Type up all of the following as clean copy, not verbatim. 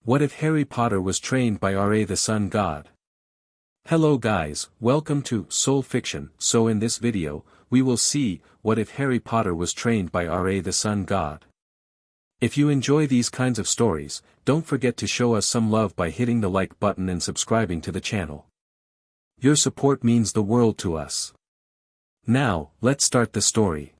What if Harry Potter was trained by R.A. the Sun God? Hello guys, welcome to Soul Fiction. So in this video, we will see, what if Harry Potter was trained by R.A. the Sun God? If you enjoy these kinds of stories, don't forget to show us some love by hitting the like button and subscribing to the channel. Your support means the world to us. Now, let's start the story.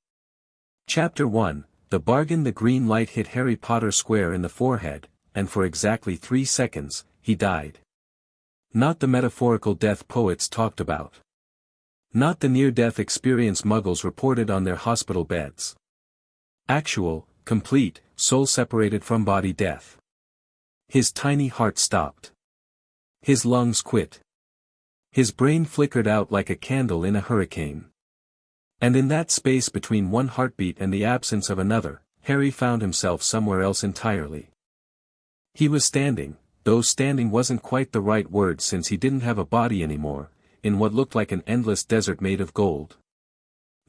Chapter 1, The Bargain. The green light hit Harry Potter square in the forehead, and for exactly 3 seconds, he died. Not the metaphorical death poets talked about. Not the near-death experience Muggles reported on their hospital beds. Actual, complete, soul-separated from body death. His tiny heart stopped. His lungs quit. His brain flickered out like a candle in a hurricane. And in that space between one heartbeat and the absence of another, Harry found himself somewhere else entirely. He was standing, though standing wasn't quite the right word since he didn't have a body anymore, in what looked like an endless desert made of gold.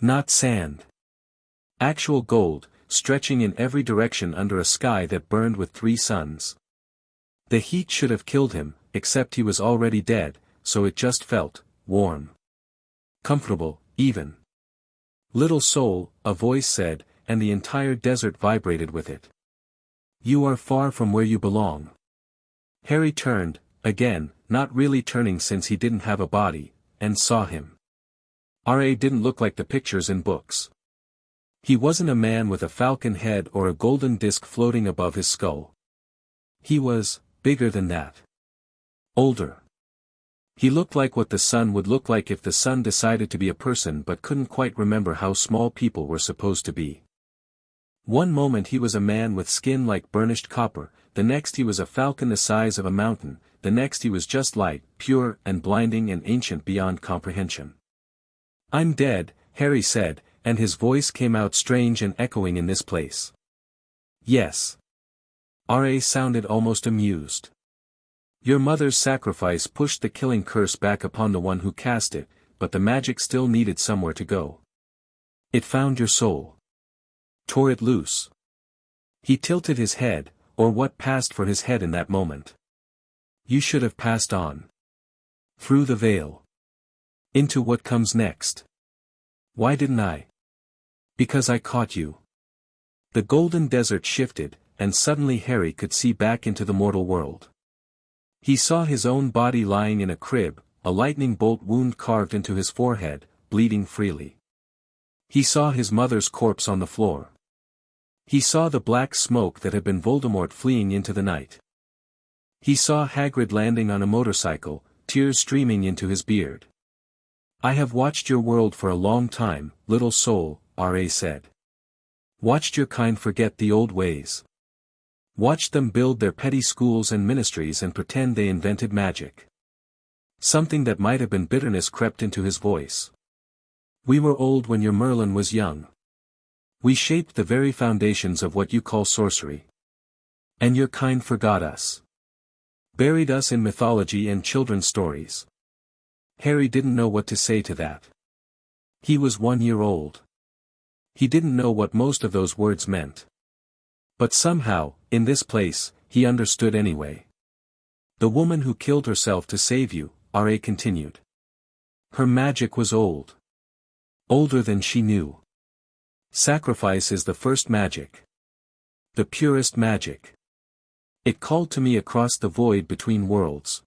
Not sand. Actual gold, stretching in every direction under a sky that burned with 3 suns. The heat should have killed him, except he was already dead, so it just felt warm. Comfortable, even. Little soul, a voice said, and the entire desert vibrated with it. You are far from where you belong. Harry turned, again, not really turning since he didn't have a body, and saw him. R.A. didn't look like the pictures in books. He wasn't a man with a falcon head or a golden disc floating above his skull. He was bigger than that. Older. He looked like what the sun would look like if the sun decided to be a person but couldn't quite remember how small people were supposed to be. One moment he was a man with skin like burnished copper, the next he was a falcon the size of a mountain, the next he was just light, pure and blinding and ancient beyond comprehension. I'm dead, Harry said, and his voice came out strange and echoing in this place. Yes. R.A. sounded almost amused. Your mother's sacrifice pushed the killing curse back upon the one who cast it, but the magic still needed somewhere to go. It found your soul. Tore it loose. He tilted his head, or what passed for his head in that moment. You should have passed on. Through the veil. Into what comes next. Why didn't I? Because I caught you. The golden desert shifted, and suddenly Harry could see back into the mortal world. He saw his own body lying in a crib, a lightning bolt wound carved into his forehead, bleeding freely. He saw his mother's corpse on the floor. He saw the black smoke that had been Voldemort fleeing into the night. He saw Hagrid landing on a motorcycle, tears streaming into his beard. I have watched your world for a long time, little soul, R.A. said. Watched your kind forget the old ways. Watched them build their petty schools and ministries and pretend they invented magic. Something that might have been bitterness crept into his voice. We were old when your Merlin was young. We shaped the very foundations of what you call sorcery. And your kind forgot us. Buried us in mythology and children's stories. Harry didn't know what to say to that. He was 1 year old. He didn't know what most of those words meant. But somehow, in this place, he understood anyway. The woman who killed herself to save you, R.A. continued. Her magic was old. Older than she knew. Sacrifice is the first magic. The purest magic. It called to me across the void between worlds.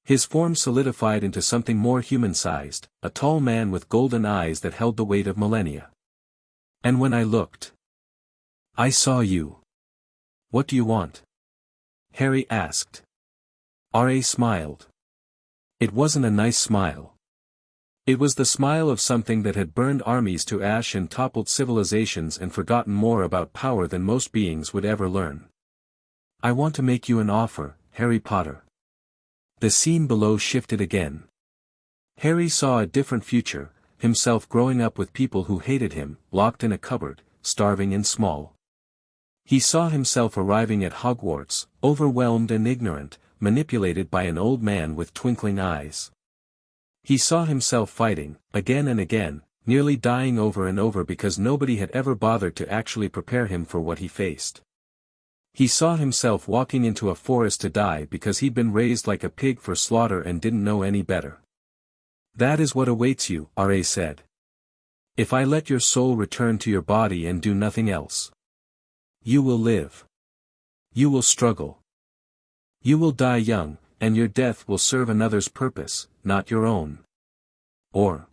His form solidified into something more human-sized, a tall man with golden eyes that held the weight of millennia. And when I looked, I saw you. What do you want? Harry asked. R.A. smiled. It wasn't a nice smile. It was the smile of something that had burned armies to ash and toppled civilizations and forgotten more about power than most beings would ever learn. I want to make you an offer, Harry Potter. The scene below shifted again. Harry saw a different future, himself growing up with people who hated him, locked in a cupboard, starving and small. He saw himself arriving at Hogwarts, overwhelmed and ignorant, manipulated by an old man with twinkling eyes. He saw himself fighting, again and again, nearly dying over and over because nobody had ever bothered to actually prepare him for what he faced. He saw himself walking into a forest to die because he'd been raised like a pig for slaughter and didn't know any better. That is what awaits you, Ra said. If I let your soul return to your body and do nothing else. You will live. You will struggle. You will die young, and your death will serve another's purpose, not your own. Or.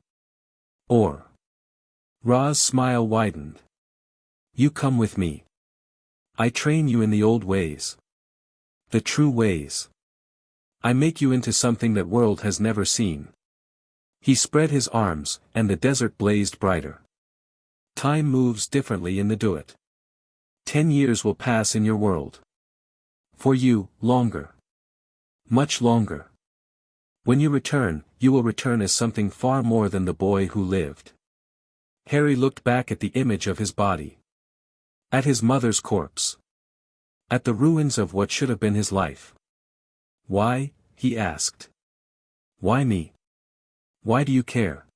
Ra's smile widened. You come with me. I train you in the old ways. The true ways. I make you into something that world has never seen. He spread his arms, and the desert blazed brighter. Time moves differently in the Duat. 10 years will pass in your world. For you, longer. Much longer. When you will return as something far more than the boy who lived. Harry looked back at the image of his body. At his mother's corpse. At the ruins of what should have been his life. Why? He asked. Why me? Why do you care?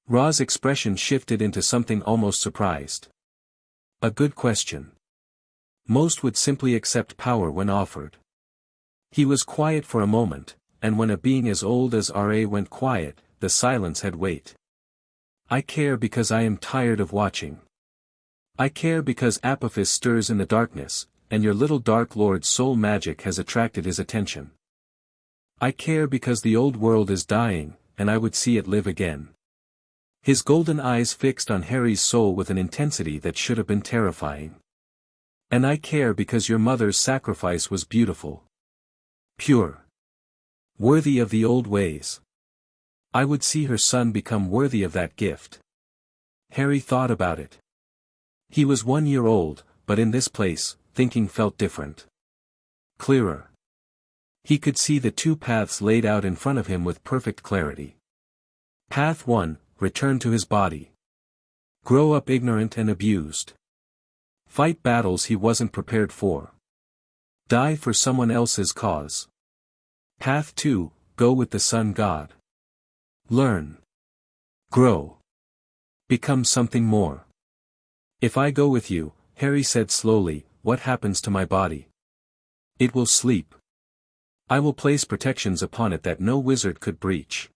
Ra's expression shifted into something almost surprised. A good question. Most would simply accept power when offered. He was quiet for a moment, and when a being as old as Ra went quiet, the silence had weight. I care because I am tired of watching. I care because Apophis stirs in the darkness, and your little Dark Lord's soul magic has attracted his attention. I care because the old world is dying, and I would see it live again. His golden eyes fixed on Harry's soul with an intensity that should have been terrifying. And I care because your mother's sacrifice was beautiful. Pure. Worthy of the old ways. I would see her son become worthy of that gift. Harry thought about it. He was 1 year old, but in this place, thinking felt different. Clearer. He could see the two paths laid out in front of him with perfect clarity. Path 1, return to his body. Grow up ignorant and abused. Fight battles he wasn't prepared for. Die for someone else's cause. Path 2, go with the Sun God. Learn. Grow. Become something more. If I go with you, Harry said slowly, what happens to my body? It will sleep. I will place protections upon it that no wizard could breach.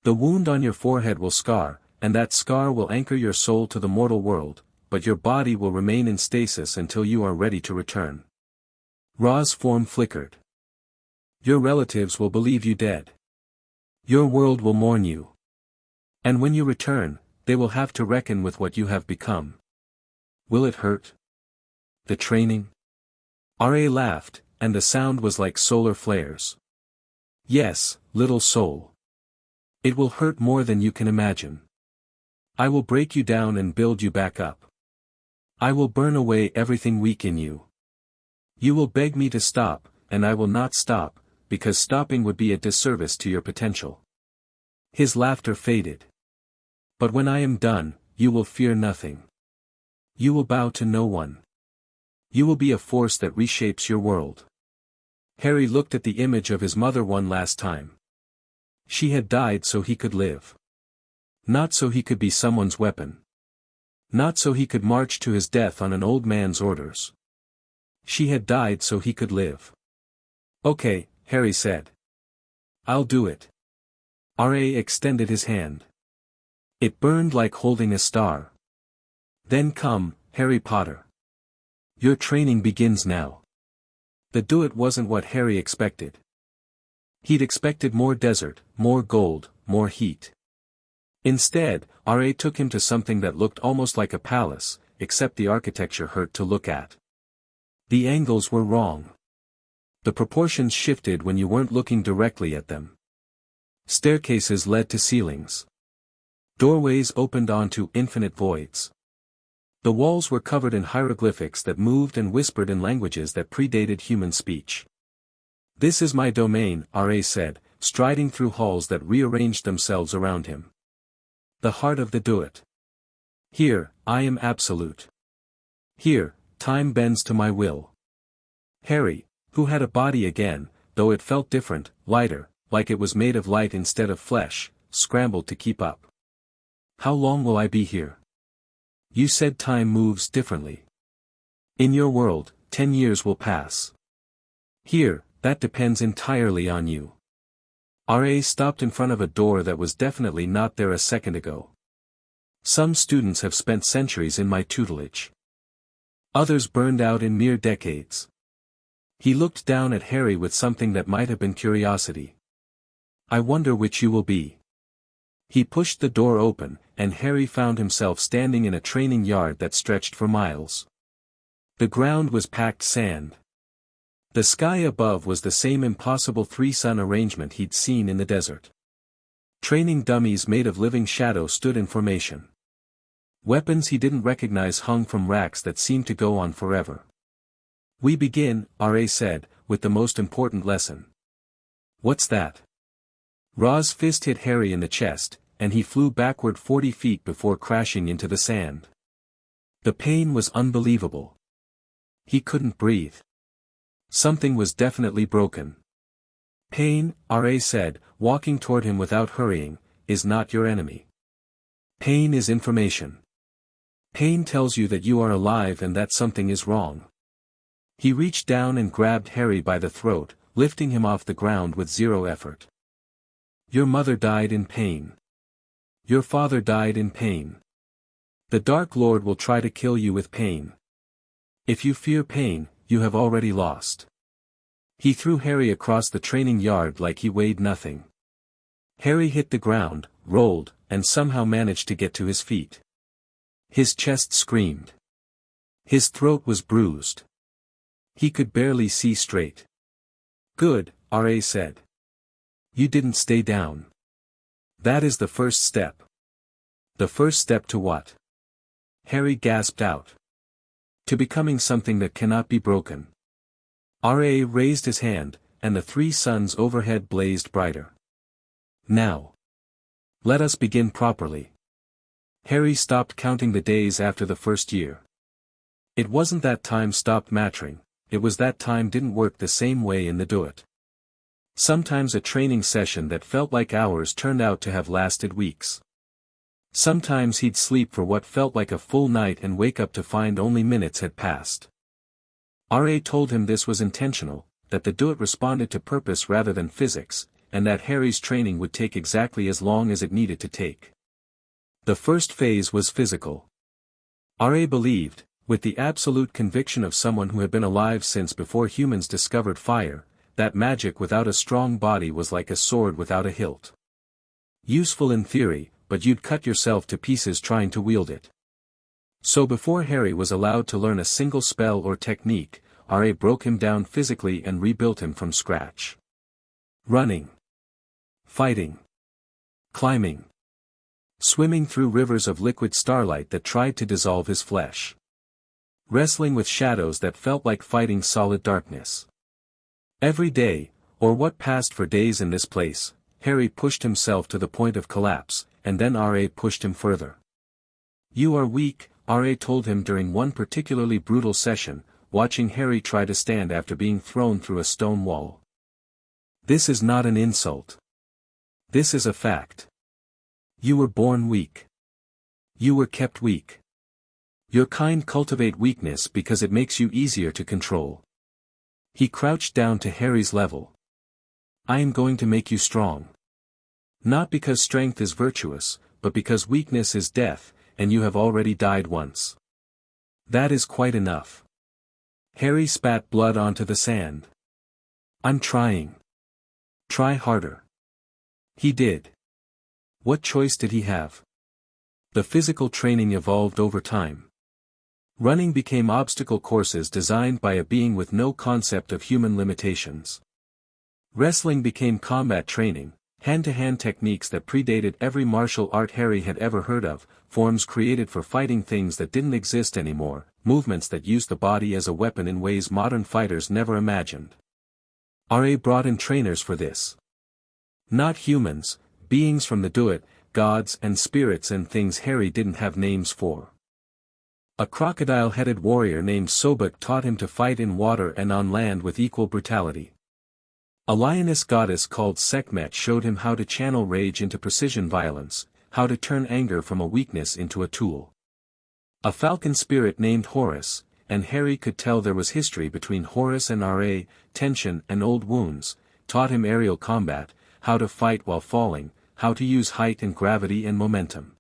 The wound on your forehead will scar, and that scar will anchor your soul to the mortal world, but your body will remain in stasis until you are ready to return. Ra's form flickered. Your relatives will believe you dead. Your world will mourn you. And when you return, they will have to reckon with what you have become. Will it hurt? The training? Ra laughed, and the sound was like solar flares. Yes, little soul. It will hurt more than you can imagine. I will break you down and build you back up. I will burn away everything weak in you. You will beg me to stop, and I will not stop, because stopping would be a disservice to your potential. His laughter faded. But when I am done, you will fear nothing. You will bow to no one. You will be a force that reshapes your world. Harry looked at the image of his mother one last time. She had died so he could live. Not so he could be someone's weapon. Not so he could march to his death on an old man's orders. She had died so he could live. Okay, Harry said. I'll do it. R.A. extended his hand. It burned like holding a star. Then come, Harry Potter. Your training begins now. The Duat wasn't what Harry expected. He'd expected more desert, more gold, more heat. Instead, R.A. took him to something that looked almost like a palace, except the architecture hurt to look at. The angles were wrong. The proportions shifted when you weren't looking directly at them. Staircases led to ceilings. Doorways opened onto infinite voids. The walls were covered in hieroglyphics that moved and whispered in languages that predated human speech. This is my domain, R.A. said, striding through halls that rearranged themselves around him. The heart of the Duat. Here, I am absolute. Here, time bends to my will. Harry, who had a body again, though it felt different, lighter, like it was made of light instead of flesh, scrambled to keep up. How long will I be here? You said time moves differently. In your world, 10 years will pass. Here, that depends entirely on you. RA stopped in front of a door that was definitely not there a second ago. Some students have spent centuries in my tutelage. Others burned out in mere decades. He looked down at Harry with something that might have been curiosity. I wonder which you will be. He pushed the door open, and Harry found himself standing in a training yard that stretched for miles. The ground was packed sand. The sky above was the same impossible three-sun arrangement he'd seen in the desert. Training dummies made of living shadow stood in formation. Weapons he didn't recognize hung from racks that seemed to go on forever. We begin, RA said, with the most important lesson. What's that? Ra's fist hit Harry in the chest, and he flew backward 40 feet before crashing into the sand. The pain was unbelievable. He couldn't breathe. Something was definitely broken. Pain, RA said, walking toward him without hurrying, is not your enemy. Pain is information. Pain tells you that you are alive and that something is wrong. He reached down and grabbed Harry by the throat, lifting him off the ground with zero effort. Your mother died in pain. Your father died in pain. The Dark Lord will try to kill you with pain. If you fear pain, you have already lost. He threw Harry across the training yard like he weighed nothing. Harry hit the ground, rolled, and somehow managed to get to his feet. His chest screamed. His throat was bruised. He could barely see straight. Good, RA said. You didn't stay down. That is the first step. The first step to what? Harry gasped out. To becoming something that cannot be broken. RA raised his hand, and the three suns overhead blazed brighter. Now. Let us begin properly. Harry stopped counting the days after the first year. It wasn't that time stopped mattering, it was that time didn't work the same way in the Duat. Sometimes a training session that felt like hours turned out to have lasted weeks. Sometimes he'd sleep for what felt like a full night and wake up to find only minutes had passed. RA told him this was intentional, that the Duat responded to purpose rather than physics, and that Harry's training would take exactly as long as it needed to take. The first phase was physical. RA believed, with the absolute conviction of someone who had been alive since before humans discovered fire, that magic without a strong body was like a sword without a hilt. Useful in theory, but you'd cut yourself to pieces trying to wield it. So before Harry was allowed to learn a single spell or technique, RA broke him down physically and rebuilt him from scratch. Running. Fighting. Climbing. Swimming through rivers of liquid starlight that tried to dissolve his flesh. Wrestling with shadows that felt like fighting solid darkness. Every day, or what passed for days in this place, Harry pushed himself to the point of collapse, and then RA pushed him further. You are weak, RA told him during one particularly brutal session, watching Harry try to stand after being thrown through a stone wall. This is not an insult. This is a fact. You were born weak. You were kept weak. Your kind cultivate weakness because it makes you easier to control. He crouched down to Harry's level. I am going to make you strong. Not because strength is virtuous, but because weakness is death, and you have already died once. That is quite enough. Harry spat blood onto the sand. I'm trying. Try harder. He did. What choice did he have? The physical training evolved over time. Running became obstacle courses designed by a being with no concept of human limitations. Wrestling became combat training, hand-to-hand techniques that predated every martial art Harry had ever heard of, forms created for fighting things that didn't exist anymore, movements that used the body as a weapon in ways modern fighters never imagined. RA brought in trainers for this. Not humans, beings from the Duat, gods and spirits and things Harry didn't have names for. A crocodile-headed warrior named Sobek taught him to fight in water and on land with equal brutality. A lioness goddess called Sekhmet showed him how to channel rage into precision violence, how to turn anger from a weakness into a tool. A falcon spirit named Horus, and Harry could tell there was history between Horace and R.A., tension and old wounds, taught him aerial combat, how to fight while falling, how to use height and gravity and momentum.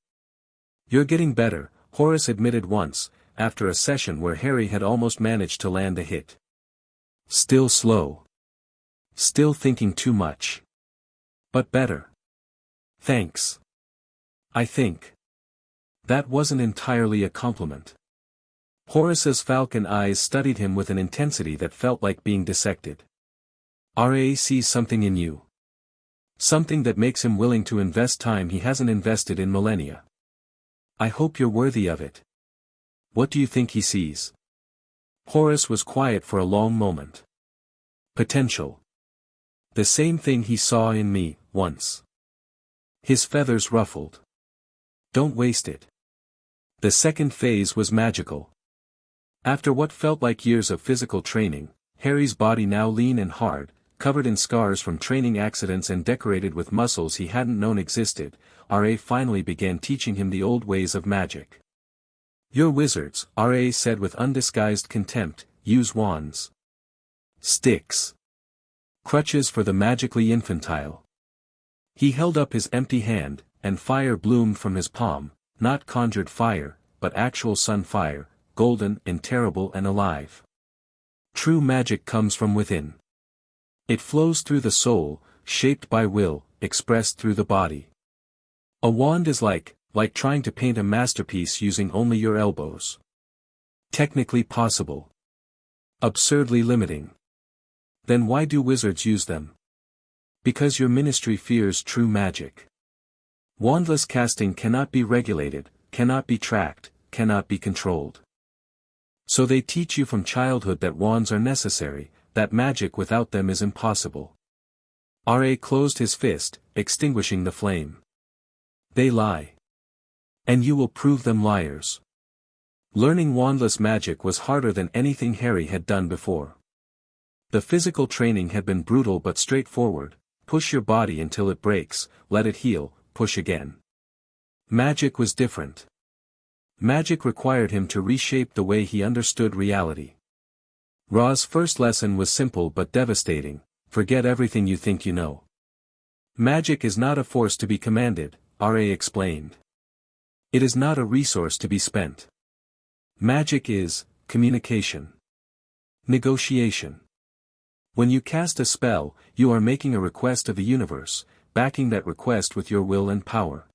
"You're getting better," Horace admitted once, after a session where Harry had almost managed to land a hit. "Still slow. Still thinking too much. But better. Thanks. I think." That wasn't entirely a compliment. Horace's falcon eyes studied him with an intensity that felt like being dissected. "R.A. sees something in you. Something that makes him willing to invest time he hasn't invested in millennia. I hope you're worthy of it. What do you think he sees?" Horace was quiet for a long moment. "Potential. The same thing he saw in me, once." His feathers ruffled. "Don't waste it." The second phase was magical. After what felt like years of physical training, Harry's body now lean and hard, covered in scars from training accidents and decorated with muscles he hadn't known existed, R.A. finally began teaching him the old ways of magic. "You're wizards," R.A. said with undisguised contempt, "use wands. Sticks. Crutches for the magically infantile." He held up his empty hand, and fire bloomed from his palm, not conjured fire, but actual sun fire, golden and terrible and alive. True magic comes from within. It flows through the soul, shaped by will, expressed through the body. A wand is like trying to paint a masterpiece using only your elbows. Technically possible. Absurdly limiting. Then why do wizards use them? Because your ministry fears true magic. Wandless casting cannot be regulated, cannot be tracked, cannot be controlled. So they teach you from childhood that wands are necessary, that magic without them is impossible. R.A. closed his fist, extinguishing the flame. "They lie. And you will prove them liars." Learning wandless magic was harder than anything Harry had done before. The physical training had been brutal but straightforward: push your body until it breaks, let it heal, push again. Magic was different. Magic required him to reshape the way he understood reality. Ra's first lesson was simple but devastating: forget everything you think you know. Magic is not a force to be commanded, R.A. explained. It is not a resource to be spent. Magic is communication. Negotiation. When you cast a spell, you are making a request of the universe, backing that request with your will and power.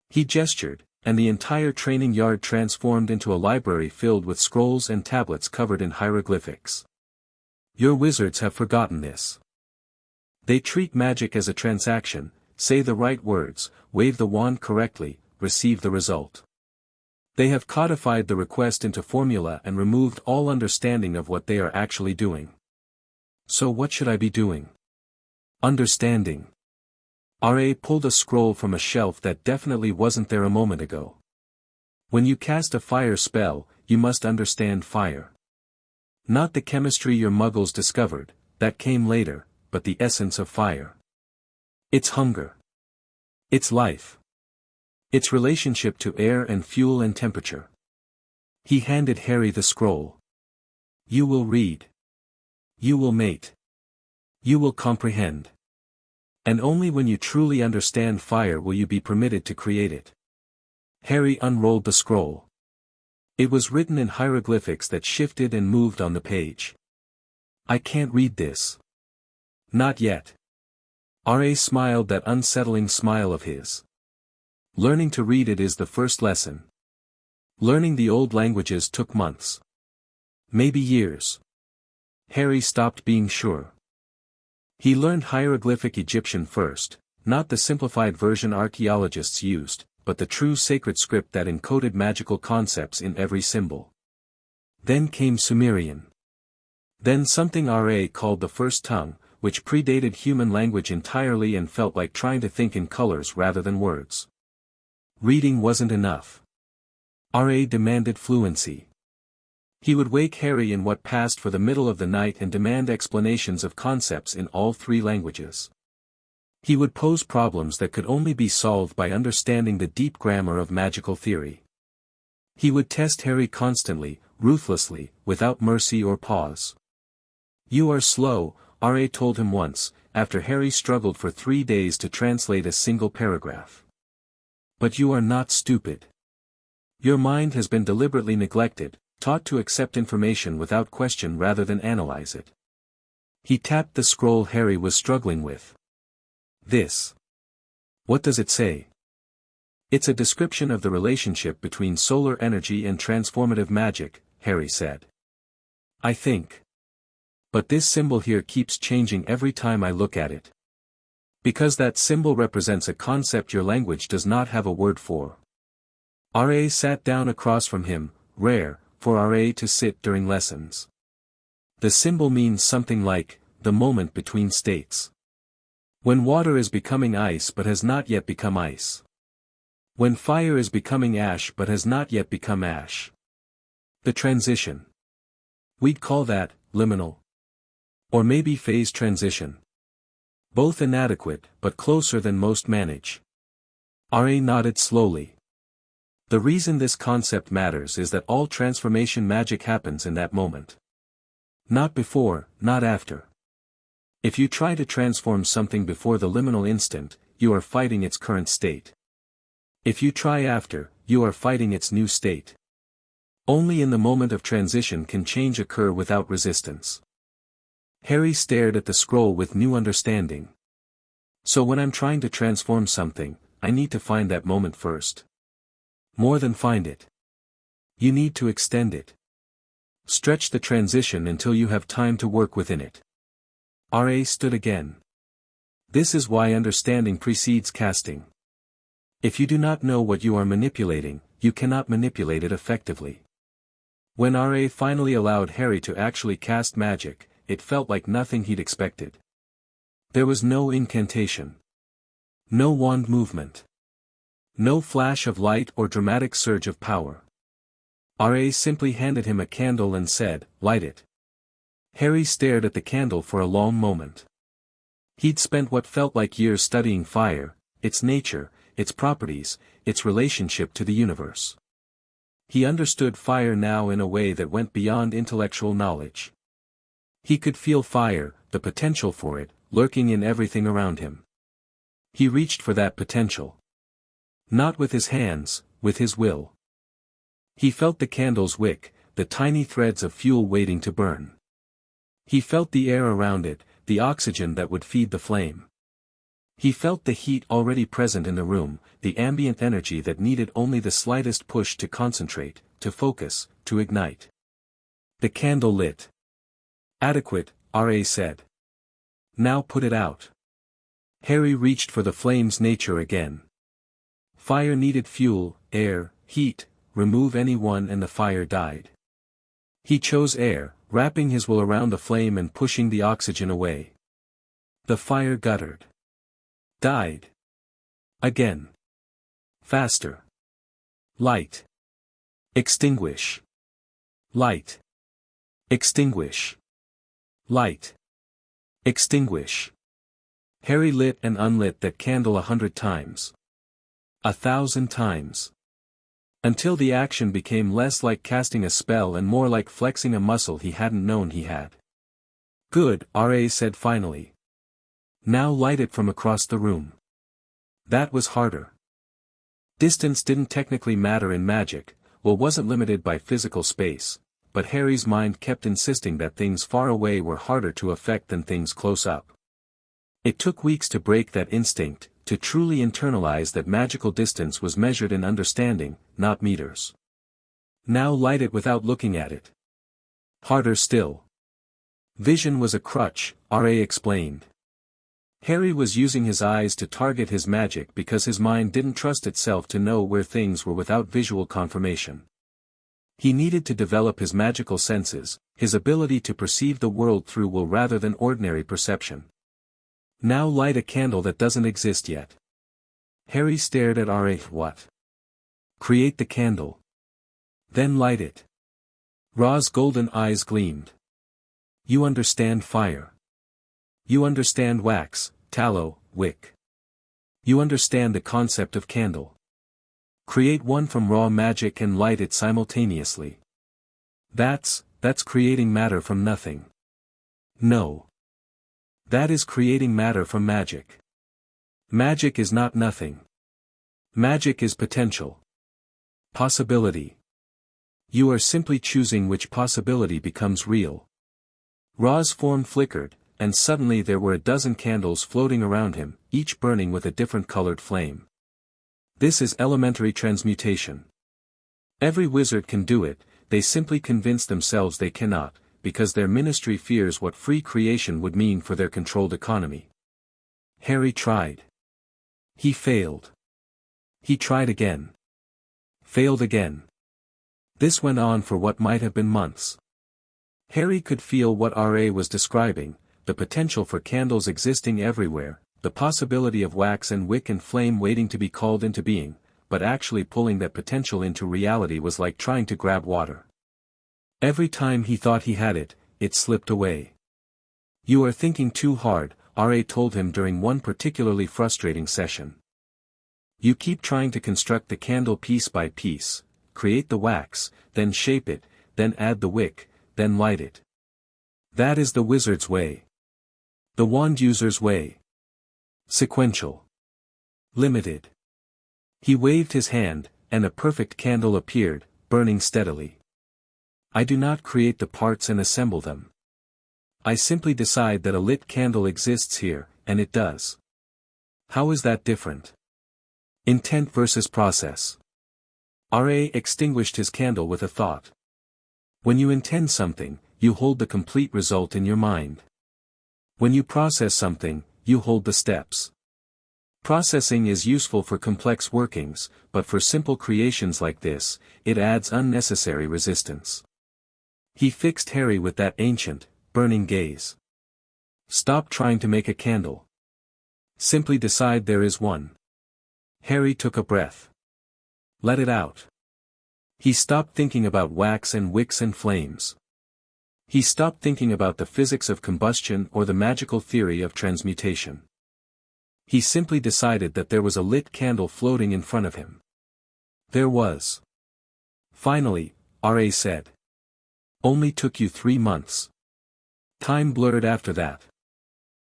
He gestured, and the entire training yard transformed into a library filled with scrolls and tablets covered in hieroglyphics. Your wizards have forgotten this. They treat magic as a transaction: say the right words, wave the wand correctly, receive the result. They have codified the request into formula and removed all understanding of what they are actually doing. So what should I be doing? Understanding. R.A. pulled a scroll from a shelf that definitely wasn't there a moment ago. When you cast a fire spell, you must understand fire. Not the chemistry your muggles discovered, that came later, but the essence of fire. Its hunger. Its life. Its relationship to air and fuel and temperature. He handed Harry the scroll. You will read. You will mate. You will comprehend. And only when you truly understand fire will you be permitted to create it. Harry unrolled the scroll. It was written in hieroglyphics that shifted and moved on the page. I can't read this. Not yet. R.A. smiled that unsettling smile of his. Learning to read it is the first lesson. Learning the old languages took months. Maybe years. Harry stopped being sure. He learned hieroglyphic Egyptian first, not the simplified version archaeologists used, but the true sacred script that encoded magical concepts in every symbol. Then came Sumerian. Then something R.A. called the first tongue, which predated human language entirely and felt like trying to think in colors rather than words. Reading wasn't enough. R.A. demanded fluency. He would wake Harry in what passed for the middle of the night and demand explanations of concepts in all three languages. He would pose problems that could only be solved by understanding the deep grammar of magical theory. He would test Harry constantly, ruthlessly, without mercy or pause. "You are slow," R.A. told him once, after Harry struggled for 3 days to translate a single paragraph. "But you are not stupid. Your mind has been deliberately neglected, taught to accept information without question rather than analyze it." He tapped the scroll Harry was struggling with. "This. What does it say?" "It's a description of the relationship between solar energy and transformative magic," Harry said. "I think. But this symbol here keeps changing every time I look at it. Because that symbol represents a concept your language does not have a word for." R.A. sat down across from him, rare, for R.A. to sit during lessons. "The symbol means something like, the moment between states. When water is becoming ice but has not yet become ice. When fire is becoming ash but has not yet become ash. The transition. We'd call that, liminal. Or maybe phase transition. Both inadequate, but closer than most manage." R.A. nodded slowly. "The reason this concept matters is that all transformation magic happens in that moment. Not before, not after. If you try to transform something before the liminal instant, you are fighting its current state. If you try after, you are fighting its new state. Only in the moment of transition can change occur without resistance." Harry stared at the scroll with new understanding. "So when I'm trying to transform something, I need to find that moment first. More than find it. You need to extend it. Stretch the transition until you have time to work within it." R.A. stood again. "This is why understanding precedes casting. If you do not know what you are manipulating, you cannot manipulate it effectively." When R.A. finally allowed Harry to actually cast magic, it felt like nothing he'd expected. There was no incantation. No wand movement. No flash of light or dramatic surge of power. R.A. simply handed him a candle and said, "Light it." Harry stared at the candle for a long moment. He'd spent what felt like years studying fire, its nature, its properties, its relationship to the universe. He understood fire now in a way that went beyond intellectual knowledge. He could feel fire, the potential for it, lurking in everything around him. He reached for that potential. Not with his hands, with his will. He felt the candle's wick, the tiny threads of fuel waiting to burn. He felt the air around it, the oxygen that would feed the flame. He felt the heat already present in the room, the ambient energy that needed only the slightest push to concentrate, to focus, to ignite. The candle lit. "Adequate," R.A. said. "Now put it out." Harry reached for the flame's nature again. Fire needed fuel, air, heat, remove any one and the fire died. He chose air, wrapping his will around the flame and pushing the oxygen away. The fire guttered. Died. Again. Faster. Light. Extinguish. Light. Extinguish. Light. Extinguish. Harry lit and unlit that candle 100 times. 1,000 times. Until the action became less like casting a spell and more like flexing a muscle he hadn't known he had. "Good," R.A. said finally. "Now light it from across the room." That was harder. Distance didn't technically matter in magic, well, wasn't limited by physical space, but Harry's mind kept insisting that things far away were harder to affect than things close up. It took weeks to break that instinct, to truly internalize that magical distance was measured in understanding, not meters. Now light it without looking at it. Harder still. Vision was a crutch, R.A. explained. Harry was using his eyes to target his magic because his mind didn't trust itself to know where things were without visual confirmation. He needed to develop his magical senses, his ability to perceive the world through will rather than ordinary perception. Now light a candle that doesn't exist yet. Harry stared at R.A. What? Create the candle. Then light it. Ra's golden eyes gleamed. You understand fire. You understand wax, tallow, wick. You understand the concept of candle. Create one from raw magic and light it simultaneously. That's creating matter from nothing. No. That is creating matter from magic. Magic is not nothing. Magic is potential. Possibility. You are simply choosing which possibility becomes real. Ra's form flickered, and suddenly there were a dozen candles floating around him, each burning with a different colored flame. This is elementary transmutation. Every wizard can do it, they simply convince themselves they cannot, because their ministry fears what free creation would mean for their controlled economy. Harry tried. He failed. He tried again. Failed again. This went on for what might have been months. Harry could feel what R.A. was describing, the potential for candles existing everywhere, the possibility of wax and wick and flame waiting to be called into being, but actually pulling that potential into reality was like trying to grab water. Every time he thought he had it, it slipped away. "You are thinking too hard," R.A. told him during one particularly frustrating session. "You keep trying to construct the candle piece by piece, create the wax, then shape it, then add the wick, then light it. That is the wizard's way. The wand user's way. Sequential. Limited." He waved his hand, and a perfect candle appeared, burning steadily. "I do not create the parts and assemble them. I simply decide that a lit candle exists here, and it does. How is that different? Intent versus process." R.A. extinguished his candle with a thought. "When you intend something, you hold the complete result in your mind. When you process something, you hold the steps. Processing is useful for complex workings, but for simple creations like this, it adds unnecessary resistance." He fixed Harry with that ancient, burning gaze. "Stop trying to make a candle. Simply decide there is one." Harry took a breath. Let it out. He stopped thinking about wax and wicks and flames. He stopped thinking about the physics of combustion or the magical theory of transmutation. He simply decided that there was a lit candle floating in front of him. There was. "Finally," R.A. said. "Only took you 3 months. Time blurred after that."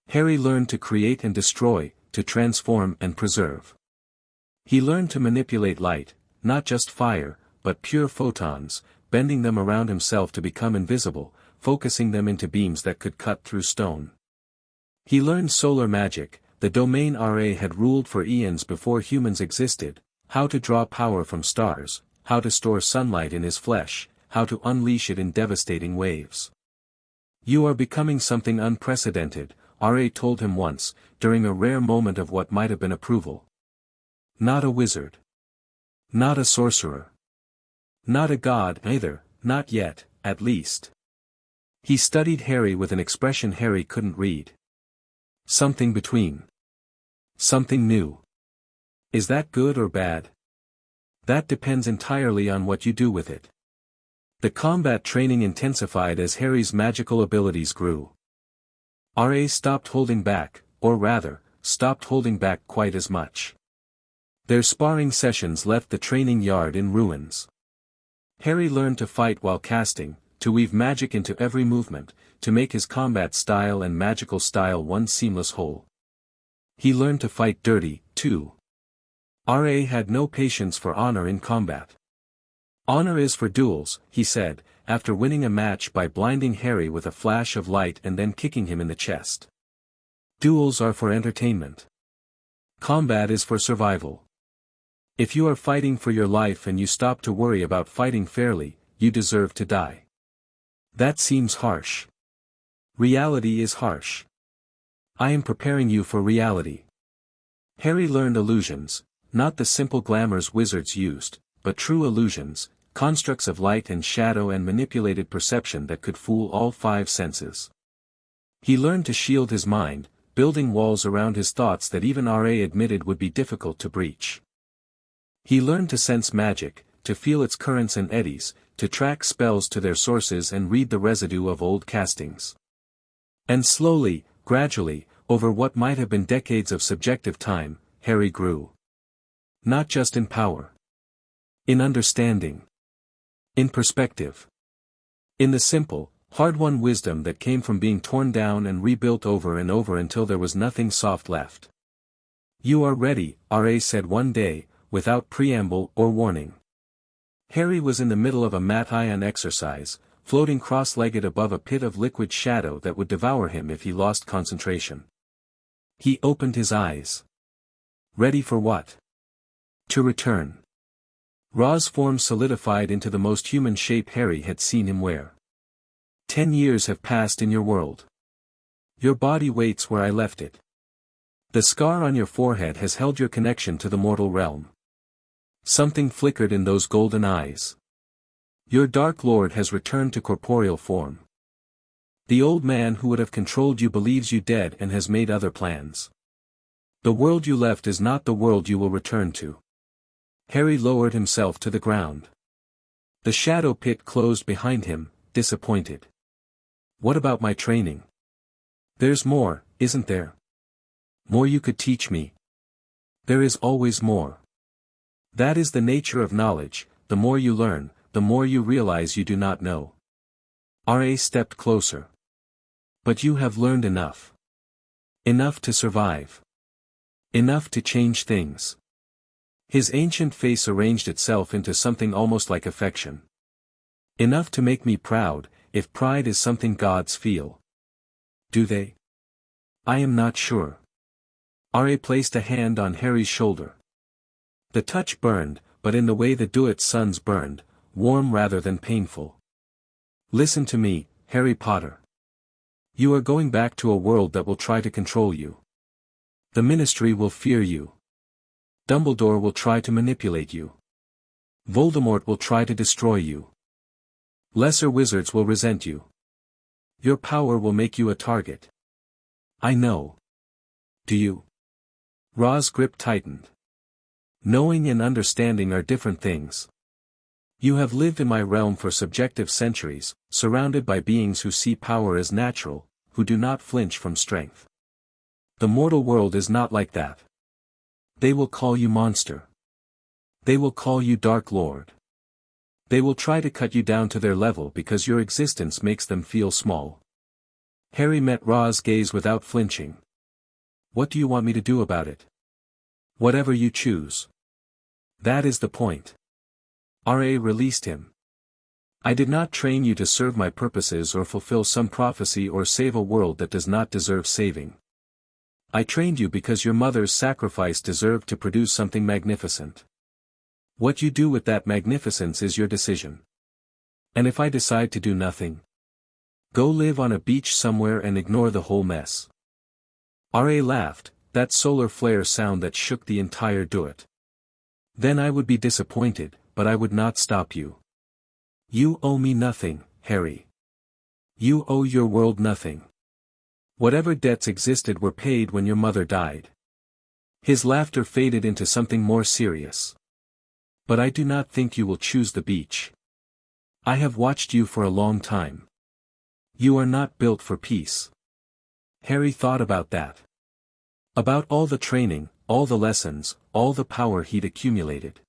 Harry learned to create and destroy, to transform and preserve. He learned to manipulate light, not just fire, but pure photons, bending them around himself to become invisible, focusing them into beams that could cut through stone. He learned solar magic, the domain R.A. had ruled for eons before humans existed, how to draw power from stars, how to store sunlight in his flesh, how to unleash it in devastating waves. "You are becoming something unprecedented," R.A. told him once, during a rare moment of what might have been approval. "Not a wizard. Not a sorcerer. Not a god either, not yet, at least." He studied Harry with an expression Harry couldn't read. "Something between. Something new. Is that good or bad? That depends entirely on what you do with it." The combat training intensified as Harry's magical abilities grew. R.A. stopped holding back, or rather, stopped holding back quite as much. Their sparring sessions left the training yard in ruins. Harry learned to fight while casting, to weave magic into every movement, to make his combat style and magical style one seamless whole. He learned to fight dirty, too. R.A. had no patience for honor in combat. "Honor is for duels," he said, after winning a match by blinding Harry with a flash of light and then kicking him in the chest. "Duels are for entertainment. Combat is for survival. If you are fighting for your life and you stop to worry about fighting fairly, you deserve to die." That seems harsh. Reality is harsh. I am preparing you for reality. Harry learned illusions, not the simple glamours wizards used, but true illusions, constructs of light and shadow and manipulated perception that could fool all 5 senses. He learned to shield his mind, building walls around his thoughts that even R.A. admitted would be difficult to breach. He learned to sense magic, to feel its currents and eddies, to track spells to their sources and read the residue of old castings. And slowly, gradually, over what might have been decades of subjective time, Harry grew. Not just in power. In understanding. In perspective. In the simple, hard-won wisdom that came from being torn down and rebuilt over and over until there was nothing soft left. "You are ready," R.A. said one day, without preamble or warning. Harry was in the middle of a mat-ion exercise, floating cross-legged above a pit of liquid shadow that would devour him if he lost concentration. He opened his eyes. Ready for what? To return. Ra's form solidified into the most human shape Harry had seen him wear. 10 years have passed in your world. Your body waits where I left it. The scar on your forehead has held your connection to the mortal realm. Something flickered in those golden eyes. Your Dark Lord has returned to corporeal form. The old man who would have controlled you believes you dead and has made other plans. The world you left is not the world you will return to. Harry lowered himself to the ground. The shadow pit closed behind him, disappointed. What about my training? There's more, isn't there? More you could teach me. There is always more. That is the nature of knowledge, the more you learn, the more you realize you do not know. R.A. stepped closer. But you have learned enough. Enough to survive. Enough to change things. His ancient face arranged itself into something almost like affection. Enough to make me proud, if pride is something gods feel. Do they? I am not sure. R.A. placed a hand on Harry's shoulder. The touch burned, but in the way the Duat suns burned, warm rather than painful. Listen to me, Harry Potter. You are going back to a world that will try to control you. The Ministry will fear you. Dumbledore will try to manipulate you. Voldemort will try to destroy you. Lesser wizards will resent you. Your power will make you a target. I know. Do you? Ra's grip tightened. Knowing and understanding are different things. You have lived in my realm for subjective centuries, surrounded by beings who see power as natural, who do not flinch from strength. The mortal world is not like that. They will call you monster. They will call you Dark Lord. They will try to cut you down to their level because your existence makes them feel small. Harry met Ra's gaze without flinching. What do you want me to do about it? Whatever you choose. That is the point. R.A. released him. I did not train you to serve my purposes or fulfill some prophecy or save a world that does not deserve saving. I trained you because your mother's sacrifice deserved to produce something magnificent. What you do with that magnificence is your decision. And if I decide to do nothing? Go live on a beach somewhere and ignore the whole mess. R.A. laughed, that solar flare sound that shook the entire Duat. Then I would be disappointed, but I would not stop you. You owe me nothing, Harry. You owe your world nothing. Whatever debts existed were paid when your mother died. His laughter faded into something more serious. But I do not think you will choose the beach. I have watched you for a long time. You are not built for peace. Harry thought about that. About all the training, all the lessons, all the power he'd accumulated.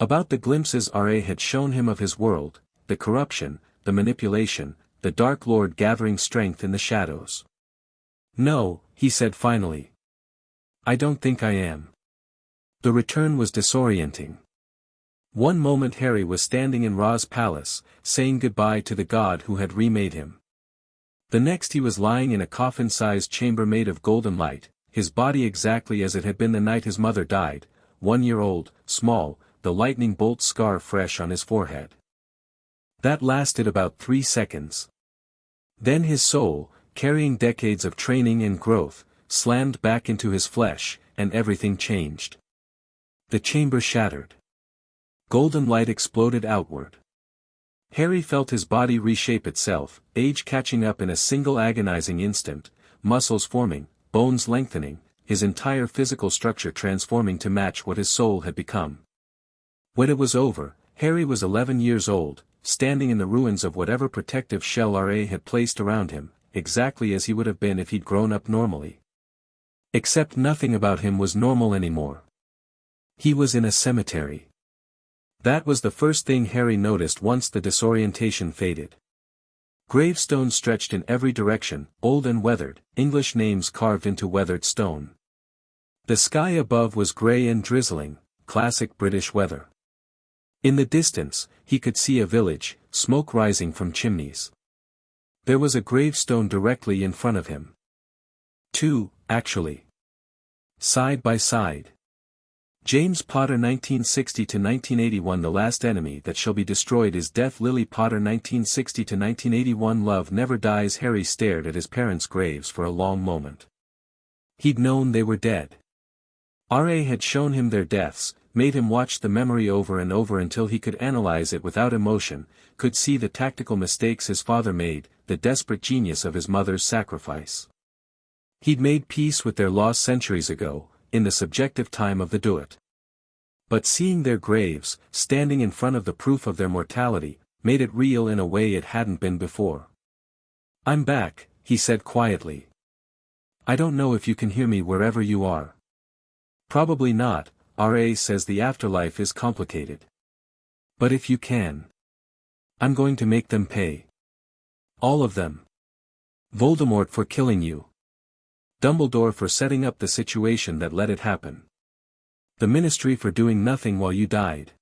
About the glimpses R.A. had shown him of his world, the corruption, the manipulation, the Dark Lord gathering strength in the shadows. No, he said finally. I don't think I am. The return was disorienting. One moment Harry was standing in Ra's palace, saying goodbye to the god who had remade him. The next he was lying in a coffin-sized chamber made of golden light, his body exactly as it had been the night his mother died, 1 year old, small, the lightning bolt scar fresh on his forehead. That lasted about 3 seconds. Then his soul, carrying decades of training and growth, slammed back into his flesh, and everything changed. The chamber shattered. Golden light exploded outward. Harry felt his body reshape itself, age catching up in a single agonizing instant, muscles forming, bones lengthening, his entire physical structure transforming to match what his soul had become. When it was over, Harry was 11 years old, standing in the ruins of whatever protective shell R.A. had placed around him, exactly as he would have been if he'd grown up normally. Except nothing about him was normal anymore. He was in a cemetery. That was the first thing Harry noticed once the disorientation faded. Gravestones stretched in every direction, old and weathered, English names carved into weathered stone. The sky above was grey and drizzling, classic British weather. In the distance, he could see a village, smoke rising from chimneys. There was a gravestone directly in front of him. Two, actually. Side by side. James Potter 1960–1981 The last enemy that shall be destroyed is death. Lily Potter 1960–1981 Love never dies. Harry stared at his parents' graves for a long moment. He'd known they were dead. R.A. had shown him their deaths, made him watch the memory over and over until he could analyze it without emotion, could see the tactical mistakes his father made, the desperate genius of his mother's sacrifice. He'd made peace with their loss centuries ago, in the subjective time of the do-it. But seeing their graves, standing in front of the proof of their mortality, made it real in a way it hadn't been before. "I'm back," he said quietly. "I don't know if you can hear me wherever you are." "Probably not," R.A. says. "The afterlife is complicated. But if you can. I'm going to make them pay. All of them. Voldemort for killing you. Dumbledore for setting up the situation that let it happen. The Ministry for doing nothing while you died."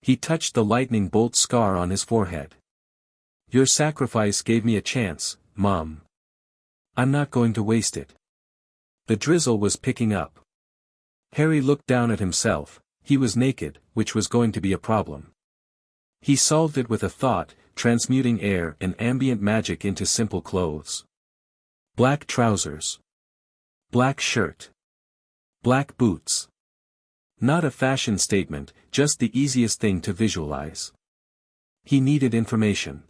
He touched the lightning bolt scar on his forehead. "Your sacrifice gave me a chance, Mom. I'm not going to waste it." The drizzle was picking up. Harry looked down at himself. He was naked, which was going to be a problem. He solved it with a thought, transmuting air and ambient magic into simple clothes. Black trousers. Black shirt. Black boots. Not a fashion statement, just the easiest thing to visualize. He needed information.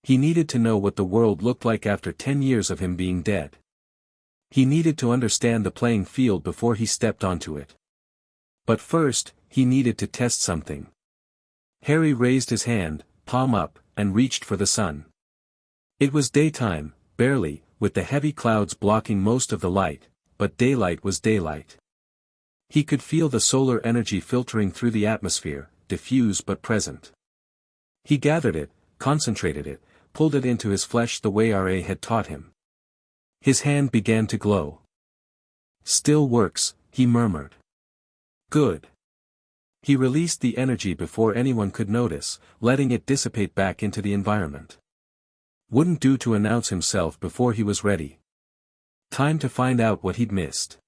He needed to know what the world looked like after 10 years of him being dead. He needed to understand the playing field before he stepped onto it. But first, he needed to test something. Harry raised his hand, palm up, and reached for the sun. It was daytime, barely, with the heavy clouds blocking most of the light, but daylight was daylight. He could feel the solar energy filtering through the atmosphere, diffuse but present. He gathered it, concentrated it, pulled it into his flesh the way R.A. had taught him. His hand began to glow. "Still works," he murmured. "Good." He released the energy before anyone could notice, letting it dissipate back into the environment. Wouldn't do to announce himself before he was ready. Time to find out what he'd missed.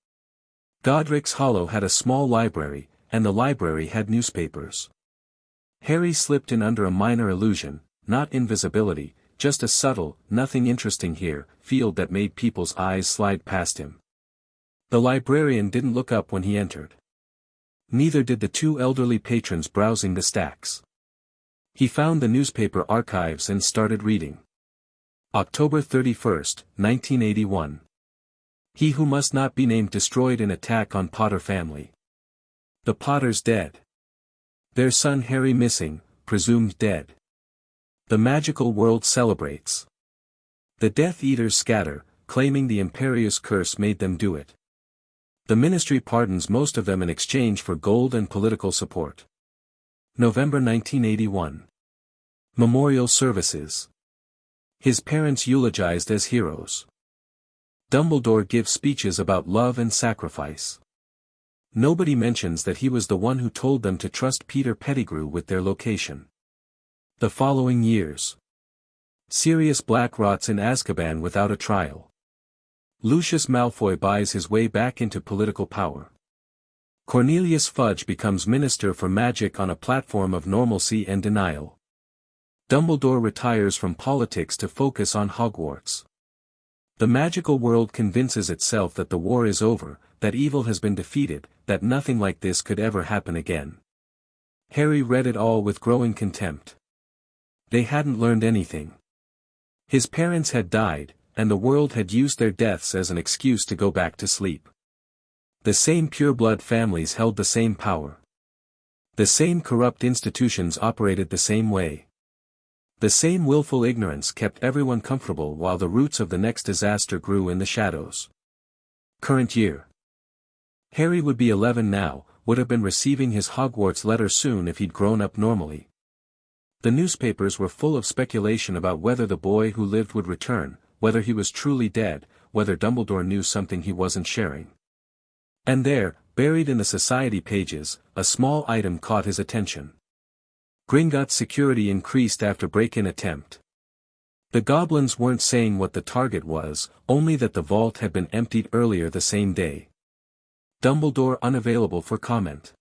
Godric's Hollow had a small library, and the library had newspapers. Harry slipped in under a minor illusion, not invisibility, just a subtle, nothing interesting here, field that made people's eyes slide past him. The librarian didn't look up when he entered. Neither did the two elderly patrons browsing the stacks. He found the newspaper archives and started reading. October 31st, 1981. He who must not be named destroyed in attack on Potter family. The Potters dead. Their son Harry missing, presumed dead. The magical world celebrates. The Death Eaters scatter, claiming the Imperius curse made them do it. The Ministry pardons most of them in exchange for gold and political support. November 1981. Memorial services. His parents eulogized as heroes. Dumbledore gives speeches about love and sacrifice. Nobody mentions that he was the one who told them to trust Peter Pettigrew with their location. The following years. Sirius Black rots in Azkaban without a trial. Lucius Malfoy buys his way back into political power. Cornelius Fudge becomes Minister for Magic on a platform of normalcy and denial. Dumbledore retires from politics to focus on Hogwarts. The magical world convinces itself that the war is over, that evil has been defeated, that nothing like this could ever happen again. Harry read it all with growing contempt. They hadn't learned anything. His parents had died, and the world had used their deaths as an excuse to go back to sleep. The same pureblood families held the same power. The same corrupt institutions operated the same way. The same willful ignorance kept everyone comfortable while the roots of the next disaster grew in the shadows. Current year. Harry would be 11 now, would have been receiving his Hogwarts letter soon if he'd grown up normally. The newspapers were full of speculation about whether the boy who lived would return, whether he was truly dead, whether Dumbledore knew something he wasn't sharing. And there, buried in the society pages, a small item caught his attention. Gringotts' security increased after break-in attempt. The goblins weren't saying what the target was, only that the vault had been emptied earlier the same day. Dumbledore unavailable for comment.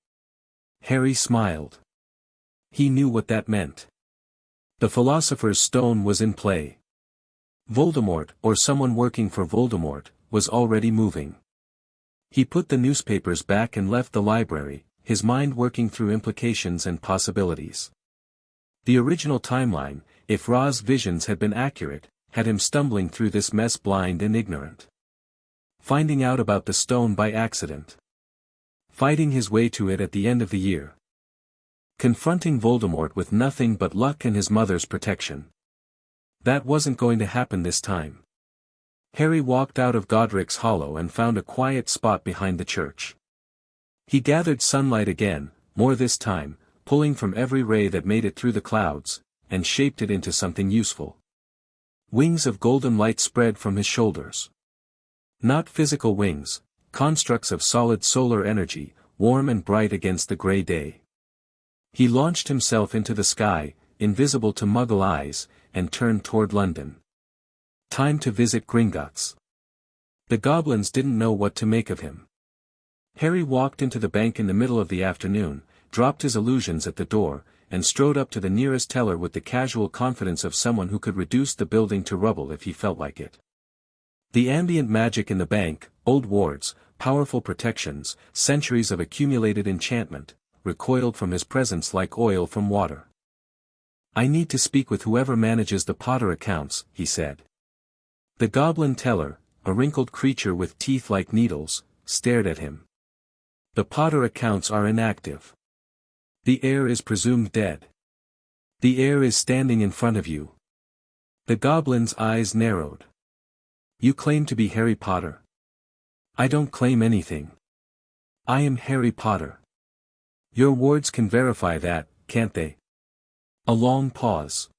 Harry smiled. He knew what that meant. The Philosopher's Stone was in play. Voldemort, or someone working for Voldemort, was already moving. He put the newspapers back and left the library, his mind working through implications and possibilities. The original timeline, if Ra's visions had been accurate, had him stumbling through this mess blind and ignorant. Finding out about the stone by accident. Fighting his way to it at the end of the year. Confronting Voldemort with nothing but luck and his mother's protection. That wasn't going to happen this time. Harry walked out of Godric's Hollow and found a quiet spot behind the church. He gathered sunlight again, more this time, pulling from every ray that made it through the clouds, and shaped it into something useful. Wings of golden light spread from his shoulders. Not physical wings, constructs of solid solar energy, warm and bright against the grey day. He launched himself into the sky, invisible to Muggle eyes, and turned toward London. Time to visit Gringotts. The goblins didn't know what to make of him. Harry walked into the bank in the middle of the afternoon, dropped his illusions at the door, and strode up to the nearest teller with the casual confidence of someone who could reduce the building to rubble if he felt like it. The ambient magic in the bank, old wards, powerful protections, centuries of accumulated enchantment, recoiled from his presence like oil from water. "I need to speak with whoever manages the Potter accounts," he said. The goblin teller, a wrinkled creature with teeth like needles, stared at him. "The Potter accounts are inactive. The heir is presumed dead. The heir is standing in front of you." The goblin's eyes narrowed. "You claim to be Harry Potter." "I don't claim anything. I am Harry Potter." "Your wards can verify that, can't they?" A long pause.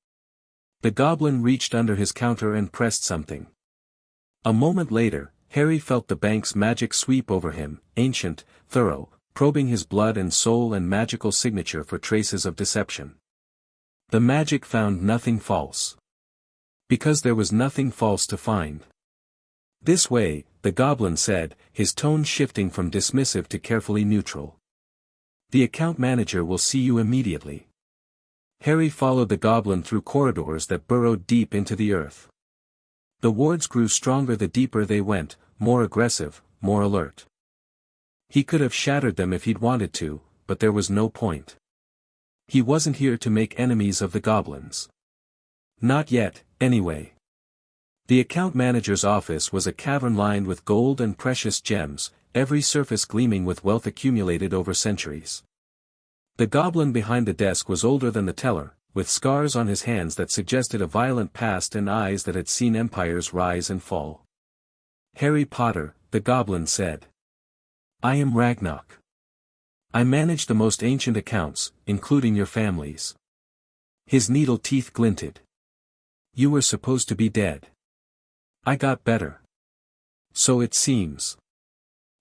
The goblin reached under his counter and pressed something. A moment later, Harry felt the bank's magic sweep over him, ancient, thorough, probing his blood and soul and magical signature for traces of deception. The magic found nothing false. Because there was nothing false to find. "This way," the goblin said, his tone shifting from dismissive to carefully neutral. "The account manager will see you immediately." Harry followed the goblin through corridors that burrowed deep into the earth. The wards grew stronger the deeper they went, more aggressive, more alert. He could have shattered them if he'd wanted to, but there was no point. He wasn't here to make enemies of the goblins. Not yet, anyway. The account manager's office was a cavern lined with gold and precious gems, every surface gleaming with wealth accumulated over centuries. The goblin behind the desk was older than the teller, with scars on his hands that suggested a violent past and eyes that had seen empires rise and fall. "Harry Potter," the goblin said. "I am Ragnarok. I manage the most ancient accounts, including your family's." His needle teeth glinted. "You were supposed to be dead. I got better." "So it seems."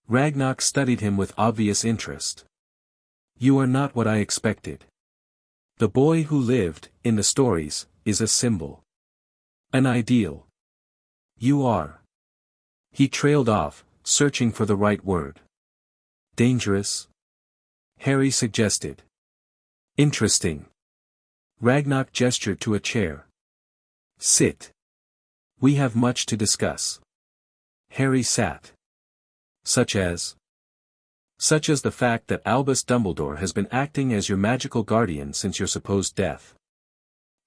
Ragnarok studied him with obvious interest. "You are not what I expected. The boy who lived, in the stories, is a symbol. An ideal. You are." He trailed off, searching for the right word. "Dangerous?" Harry suggested. "Interesting." Ragnarok gestured to a chair. "Sit. We have much to discuss." Harry sat. "Such as?" "Such as the fact that Albus Dumbledore has been acting as your magical guardian since your supposed death.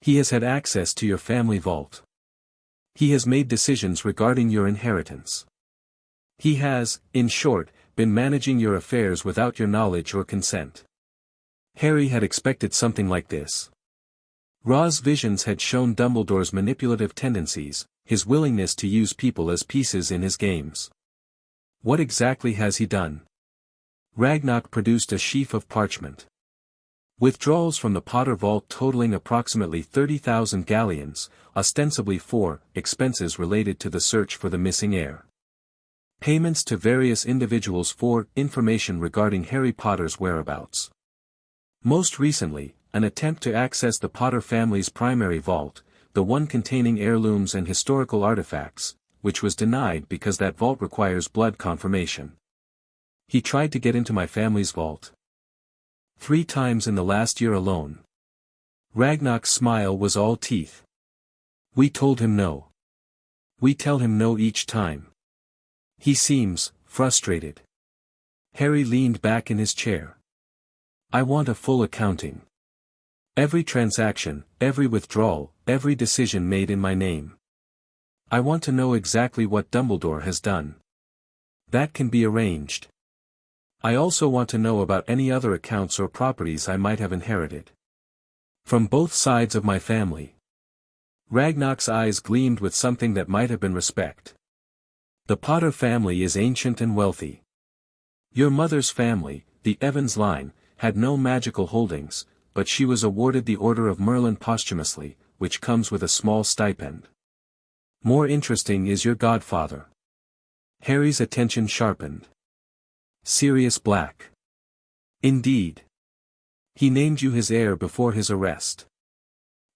He has had access to your family vault. He has made decisions regarding your inheritance. He has, in short, been managing your affairs without your knowledge or consent." Harry had expected something like this. Ra's visions had shown Dumbledore's manipulative tendencies, his willingness to use people as pieces in his games. What exactly has he done? Ragnarok produced a sheaf of parchment. Withdrawals from the Potter vault totaling approximately 30,000 galleons, ostensibly for expenses related to the search for the missing heir. Payments to various individuals for information regarding Harry Potter's whereabouts. Most recently, an attempt to access the Potter family's primary vault, the one containing heirlooms and historical artifacts, which was denied because that vault requires blood confirmation. He tried to get into my family's vault 3 times in the last year alone. Ragnar's smile was all teeth. We told him no. We tell him no each time. He seems frustrated. Harry leaned back in his chair. I want a full accounting. Every transaction, every withdrawal, every decision made in my name. I want to know exactly what Dumbledore has done. That can be arranged. I also want to know about any other accounts or properties I might have inherited. From both sides of my family. Ragnar's eyes gleamed with something that might have been respect. The Potter family is ancient and wealthy. Your mother's family, the Evans line, had no magical holdings, but she was awarded the Order of Merlin posthumously, which comes with a small stipend. More interesting is your godfather. Harry's attention sharpened. Sirius Black. Indeed. He named you his heir before his arrest.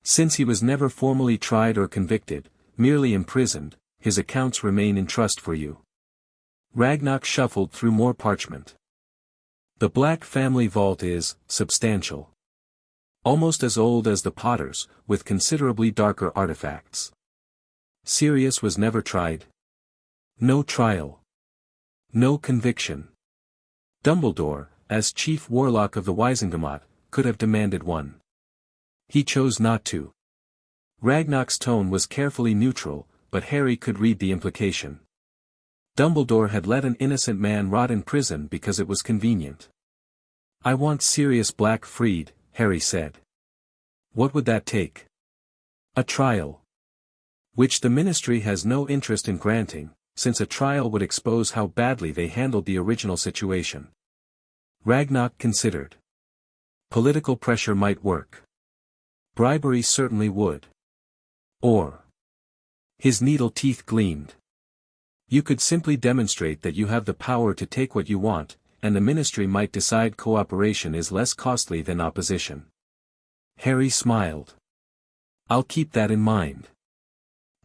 Since he was never formally tried or convicted, merely imprisoned, his accounts remain in trust for you. Ragnar shuffled through more parchment. The Black family vault is substantial. Almost as old as the Potters, with considerably darker artifacts. Sirius was never tried. No trial. No conviction. Dumbledore, as chief warlock of the Wizengamot, could have demanded one. He chose not to. Ragnar's tone was carefully neutral, but Harry could read the implication. Dumbledore had let an innocent man rot in prison because it was convenient. I want Sirius Black freed, Harry said. What would that take? A trial. Which the Ministry has no interest in granting, since a trial would expose how badly they handled the original situation. Ragnar considered. Political pressure might work. Bribery certainly would. Or. His needle teeth gleamed. You could simply demonstrate that you have the power to take what you want, and the Ministry might decide cooperation is less costly than opposition. Harry smiled. I'll keep that in mind.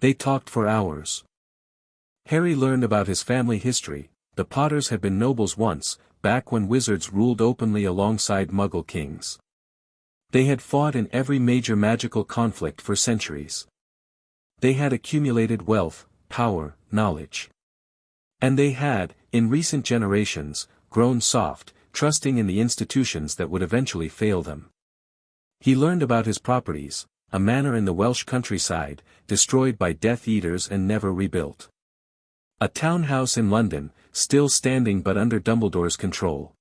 They talked for hours. Harry learned about his family history. The Potters had been nobles once, back when wizards ruled openly alongside Muggle kings. They had fought in every major magical conflict for centuries. They had accumulated wealth, power, knowledge. And they had, in recent generations, grown soft, trusting in the institutions that would eventually fail them. He learned about his properties, a manor in the Welsh countryside, destroyed by Death Eaters and never rebuilt. A townhouse in London, still standing but under Dumbledore's control.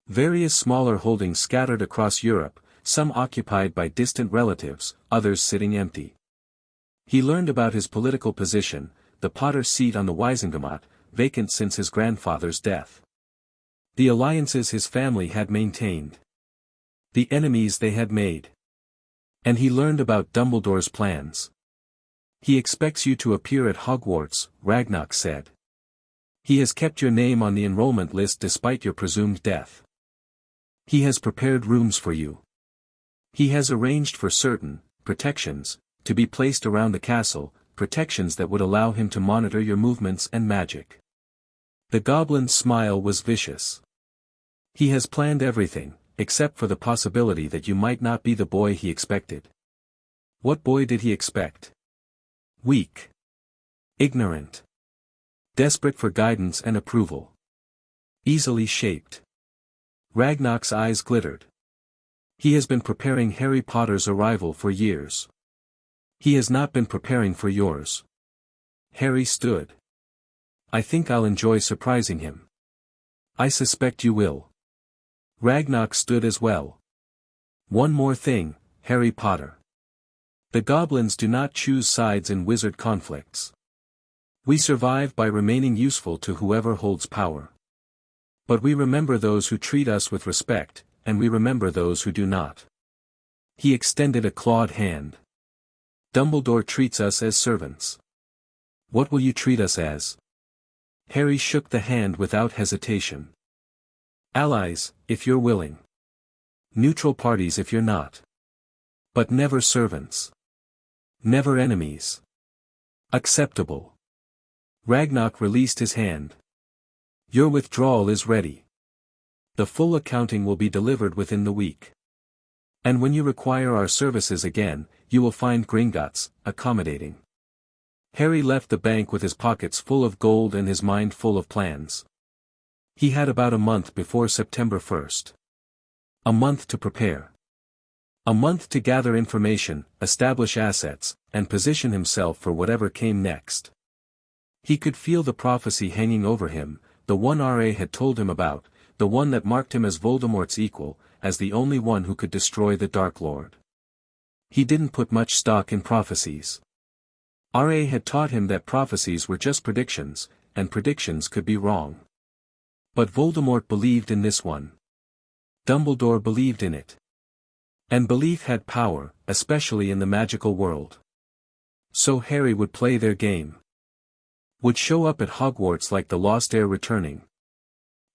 Various smaller holdings scattered across Europe, some occupied by distant relatives, others sitting empty. He learned about his political position, the Potter seat on the Wizengamot, vacant since his grandfather's death. The alliances his family had maintained. The enemies they had made. And he learned about Dumbledore's plans. He expects you to appear at Hogwarts, Ragnar said. He has kept your name on the enrollment list despite your presumed death. He has prepared rooms for you. He has arranged for certain protections to be placed around the castle, protections that would allow him to monitor your movements and magic. The goblin's smile was vicious. He has planned everything, except for the possibility that you might not be the boy he expected. What boy did he expect? Weak. Ignorant. Desperate for guidance and approval. Easily shaped. Ragnar's eyes glittered. He has been preparing Harry Potter's arrival for years. He has not been preparing for yours. Harry stood. I think I'll enjoy surprising him. I suspect you will. Ragnar stood as well. One more thing, Harry Potter. The goblins do not choose sides in wizard conflicts. We survive by remaining useful to whoever holds power. But we remember those who treat us with respect, and we remember those who do not. He extended a clawed hand. Dumbledore treats us as servants. What will you treat us as? Harry shook the hand without hesitation. Allies, if you're willing. Neutral parties if you're not. But never servants. Never enemies. Acceptable. Ragnarok released his hand. Your withdrawal is ready. The full accounting will be delivered within the week. And when you require our services again, you will find Gringotts accommodating. Harry left the bank with his pockets full of gold and his mind full of plans. He had about a month before September 1st. A month to prepare. A month to gather information, establish assets, and position himself for whatever came next. He could feel the prophecy hanging over him, the one R.A. had told him about, the one that marked him as Voldemort's equal, as the only one who could destroy the Dark Lord. He didn't put much stock in prophecies. R.A. had taught him that prophecies were just predictions, and predictions could be wrong. But Voldemort believed in this one. Dumbledore believed in it. And belief had power, especially in the magical world. So Harry would play their game. Would show up at Hogwarts like the lost heir returning.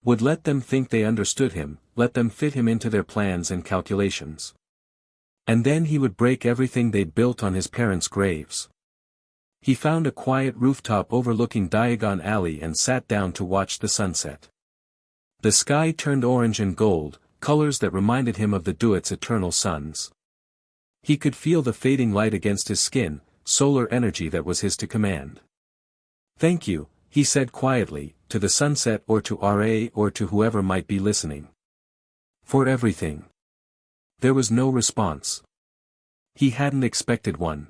Would let them think they understood him, let them fit him into their plans and calculations. And then he would break everything they'd built on his parents' graves. He found a quiet rooftop overlooking Diagon Alley and sat down to watch the sunset. The sky turned orange and gold, colors that reminded him of the Duat's eternal suns. He could feel the fading light against his skin, solar energy that was his to command. Thank you, he said quietly, to the sunset or to R.A. or to whoever might be listening. For everything. There was no response. He hadn't expected one.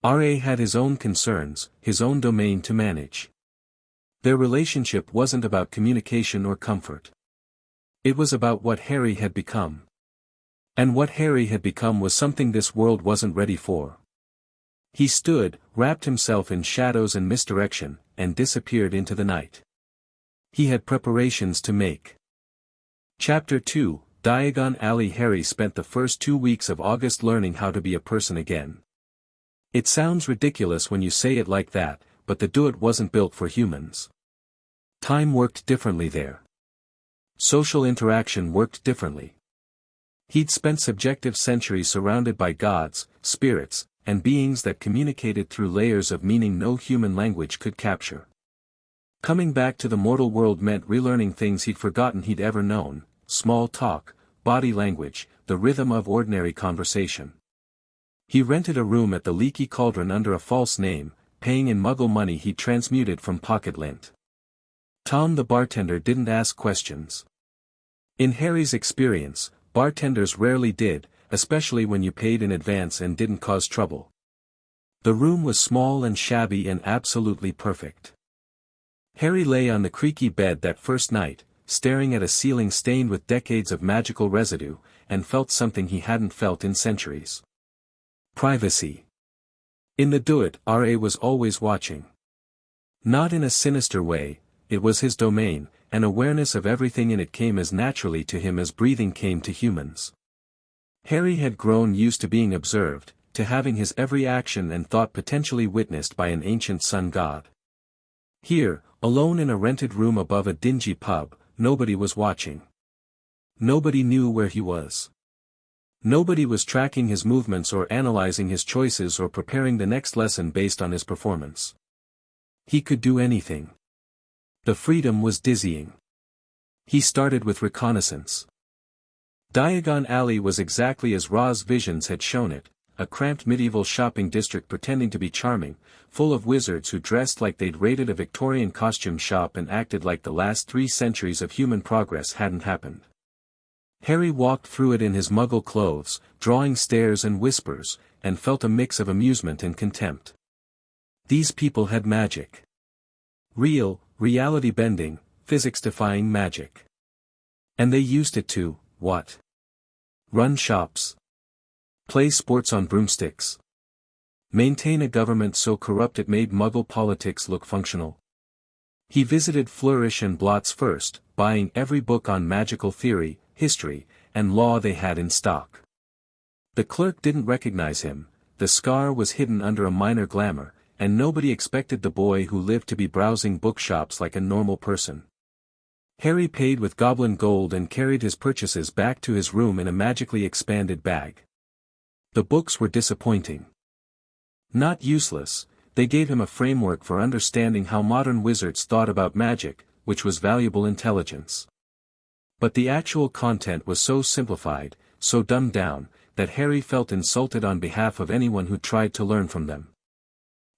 R.A. had his own concerns, his own domain to manage. Their relationship wasn't about communication or comfort. It was about what Harry had become. And what Harry had become was something this world wasn't ready for. He stood, wrapped himself in shadows and misdirection, and disappeared into the night. He had preparations to make. Chapter 2, Diagon Alley. Harry spent the first 2 weeks of August learning how to be a person again. It sounds ridiculous when you say it like that, but the Duat wasn't built for humans. Time worked differently there. Social interaction worked differently. He'd spent subjective centuries surrounded by gods, spirits, and beings that communicated through layers of meaning no human language could capture. Coming back to the mortal world meant relearning things he'd forgotten he'd ever known: small talk, body language, the rhythm of ordinary conversation. He rented a room at the Leaky Cauldron under a false name, paying in Muggle money he'd transmuted from pocket lint. Tom the bartender didn't ask questions. In Harry's experience, bartenders rarely did, especially when you paid in advance and didn't cause trouble. The room was small and shabby and absolutely perfect. Harry lay on the creaky bed that first night, staring at a ceiling stained with decades of magical residue, and felt something he hadn't felt in centuries. Privacy. In the Duat, R.A. was always watching. Not in a sinister way, it was his domain, and awareness of everything in it came as naturally to him as breathing came to humans. Harry had grown used to being observed, to having his every action and thought potentially witnessed by an ancient sun god. Here, alone in a rented room above a dingy pub, nobody was watching. Nobody knew where he was. Nobody was tracking his movements or analyzing his choices or preparing the next lesson based on his performance. He could do anything. The freedom was dizzying. He started with reconnaissance. Diagon Alley was exactly as Ra's visions had shown it, a cramped medieval shopping district pretending to be charming, full of wizards who dressed like they'd raided a Victorian costume shop and acted like the last 3 centuries of human progress hadn't happened. Harry walked through it in his Muggle clothes, drawing stares and whispers, and felt a mix of amusement and contempt. These people had magic. Real, reality-bending, physics-defying magic. And they used it to, what? Run shops. Play sports on broomsticks. Maintain a government so corrupt it made Muggle politics look functional. He visited Flourish and Blotts first, buying every book on magical theory, history, and law they had in stock. The clerk didn't recognize him, the scar was hidden under a minor glamour, and nobody expected the boy who lived to be browsing bookshops like a normal person. Harry paid with goblin gold and carried his purchases back to his room in a magically expanded bag. The books were disappointing. Not useless, they gave him a framework for understanding how modern wizards thought about magic, which was valuable intelligence. But the actual content was so simplified, so dumbed down, that Harry felt insulted on behalf of anyone who tried to learn from them.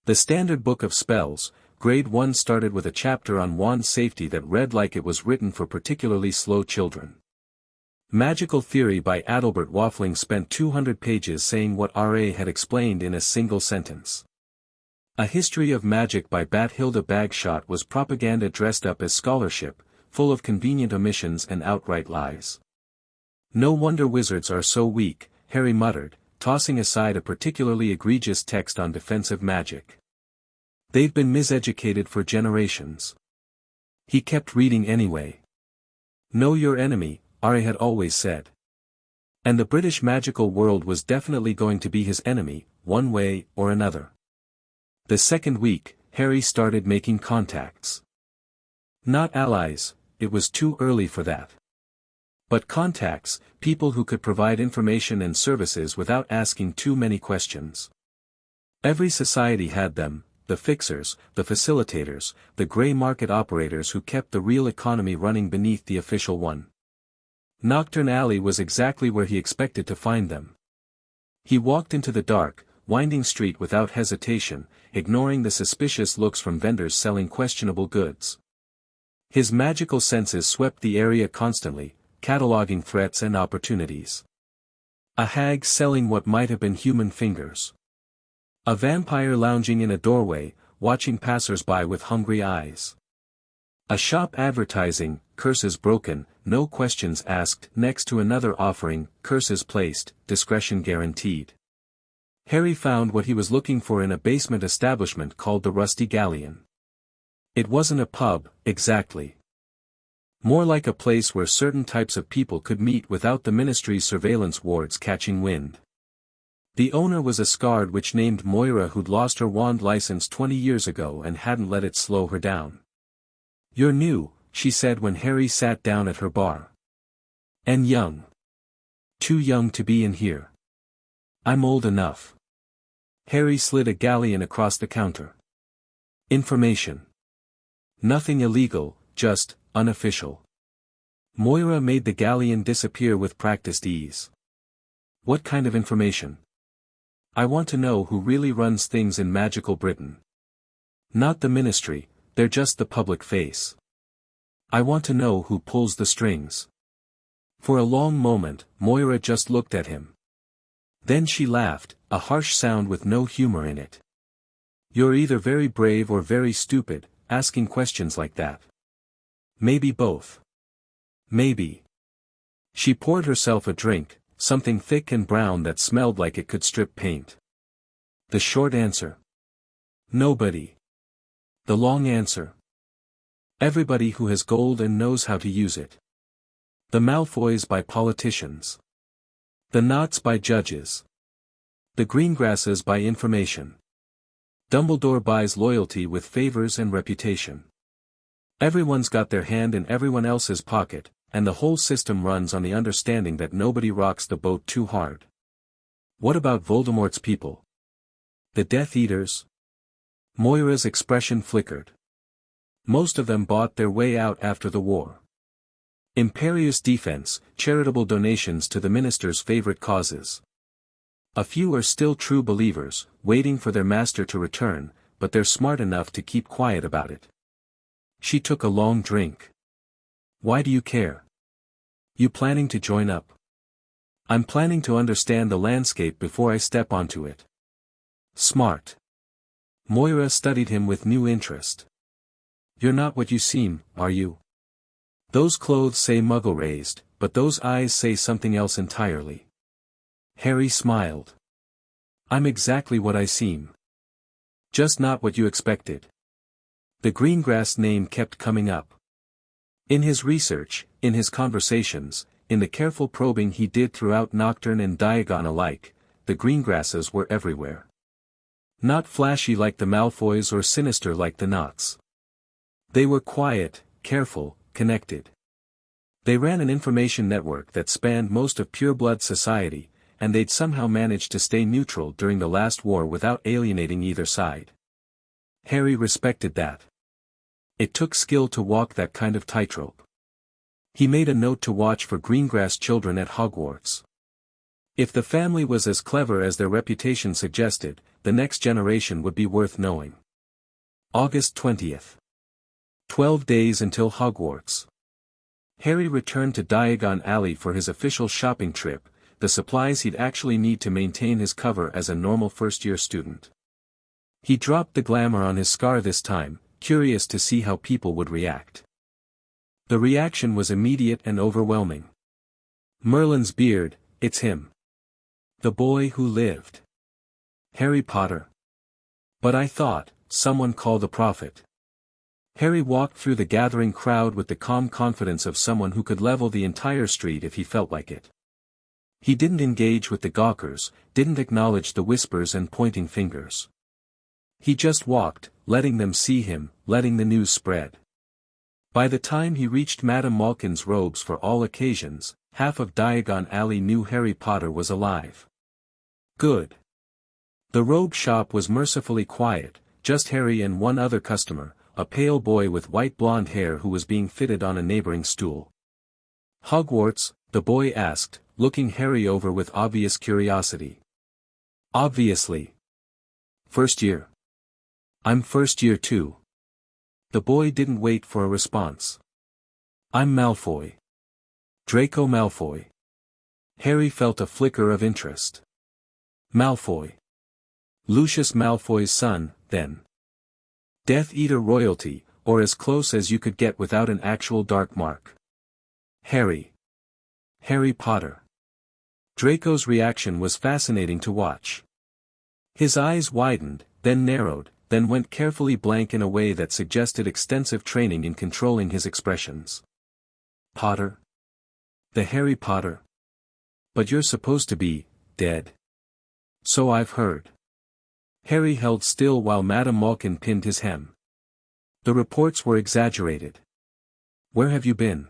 The Standard Book of Spells, Grade 1 started with a chapter on wand safety that read like it was written for particularly slow children. Magical Theory by Adalbert Waffling spent 200 pages saying what R.A. had explained in a single sentence. A History of Magic by Bathilda Bagshot was propaganda dressed up as scholarship, full of convenient omissions and outright lies. No wonder wizards are so weak, Harry muttered, tossing aside a particularly egregious text on defensive magic. They've been miseducated for generations. He kept reading anyway. Know your enemy, R.A. had always said. And the British magical world was definitely going to be his enemy, one way or another. The second week, Harry started making contacts. Not allies, it was too early for that. But contacts, people who could provide information and services without asking too many questions. Every society had them, the fixers, the facilitators, the grey market operators who kept the real economy running beneath the official one. Knockturn Alley was exactly where he expected to find them. He walked into the dark, winding street without hesitation, ignoring the suspicious looks from vendors selling questionable goods. His magical senses swept the area constantly, cataloging threats and opportunities. A hag selling what might have been human fingers. A vampire lounging in a doorway, watching passers-by with hungry eyes. A shop advertising, curses broken, no questions asked, next to another offering, curses placed, discretion guaranteed. Harry found what he was looking for in a basement establishment called the Rusty Galleon. It wasn't a pub, exactly. More like a place where certain types of people could meet without the ministry's surveillance wards catching wind. The owner was a scarred witch named Moira who'd lost her wand license 20 years ago and hadn't let it slow her down. "You're new," she said when Harry sat down at her bar. "And young. Too young to be in here." "I'm old enough." Harry slid a galleon across the counter. "Information. Nothing illegal, just unofficial." Moira made the galleon disappear with practiced ease. "What kind of information?" "I want to know who really runs things in magical Britain. Not the ministry, they're just the public face. I want to know who pulls the strings." For a long moment, Moira just looked at him. Then she laughed, a harsh sound with no humor in it. "You're either very brave or very stupid, asking questions like that." "Maybe both." "Maybe." She poured herself a drink, something thick and brown that smelled like it could strip paint. The short answer: nobody. The long answer: everybody who has gold and knows how to use it. The Malfoys by politicians. The Knots by judges. The Greengrasses by information. Dumbledore buys loyalty with favors and reputation. Everyone's got their hand in everyone else's pocket, and the whole system runs on the understanding that nobody rocks the boat too hard. What about Voldemort's people? The Death Eaters? Moira's expression flickered. Most of them bought their way out after the war. Imperious defense, charitable donations to the minister's favorite causes. A few are still true believers, waiting for their master to return, but they're smart enough to keep quiet about it. She took a long drink. "Why do you care? You planning to join up?" "I'm planning to understand the landscape before I step onto it." "Smart." Moira studied him with new interest. "You're not what you seem, are you? Those clothes say muggle-raised, but those eyes say something else entirely." Harry smiled. "I'm exactly what I seem. Just not what you expected." The Greengrass name kept coming up. In his research, in his conversations, in the careful probing he did throughout Nocturne and Diagon alike, the greengrasses were everywhere. Not flashy like the Malfoys or sinister like the Knots. They were quiet, careful, connected. They ran an information network that spanned most of pureblood society, and they'd somehow managed to stay neutral during the last war without alienating either side. Harry respected that. It took skill to walk that kind of tightrope. He made a note to watch for Greengrass children at Hogwarts. If the family was as clever as their reputation suggested, the next generation would be worth knowing. August 20th. 12 days until Hogwarts. Harry returned to Diagon Alley for his official shopping trip, the supplies he'd actually need to maintain his cover as a normal first-year student. He dropped the glamour on his scar this time, curious to see how people would react. The reaction was immediate and overwhelming. Merlin's beard, it's him. The boy who lived. Harry Potter. But I thought, someone call the prophet. Harry walked through the gathering crowd with the calm confidence of someone who could level the entire street if he felt like it. He didn't engage with the gawkers, didn't acknowledge the whispers and pointing fingers. He just walked, letting them see him, letting the news spread. By the time he reached Madame Malkin's robes for all occasions, half of Diagon Alley knew Harry Potter was alive. Good. The robe shop was mercifully quiet, just Harry and one other customer, a pale boy with white blonde hair who was being fitted on a neighboring stool. Hogwarts, the boy asked, looking Harry over with obvious curiosity. Obviously. First year. I'm first year too. The boy didn't wait for a response. I'm Malfoy. Draco Malfoy. Harry felt a flicker of interest. Malfoy. Lucius Malfoy's son, then. Death Eater royalty, or as close as you could get without an actual dark mark. Harry. Harry Potter. Draco's reaction was fascinating to watch. His eyes widened, then narrowed, then went carefully blank in a way that suggested extensive training in controlling his expressions. Potter? The Harry Potter? But you're supposed to be dead. So I've heard. Harry held still while Madame Malkin pinned his hem. The reports were exaggerated. Where have you been?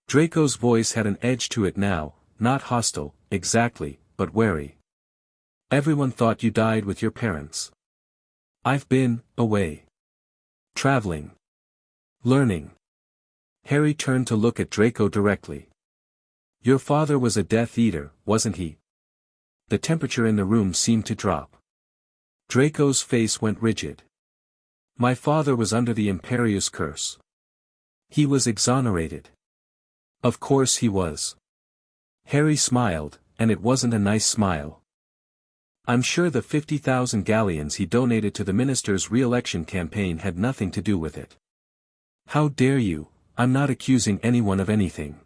Draco's voice had an edge to it now, not hostile, exactly, but wary. Everyone thought you died with your parents. I've been away. Traveling. Learning. Harry turned to look at Draco directly. Your father was a Death Eater, wasn't he? The temperature in the room seemed to drop. Draco's face went rigid. My father was under the Imperius curse. He was exonerated. Of course he was. Harry smiled, and it wasn't a nice smile. I'm sure the 50,000 galleons he donated to the minister's re-election campaign had nothing to do with it. How dare you, I'm not accusing anyone of anything.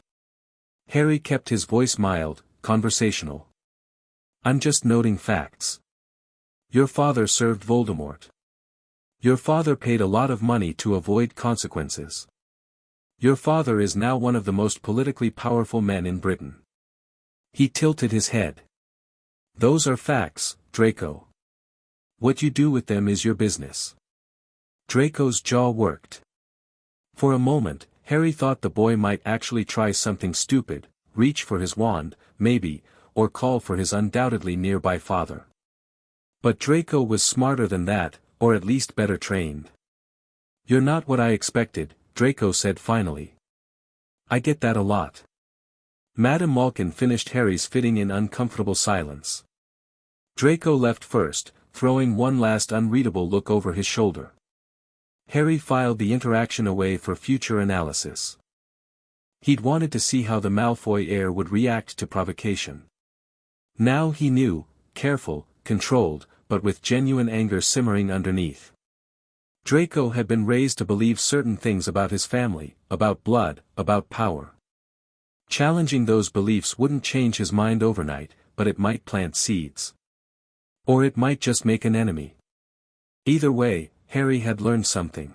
Harry kept his voice mild, conversational. I'm just noting facts. Your father served Voldemort. Your father paid a lot of money to avoid consequences. Your father is now one of the most politically powerful men in Britain. He tilted his head. Those are facts, Draco. What you do with them is your business. Draco's jaw worked. For a moment, Harry thought the boy might actually try something stupid, reach for his wand, maybe, or call for his undoubtedly nearby father. But Draco was smarter than that, or at least better trained. You're not what I expected, Draco said finally. I get that a lot. Madame Malkin finished Harry's fitting in uncomfortable silence. Draco left first, throwing one last unreadable look over his shoulder. Harry filed the interaction away for future analysis. He'd wanted to see how the Malfoy heir would react to provocation. Now he knew, careful, controlled, but with genuine anger simmering underneath. Draco had been raised to believe certain things about his family, about blood, about power. Challenging those beliefs wouldn't change his mind overnight, but it might plant seeds. Or it might just make an enemy. Either way, Harry had learned something.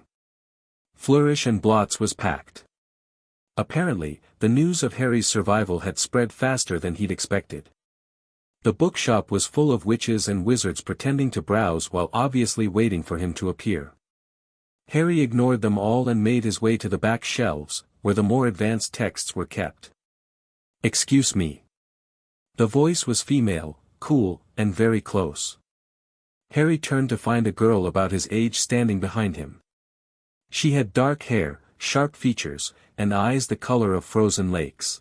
Flourish and Blots was packed. Apparently, the news of Harry's survival had spread faster than he'd expected. The bookshop was full of witches and wizards pretending to browse while obviously waiting for him to appear. Harry ignored them all and made his way to the back shelves, where the more advanced texts were kept. "Excuse me." The voice was female, cool, and very close. Harry turned to find a girl about his age standing behind him. She had dark hair, sharp features, and eyes the color of frozen lakes.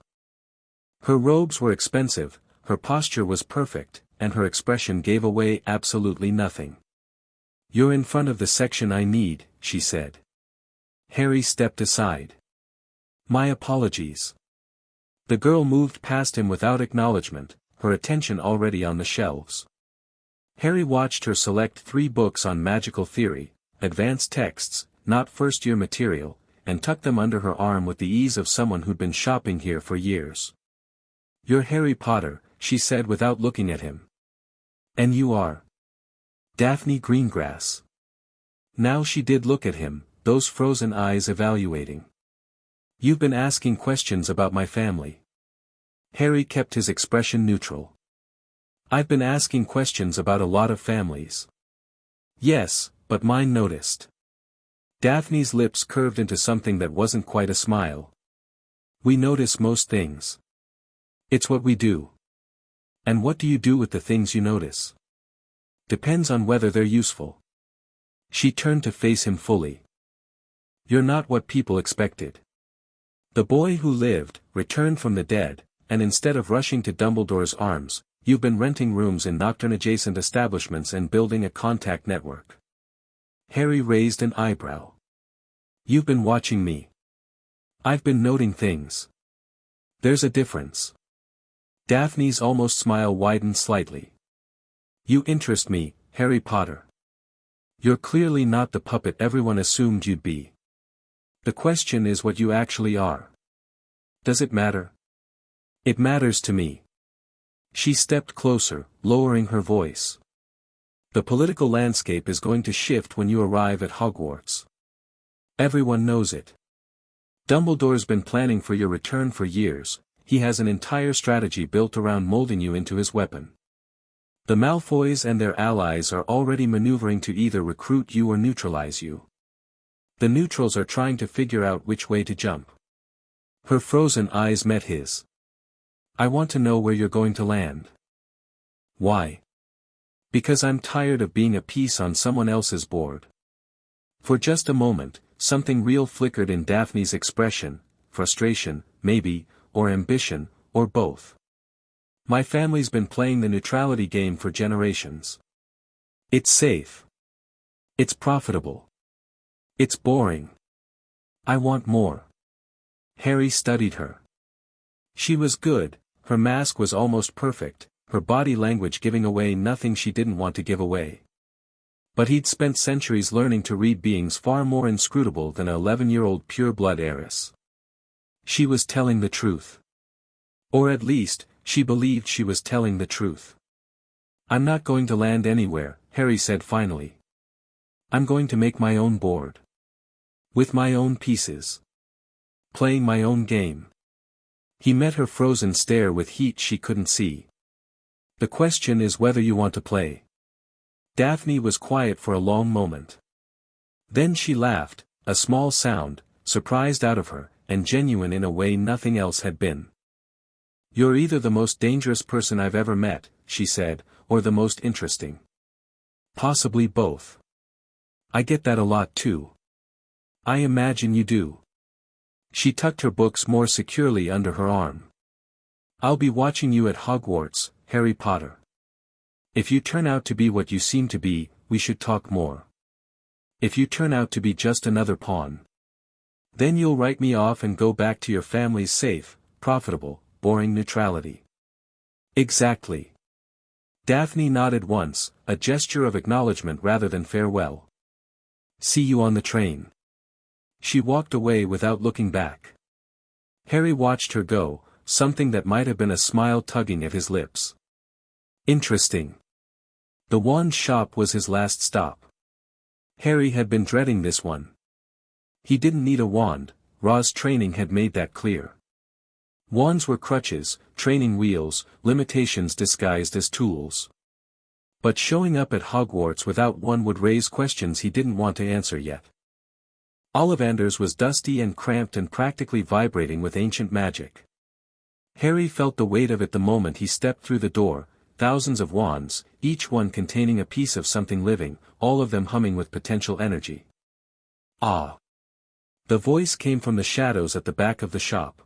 Her robes were expensive, her posture was perfect, and her expression gave away absolutely nothing. "You're in front of the section I need," she said. Harry stepped aside. "My apologies." The girl moved past him without acknowledgement, her attention already on the shelves. Harry watched her select 3 books on magical theory, advanced texts, not first-year material, and tuck them under her arm with the ease of someone who'd been shopping here for years. "You're Harry Potter," she said without looking at him. "And you are Daphne Greengrass." Now she did look at him, those frozen eyes evaluating. "You've been asking questions about my family." Harry kept his expression neutral. "I've been asking questions about a lot of families." "Yes, but mine noticed." Daphne's lips curved into something that wasn't quite a smile. "We notice most things. It's what we do." "And what do you do with the things you notice?" "Depends on whether they're useful." She turned to face him fully. "You're not what people expected. The boy who lived, returned from the dead, and instead of rushing to Dumbledore's arms, you've been renting rooms in Nocturne-adjacent establishments and building a contact network." Harry raised an eyebrow. "You've been watching me. I've been noting things. There's a difference." Daphne's almost smile widened slightly. "You interest me, Harry Potter. You're clearly not the puppet everyone assumed you'd be. The question is what you actually are. Does it matter?" "It matters to me." She stepped closer, lowering her voice. "The political landscape is going to shift when you arrive at Hogwarts. Everyone knows it. Dumbledore's been planning for your return for years. He has an entire strategy built around molding you into his weapon. The Malfoys and their allies are already maneuvering to either recruit you or neutralize you. The neutrals are trying to figure out which way to jump." Her frozen eyes met his. "I want to know where you're going to land." "Why?" "Because I'm tired of being a piece on someone else's board." For just a moment, something real flickered in Daphne's expression, frustration, maybe, or ambition, or both. "My family's been playing the neutrality game for generations. It's safe. It's profitable. It's boring. I want more." Harry studied her. She was good, her mask was almost perfect, her body language giving away nothing she didn't want to give away. But he'd spent centuries learning to read beings far more inscrutable than an 11-year-old pure-blood heiress. She was telling the truth. Or at least, she believed she was telling the truth. "I'm not going to land anywhere," Harry said finally. "I'm going to make my own board. With my own pieces. Playing my own game." He met her frozen stare with heat she couldn't see. "The question is whether you want to play." Daphne was quiet for a long moment. Then she laughed, a small sound, surprised out of her, and genuine in a way nothing else had been. "You're either the most dangerous person I've ever met," she said, "or the most interesting. Possibly both. I get that a lot too." "I imagine you do." She tucked her books more securely under her arm. "I'll be watching you at Hogwarts, Harry Potter. If you turn out to be what you seem to be, we should talk more. If you turn out to be just another pawn, then you'll write me off and go back to your family's safe, profitable, boring neutrality." "Exactly." Daphne nodded once, a gesture of acknowledgement rather than farewell. "See you on the train." She walked away without looking back. Harry watched her go, something that might have been a smile tugging at his lips. Interesting. The wand shop was his last stop. Harry had been dreading this one. He didn't need a wand, Ra's training had made that clear. Wands were crutches, training wheels, limitations disguised as tools. But showing up at Hogwarts without one would raise questions he didn't want to answer yet. Ollivander's was dusty and cramped and practically vibrating with ancient magic. Harry felt the weight of it the moment he stepped through the door, thousands of wands, each one containing a piece of something living, all of them humming with potential energy. Ah! The voice came from the shadows at the back of the shop.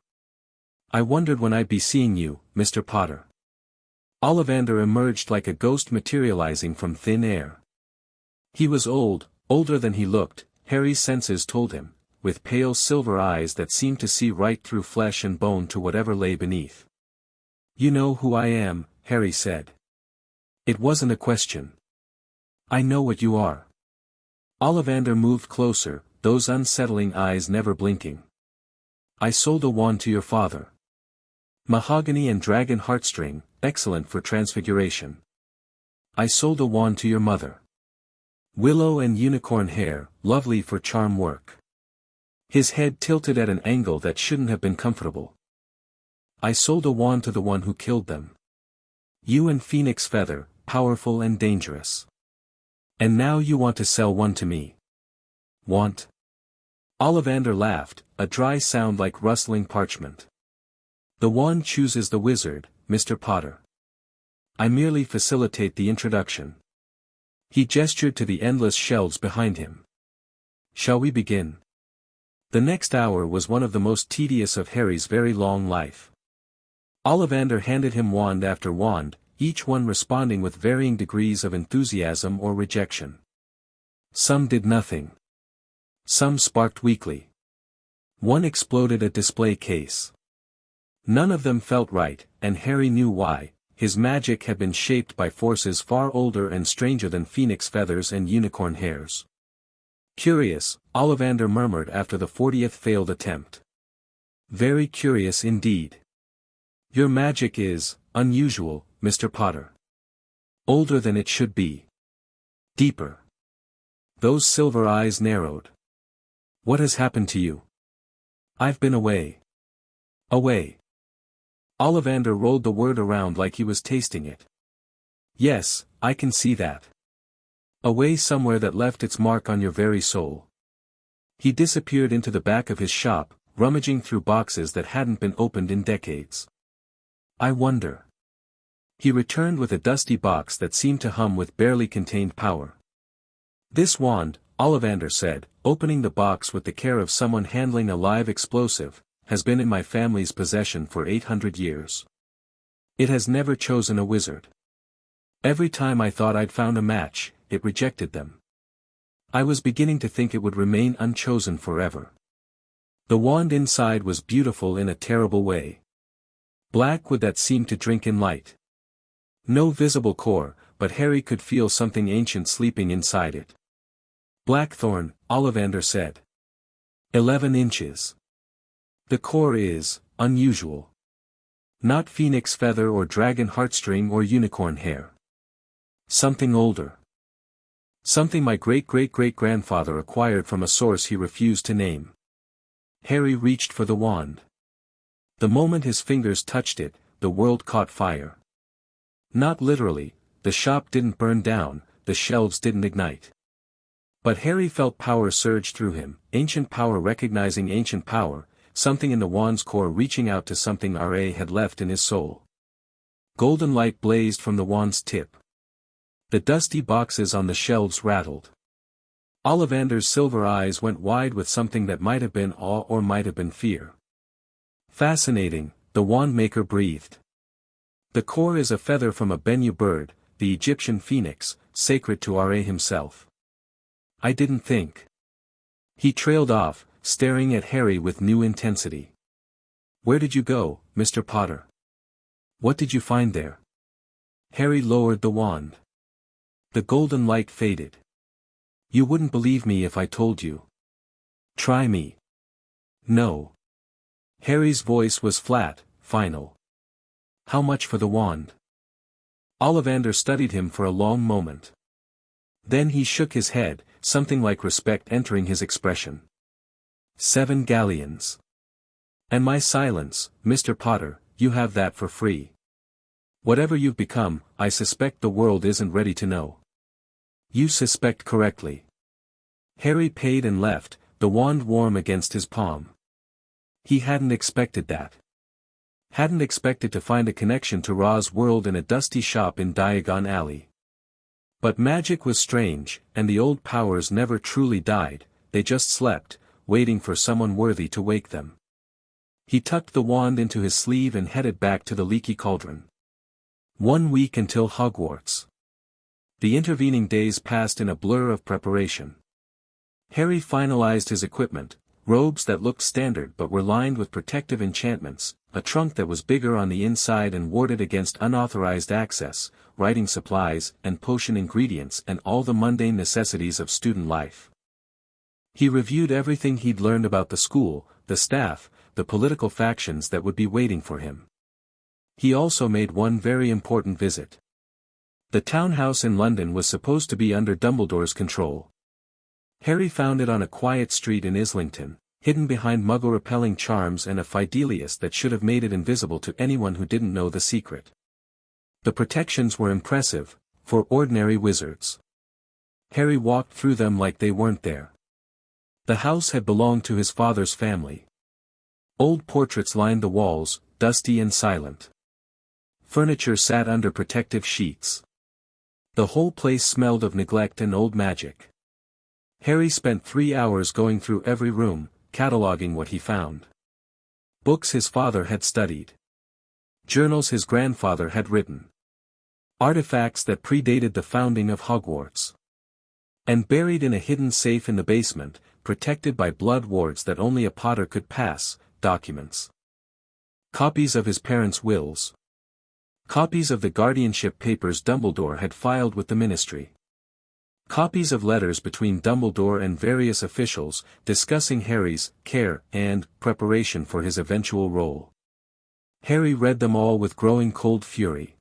I wondered when I'd be seeing you, Mr. Potter. Ollivander emerged like a ghost materializing from thin air. He was old, older than he looked, Harry's senses told him, with pale silver eyes that seemed to see right through flesh and bone to whatever lay beneath. You know who I am, Harry said. It wasn't a question. I know what you are. Ollivander moved closer, those unsettling eyes never blinking. I sold a wand to your father. Mahogany and dragon heartstring, excellent for transfiguration. I sold a wand to your mother. Willow and unicorn hair, lovely for charm work. His head tilted at an angle that shouldn't have been comfortable. I sold a wand to the one who killed them. You and Phoenix Feather, powerful and dangerous. And now you want to sell one to me. Want? Ollivander laughed, a dry sound like rustling parchment. The wand chooses the wizard, Mr. Potter. I merely facilitate the introduction. He gestured to the endless shelves behind him. Shall we begin? The next hour was one of the most tedious of Harry's very long life. Ollivander handed him wand after wand, each one responding with varying degrees of enthusiasm or rejection. Some did nothing. Some sparked weakly. One exploded a display case. None of them felt right, and Harry knew why. His magic had been shaped by forces far older and stranger than phoenix feathers and unicorn hairs. Curious, Ollivander murmured after the 40th failed attempt. Very curious indeed. Your magic is unusual, Mr. Potter. Older than it should be. Deeper. Those silver eyes narrowed. What has happened to you? I've been away. Away. Ollivander rolled the word around like he was tasting it. Yes, I can see that. Away somewhere that left its mark on your very soul. He disappeared into the back of his shop, rummaging through boxes that hadn't been opened in decades. I wonder. He returned with a dusty box that seemed to hum with barely contained power. This wand, Ollivander said, opening the box with the care of someone handling a live explosive, has been in my family's possession for 800 years. It has never chosen a wizard. Every time I thought I'd found a match, it rejected them. I was beginning to think it would remain unchosen forever. The wand inside was beautiful in a terrible way. Black wood that seemed to drink in light. No visible core, but Harry could feel something ancient sleeping inside it. Blackthorn, Ollivander said. 11 inches. The core is unusual. Not phoenix feather or dragon heartstring or unicorn hair. Something older. Something my great-great-great-grandfather acquired from a source he refused to name. Harry reached for the wand. The moment his fingers touched it, the world caught fire. Not literally, the shop didn't burn down, the shelves didn't ignite. But Harry felt power surge through him, ancient power recognizing ancient power, something in the wand's core reaching out to something R.A. had left in his soul. Golden light blazed from the wand's tip. The dusty boxes on the shelves rattled. Ollivander's silver eyes went wide with something that might have been awe or might have been fear. Fascinating, the wand maker breathed. The core is a feather from a Bennu bird, the Egyptian phoenix, sacred to R.A. himself. I didn't think. He trailed off, staring at Harry with new intensity. Where did you go, Mr. Potter? What did you find there? Harry lowered the wand. The golden light faded. You wouldn't believe me if I told you. Try me. No. Harry's voice was flat, final. How much for the wand? Ollivander studied him for a long moment. Then he shook his head, something like respect entering his expression. 7 galleons. And my silence, Mr. Potter, you have that for free. Whatever you've become, I suspect the world isn't ready to know. You suspect correctly. Harry paid and left, the wand warm against his palm. He hadn't expected that. Hadn't expected to find a connection to Ra's world in a dusty shop in Diagon Alley. But magic was strange, and the old powers never truly died, they just slept, waiting for someone worthy to wake them. He tucked the wand into his sleeve and headed back to the Leaky Cauldron. 1 week until Hogwarts. The intervening days passed in a blur of preparation. Harry finalized his equipment, robes that looked standard but were lined with protective enchantments, a trunk that was bigger on the inside and warded against unauthorized access, writing supplies and potion ingredients and all the mundane necessities of student life. He reviewed everything he'd learned about the school, the staff, the political factions that would be waiting for him. He also made one very important visit. The townhouse in London was supposed to be under Dumbledore's control. Harry found it on a quiet street in Islington, hidden behind muggle-repelling charms and a fidelius that should have made it invisible to anyone who didn't know the secret. The protections were impressive, for ordinary wizards. Harry walked through them like they weren't there. The house had belonged to his father's family. Old portraits lined the walls, dusty and silent. Furniture sat under protective sheets. The whole place smelled of neglect and old magic. Harry spent 3 hours going through every room, cataloging what he found. Books his father had studied. Journals his grandfather had written. Artifacts that predated the founding of Hogwarts. And buried in a hidden safe in the basement, protected by blood wards that only a Potter could pass, documents. Copies of his parents' wills. Copies of the guardianship papers Dumbledore had filed with the Ministry. Copies of letters between Dumbledore and various officials, discussing Harry's care and preparation for his eventual role. Harry read them all with growing cold fury.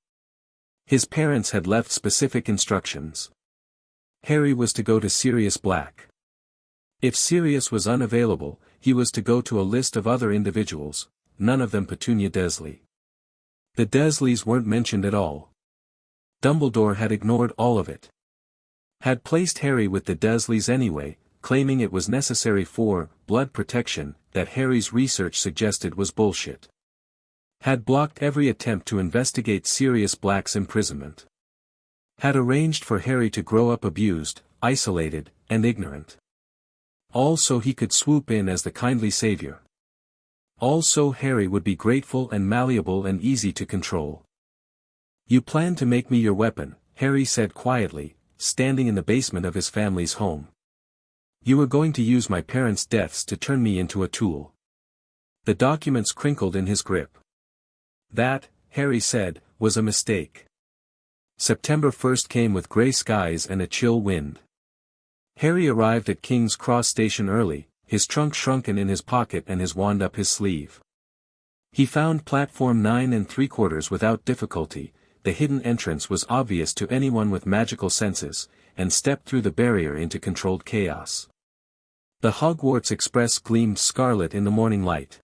His parents had left specific instructions. Harry was to go to Sirius Black. If Sirius was unavailable, he was to go to a list of other individuals, none of them Petunia Dursley. The Dursleys weren't mentioned at all. Dumbledore had ignored all of it. Had placed Harry with the Dursleys anyway, claiming it was necessary for blood protection, that Harry's research suggested was bullshit. Had blocked every attempt to investigate Sirius Black's imprisonment. Had arranged for Harry to grow up abused, isolated, and ignorant. All so he could swoop in as the kindly savior. All so Harry would be grateful and malleable and easy to control. You plan to make me your weapon, Harry said quietly, standing in the basement of his family's home. You are going to use my parents' deaths to turn me into a tool. The documents crinkled in his grip. That, Harry said, was a mistake. September 1st came with grey skies and a chill wind. Harry arrived at King's Cross Station early, his trunk shrunken in his pocket and his wand up his sleeve. He found platform 9 3/4 without difficulty. The hidden entrance was obvious to anyone with magical senses, and stepped through the barrier into controlled chaos. The Hogwarts Express gleamed scarlet in the morning light.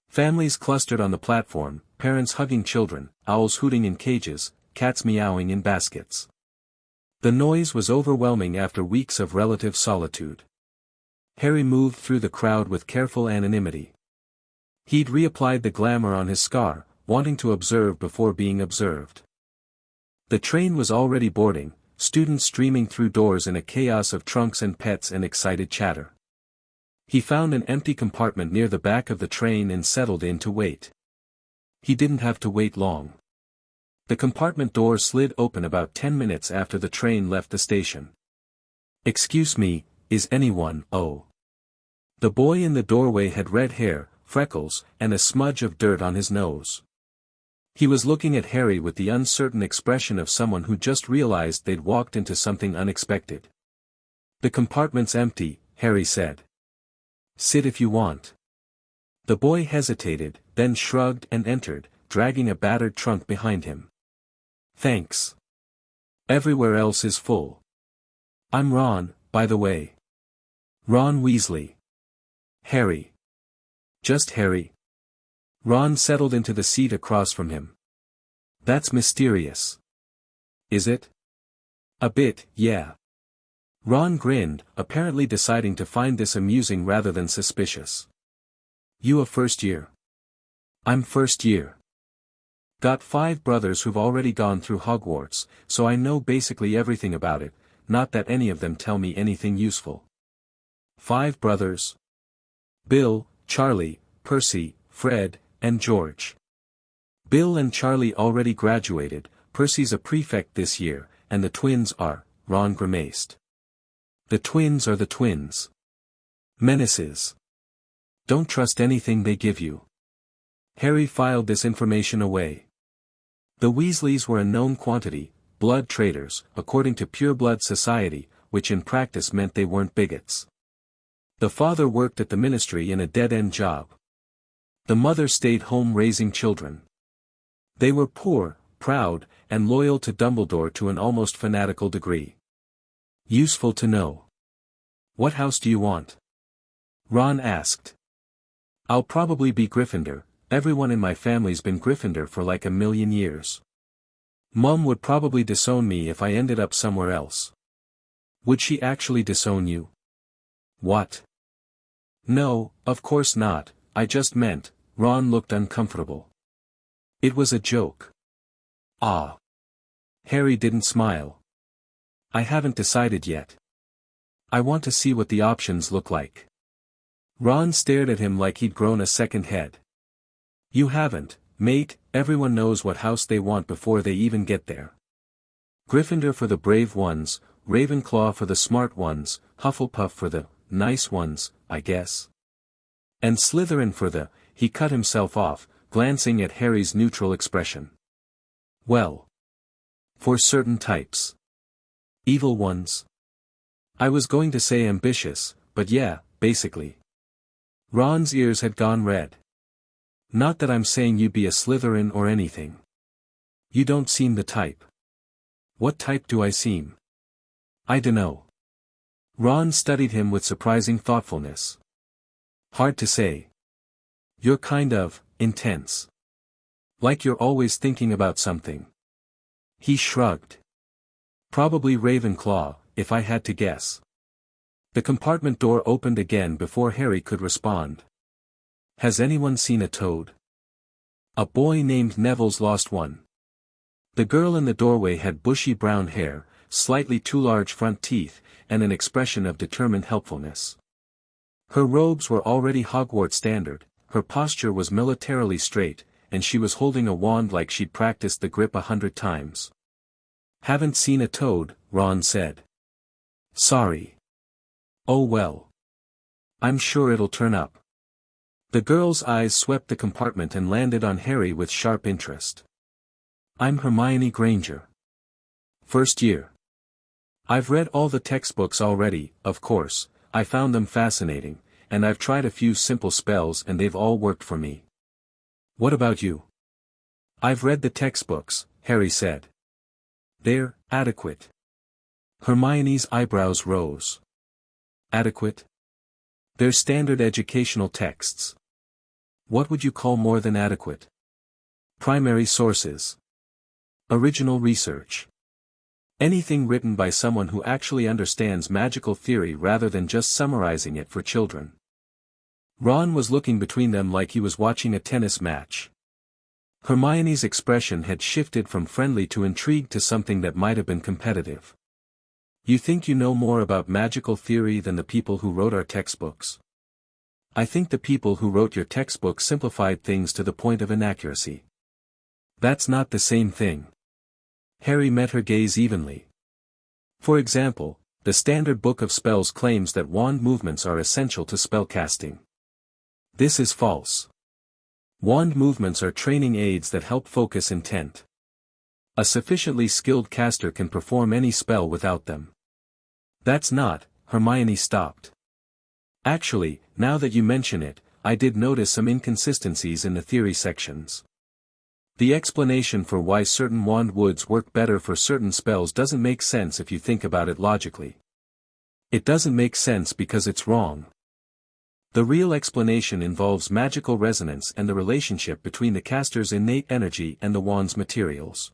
Families clustered on the platform, parents hugging children, owls hooting in cages, cats meowing in baskets. The noise was overwhelming after weeks of relative solitude. Harry moved through the crowd with careful anonymity. He'd reapplied the glamour on his scar, wanting to observe before being observed. The train was already boarding, students streaming through doors in a chaos of trunks and pets and excited chatter. He found an empty compartment near the back of the train and settled in to wait. He didn't have to wait long. The compartment door slid open about 10 minutes after the train left the station. "Excuse me, is anyone?" "Oh." The boy in the doorway had red hair, freckles, and a smudge of dirt on his nose. He was looking at Harry with the uncertain expression of someone who just realized they'd walked into something unexpected. "The compartment's empty," Harry said. "Sit if you want." The boy hesitated, then shrugged and entered, dragging a battered trunk behind him. "Thanks. Everywhere else is full. I'm Ron, by the way. Ron Weasley." Harry. Just Harry? Ron settled into the seat across from him. That's mysterious. Is it? A bit, yeah. Ron grinned, apparently deciding to find this amusing rather than suspicious. You a first year? I'm first year. Got 5 brothers who've already gone through Hogwarts, so I know basically everything about it, not that any of them tell me anything useful. 5 brothers? Bill, Charlie, Percy, Fred, and George. Bill and Charlie already graduated, Percy's a prefect this year, and the twins are, Ron grimaced. The twins are the twins. Menaces. Don't trust anything they give you. Harry filed this information away. The Weasleys were a known quantity, blood traitors, according to Pure Blood Society, which in practice meant they weren't bigots. The father worked at the ministry in a dead-end job. The mother stayed home raising children. They were poor, proud, and loyal to Dumbledore to an almost fanatical degree. Useful to know. What house do you want? Ron asked. I'll probably be Gryffindor. Everyone in my family's been Gryffindor for like a million years. Mum would probably disown me if I ended up somewhere else. Would she actually disown you? What? No, of course not, I just meant, Ron looked uncomfortable. It was a joke. Ah. Harry didn't smile. I haven't decided yet. I want to see what the options look like. Ron stared at him like he'd grown a second head. You haven't, mate, everyone knows what house they want before they even get there. Gryffindor for the brave ones, Ravenclaw for the smart ones, Hufflepuff for the nice ones, I guess. And Slytherin for the, he cut himself off, glancing at Harry's neutral expression. Well. For certain types. Evil ones. I was going to say ambitious, but yeah, basically. Ron's ears had gone red. Not that I'm saying you'd be a Slytherin or anything. You don't seem the type. What type do I seem? I dunno. Ron studied him with surprising thoughtfulness. Hard to say. You're kind of intense. Like you're always thinking about something. He shrugged. Probably Ravenclaw, if I had to guess. The compartment door opened again before Harry could respond. Has anyone seen a toad? A boy named Neville's lost one. The girl in the doorway had bushy brown hair, slightly too large front teeth, and an expression of determined helpfulness. Her robes were already Hogwarts standard, her posture was militarily straight, and she was holding a wand like she'd practiced the grip 100 times. Haven't seen a toad, Ron said. Sorry. Oh well. I'm sure it'll turn up. The girl's eyes swept the compartment and landed on Harry with sharp interest. I'm Hermione Granger. First year. I've read all the textbooks already, of course, I found them fascinating, and I've tried a few simple spells and they've all worked for me. What about you? I've read the textbooks, Harry said. They're adequate. Hermione's eyebrows rose. Adequate? They're standard educational texts. What would you call more than adequate? Primary sources. Original research. Anything written by someone who actually understands magical theory rather than just summarizing it for children. Ron was looking between them like he was watching a tennis match. Hermione's expression had shifted from friendly to intrigued to something that might have been competitive. You think you know more about magical theory than the people who wrote our textbooks? I think the people who wrote your textbook simplified things to the point of inaccuracy. That's not the same thing. Harry met her gaze evenly. For example, the Standard Book of Spells claims that wand movements are essential to spellcasting. This is false. Wand movements are training aids that help focus intent. A sufficiently skilled caster can perform any spell without them. That's not, Hermione stopped. Actually, now that you mention it, I did notice some inconsistencies in the theory sections. The explanation for why certain wand woods work better for certain spells doesn't make sense if you think about it logically. It doesn't make sense because it's wrong. The real explanation involves magical resonance and the relationship between the caster's innate energy and the wand's materials.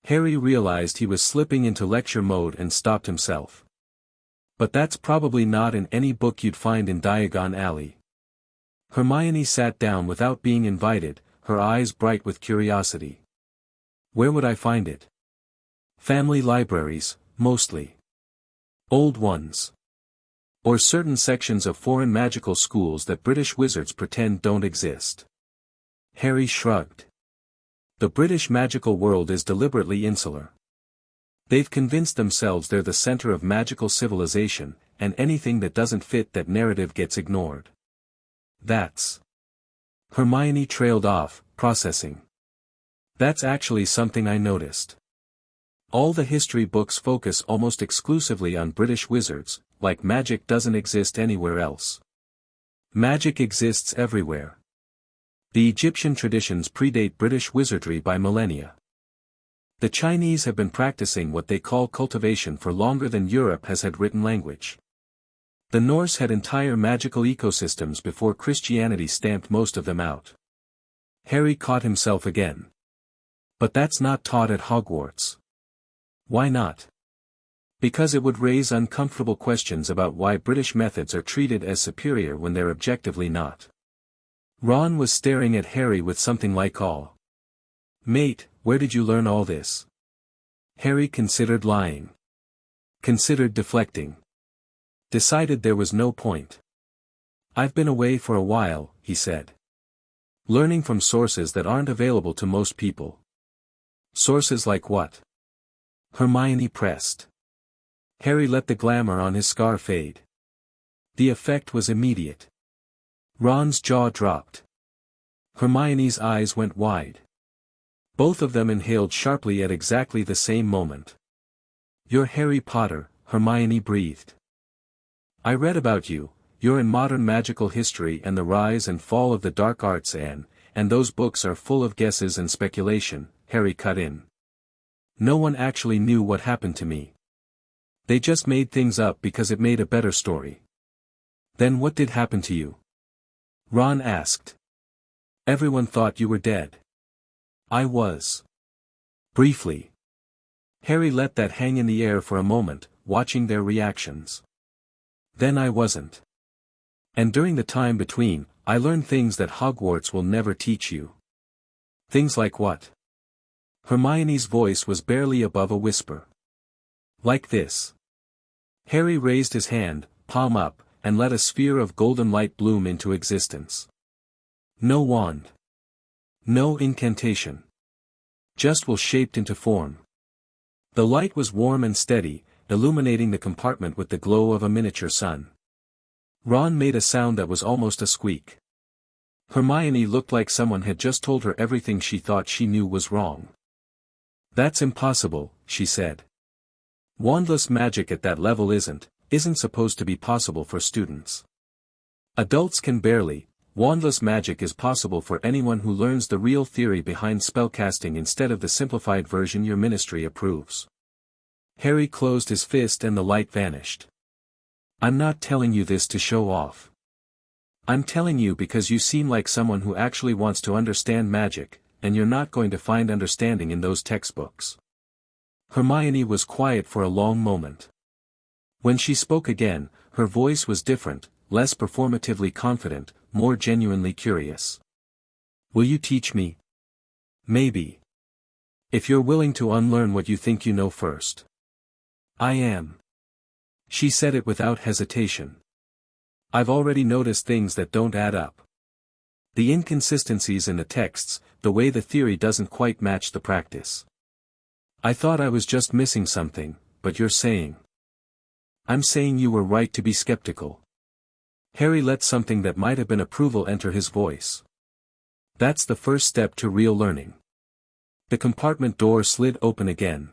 Harry realized he was slipping into lecture mode and stopped himself. But that's probably not in any book you'd find in Diagon Alley. Hermione sat down without being invited, her eyes bright with curiosity. Where would I find it? Family libraries, mostly. Old ones. Or certain sections of foreign magical schools that British wizards pretend don't exist. Harry shrugged. The British magical world is deliberately insular. They've convinced themselves they're the center of magical civilization, and anything that doesn't fit that narrative gets ignored. That's... Hermione trailed off, processing. That's actually something I noticed. All the history books focus almost exclusively on British wizards, like magic doesn't exist anywhere else. Magic exists everywhere. The Egyptian traditions predate British wizardry by millennia. The Chinese have been practicing what they call cultivation for longer than Europe has had written language. The Norse had entire magical ecosystems before Christianity stamped most of them out. Harry caught himself again. But that's not taught at Hogwarts. Why not? Because it would raise uncomfortable questions about why British methods are treated as superior when they're objectively not. Ron was staring at Harry with something like awe. Mate, where did you learn all this? Harry considered lying. Considered deflecting. Decided there was no point. I've been away for a while, he said. Learning from sources that aren't available to most people. Sources like what? Hermione pressed. Harry let the glamour on his scar fade. The effect was immediate. Ron's jaw dropped. Hermione's eyes went wide. Both of them inhaled sharply at exactly the same moment. You're Harry Potter, Hermione breathed. I read about you, you're in modern magical history and the rise and fall of the dark arts and those books are full of guesses and speculation, Harry cut in. No one actually knew what happened to me. They just made things up because it made a better story. Then what did happen to you? Ron asked. Everyone thought you were dead. I was. Briefly. Harry let that hang in the air for a moment, watching their reactions. Then I wasn't. And during the time between, I learned things that Hogwarts will never teach you. Things like what? Hermione's voice was barely above a whisper. Like this. Harry raised his hand, palm up, and let a sphere of golden light bloom into existence. No wand. No incantation. Just will shaped into form. The light was warm and steady, illuminating the compartment with the glow of a miniature sun. Ron made a sound that was almost a squeak. Hermione looked like someone had just told her everything she thought she knew was wrong. That's impossible, she said. Wandless magic at that level isn't supposed to be possible for students. Adults can barely. Wandless magic is possible for anyone who learns the real theory behind spellcasting instead of the simplified version your ministry approves. Harry closed his fist and the light vanished. I'm not telling you this to show off. I'm telling you because you seem like someone who actually wants to understand magic, and you're not going to find understanding in those textbooks. Hermione was quiet for a long moment. When she spoke again, her voice was different, less performatively confident, more genuinely curious. Will you teach me? Maybe. If you're willing to unlearn what you think you know first. I am. She said it without hesitation. I've already noticed things that don't add up. The inconsistencies in the texts, the way the theory doesn't quite match the practice. I thought I was just missing something, but you're saying. I'm saying you were right to be skeptical. Harry let something that might have been approval enter his voice. That's the first step to real learning. The compartment door slid open again.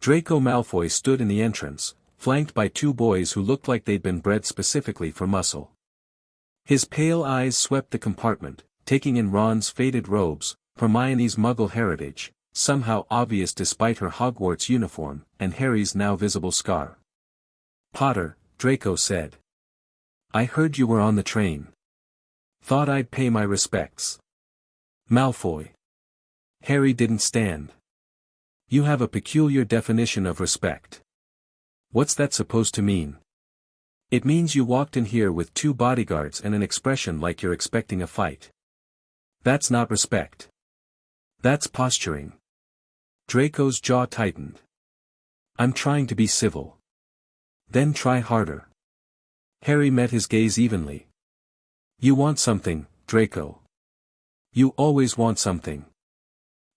Draco Malfoy stood in the entrance, flanked by two boys who looked like they'd been bred specifically for muscle. His pale eyes swept the compartment, taking in Ron's faded robes, Hermione's Muggle heritage, somehow obvious despite her Hogwarts uniform, and Harry's now visible scar. Potter, Draco said. I heard you were on the train. Thought I'd pay my respects. Malfoy. Harry didn't stand. You have a peculiar definition of respect. What's that supposed to mean? It means you walked in here with 2 bodyguards and an expression like you're expecting a fight. That's not respect. That's posturing. Draco's jaw tightened. I'm trying to be civil. Then try harder. Harry met his gaze evenly. You want something, Draco. You always want something.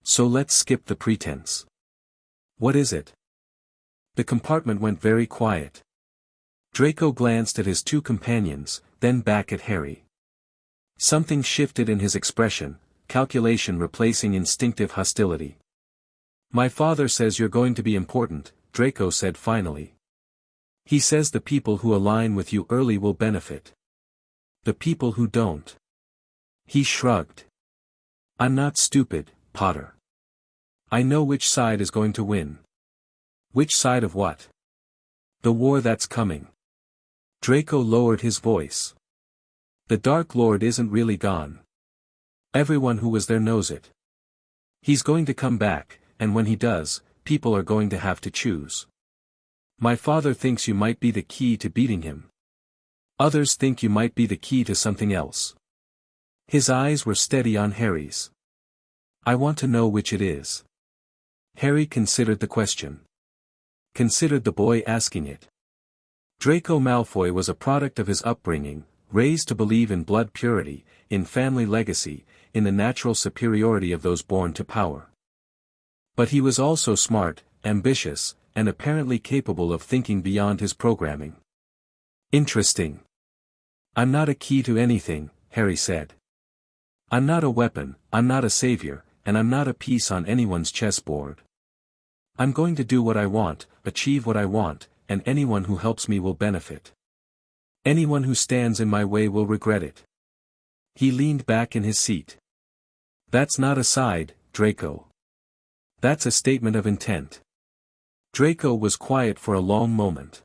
So let's skip the pretense. What is it? The compartment went very quiet. Draco glanced at his 2 companions, then back at Harry. Something shifted in his expression, calculation replacing instinctive hostility. My father says you're going to be important, Draco said finally. He says the people who align with you early will benefit. The people who don't. He shrugged. I'm not stupid, Potter. I know which side is going to win. Which side of what? The war that's coming. Draco lowered his voice. The Dark Lord isn't really gone. Everyone who was there knows it. He's going to come back, and when he does, people are going to have to choose. My father thinks you might be the key to beating him. Others think you might be the key to something else. His eyes were steady on Harry's. I want to know which it is. Harry considered the question. Considered the boy asking it. Draco Malfoy was a product of his upbringing, raised to believe in blood purity, in family legacy, in the natural superiority of those born to power. But he was also smart, ambitious, and apparently capable of thinking beyond his programming. Interesting. I'm not a key to anything, Harry said. I'm not a weapon, I'm not a savior, and I'm not a piece on anyone's chessboard. I'm going to do what I want, achieve what I want, and anyone who helps me will benefit. Anyone who stands in my way will regret it. He leaned back in his seat. That's not a side, Draco. That's a statement of intent. Draco was quiet for a long moment.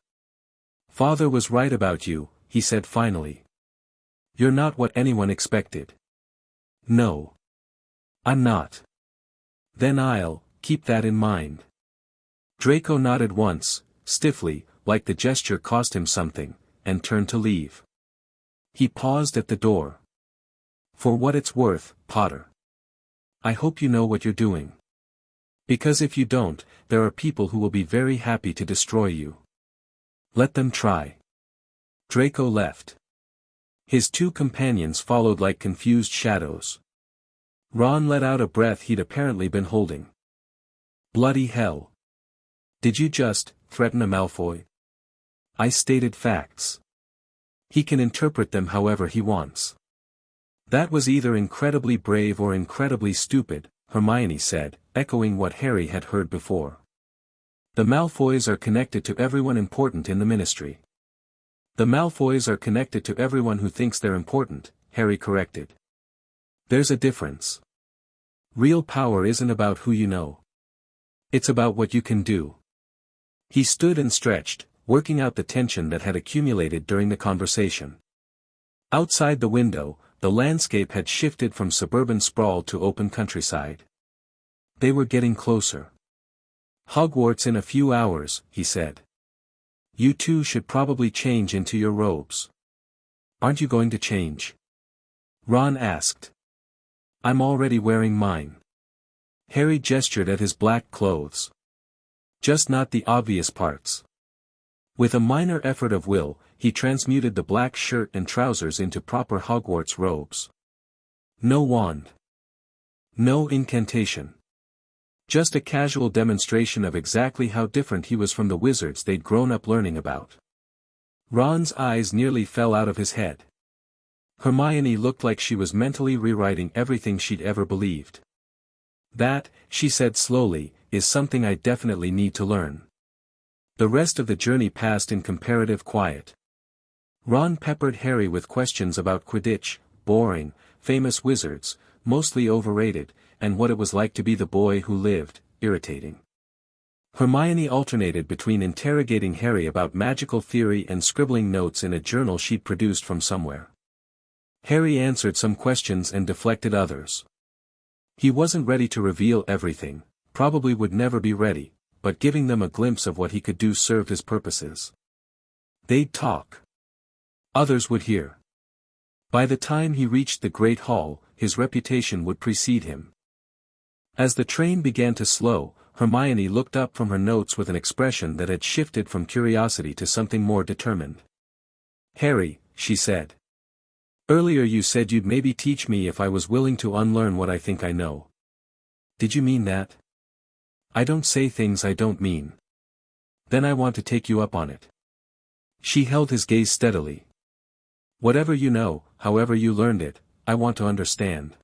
Father was right about you, he said finally. You're not what anyone expected. No. I'm not. Then I'll keep that in mind. Draco nodded once, stiffly, like the gesture cost him something, and turned to leave. He paused at the door. For what it's worth, Potter. I hope you know what you're doing. Because if you don't, there are people who will be very happy to destroy you. Let them try. Draco left. His 2 companions followed like confused shadows. Ron let out a breath he'd apparently been holding. Bloody hell. Did you just threaten a Malfoy? I stated facts. He can interpret them however he wants. That was either incredibly brave or incredibly stupid, Hermione said, echoing what Harry had heard before. The Malfoys are connected to everyone important in the Ministry. The Malfoys are connected to everyone who thinks they're important, Harry corrected. There's a difference. Real power isn't about who you know. It's about what you can do. He stood and stretched, working out the tension that had accumulated during the conversation. Outside the window, the landscape had shifted from suburban sprawl to open countryside. They were getting closer. Hogwarts in a few hours, he said. You 2 should probably change into your robes. Aren't you going to change? Ron asked. I'm already wearing mine. Harry gestured at his black clothes. Just not the obvious parts. With a minor effort of will, he transmuted the black shirt and trousers into proper Hogwarts robes. No wand. No incantation. Just a casual demonstration of exactly how different he was from the wizards they'd grown up learning about. Ron's eyes nearly fell out of his head. Hermione looked like she was mentally rewriting everything she'd ever believed. That, she said slowly, is something I definitely need to learn. The rest of the journey passed in comparative quiet. Ron peppered Harry with questions about Quidditch, boring, famous wizards, mostly overrated, and what it was like to be the boy who lived, irritating. Hermione alternated between interrogating Harry about magical theory and scribbling notes in a journal she'd produced from somewhere. Harry answered some questions and deflected others. He wasn't ready to reveal everything, probably would never be ready, but giving them a glimpse of what he could do served his purposes. They'd talk. Others would hear. By the time he reached the Great Hall, his reputation would precede him. As the train began to slow, Hermione looked up from her notes with an expression that had shifted from curiosity to something more determined. "Harry," she said. "Earlier you said you'd maybe teach me if I was willing to unlearn what I think I know. Did you mean that?" "I don't say things I don't mean." "Then I want to take you up on it." She held his gaze steadily. "Whatever you know, however you learned it, I want to understand.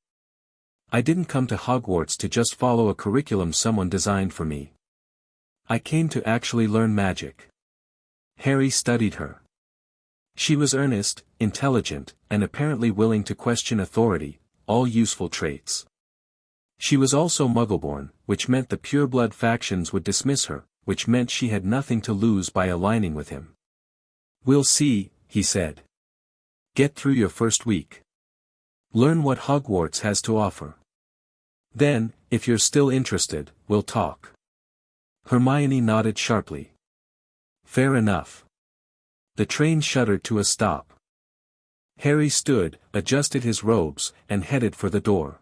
I didn't come to Hogwarts to just follow a curriculum someone designed for me. I came to actually learn magic." Harry studied her. She was earnest, intelligent, and apparently willing to question authority, all useful traits. She was also Muggleborn, which meant the pureblood factions would dismiss her, which meant she had nothing to lose by aligning with him. "We'll see," he said. "Get through your first week. Learn what Hogwarts has to offer. Then, if you're still interested, we'll talk." Hermione nodded sharply. "Fair enough." The train shuddered to a stop. Harry stood, adjusted his robes, and headed for the door.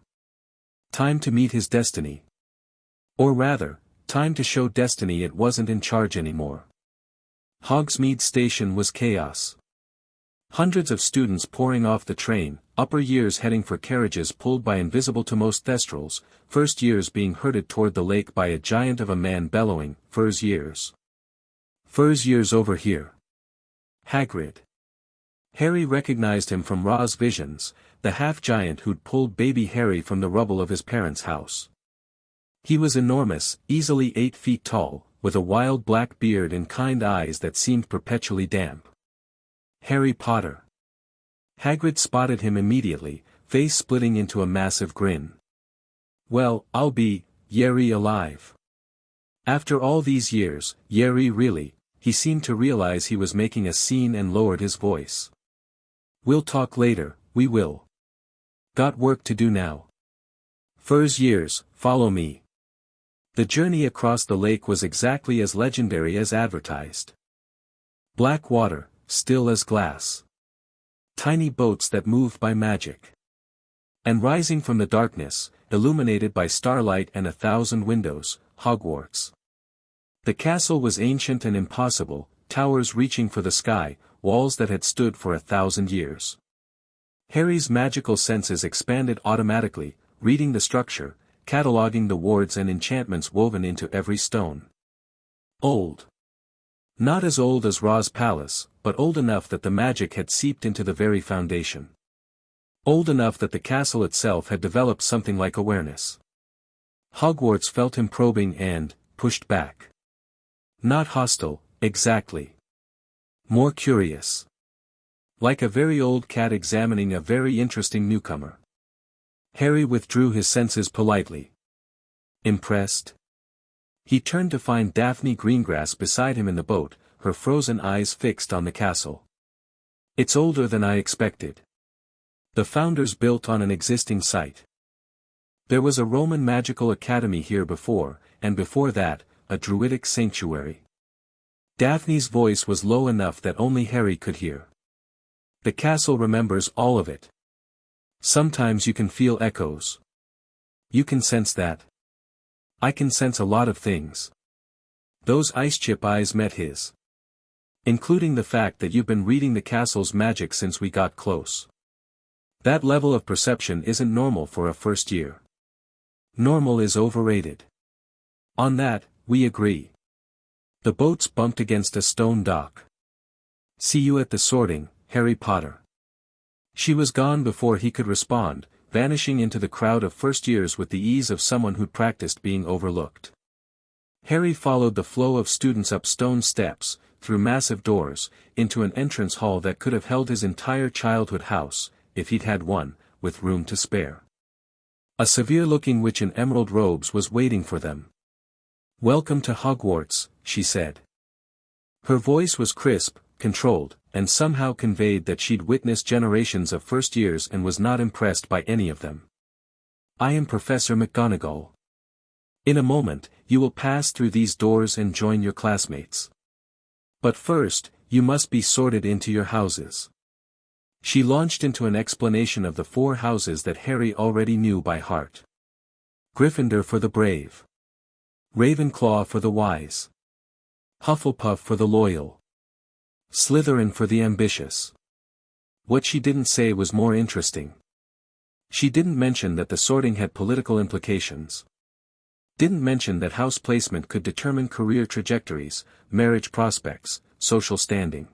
Time to meet his destiny. Or rather, time to show destiny it wasn't in charge anymore. Hogsmeade Station was chaos. Hundreds of students pouring off the train, upper years heading for carriages pulled by invisible-to-most thestrals, first years being herded toward the lake by a giant of a man bellowing, "Furs years. Furs years over here." Hagrid. Harry recognized him from Ra's visions, the half-giant who'd pulled baby Harry from the rubble of his parents' house. He was enormous, easily 8 feet tall, with a wild black beard and kind eyes that seemed perpetually damp. Harry Potter. Hagrid spotted him immediately, face splitting into a massive grin. "Well, I'll be, Yerry alive. After all these years, Yerry really," he seemed to realize he was making a scene and lowered his voice. "We'll talk later, we will. Got work to do now. Furs years, follow me." The journey across the lake was exactly as legendary as advertised. Black water, still as glass. Tiny boats that moved by magic. And rising from the darkness, illuminated by starlight and 1,000 windows, Hogwarts. The castle was ancient and impossible, towers reaching for the sky, walls that had stood for 1,000 years. Harry's magical senses expanded automatically, reading the structure, cataloging the wards and enchantments woven into every stone. Old. Not as old as Ra's palace, but old enough that the magic had seeped into the very foundation. Old enough that the castle itself had developed something like awareness. Hogwarts felt him probing and, pushed back. Not hostile, exactly. More curious. Like a very old cat examining a very interesting newcomer. Harry withdrew his senses politely. Impressed? He turned to find Daphne Greengrass beside him in the boat, her frozen eyes fixed on the castle. "It's older than I expected. The founders built on an existing site. There was a Roman magical academy here before, and before that, a druidic sanctuary." Daphne's voice was low enough that only Harry could hear. "The castle remembers all of it. Sometimes you can feel echoes. You can sense that. I can sense a lot of things." Those ice chip eyes met his. "Including the fact that you've been reading the castle's magic since we got close. That level of perception isn't normal for a first year. Normal is overrated. On that, we agree." The boats bumped against a stone dock. "See you at the sorting, Harry Potter." She was gone before he could respond, vanishing into the crowd of first years with the ease of someone who'd practiced being overlooked. Harry followed the flow of students up stone steps, through massive doors, into an entrance hall that could have held his entire childhood house, if he'd had one, with room to spare. A severe-looking witch in emerald robes was waiting for them. "Welcome to Hogwarts," she said. Her voice was crisp, controlled, and somehow conveyed that she'd witnessed generations of first years and was not impressed by any of them. "I am Professor McGonagall. In a moment, you will pass through these doors and join your classmates. But first, you must be sorted into your houses." She launched into an explanation of the 4 houses that Harry already knew by heart. Gryffindor for the brave. Ravenclaw for the wise. Hufflepuff for the loyal. Slytherin for the ambitious. What she didn't say was more interesting. She didn't mention that the sorting had political implications. Didn't mention that house placement could determine career trajectories, marriage prospects, social standing.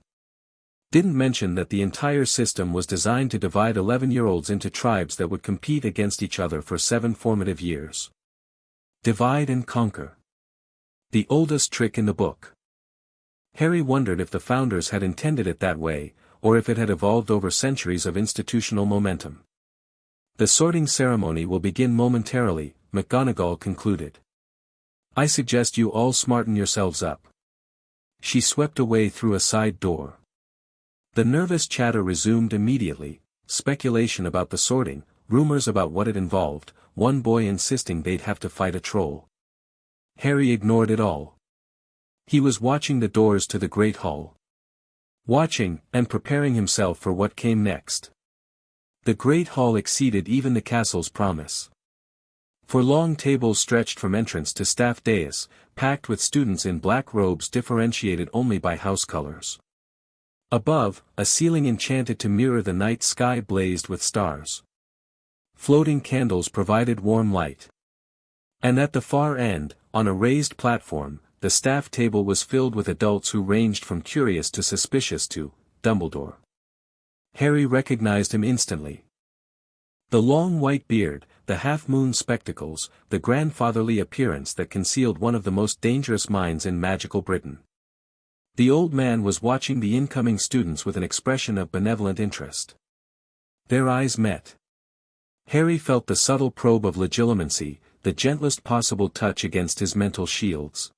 Didn't mention that the entire system was designed to divide 11-year-olds into tribes that would compete against each other for 7 formative years. Divide and conquer. The oldest trick in the book. Harry wondered if the founders had intended it that way, or if it had evolved over centuries of institutional momentum. "The sorting ceremony will begin momentarily," McGonagall concluded. "I suggest you all smarten yourselves up." She swept away through a side door. The nervous chatter resumed immediately, speculation about the sorting, rumors about what it involved, one boy insisting they'd have to fight a troll. Harry ignored it all. He was watching the doors to the Great Hall. Watching, and preparing himself for what came next. The Great Hall exceeded even the castle's promise. For long tables stretched from entrance to staff dais, packed with students in black robes differentiated only by house colors. Above, a ceiling enchanted to mirror the night sky blazed with stars. Floating candles provided warm light. And at the far end, on a raised platform, the staff table was filled with adults who ranged from curious to suspicious to Dumbledore. Harry recognized him instantly. The long white beard, the half-moon spectacles, the grandfatherly appearance that concealed one of the most dangerous minds in magical Britain. The old man was watching the incoming students with an expression of benevolent interest. Their eyes met. Harry felt the subtle probe of legitimacy, the gentlest possible touch against his mental shields.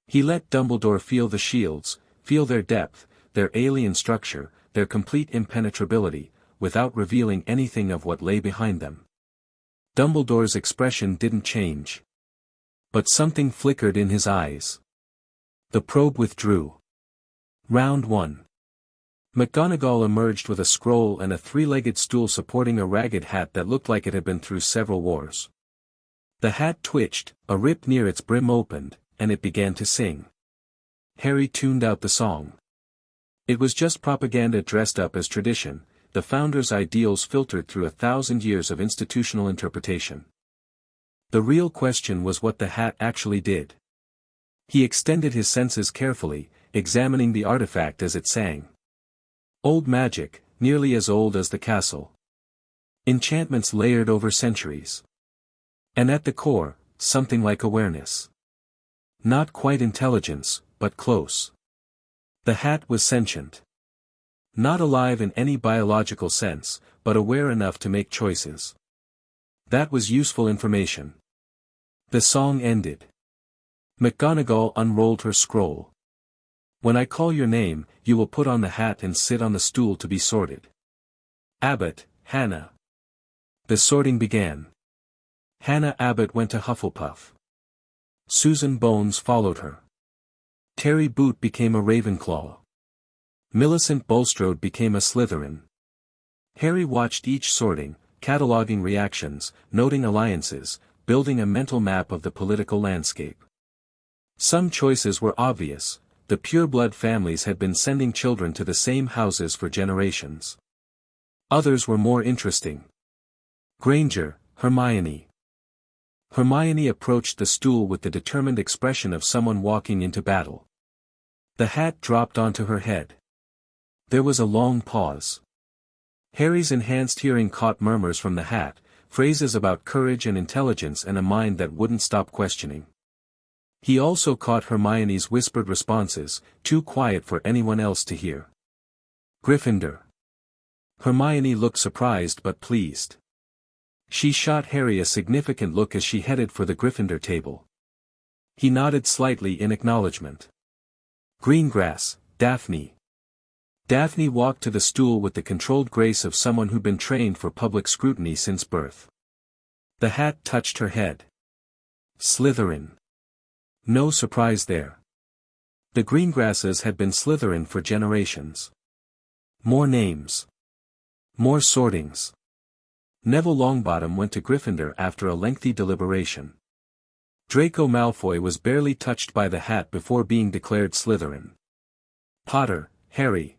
He let Dumbledore feel the shields, feel their depth, their alien structure, their complete impenetrability, without revealing anything of what lay behind them. Dumbledore's expression didn't change. But something flickered in his eyes. The probe withdrew. Round 1. McGonagall emerged with a scroll and a 3-legged stool supporting a ragged hat that looked like it had been through several wars. The hat twitched, a rip near its brim opened, and it began to sing. Harry tuned out the song. It was just propaganda dressed up as tradition, the founders' ideals filtered through 1,000 years of institutional interpretation. The real question was what the hat actually did. He extended his senses carefully, examining the artifact as it sang. Old magic, nearly as old as the castle. Enchantments layered over centuries. And at the core, something like awareness. Not quite intelligence, but close. The hat was sentient. Not alive in any biological sense, but aware enough to make choices. That was useful information. The song ended. McGonagall unrolled her scroll. "When I call your name, you will put on the hat and sit on the stool to be sorted. Abbott, Hannah." The sorting began. Hannah Abbott went to Hufflepuff. Susan Bones followed her. Terry Boot became a Ravenclaw. Millicent Bulstrode became a Slytherin. Harry watched each sorting, cataloging reactions, noting alliances, building a mental map of the political landscape. Some choices were obvious. The pureblood families had been sending children to the same houses for generations. Others were more interesting. Granger, Hermione. Hermione approached the stool with the determined expression of someone walking into battle. The hat dropped onto her head. There was a long pause. Harry's enhanced hearing caught murmurs from the hat, phrases about courage and intelligence and a mind that wouldn't stop questioning. He also caught Hermione's whispered responses, too quiet for anyone else to hear. Gryffindor. Hermione looked surprised but pleased. She shot Harry a significant look as she headed for the Gryffindor table. He nodded slightly in acknowledgement. Greengrass, Daphne. Daphne walked to the stool with the controlled grace of someone who'd been trained for public scrutiny since birth. The hat touched her head. Slytherin. No surprise there. The Greengrasses had been Slytherin for generations. More names. More sortings. Neville Longbottom went to Gryffindor after a lengthy deliberation. Draco Malfoy was barely touched by the hat before being declared Slytherin. Potter, Harry.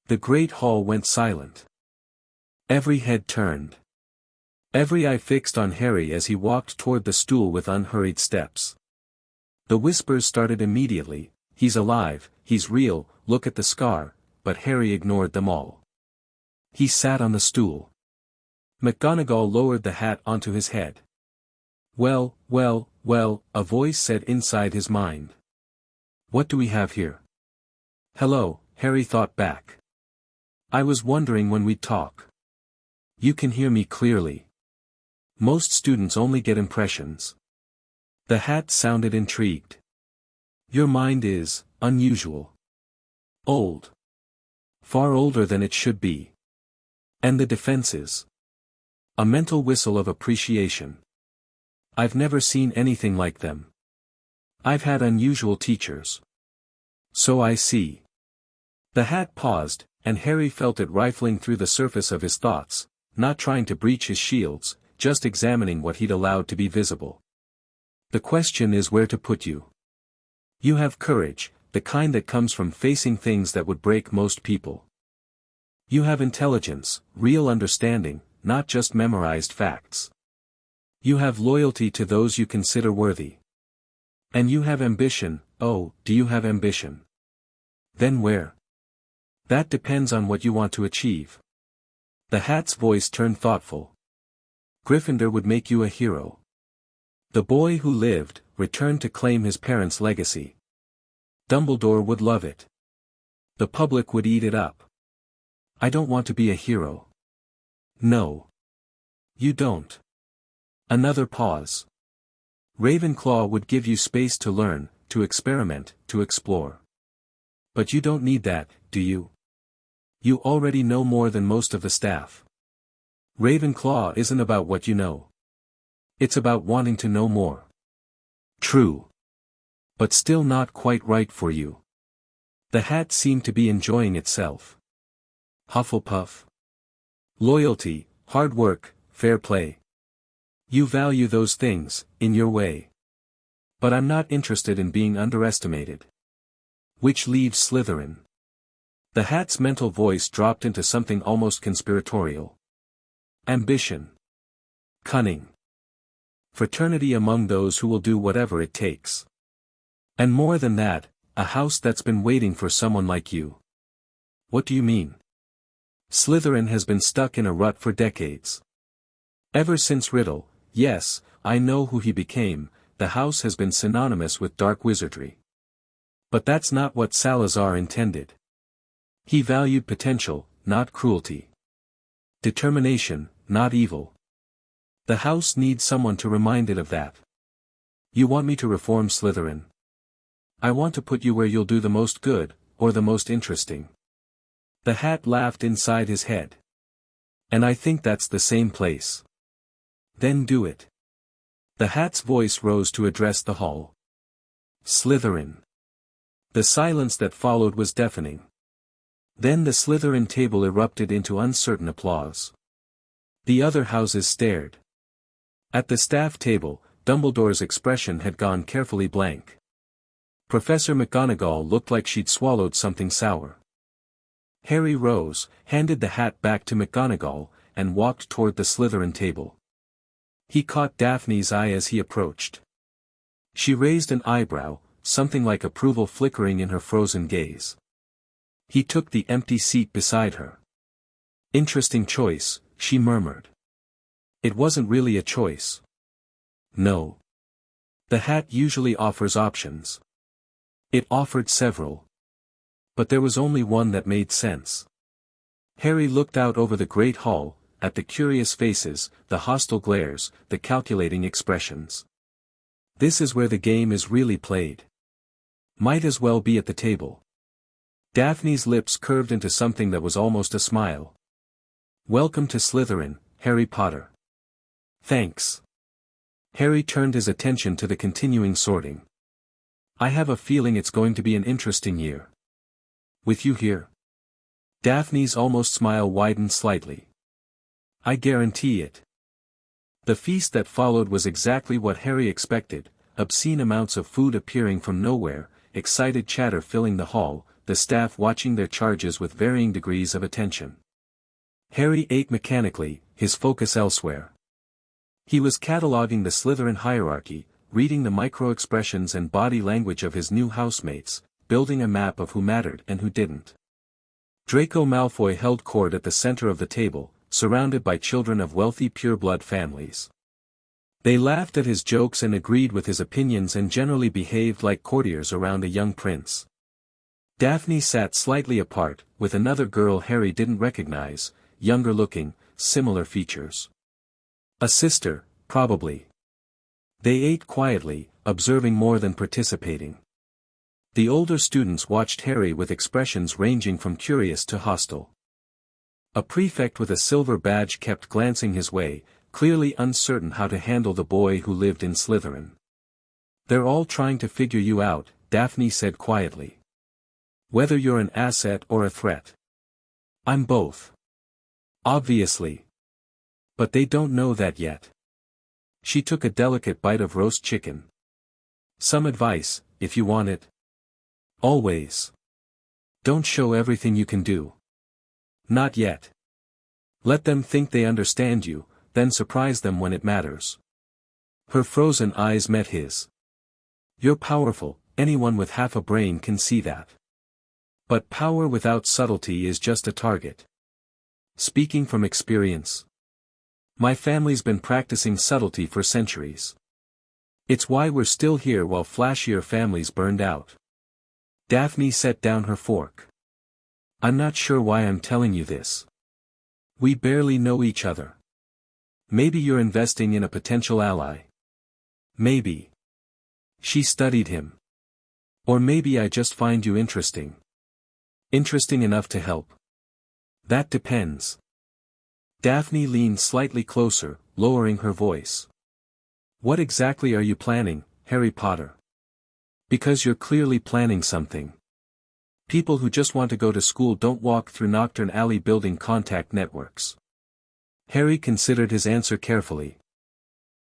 The great hall went silent. Every head turned. Every eye fixed on Harry as he walked toward the stool with unhurried steps. The whispers started immediately, "He's alive, he's real, look at the scar," but Harry ignored them all. He sat on the stool. McGonagall lowered the hat onto his head. Well, well, well, a voice said inside his mind. What do we have here? Hello, Harry thought back. I was wondering when we'd talk. You can hear me clearly. Most students only get impressions. The hat sounded intrigued. Your mind is unusual. Old. Far older than it should be. And the defenses. A mental whistle of appreciation. I've never seen anything like them. I've had unusual teachers. So I see. The hat paused, and Harry felt it rifling through the surface of his thoughts, not trying to breach his shields, just examining what he'd allowed to be visible. The question is where to put you. You have courage, the kind that comes from facing things that would break most people. You have intelligence, real understanding, not just memorized facts. You have loyalty to those you consider worthy. And you have ambition. Oh, do you have ambition? Then where? That depends on what you want to achieve. The hat's voice turned thoughtful. Gryffindor would make you a hero. The boy who lived, returned to claim his parents' legacy. Dumbledore would love it. The public would eat it up. I don't want to be a hero. No. You don't. Another pause. Ravenclaw would give you space to learn, to experiment, to explore. But you don't need that, do you? You already know more than most of the staff. Ravenclaw isn't about what you know. It's about wanting to know more. True. But still not quite right for you. The hat seemed to be enjoying itself. Hufflepuff. Loyalty, hard work, fair play. You value those things, in your way. But I'm not interested in being underestimated. Which leaves Slytherin. The hat's mental voice dropped into something almost conspiratorial. Ambition. Cunning. Fraternity among those who will do whatever it takes. And more than that, a house that's been waiting for someone like you. What do you mean? Slytherin has been stuck in a rut for decades. Ever since Riddle, yes, I know who he became, the house has been synonymous with dark wizardry. But that's not what Salazar intended. He valued potential, not cruelty. Determination, not evil. The house needs someone to remind it of that. You want me to reform Slytherin? I want to put you where you'll do the most good, or the most interesting. The hat laughed inside his head. And I think that's the same place. Then do it. The hat's voice rose to address the hall. Slytherin. The silence that followed was deafening. Then the Slytherin table erupted into uncertain applause. The other houses stared. At the staff table, Dumbledore's expression had gone carefully blank. Professor McGonagall looked like she'd swallowed something sour. Harry rose, handed the hat back to McGonagall, and walked toward the Slytherin table. He caught Daphne's eye as he approached. She raised an eyebrow, something like approval flickering in her frozen gaze. He took the empty seat beside her. Interesting choice, she murmured. It wasn't really a choice. No. The hat usually offers options. It offered several. But there was only one that made sense. Harry looked out over the great hall, at the curious faces, the hostile glares, the calculating expressions. This is where the game is really played. Might as well be at the table. Daphne's lips curved into something that was almost a smile. Welcome to Slytherin, Harry Potter. Thanks. Harry turned his attention to the continuing sorting. I have a feeling it's going to be an interesting year. With you here. Daphne's almost smile widened slightly. I guarantee it. The feast that followed was exactly what Harry expected, obscene amounts of food appearing from nowhere, excited chatter filling the hall, the staff watching their charges with varying degrees of attention. Harry ate mechanically, his focus elsewhere. He was cataloging the Slytherin hierarchy, reading the micro-expressions and body language of his new housemates, building a map of who mattered and who didn't. Draco Malfoy held court at the center of the table, surrounded by children of wealthy pureblood families. They laughed at his jokes and agreed with his opinions and generally behaved like courtiers around a young prince. Daphne sat slightly apart, with another girl Harry didn't recognize, younger looking, similar features. A sister, probably. They ate quietly, observing more than participating. The older students watched Harry with expressions ranging from curious to hostile. A prefect with a silver badge kept glancing his way, clearly uncertain how to handle the boy who lived in Slytherin. They're all trying to figure you out, Daphne said quietly. Whether you're an asset or a threat. I'm both. Obviously. But they don't know that yet. She took a delicate bite of roast chicken. Some advice, if you want it. Always. Don't show everything you can do. Not yet. Let them think they understand you, then surprise them when it matters. Her frozen eyes met his. You're powerful, anyone with half a brain can see that. But power without subtlety is just a target. Speaking from experience. My family's been practicing subtlety for centuries. It's why we're still here while flashier families burned out. Daphne set down her fork. I'm not sure why I'm telling you this. We barely know each other. Maybe you're investing in a potential ally. Maybe. She studied him. Or maybe I just find you interesting. Interesting enough to help. That depends. Daphne leaned slightly closer, lowering her voice. What exactly are you planning, Harry Potter? Because you're clearly planning something. People who just want to go to school don't walk through Knockturn Alley building contact networks. Harry considered his answer carefully.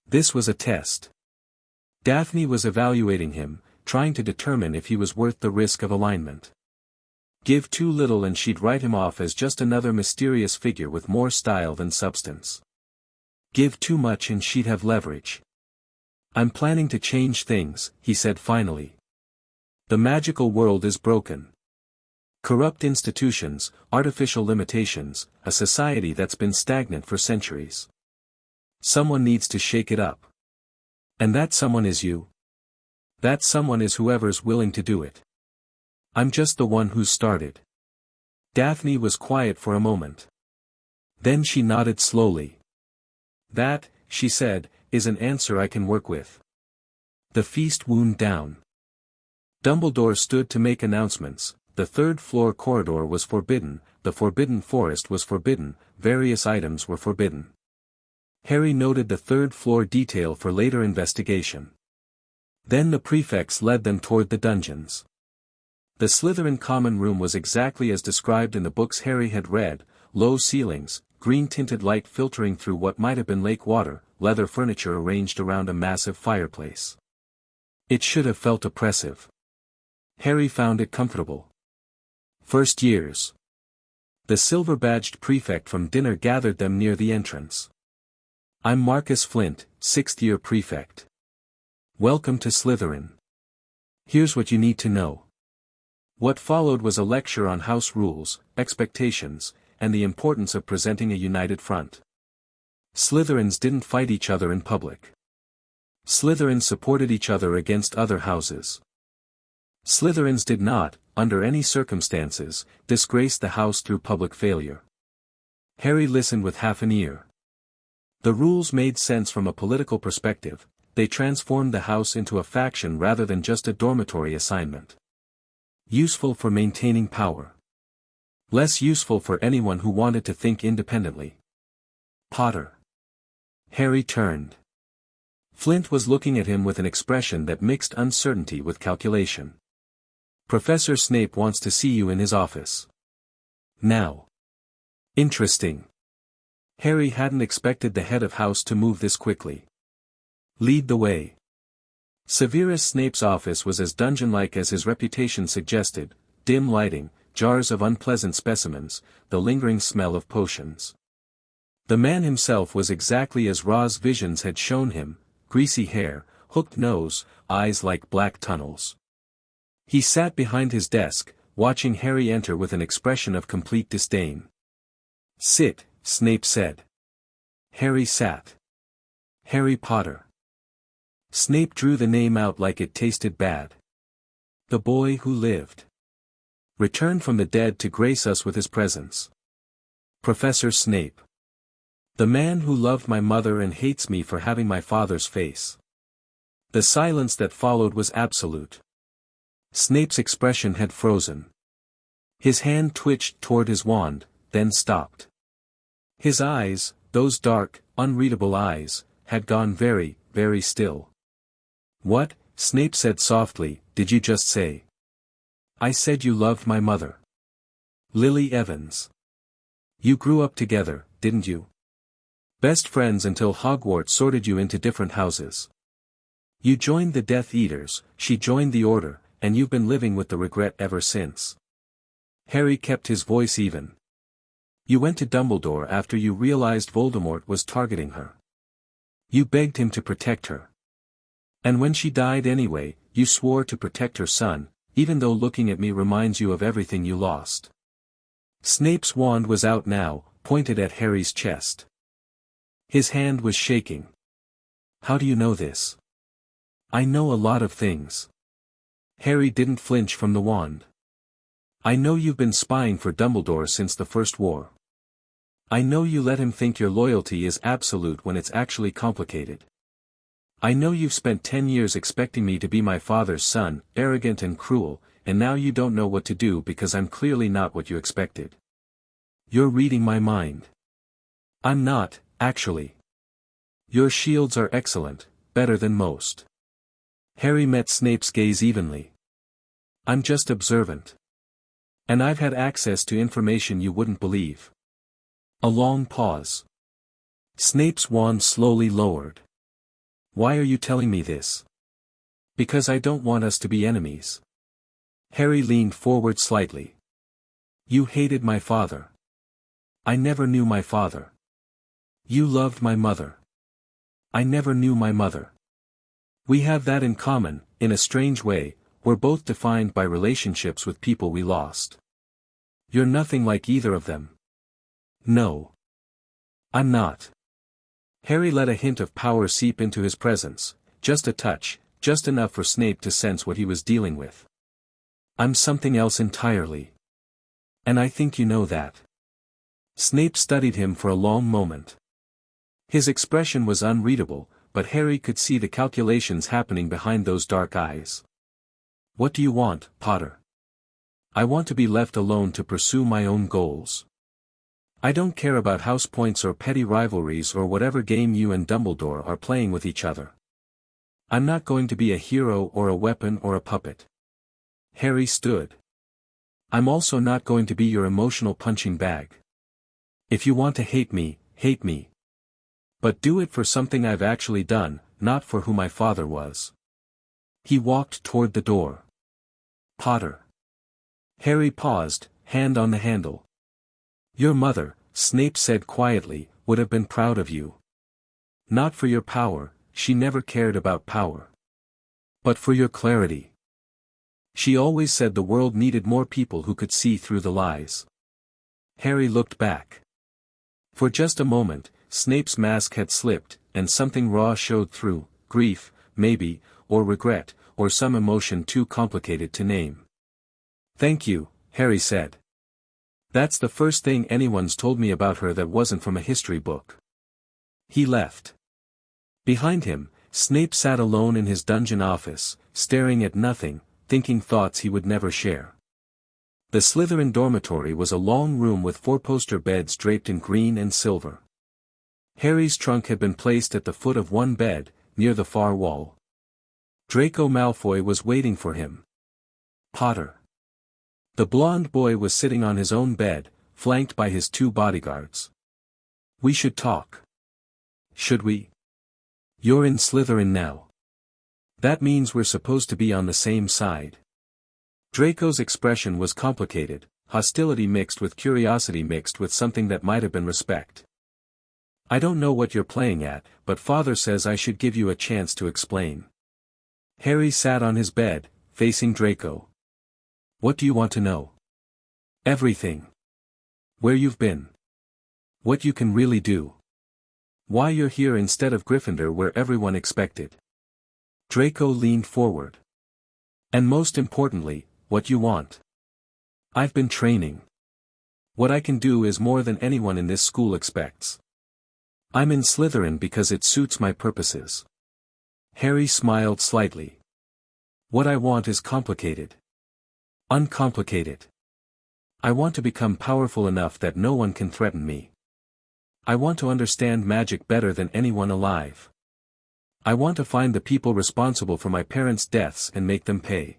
This was a test. Daphne was evaluating him, trying to determine if he was worth the risk of alignment. Give too little and she'd write him off as just another mysterious figure with more style than substance. Give too much and she'd have leverage. I'm planning to change things, he said finally. The magical world is broken. Corrupt institutions, artificial limitations, a society that's been stagnant for centuries. Someone needs to shake it up. And that someone is you. That someone is whoever's willing to do it. I'm just the one who's started. Daphne was quiet for a moment. Then she nodded slowly. That, she said, is an answer I can work with. The feast wound down. Dumbledore stood to make announcements. The third-floor corridor was forbidden, the Forbidden Forest was forbidden, various items were forbidden. Harry noted the third-floor detail for later investigation. Then the prefects led them toward the dungeons. The Slytherin common room was exactly as described in the books Harry had read, low ceilings, green-tinted light filtering through what might have been lake water, leather furniture arranged around a massive fireplace. It should have felt oppressive. Harry found it comfortable. First years. The silver-badged prefect from dinner gathered them near the entrance. I'm Marcus Flint, sixth-year prefect. Welcome to Slytherin. Here's what you need to know. What followed was a lecture on house rules, expectations, and the importance of presenting a united front. Slytherins didn't fight each other in public. Slytherins supported each other against other houses. Slytherins did not, under any circumstances, disgrace the house through public failure. Harry listened with half an ear. The rules made sense from a political perspective, they transformed the house into a faction rather than just a dormitory assignment. Useful for maintaining power. Less useful for anyone who wanted to think independently. Potter. Harry turned. Flint was looking at him with an expression that mixed uncertainty with calculation. Professor Snape wants to see you in his office. Now. Interesting. Harry hadn't expected the head of house to move this quickly. Lead the way. Severus Snape's office was as dungeon-like as his reputation suggested, dim lighting, jars of unpleasant specimens, the lingering smell of potions. The man himself was exactly as Ra's visions had shown him, greasy hair, hooked nose, eyes like black tunnels. He sat behind his desk, watching Harry enter with an expression of complete disdain. Sit, Snape said. Harry sat. Harry Potter. Snape drew the name out like it tasted bad. The boy who lived. Returned from the dead to grace us with his presence. Professor Snape. The man who loved my mother and hates me for having my father's face. The silence that followed was absolute. Snape's expression had frozen. His hand twitched toward his wand, then stopped. His eyes, those dark, unreadable eyes, had gone very, very still. What, Snape said softly, did you just say? I said you loved my mother. Lily Evans. You grew up together, didn't you? Best friends until Hogwarts sorted you into different houses. You joined the Death Eaters, she joined the Order, and you've been living with the regret ever since. Harry kept his voice even. You went to Dumbledore after you realized Voldemort was targeting her. You begged him to protect her. And when she died anyway, you swore to protect her son, even though looking at me reminds you of everything you lost. Snape's wand was out now, pointed at Harry's chest. His hand was shaking. How do you know this? I know a lot of things. Harry didn't flinch from the wand. I know you've been spying for Dumbledore since the First War. I know you let him think your loyalty is absolute when it's actually complicated. I know you've spent 10 years expecting me to be my father's son, arrogant and cruel, and now you don't know what to do because I'm clearly not what you expected. You're reading my mind. I'm not, actually. Your shields are excellent, better than most. Harry met Snape's gaze evenly. I'm just observant. And I've had access to information you wouldn't believe. A long pause. Snape's wand slowly lowered. Why are you telling me this? Because I don't want us to be enemies. Harry leaned forward slightly. You hated my father. I never knew my father. You loved my mother. I never knew my mother. We have that in common, in a strange way, we're both defined by relationships with people we lost. You're nothing like either of them. No. I'm not. Harry let a hint of power seep into his presence, just a touch, just enough for Snape to sense what he was dealing with. I'm something else entirely. And I think you know that. Snape studied him for a long moment. His expression was unreadable, but Harry could see the calculations happening behind those dark eyes. What do you want, Potter? I want to be left alone to pursue my own goals. I don't care about house points or petty rivalries or whatever game you and Dumbledore are playing with each other. I'm not going to be a hero or a weapon or a puppet. Harry stood. I'm also not going to be your emotional punching bag. If you want to hate me, hate me. But do it for something I've actually done, not for who my father was. He walked toward the door. Potter. Harry paused, hand on the handle. Your mother, Snape said quietly, would have been proud of you. Not for your power, she never cared about power. But for your clarity. She always said the world needed more people who could see through the lies. Harry looked back. For just a moment, Snape's mask had slipped, and something raw showed through, grief, maybe, or regret, or some emotion too complicated to name. Thank you, Harry said. That's the first thing anyone's told me about her that wasn't from a history book. He left. Behind him, Snape sat alone in his dungeon office, staring at nothing, thinking thoughts he would never share. The Slytherin dormitory was a long room with four-poster beds draped in green and silver. Harry's trunk had been placed at the foot of one bed, near the far wall. Draco Malfoy was waiting for him. Potter. The blonde boy was sitting on his own bed, flanked by his two bodyguards. We should talk. Should we? You're in Slytherin now. That means we're supposed to be on the same side. Draco's expression was complicated, hostility mixed with curiosity mixed with something that might have been respect. I don't know what you're playing at, but Father says I should give you a chance to explain. Harry sat on his bed, facing Draco. What do you want to know? Everything. Where you've been. What you can really do. Why you're here instead of Gryffindor where everyone expected. Draco leaned forward. And most importantly, what you want. I've been training. What I can do is more than anyone in this school expects. I'm in Slytherin because it suits my purposes. Harry smiled slightly. What I want is complicated. Uncomplicated. I want to become powerful enough that no one can threaten me. I want to understand magic better than anyone alive. I want to find the people responsible for my parents' deaths and make them pay.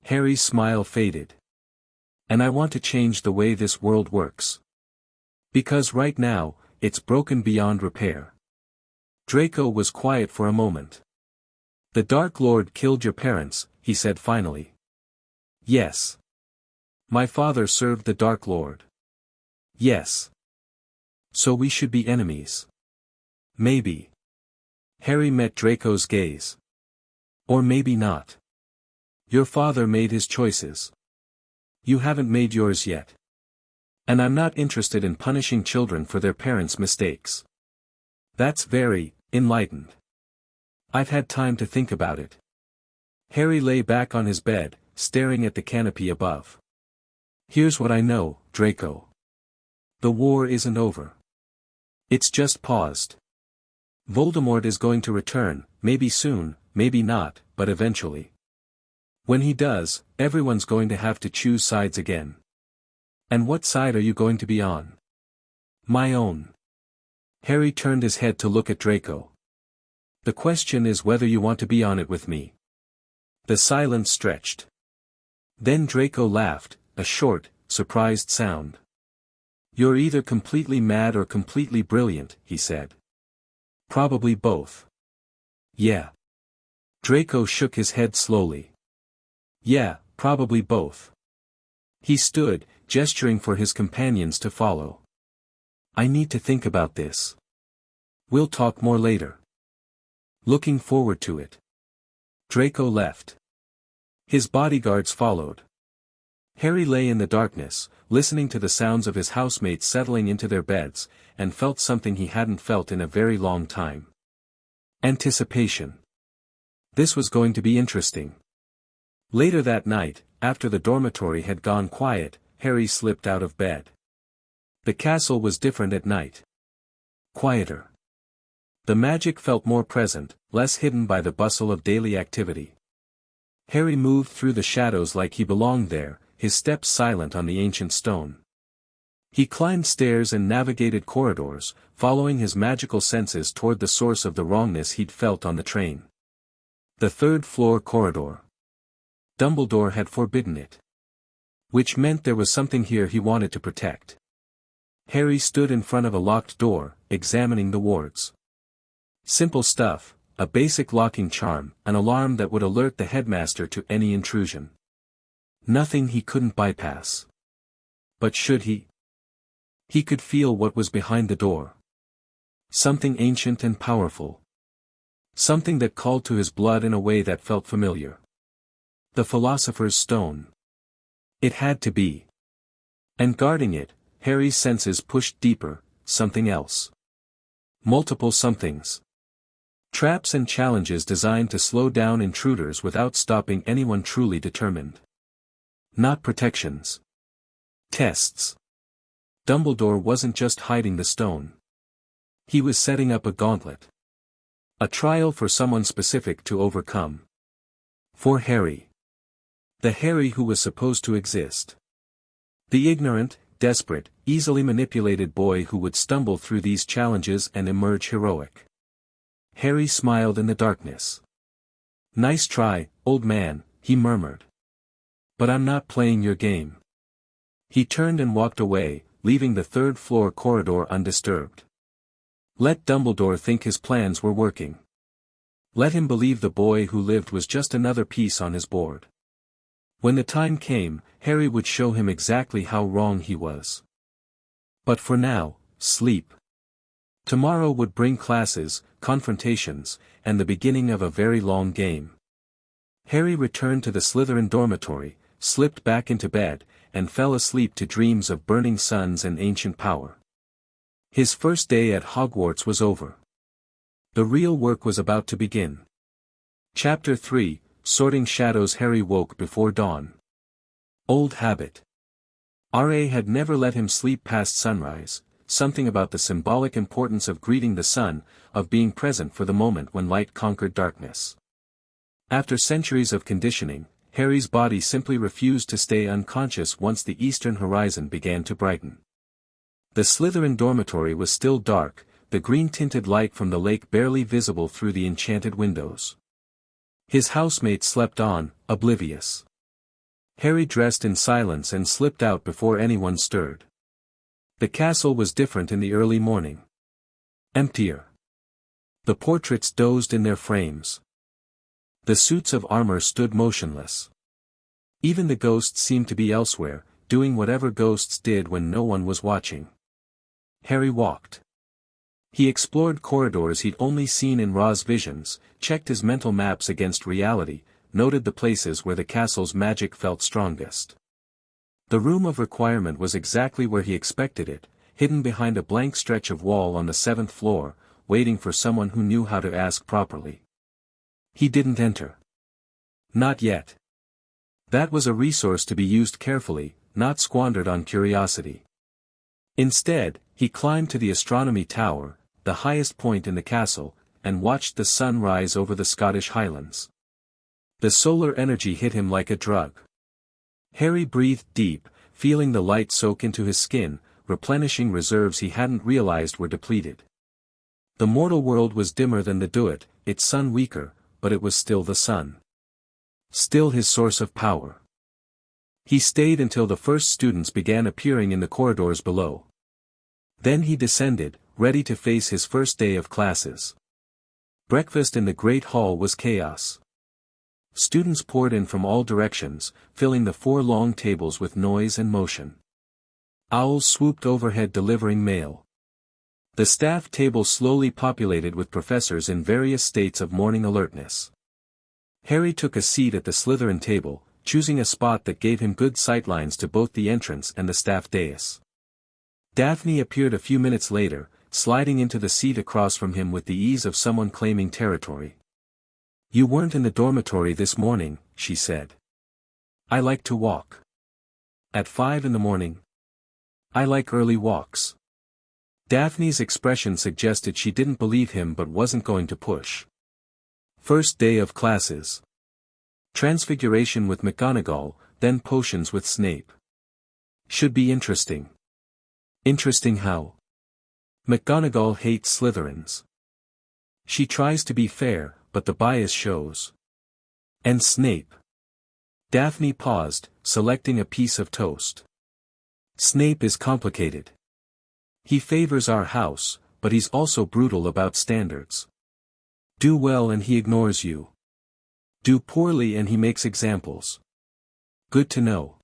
Harry's smile faded. And I want to change the way this world works. Because right now, it's broken beyond repair. Draco was quiet for a moment. The Dark Lord killed your parents, he said finally. Yes. My father served the Dark Lord. Yes. So we should be enemies. Maybe. Harry met Draco's gaze. Or maybe not. Your father made his choices. You haven't made yours yet. And I'm not interested in punishing children for their parents' mistakes. That's very enlightened. I've had time to think about it. Harry lay back on his bed, staring at the canopy above. Here's what I know, Draco. The war isn't over. It's just paused. Voldemort is going to return, maybe soon, maybe not, but eventually. When he does, everyone's going to have to choose sides again. And what side are you going to be on? My own. Harry turned his head to look at Draco. The question is whether you want to be on it with me. The silence stretched. Then Draco laughed, a short, surprised sound. You're either completely mad or completely brilliant, he said. Probably both. Yeah. Draco shook his head slowly. Yeah, probably both. He stood, gesturing for his companions to follow. I need to think about this. We'll talk more later. Looking forward to it. Draco left. His bodyguards followed. Harry lay in the darkness, listening to the sounds of his housemates settling into their beds, and felt something he hadn't felt in a very long time. Anticipation. This was going to be interesting. Later that night, after the dormitory had gone quiet, Harry slipped out of bed. The castle was different at night. Quieter. The magic felt more present, less hidden by the bustle of daily activity. Harry moved through the shadows like he belonged there, his steps silent on the ancient stone. He climbed stairs and navigated corridors, following his magical senses toward the source of the wrongness he'd felt on the train. The third-floor corridor. Dumbledore had forbidden it. Which meant there was something here he wanted to protect. Harry stood in front of a locked door, examining the wards. Simple stuff, a basic locking charm, an alarm that would alert the headmaster to any intrusion. Nothing he couldn't bypass. But should he? He could feel what was behind the door. Something ancient and powerful. Something that called to his blood in a way that felt familiar. The Philosopher's Stone. It had to be. And guarding it, Harry's senses pushed deeper, something else. Multiple somethings. Traps and challenges designed to slow down intruders without stopping anyone truly determined. Not protections. Tests. Dumbledore wasn't just hiding the stone. He was setting up a gauntlet. A trial for someone specific to overcome. For Harry. The Harry who was supposed to exist. The ignorant, desperate, easily manipulated boy who would stumble through these challenges and emerge heroic. Harry smiled in the darkness. "Nice try, old man," he murmured. "But I'm not playing your game." He turned and walked away, leaving the third-floor corridor undisturbed. Let Dumbledore think his plans were working. Let him believe the boy who lived was just another piece on his board. When the time came, Harry would show him exactly how wrong he was. But for now, sleep. Tomorrow would bring classes, confrontations, and the beginning of a very long game. Harry returned to the Slytherin dormitory, slipped back into bed, and fell asleep to dreams of burning suns and ancient power. His first day at Hogwarts was over. The real work was about to begin. Chapter 3, Sorting Shadows. Harry woke before dawn. Old habit. R.A. had never let him sleep past sunrise, something about the symbolic importance of greeting the sun, of being present for the moment when light conquered darkness. After centuries of conditioning, Harry's body simply refused to stay unconscious once the eastern horizon began to brighten. The Slytherin dormitory was still dark, the green-tinted light from the lake barely visible through the enchanted windows. His housemate slept on, oblivious. Harry dressed in silence and slipped out before anyone stirred. The castle was different in the early morning. Emptier. The portraits dozed in their frames. The suits of armor stood motionless. Even the ghosts seemed to be elsewhere, doing whatever ghosts did when no one was watching. Harry walked. He explored corridors he'd only seen in Ra's visions, checked his mental maps against reality, noted the places where the castle's magic felt strongest. The room of requirement was exactly where he expected it, hidden behind a blank stretch of wall on the 7th floor, waiting for someone who knew how to ask properly. He didn't enter. Not yet. That was a resource to be used carefully, not squandered on curiosity. Instead, he climbed to the astronomy tower, the highest point in the castle, and watched the sun rise over the Scottish Highlands. The solar energy hit him like a drug. Harry breathed deep, feeling the light soak into his skin, replenishing reserves he hadn't realized were depleted. The mortal world was dimmer than the Duat, its sun weaker, but it was still the sun. Still his source of power. He stayed until the first students began appearing in the corridors below. Then he descended, ready to face his first day of classes. Breakfast in the Great Hall was chaos. Students poured in from all directions, filling the 4 long tables with noise and motion. Owls swooped overhead delivering mail. The staff table slowly populated with professors in various states of morning alertness. Harry took a seat at the Slytherin table, choosing a spot that gave him good sightlines to both the entrance and the staff dais. Daphne appeared a few minutes later, sliding into the seat across from him with the ease of someone claiming territory. "You weren't in the dormitory this morning," she said. "I like to walk." "At 5 in the morning?" "I like early walks." Daphne's expression suggested she didn't believe him but wasn't going to push. First day of classes. Transfiguration with McGonagall, then potions with Snape. Should be interesting. Interesting how? McGonagall hates Slytherins. She tries to be fair, but the bias shows. And Snape. Daphne paused, selecting a piece of toast. Snape is complicated. He favors our house, but he's also brutal about standards. Do well and he ignores you. Do poorly and he makes examples. Good to know.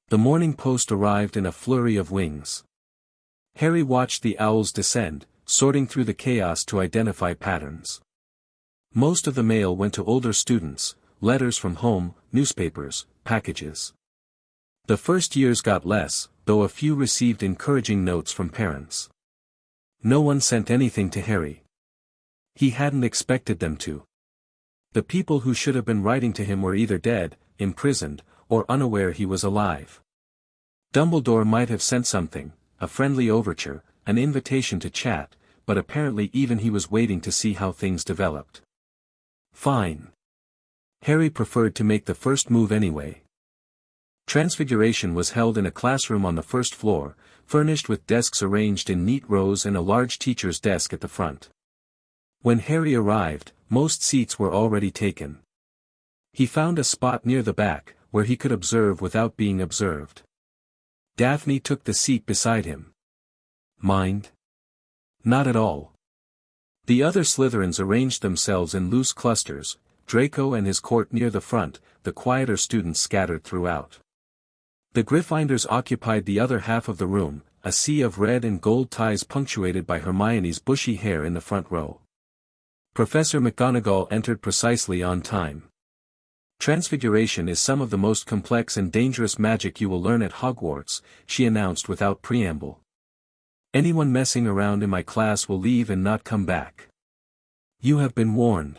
The Morning Post arrived in a flurry of wings. Harry watched the owls descend, sorting through the chaos to identify patterns. Most of the mail went to older students, letters from home, newspapers, packages. The first years got less, though a few received encouraging notes from parents. No one sent anything to Harry. He hadn't expected them to. The people who should have been writing to him were either dead, imprisoned, or unaware he was alive. Dumbledore might have sent something, a friendly overture, an invitation to chat, but apparently even he was waiting to see how things developed. Fine. Harry preferred to make the first move anyway. Transfiguration was held in a classroom on the first floor, furnished with desks arranged in neat rows and a large teacher's desk at the front. When Harry arrived, most seats were already taken. He found a spot near the back, where he could observe without being observed. Daphne took the seat beside him. Mind? Not at all. The other Slytherins arranged themselves in loose clusters, Draco and his court near the front, the quieter students scattered throughout. The Gryffindors occupied the other half of the room, a sea of red and gold ties punctuated by Hermione's bushy hair in the front row. Professor McGonagall entered precisely on time. Transfiguration is some of the most complex and dangerous magic you will learn at Hogwarts, she announced without preamble. Anyone messing around in my class will leave and not come back. You have been warned.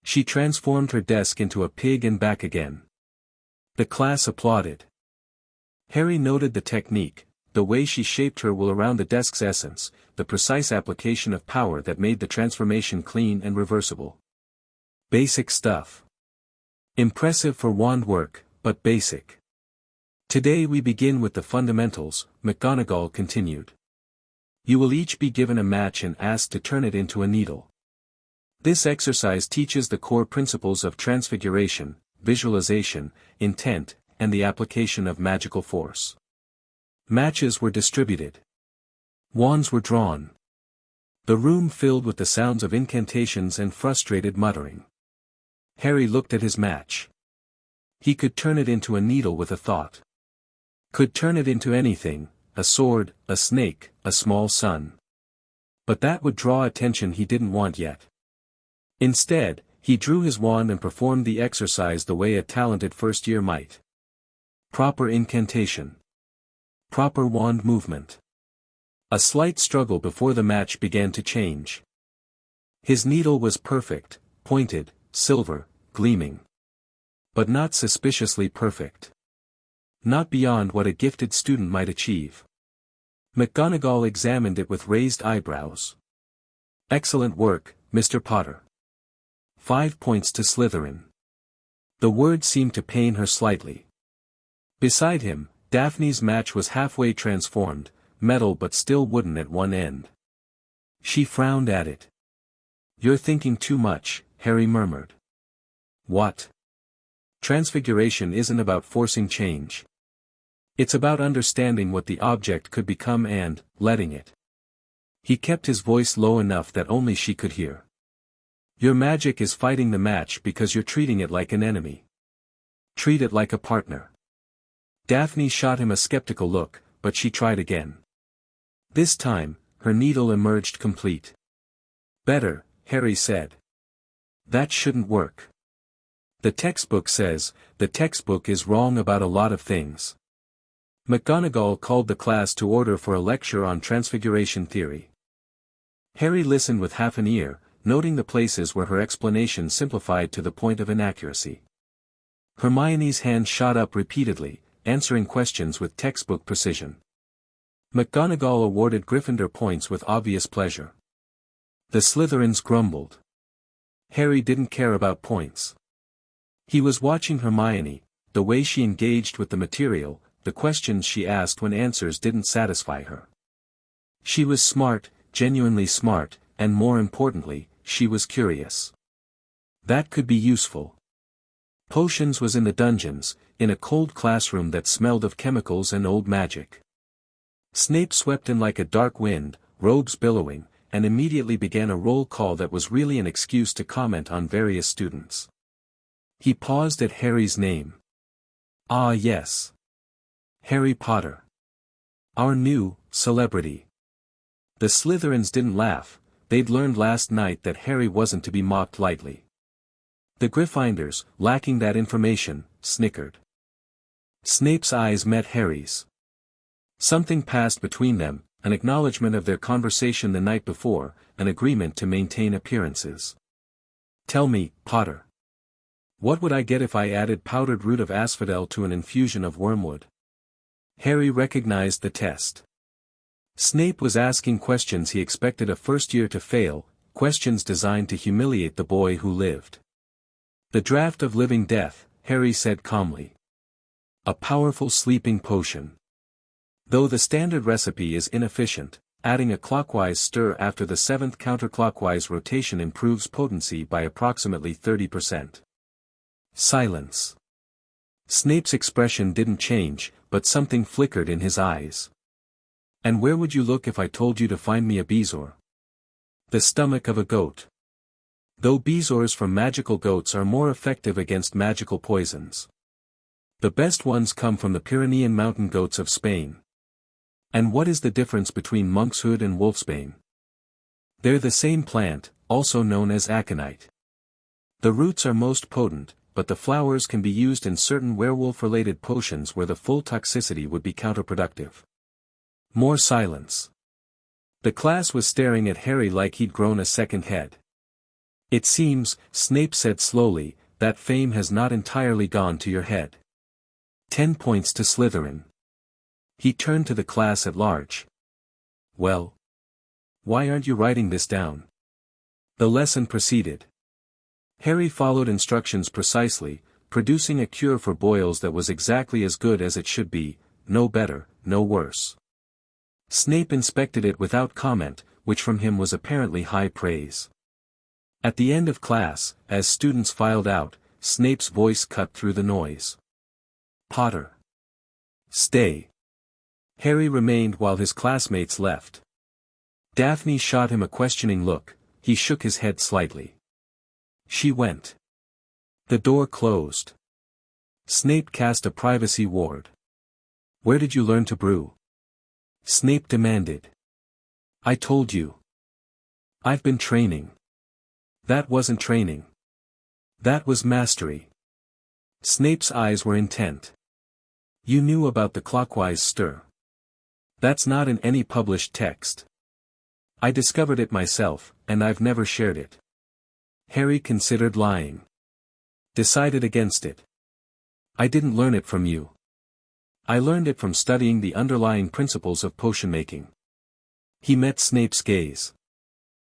She transformed her desk into a pig and back again. The class applauded. Harry noted the technique, the way she shaped her will around the desk's essence, the precise application of power that made the transformation clean and reversible. Basic stuff. Impressive for wand work, but basic. Today we begin with the fundamentals, McGonagall continued. You will each be given a match and asked to turn it into a needle. This exercise teaches the core principles of transfiguration, visualization, intent, and the application of magical force. Matches were distributed. Wands were drawn. The room filled with the sounds of incantations and frustrated muttering. Harry looked at his match. He could turn it into a needle with a thought. Could turn it into anything, a sword, a snake, a small sun. But that would draw attention he didn't want yet. Instead, he drew his wand and performed the exercise the way a talented first-year might. Proper incantation. Proper wand movement. A slight struggle before the match began to change. His needle was perfect, pointed, silver, gleaming. But not suspiciously perfect. Not beyond what a gifted student might achieve. McGonagall examined it with raised eyebrows. Excellent work, Mr. Potter. 5 points to Slytherin. The word seemed to pain her slightly. Beside him, Daphne's match was halfway transformed, metal but still wooden at one end. She frowned at it. You're thinking too much, Harry murmured. What? Transfiguration isn't about forcing change. It's about understanding what the object could become and letting it. He kept his voice low enough that only she could hear. Your magic is fighting the match because you're treating it like an enemy. Treat it like a partner. Daphne shot him a skeptical look, but she tried again. This time, her needle emerged complete. Better, Harry said. That shouldn't work. The textbook says, the textbook is wrong about a lot of things. McGonagall called the class to order for a lecture on transfiguration theory. Harry listened with half an ear, noting the places where her explanation simplified to the point of inaccuracy. Hermione's hand shot up repeatedly, answering questions with textbook precision. McGonagall awarded Gryffindor points with obvious pleasure. The Slytherins grumbled. Harry didn't care about points. He was watching Hermione, the way she engaged with the material, the questions she asked when answers didn't satisfy her. She was smart, genuinely smart, and more importantly, she was curious. That could be useful. Potions was in the dungeons, in a cold classroom that smelled of chemicals and old magic. Snape swept in like a dark wind, robes billowing, and immediately began a roll call that was really an excuse to comment on various students. He paused at Harry's name. Ah yes. Harry Potter. Our new celebrity. The Slytherins didn't laugh, they'd learned last night that Harry wasn't to be mocked lightly. The Gryffindors, lacking that information, snickered. Snape's eyes met Harry's. Something passed between them, an acknowledgement of their conversation the night before, an agreement to maintain appearances. Tell me, Potter. What would I get if I added powdered root of asphodel to an infusion of wormwood? Harry recognized the test. Snape was asking questions he expected a first year to fail, questions designed to humiliate the boy who lived. The draught of living death, Harry said calmly. A powerful sleeping potion. Though the standard recipe is inefficient, adding a clockwise stir after the 7th counterclockwise rotation improves potency by approximately 30%. Silence. Snape's expression didn't change, but something flickered in his eyes. And where would you look if I told you to find me a bezoar? The stomach of a goat. Though bezoars from magical goats are more effective against magical poisons. The best ones come from the Pyrenean mountain goats of Spain. And what is the difference between monkshood and wolfsbane? They're the same plant, also known as aconite. The roots are most potent, but the flowers can be used in certain werewolf-related potions where the full toxicity would be counterproductive. More silence. The class was staring at Harry like he'd grown a second head. It seems, Snape said slowly, that fame has not entirely gone to your head. 10 points to Slytherin. He turned to the class at large. Well? Why aren't you writing this down? The lesson proceeded. Harry followed instructions precisely, producing a cure for boils that was exactly as good as it should be, no better, no worse. Snape inspected it without comment, which from him was apparently high praise. At the end of class, as students filed out, Snape's voice cut through the noise. Potter. Stay. Harry remained while his classmates left. Daphne shot him a questioning look, he shook his head slightly. She went. The door closed. Snape cast a privacy ward. Where did you learn to brew? Snape demanded. I told you. I've been training. That wasn't training. That was mastery. Snape's eyes were intent. You knew about the clockwise stir. That's not in any published text. I discovered it myself, and I've never shared it. Harry considered lying. Decided against it. I didn't learn it from you. I learned it from studying the underlying principles of potion making. He met Snape's gaze.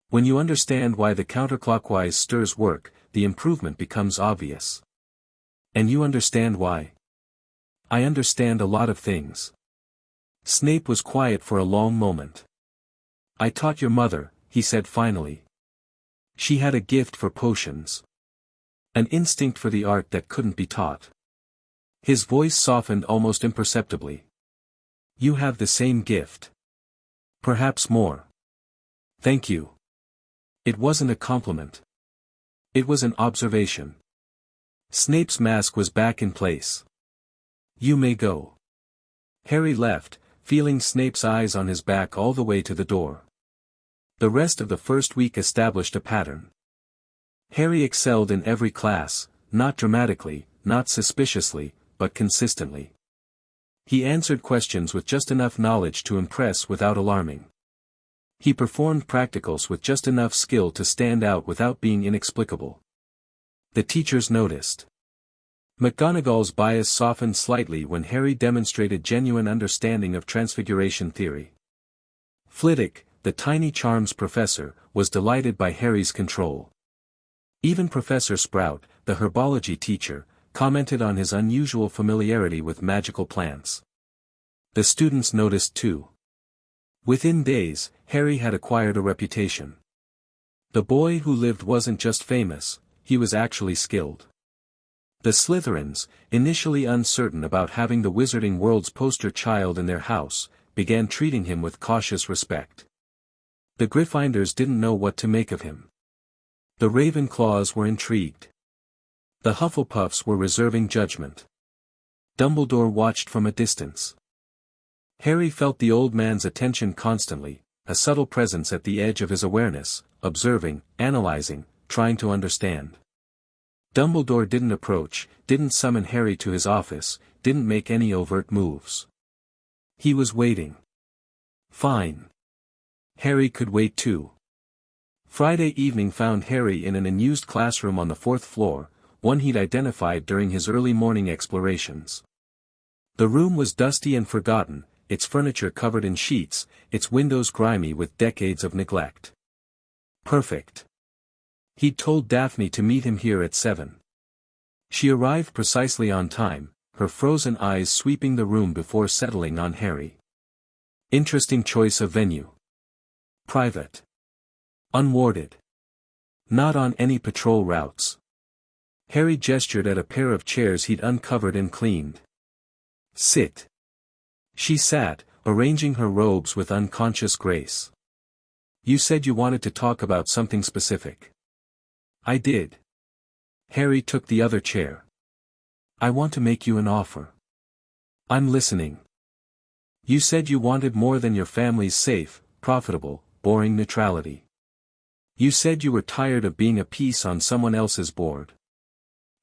When you understand why the counterclockwise stirs work, the improvement becomes obvious. And you understand why? I understand a lot of things. Snape was quiet for a long moment. I taught your mother, he said finally. She had a gift for potions. An instinct for the art that couldn't be taught. His voice softened almost imperceptibly. You have the same gift. Perhaps more. Thank you. It wasn't a compliment. It was an observation. Snape's mask was back in place. You may go. Harry left, feeling Snape's eyes on his back all the way to the door. The rest of the first week established a pattern. Harry excelled in every class, not dramatically, not suspiciously, but consistently. He answered questions with just enough knowledge to impress without alarming. He performed practicals with just enough skill to stand out without being inexplicable. The teachers noticed. McGonagall's bias softened slightly when Harry demonstrated genuine understanding of transfiguration theory. Flitwick, the tiny charms professor, was delighted by Harry's control. Even Professor Sprout, the herbology teacher, commented on his unusual familiarity with magical plants. The students noticed too. Within days, Harry had acquired a reputation. The boy who lived wasn't just famous, he was actually skilled. The Slytherins, initially uncertain about having the Wizarding World's poster child in their house, began treating him with cautious respect. The Gryffindors didn't know what to make of him. The Ravenclaws were intrigued. The Hufflepuffs were reserving judgment. Dumbledore watched from a distance. Harry felt the old man's attention constantly, a subtle presence at the edge of his awareness, observing, analyzing, trying to understand. Dumbledore didn't approach, didn't summon Harry to his office, didn't make any overt moves. He was waiting. Fine. Harry could wait too. Friday evening found Harry in an unused classroom on the 4th floor, one he'd identified during his early morning explorations. The room was dusty and forgotten, its furniture covered in sheets, its windows grimy with decades of neglect. Perfect. He'd told Daphne to meet him here at 7. She arrived precisely on time, her frozen eyes sweeping the room before settling on Harry. Interesting choice of venue. Private. Unwarded. Not on any patrol routes. Harry gestured at a pair of chairs he'd uncovered and cleaned. Sit. She sat, arranging her robes with unconscious grace. You said you wanted to talk about something specific. I did. Harry took the other chair. I want to make you an offer. I'm listening. You said you wanted more than your family's safe, profitable, boring neutrality. You said you were tired of being a piece on someone else's board.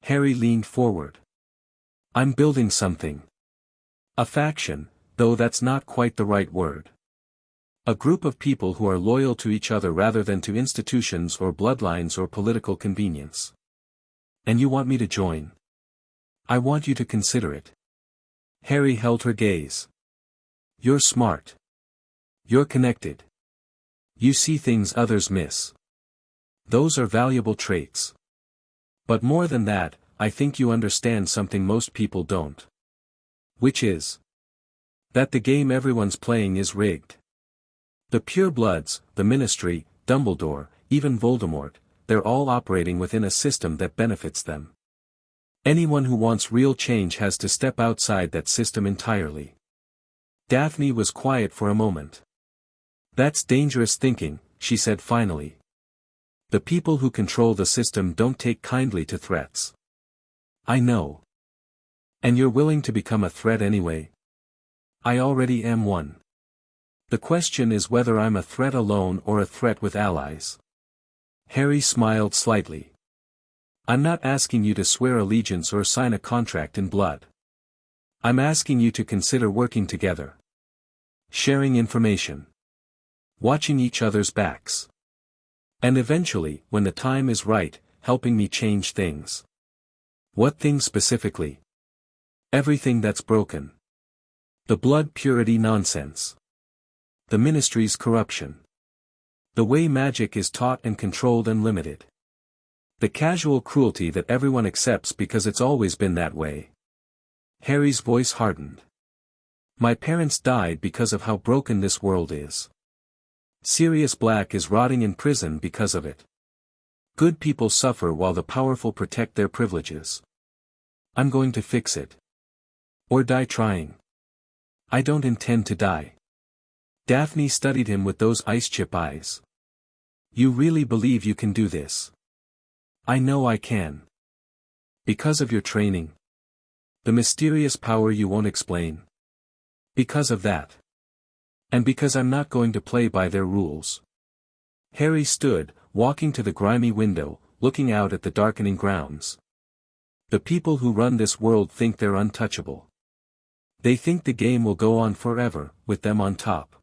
Harry leaned forward. I'm building something. A faction, though that's not quite the right word. A group of people who are loyal to each other rather than to institutions or bloodlines or political convenience. And you want me to join? I want you to consider it. Harry held her gaze. You're smart. You're connected. You see things others miss. Those are valuable traits. But more than that, I think you understand something most people don't. Which is that the game everyone's playing is rigged. The purebloods, the Ministry, Dumbledore, even Voldemort, they're all operating within a system that benefits them. Anyone who wants real change has to step outside that system entirely. Daphne was quiet for a moment. That's dangerous thinking, she said finally. The people who control the system don't take kindly to threats. I know. And you're willing to become a threat anyway? I already am one. The question is whether I'm a threat alone or a threat with allies. Harry smiled slightly. I'm not asking you to swear allegiance or sign a contract in blood. I'm asking you to consider working together. Sharing information. Watching each other's backs. And eventually, when the time is right, helping me change things. What things specifically? Everything that's broken. The blood purity nonsense. The Ministry's corruption. The way magic is taught and controlled and limited. The casual cruelty that everyone accepts because it's always been that way. Harry's voice hardened. My parents died because of how broken this world is. Sirius Black is rotting in prison because of it. Good people suffer while the powerful protect their privileges. I'm going to fix it. Or die trying. I don't intend to die. Daphne studied him with those ice-chip eyes. You really believe you can do this? I know I can. Because of your training. The mysterious power you won't explain. Because of that. And because I'm not going to play by their rules. Harry stood, walking to the grimy window, looking out at the darkening grounds. The people who run this world think they're untouchable. They think the game will go on forever, with them on top.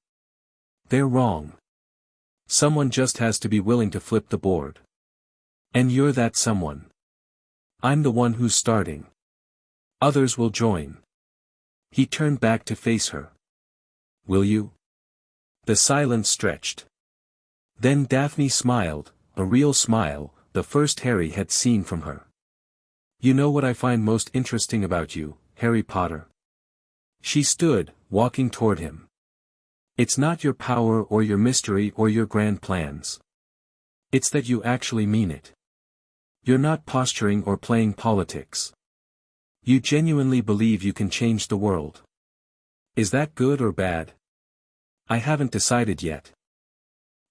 They're wrong. Someone just has to be willing to flip the board. And you're that someone. I'm the one who's starting. Others will join. He turned back to face her. Will you? The silence stretched. Then Daphne smiled, a real smile, the first Harry had seen from her. You know what I find most interesting about you, Harry Potter? She stood, walking toward him. It's not your power or your mystery or your grand plans. It's that you actually mean it. You're not posturing or playing politics. You genuinely believe you can change the world. Is that good or bad? I haven't decided yet.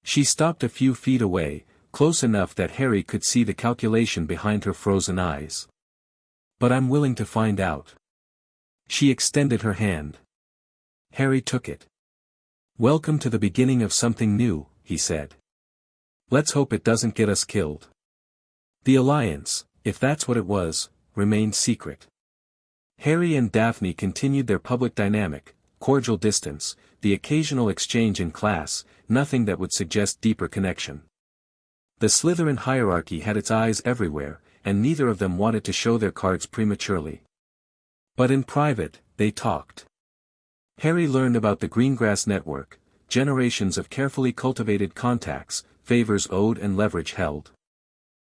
She stopped a few feet away, close enough that Harry could see the calculation behind her frozen eyes. But I'm willing to find out. She extended her hand. Harry took it. Welcome to the beginning of something new, he said. Let's hope it doesn't get us killed. The alliance, if that's what it was, remained secret. Harry and Daphne continued their public dynamic, cordial distance, the occasional exchange in class, nothing that would suggest deeper connection. The Slytherin hierarchy had its eyes everywhere, and neither of them wanted to show their cards prematurely. But in private, they talked. Harry learned about the Greengrass Network, generations of carefully cultivated contacts, favors owed and leverage held.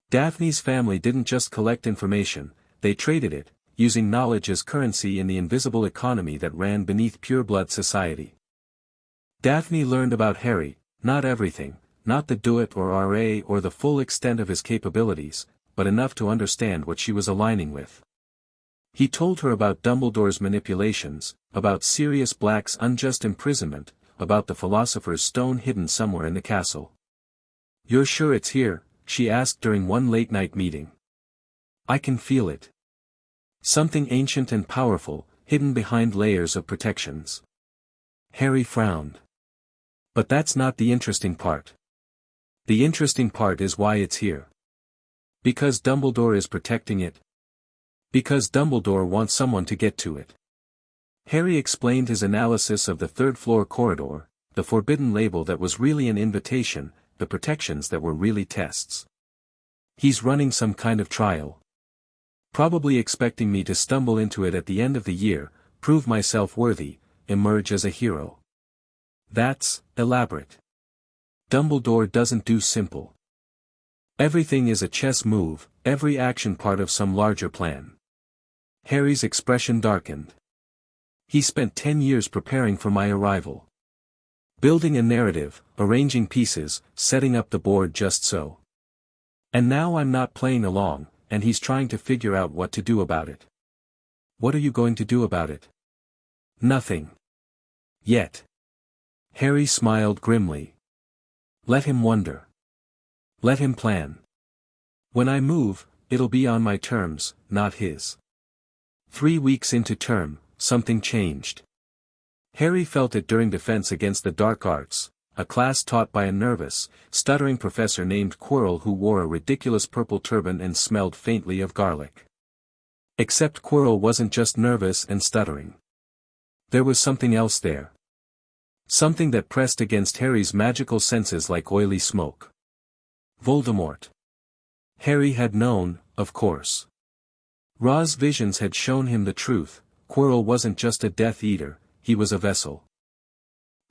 Daphne's family didn't just collect information, they traded it, using knowledge as currency in the invisible economy that ran beneath pureblood society. Daphne learned about Harry, not everything, not the do-it or RA or the full extent of his capabilities, but enough to understand what she was aligning with. He told her about Dumbledore's manipulations, about Sirius Black's unjust imprisonment, about the Philosopher's Stone hidden somewhere in the castle. "You're sure it's here?" she asked during one late-night meeting. "I can feel it. Something ancient and powerful, hidden behind layers of protections." Harry frowned. "But that's not the interesting part. The interesting part is why it's here. Because Dumbledore is protecting it. Because Dumbledore wants someone to get to it." Harry explained his analysis of the third-floor corridor, the forbidden label that was really an invitation, the protections that were really tests. "He's running some kind of trial. Probably expecting me to stumble into it at the end of the year, prove myself worthy, emerge as a hero. That's elaborate. Dumbledore doesn't do simple. Everything is a chess move, every action part of some larger plan." Harry's expression darkened. "He spent 10 years preparing for my arrival. Building a narrative, arranging pieces, setting up the board just so. And now I'm not playing along, and he's trying to figure out what to do about it." "What are you going to do about it?" "Nothing. Yet." Harry smiled grimly. "Let him wonder. Let him plan. When I move, it'll be on my terms, not his." 3 weeks into term, something changed. Harry felt it during Defense Against the Dark Arts, a class taught by a nervous, stuttering professor named Quirrell who wore a ridiculous purple turban and smelled faintly of garlic. Except Quirrell wasn't just nervous and stuttering. There was something else there. Something that pressed against Harry's magical senses like oily smoke. Voldemort. Harry had known, of course. Ra's visions had shown him the truth. Quirrell wasn't just a Death Eater, he was a vessel.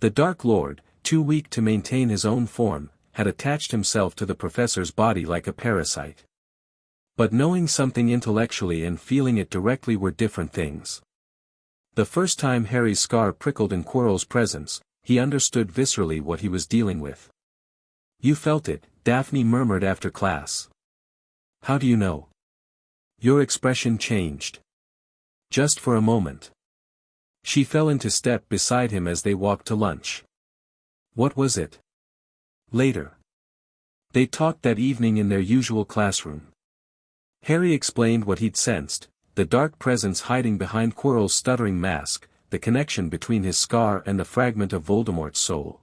The Dark Lord, too weak to maintain his own form, had attached himself to the professor's body like a parasite. But knowing something intellectually and feeling it directly were different things. The first time Harry's scar prickled in Quirrell's presence, he understood viscerally what he was dealing with. "You felt it," Daphne murmured after class. "How do you know?" "Your expression changed. Just for a moment." She fell into step beside him as they walked to lunch. "What was it?" "Later." They talked that evening in their usual classroom. Harry explained what he'd sensed, the dark presence hiding behind Quirrell's stuttering mask, the connection between his scar and the fragment of Voldemort's soul.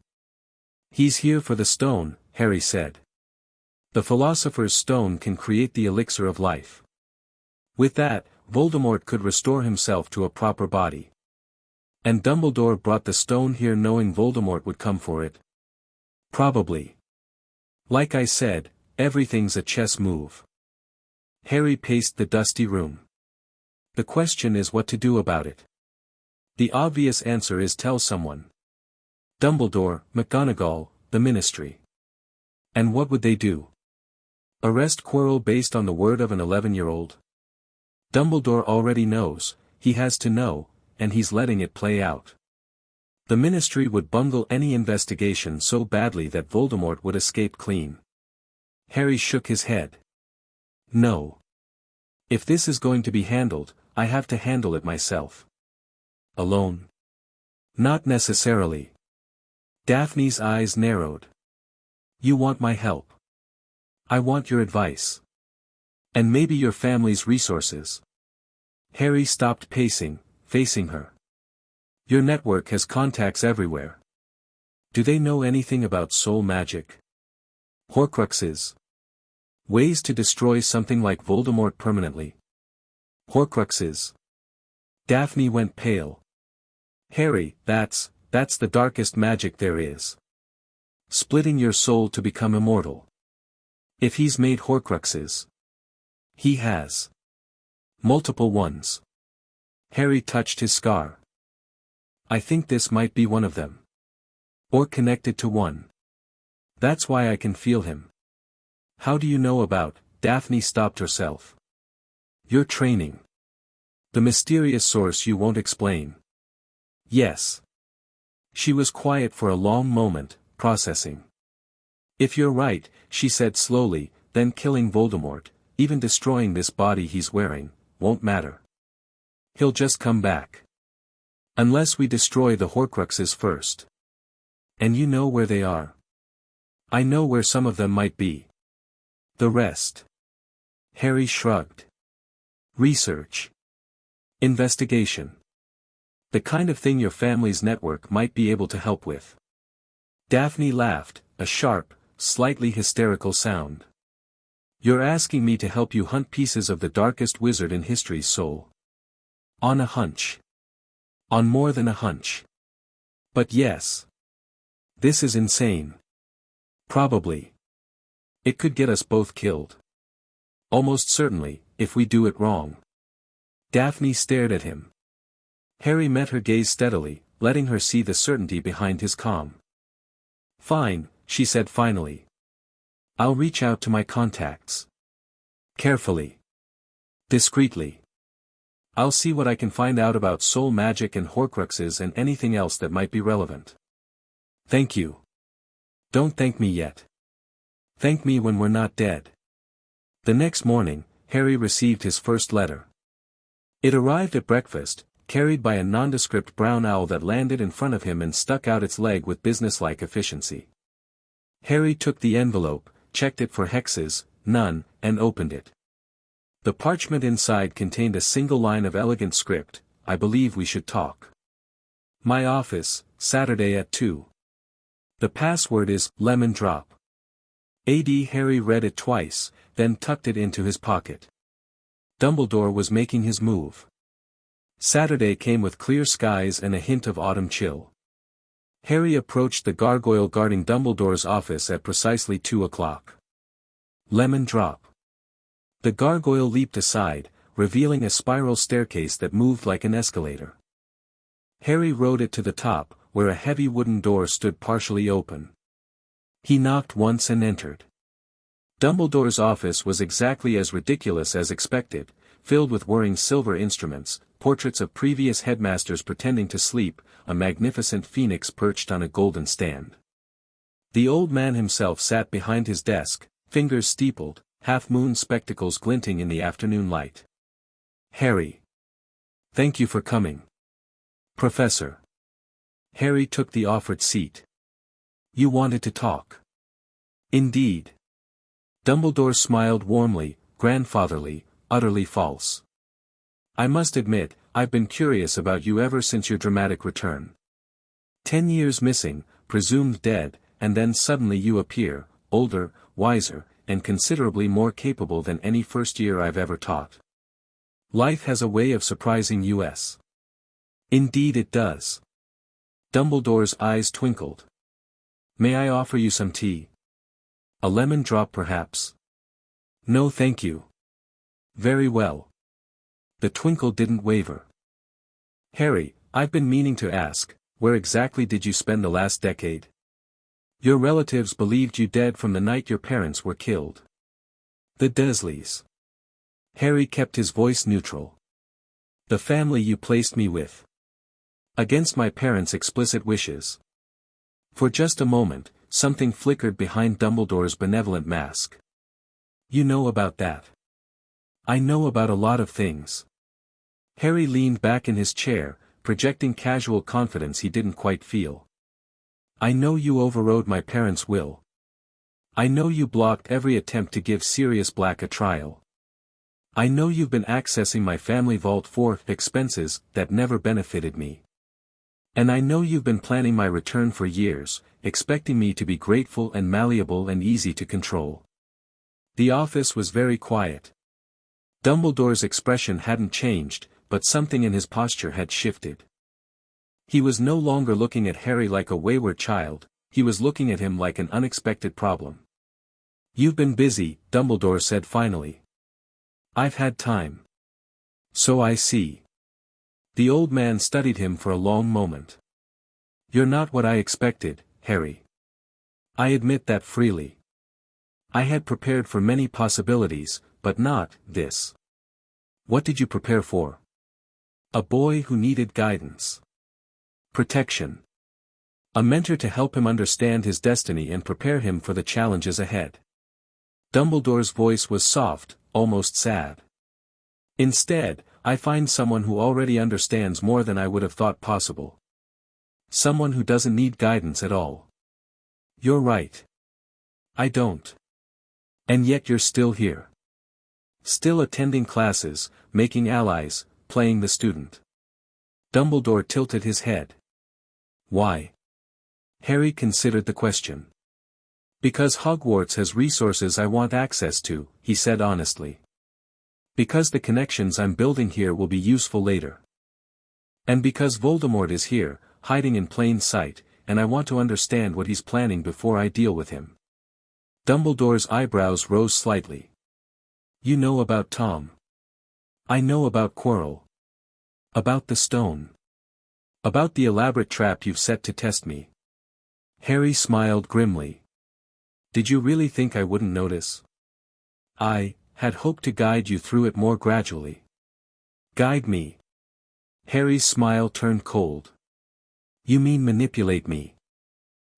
"He's here for the stone," Harry said. "The Philosopher's Stone can create the elixir of life. With that, Voldemort could restore himself to a proper body. And Dumbledore brought the stone here knowing Voldemort would come for it. Probably. Like I said, everything's a chess move." Harry paced the dusty room. "The question is what to do about it. The obvious answer is tell someone. Dumbledore, McGonagall, the Ministry. And what would they do? Arrest Quirrell based on the word of an 11-year-old? Dumbledore already knows, he has to know, and he's letting it play out. The Ministry would bungle any investigation so badly that Voldemort would escape clean." Harry shook his head. "No. If this is going to be handled, I have to handle it myself." "Alone?" "Not necessarily." Daphne's eyes narrowed. "You want my help. I want your advice. And maybe your family's resources." Harry stopped pacing, facing her. "Your network has contacts everywhere. Do they know anything about soul magic? Horcruxes? Ways to destroy something like Voldemort permanently? Horcruxes?" Daphne went pale. "Harry, that's the darkest magic there is. Splitting your soul to become immortal. If he's made Horcruxes. He has. Multiple ones." Harry touched his scar. I think this might be one of them. Or connected to one. That's why I can feel him. How do you know about? Daphne stopped herself. Your training. The mysterious source you won't explain. Yes. She was quiet for a long moment, processing. If you're right, she said slowly, then killing Voldemort, even destroying this body he's wearing, won't matter. He'll just come back. Unless we destroy the Horcruxes first. And you know where they are. I know where some of them might be. The rest. Harry shrugged. Research. Investigation. The kind of thing your family's network might be able to help with. Daphne laughed, a sharp, slightly hysterical sound. You're asking me to help you hunt pieces of the darkest wizard in history's soul. On a hunch. On more than a hunch. But yes. This is insane. Probably. It could get us both killed. Almost certainly, if we do it wrong. Daphne stared at him. Harry met her gaze steadily, letting her see the certainty behind his calm. Fine, she said finally. I'll reach out to my contacts. Carefully. Discreetly. I'll see what I can find out about soul magic and Horcruxes and anything else that might be relevant. Thank you. Don't thank me yet. Thank me when we're not dead. The next morning, Harry received his first letter. It arrived at breakfast, carried by a nondescript brown owl that landed in front of him and stuck out its leg with businesslike efficiency. Harry took the envelope, checked it for hexes, none, and opened it. The parchment inside contained a single line of elegant script, I believe we should talk. My office, Saturday at 2. The password is, Lemon Drop. Harry read it twice, then tucked it into his pocket. Dumbledore was making his move. Saturday came with clear skies and a hint of autumn chill. Harry approached the gargoyle guarding Dumbledore's office at precisely 2 o'clock. Lemon Drop. The gargoyle leaped aside, revealing a spiral staircase that moved like an escalator. Harry rode it to the top, where a heavy wooden door stood partially open. He knocked once and entered. Dumbledore's office was exactly as ridiculous as expected, filled with whirring silver instruments, portraits of previous headmasters pretending to sleep, a magnificent phoenix perched on a golden stand. The old man himself sat behind his desk, fingers steepled, half-moon spectacles glinting in the afternoon light. Harry. Thank you for coming. Professor. Harry took the offered seat. You wanted to talk. Indeed. Dumbledore smiled warmly, grandfatherly, utterly false. I must admit, I've been curious about you ever since your dramatic return. 10 years missing, presumed dead, and then suddenly you appear, older, wiser, and considerably more capable than any first year I've ever taught. Life has a way of surprising us. Indeed it does. Dumbledore's eyes twinkled. May I offer you some tea? A lemon drop perhaps? No thank you. Very well. The twinkle didn't waver. Harry, I've been meaning to ask, where exactly did you spend the last decade? Your relatives believed you dead from the night your parents were killed. The Dursleys. Harry kept his voice neutral. The family you placed me with. Against my parents' explicit wishes. For just a moment, something flickered behind Dumbledore's benevolent mask. You know about that. I know about a lot of things. Harry leaned back in his chair, projecting casual confidence he didn't quite feel. I know you overrode my parents' will. I know you blocked every attempt to give Sirius Black a trial. I know you've been accessing my family vault for expenses that never benefited me. And I know you've been planning my return for years, expecting me to be grateful and malleable and easy to control. The office was very quiet. Dumbledore's expression hadn't changed, but something in his posture had shifted. He was no longer looking at Harry like a wayward child, he was looking at him like an unexpected problem. You've been busy, Dumbledore said finally. I've had time. So I see. The old man studied him for a long moment. You're not what I expected, Harry. I admit that freely. I had prepared for many possibilities, but not this. What did you prepare for? A boy who needed guidance. Protection. A mentor to help him understand his destiny and prepare him for the challenges ahead. Dumbledore's voice was soft, almost sad. Instead, I find someone who already understands more than I would have thought possible. Someone who doesn't need guidance at all. You're right. I don't. And yet you're still here. Still attending classes, making allies, playing the student. Dumbledore tilted his head. Why? Harry considered the question. Because Hogwarts has resources I want access to, he said honestly. Because the connections I'm building here will be useful later. And because Voldemort is here, hiding in plain sight, and I want to understand what he's planning before I deal with him. Dumbledore's eyebrows rose slightly. You know about Tom. I know about Quirrell. About the stone. About the elaborate trap you've set to test me. Harry smiled grimly. Did you really think I wouldn't notice? I had hoped to guide you through it more gradually. Guide me. Harry's smile turned cold. You mean manipulate me?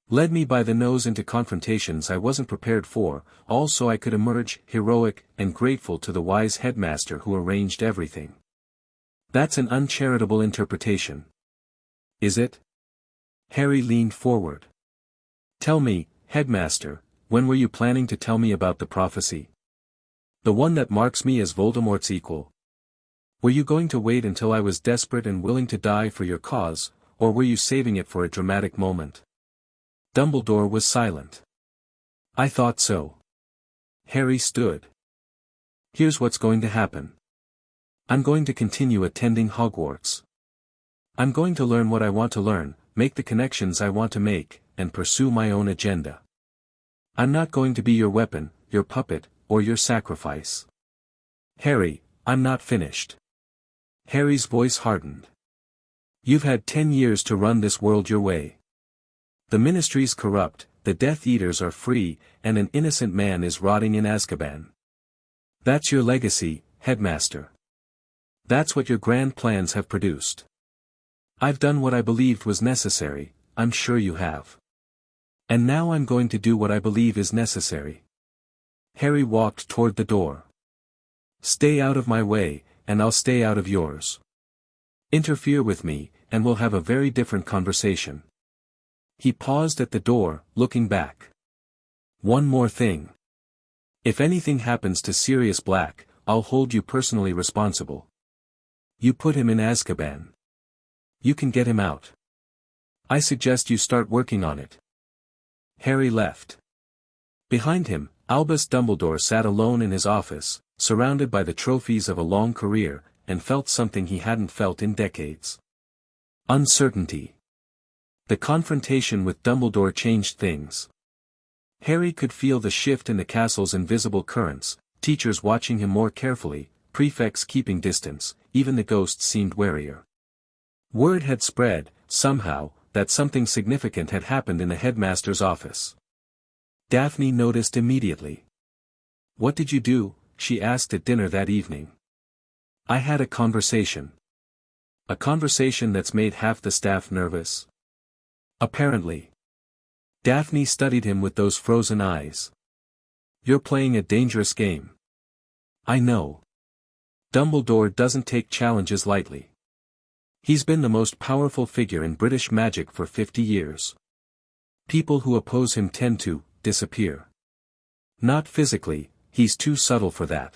Led me by the nose into confrontations I wasn't prepared for, all so I could emerge heroic and grateful to the wise headmaster who arranged everything. That's an uncharitable interpretation. Is it? Harry leaned forward. Tell me, headmaster, when were you planning to tell me about the prophecy? The one that marks me as Voldemort's equal? Were you going to wait until I was desperate and willing to die for your cause, or were you saving it for a dramatic moment? Dumbledore was silent. I thought so. Harry stood. Here's what's going to happen. I'm going to continue attending Hogwarts. I'm going to learn what I want to learn, make the connections I want to make, and pursue my own agenda. I'm not going to be your weapon, your puppet, or your sacrifice. Harry, I'm not finished. Harry's voice hardened. You've had 10 years to run this world your way. The Ministry's corrupt, the Death Eaters are free, and an innocent man is rotting in Azkaban. That's your legacy, Headmaster. That's what your grand plans have produced. I've done what I believed was necessary, I'm sure you have. And now I'm going to do what I believe is necessary. Harry walked toward the door. Stay out of my way, and I'll stay out of yours. Interfere with me, and we'll have a very different conversation. He paused at the door, looking back. One more thing. If anything happens to Sirius Black, I'll hold you personally responsible. You put him in Azkaban. You can get him out. I suggest you start working on it. Harry left. Behind him, Albus Dumbledore sat alone in his office, surrounded by the trophies of a long career, and felt something he hadn't felt in decades. Uncertainty. The confrontation with Dumbledore changed things. Harry could feel the shift in the castle's invisible currents, teachers watching him more carefully, prefects keeping distance, even the ghosts seemed warier. Word had spread, somehow, that something significant had happened in the headmaster's office. Daphne noticed immediately. What did you do? She asked at dinner that evening. I had a conversation. A conversation that's made half the staff nervous. Apparently. Daphne studied him with those frozen eyes. You're playing a dangerous game. I know. Dumbledore doesn't take challenges lightly. He's been the most powerful figure in British magic for 50 years. People who oppose him tend to disappear. Not physically, he's too subtle for that.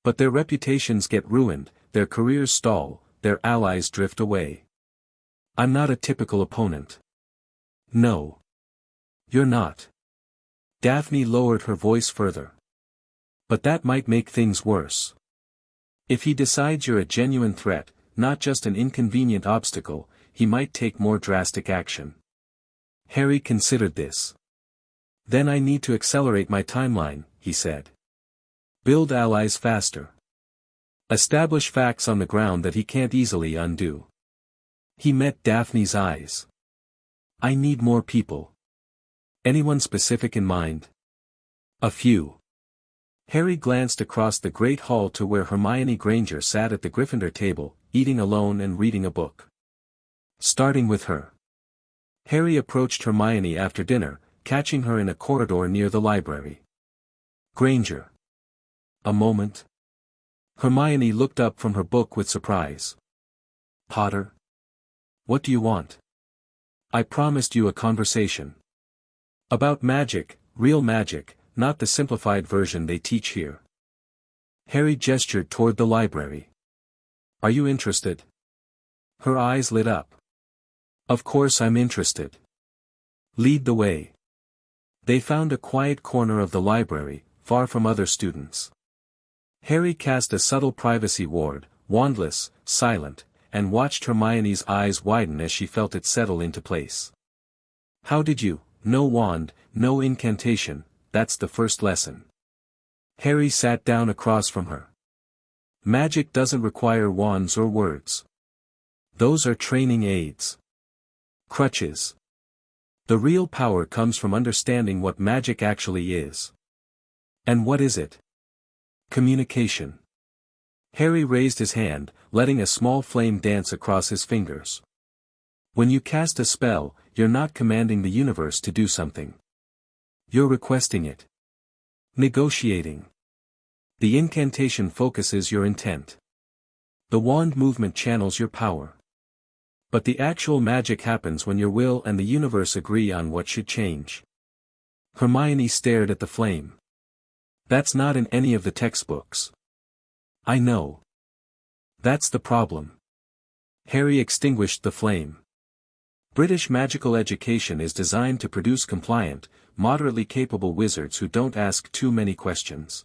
But their reputations get ruined, their careers stall, their allies drift away. I'm not a typical opponent. No. You're not. Daphne lowered her voice further. But that might make things worse. If he decides you're a genuine threat, not just an inconvenient obstacle, he might take more drastic action. Harry considered this. Then I need to accelerate my timeline, he said. Build allies faster. Establish facts on the ground that he can't easily undo. He met Daphne's eyes. I need more people. Anyone specific in mind? A few. Harry glanced across the great hall to where Hermione Granger sat at the Gryffindor table, eating alone and reading a book. Starting with her. Harry approached Hermione after dinner, catching her in a corridor near the library. Granger. A moment. Hermione looked up from her book with surprise. Potter? What do you want? I promised you a conversation. About magic, real magic, not the simplified version they teach here. Harry gestured toward the library. Are you interested? Her eyes lit up. Of course I'm interested. Lead the way. They found a quiet corner of the library, far from other students. Harry cast a subtle privacy ward, wandless, silent, and watched Hermione's eyes widen as she felt it settle into place. How did you? No wand, no incantation, that's the first lesson. Harry sat down across from her. Magic doesn't require wands or words. Those are training aids. Crutches. The real power comes from understanding what magic actually is. And what is it? Communication. Harry raised his hand, letting a small flame dance across his fingers. When you cast a spell, you're not commanding the universe to do something. You're requesting it. Negotiating. The incantation focuses your intent. The wand movement channels your power. But the actual magic happens when your will and the universe agree on what should change. Hermione stared at the flame. That's not in any of the textbooks. I know. That's the problem. Harry extinguished the flame. British magical education is designed to produce compliant, moderately capable wizards who don't ask too many questions.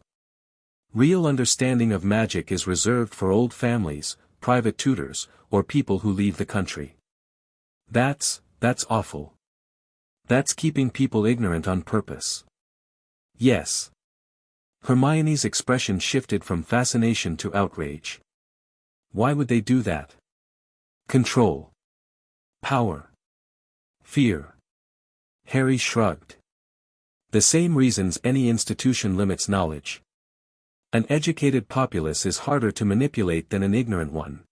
Real understanding of magic is reserved for old families, private tutors, or people who leave the country. That's awful. That's keeping people ignorant on purpose. Yes. Hermione's expression shifted from fascination to outrage. Why would they do that? Control. Power. Fear. Harry shrugged. The same reasons any institution limits knowledge. An educated populace is harder to manipulate than an ignorant one.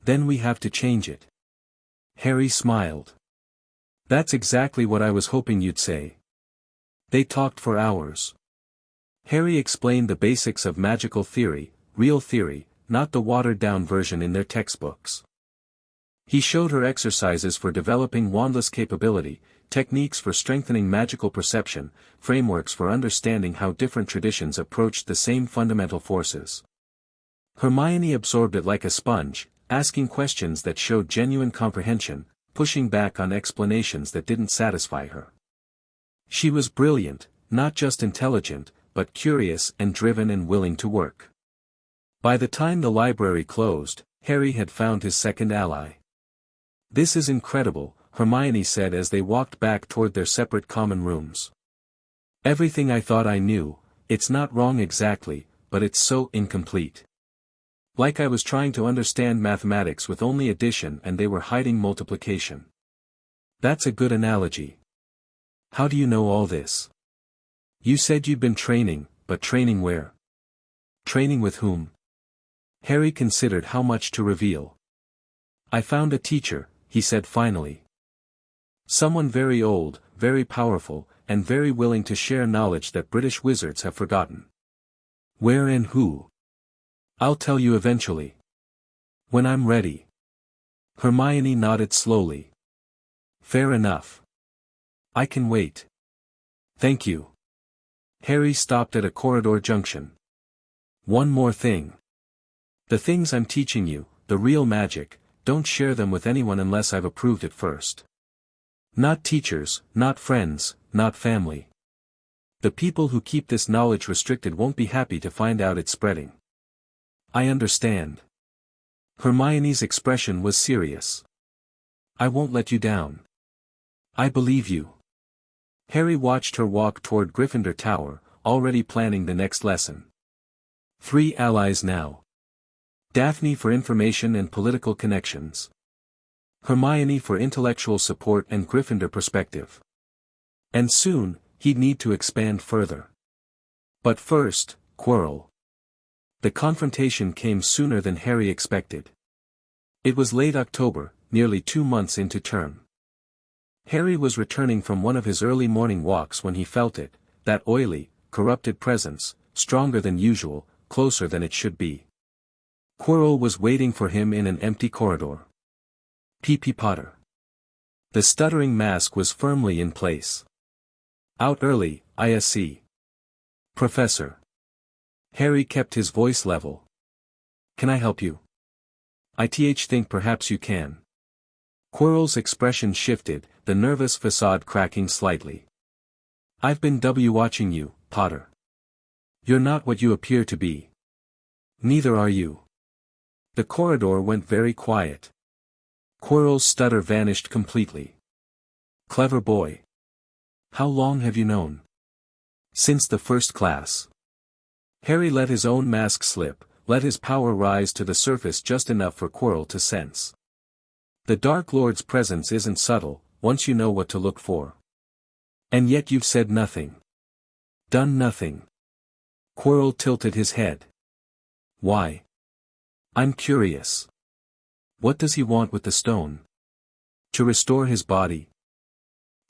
Then we have to change it. Harry smiled. That's exactly what I was hoping you'd say. They talked for hours. Harry explained the basics of magical theory, real theory, not the watered-down version in their textbooks. He showed her exercises for developing wandless capability, techniques for strengthening magical perception, frameworks for understanding how different traditions approached the same fundamental forces. Hermione absorbed it like a sponge, asking questions that showed genuine comprehension, pushing back on explanations that didn't satisfy her. She was brilliant, not just intelligent, but curious and driven and willing to work. By the time the library closed, Harry had found his second ally. This is incredible, Hermione said as they walked back toward their separate common rooms. Everything I thought I knew, it's not wrong exactly, but it's so incomplete. Like I was trying to understand mathematics with only addition and they were hiding multiplication. That's a good analogy. How do you know all this? You said you'd been training, but training where? Training with whom? Harry considered how much to reveal. I found a teacher, he said finally. Someone very old, very powerful, and very willing to share knowledge that British wizards have forgotten. Where and who? I'll tell you eventually. When I'm ready. Hermione nodded slowly. Fair enough. I can wait. Thank you. Harry stopped at a corridor junction. One more thing. The things I'm teaching you, the real magic, don't share them with anyone unless I've approved it first. Not teachers, not friends, not family. The people who keep this knowledge restricted won't be happy to find out it's spreading. I understand. Hermione's expression was serious. I won't let you down. I believe you. Harry watched her walk toward Gryffindor Tower, already planning the next lesson. 3 allies now. Daphne for information and political connections. Hermione for intellectual support and Gryffindor perspective. And soon, he'd need to expand further. But first, Quirrell. The confrontation came sooner than Harry expected. It was late October, nearly 2 months into term. Harry was returning from one of his early morning walks when he felt it, that oily, corrupted presence, stronger than usual, closer than it should be. Quirrell was waiting for him in an empty corridor. P.P. Potter. The stuttering mask was firmly in place. Out early, I see. Professor. Harry kept his voice level. Can I help you? I think perhaps you can. Quirrell's expression shifted, the nervous facade cracking slightly. I've been watching you, Potter. You're not what you appear to be. Neither are you. The corridor went very quiet. Quirrell's stutter vanished completely. Clever boy. How long have you known? Since the first class. Harry let his own mask slip, let his power rise to the surface just enough for Quirrell to sense. The Dark Lord's presence isn't subtle, once you know what to look for. And yet you've said nothing. Done nothing. Quirrell tilted his head. Why? I'm curious. What does he want with the stone? To restore his body?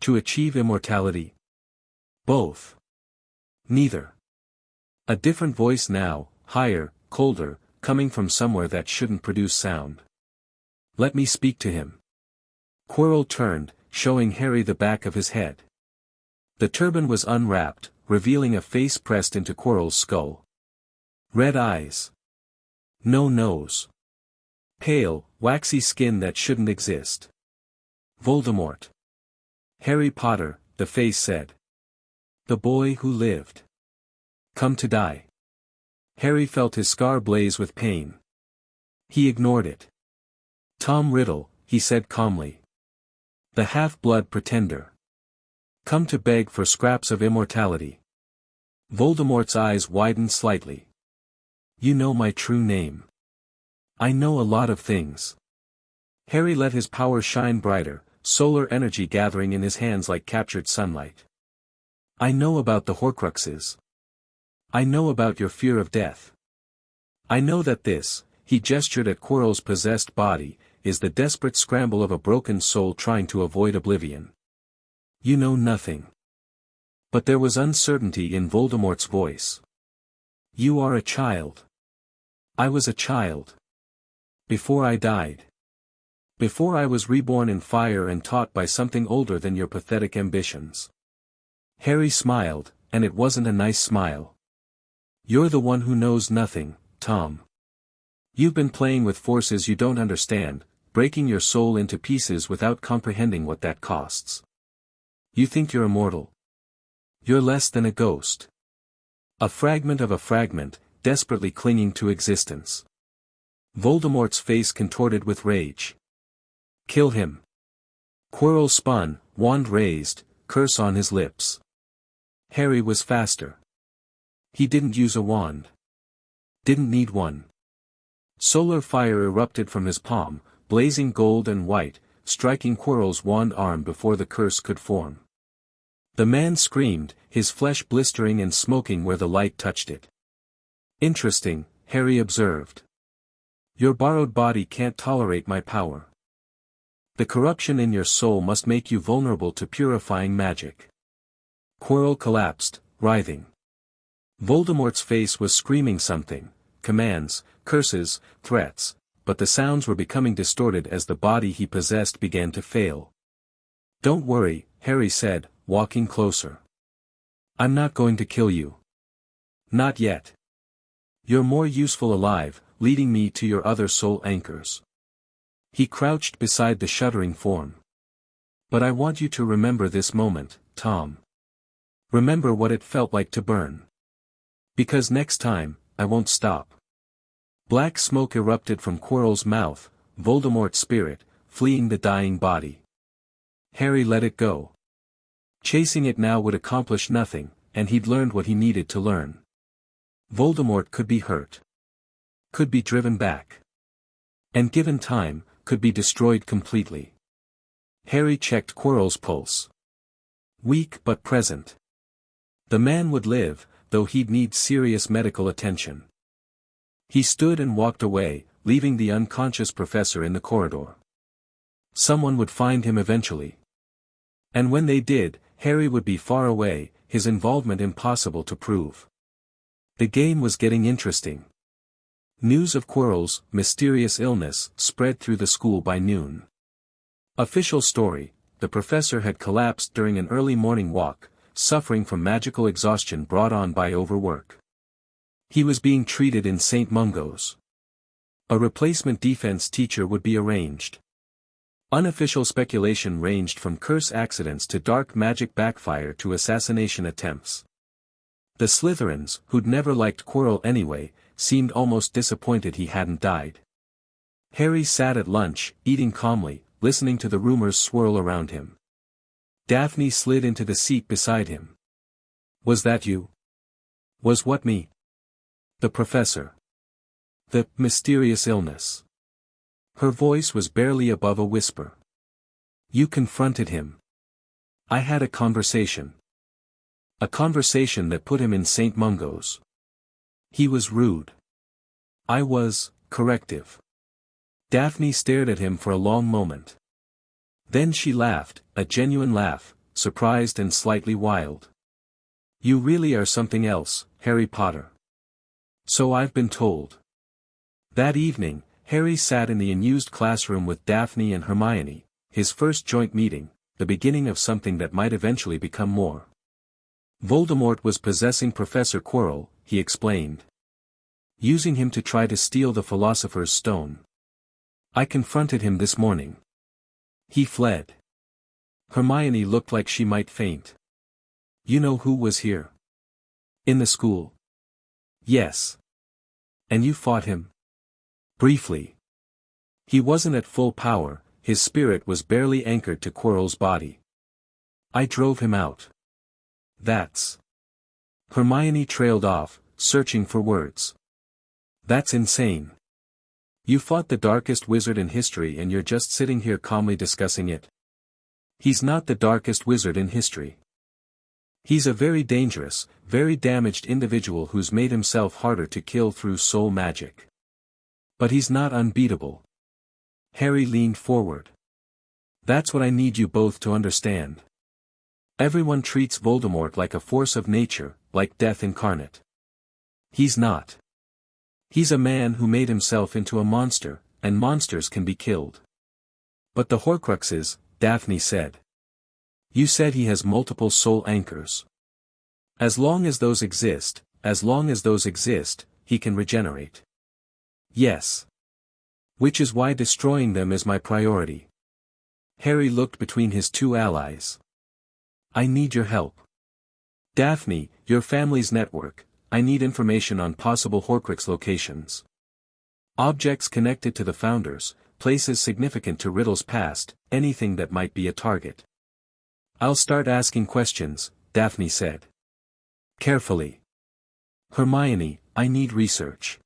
To achieve immortality? Both. Neither. A different voice now, higher, colder, coming from somewhere that shouldn't produce sound. Let me speak to him. Quirrell turned, showing Harry the back of his head. The turban was unwrapped, revealing a face pressed into Quirrell's skull. Red eyes. No nose. Pale, waxy skin that shouldn't exist. Voldemort. Harry Potter, the face said. The boy who lived. Come to die. Harry felt his scar blaze with pain. He ignored it. Tom Riddle, he said calmly. The half-blood pretender. Come to beg for scraps of immortality. Voldemort's eyes widened slightly. You know my true name. I know a lot of things. Harry let his power shine brighter, solar energy gathering in his hands like captured sunlight. I know about the Horcruxes. I know about your fear of death. I know that this, he gestured at Quirrell's possessed body, is the desperate scramble of a broken soul trying to avoid oblivion. You know nothing. But there was uncertainty in Voldemort's voice. You are a child. I was a child. Before I died. Before I was reborn in fire and taught by something older than your pathetic ambitions. Harry smiled, and it wasn't a nice smile. You're the one who knows nothing, Tom. You've been playing with forces you don't understand, breaking your soul into pieces without comprehending what that costs. You think you're immortal. You're less than a ghost. A fragment of a fragment, desperately clinging to existence. Voldemort's face contorted with rage. Kill him. Quirrell spun, wand raised, curse on his lips. Harry was faster. He didn't use a wand. Didn't need one. Solar fire erupted from his palm, blazing gold and white, striking Quirrell's wand arm before the curse could form. The man screamed, his flesh blistering and smoking where the light touched it. Interesting, Harry observed. Your borrowed body can't tolerate my power. The corruption in your soul must make you vulnerable to purifying magic. Quirrell collapsed, writhing. Voldemort's face was screaming something, commands, curses, threats, but the sounds were becoming distorted as the body he possessed began to fail. Don't worry, Harry said, walking closer. I'm not going to kill you. Not yet. You're more useful alive, leading me to your other soul anchors. He crouched beside the shuddering form. But I want you to remember this moment, Tom. Remember what it felt like to burn. Because next time, I won't stop. Black smoke erupted from Quirrell's mouth, Voldemort's spirit, fleeing the dying body. Harry let it go. Chasing it now would accomplish nothing, and he'd learned what he needed to learn. Voldemort could be hurt. Could be driven back. And given time, could be destroyed completely. Harry checked Quirrell's pulse. Weak but present. The man would live, though he'd need serious medical attention. He stood and walked away, leaving the unconscious professor in the corridor. Someone would find him eventually. And when they did, Harry would be far away, his involvement impossible to prove. The game was getting interesting. News of Quirrell's mysterious illness spread through the school by noon. Official story: the professor had collapsed during an early morning walk, suffering from magical exhaustion brought on by overwork. He was being treated in St. Mungo's. A replacement defense teacher would be arranged. Unofficial speculation ranged from curse accidents to dark magic backfire to assassination attempts. The Slytherins, who'd never liked Quirrell anyway, seemed almost disappointed he hadn't died. Harry sat at lunch, eating calmly, listening to the rumors swirl around him. Daphne slid into the seat beside him. "Was that you?" "Was what me?" "The professor." "The mysterious illness." Her voice was barely above a whisper. "You confronted him." "I had a conversation." "A conversation that put him in St. Mungo's." "He was rude." "I was corrective." Daphne stared at him for a long moment. Then she laughed, a genuine laugh, surprised and slightly wild. "You really are something else, Harry Potter." "So I've been told." That evening, Harry sat in the unused classroom with Daphne and Hermione, his first joint meeting, the beginning of something that might eventually become more. Voldemort was possessing Professor Quirrell, he explained. Using him to try to steal the Philosopher's Stone. "I confronted him this morning." "He fled." Hermione looked like she might faint. "You know who was here?" "In the school?" "Yes." "And you fought him?" "Briefly." "He wasn't at full power, his spirit was barely anchored to Quirrell's body." "I drove him out." "That's..." Hermione trailed off, searching for words. "That's insane. You fought the darkest wizard in history and you're just sitting here calmly discussing it." "He's not the darkest wizard in history. He's a very dangerous, very damaged individual who's made himself harder to kill through soul magic. But he's not unbeatable." Harry leaned forward. "That's what I need you both to understand. Everyone treats Voldemort like a force of nature, like death incarnate. He's not. He's a man who made himself into a monster, and monsters can be killed." "But the Horcruxes," Daphne said. "You said he has multiple soul anchors." As long as those exist, he can regenerate." "Yes. Which is why destroying them is my priority." Harry looked between his two allies. "I need your help. Daphne, your family's network, I need information on possible Horcrux locations. Objects connected to the Founders, places significant to Riddle's past, anything that might be a target." "I'll start asking questions," Daphne said. "Carefully. Hermione, I need research.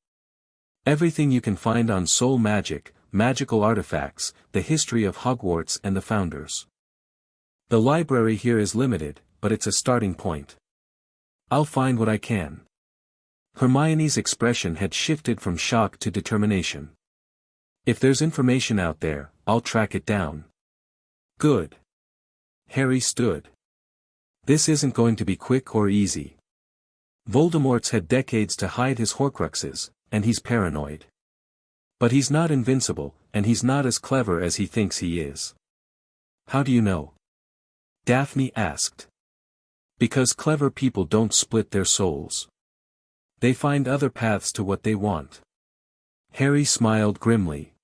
Everything you can find on soul magic, magical artifacts, the history of Hogwarts and the Founders. The library here is limited, but it's a starting point. I'll find what I can." Hermione's expression had shifted from shock to determination. "If there's information out there, I'll track it down." "Good." Harry stood. "This isn't going to be quick or easy. Voldemort's had decades to hide his Horcruxes, and he's paranoid. But he's not invincible, and he's not as clever as he thinks he is." "How do you know?" Daphne asked. "Because clever people don't split their souls. They find other paths to what they want." Harry smiled grimly.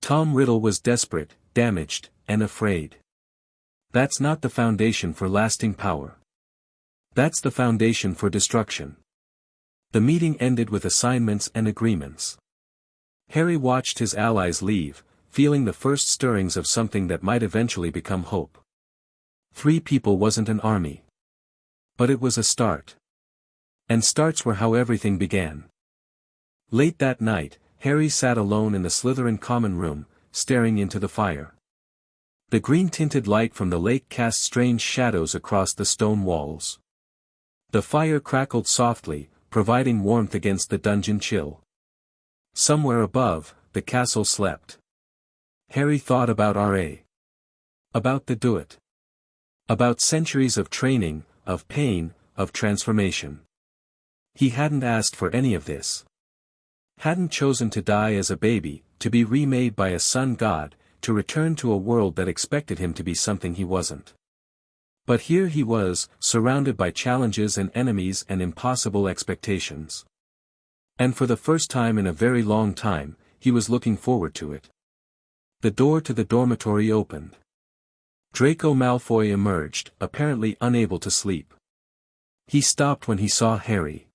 Tom Riddle was desperate, damaged, and afraid. That's not the foundation for lasting power. That's the foundation for destruction. The meeting ended with assignments and agreements. Harry watched his allies leave, feeling the first stirrings of something that might eventually become hope. 3 people wasn't an army. But it was a start. And starts were how everything began. Late that night, Harry sat alone in the Slytherin common room, staring into the fire. The green-tinted light from the lake cast strange shadows across the stone walls. The fire crackled softly, providing warmth against the dungeon chill. Somewhere above, the castle slept. Harry thought about R.A. About the Do-It. About centuries of training, of pain, of transformation. He hadn't asked for any of this. Hadn't chosen to die as a baby, to be remade by a sun god, to return to a world that expected him to be something he wasn't. But here he was, surrounded by challenges and enemies and impossible expectations. And for the first time in a very long time, he was looking forward to it. The door to the dormitory opened. Draco Malfoy emerged, apparently unable to sleep. He stopped when he saw Harry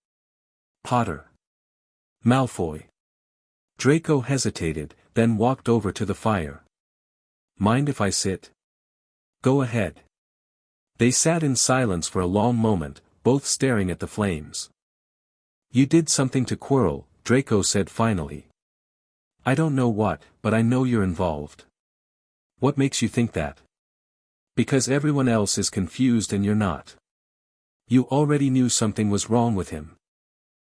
Potter. Malfoy. Draco hesitated, then walked over to the fire. "Mind if I sit?" "Go ahead." They sat in silence for a long moment, both staring at the flames. "You did something to Quirrell," Draco said finally. "I don't know what, but I know you're involved." "What makes you think that?" "Because everyone else is confused and you're not. You already knew something was wrong with him."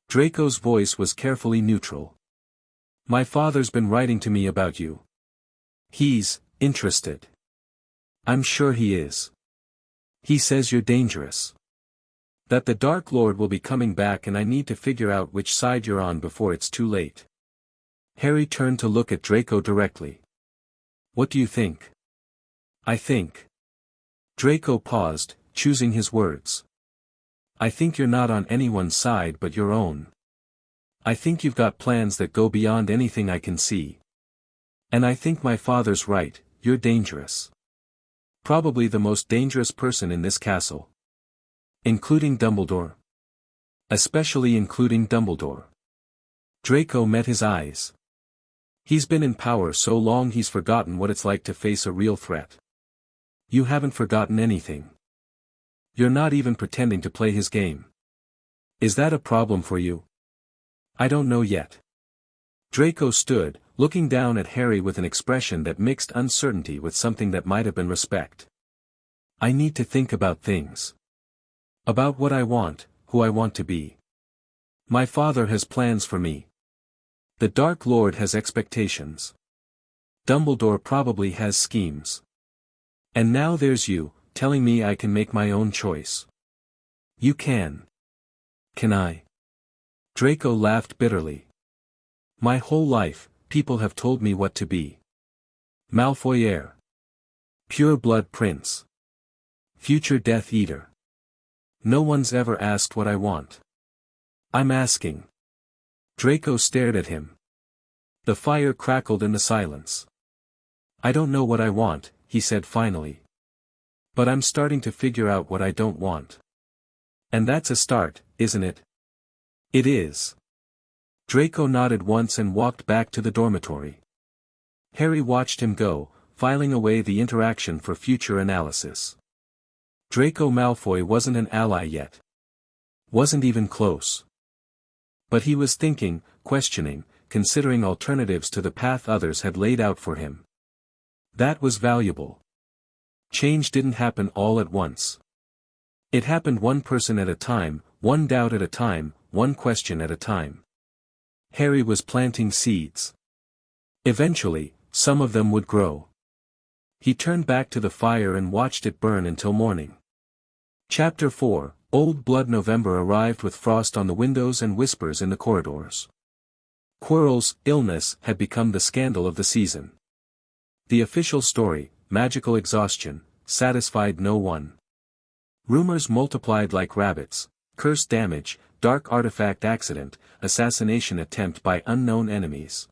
Draco's voice was carefully neutral. "My father's been writing to me about you. He's interested. I'm sure he is. He says you're dangerous. That the Dark Lord will be coming back and I need to figure out which side you're on before it's too late." Harry turned to look at Draco directly. "What do you think?" "I think." Draco paused, choosing his words. "I think you're not on anyone's side but your own. I think you've got plans that go beyond anything I can see. And I think my father's right, you're dangerous. Probably the most dangerous person in this castle. Including Dumbledore. Especially including Dumbledore." Draco met his eyes. He's been in power so long he's forgotten what it's like to face a real threat. "You haven't forgotten anything. You're not even pretending to play his game. Is that a problem for you?" "I don't know yet." Draco stood, looking down at Harry with an expression that mixed uncertainty with something that might have been respect. "I need to think about things. About what I want, who I want to be. My father has plans for me. The Dark Lord has expectations. Dumbledore probably has schemes. And now there's you, telling me I can make my own choice. You can. Can I?" Draco laughed bitterly. "My whole life, people have told me what to be. Malfoy heir. Pure-blood prince. Future Death Eater. No one's ever asked what I want. I'm asking." Draco stared at him. The fire crackled in the silence. "I don't know what I want," he said finally. "But I'm starting to figure out what I don't want. And that's a start, isn't it?" "It is." Draco nodded once and walked back to the dormitory. Harry watched him go, filing away the interaction for future analysis. Draco Malfoy wasn't an ally yet. Wasn't even close. But he was thinking, questioning, considering alternatives to the path others had laid out for him. That was valuable. Change didn't happen all at once. It happened one person at a time, one doubt at a time, one question at a time. Harry was planting seeds. Eventually, some of them would grow. He turned back to the fire and watched it burn until morning. Chapter 4, Old Blood. November arrived with frost on the windows and whispers in the corridors. Quirrell's illness had become the scandal of the season. The official story, magical exhaustion, satisfied no one. Rumors multiplied like rabbits: curse damage, dark artifact accident, assassination attempt by unknown enemies.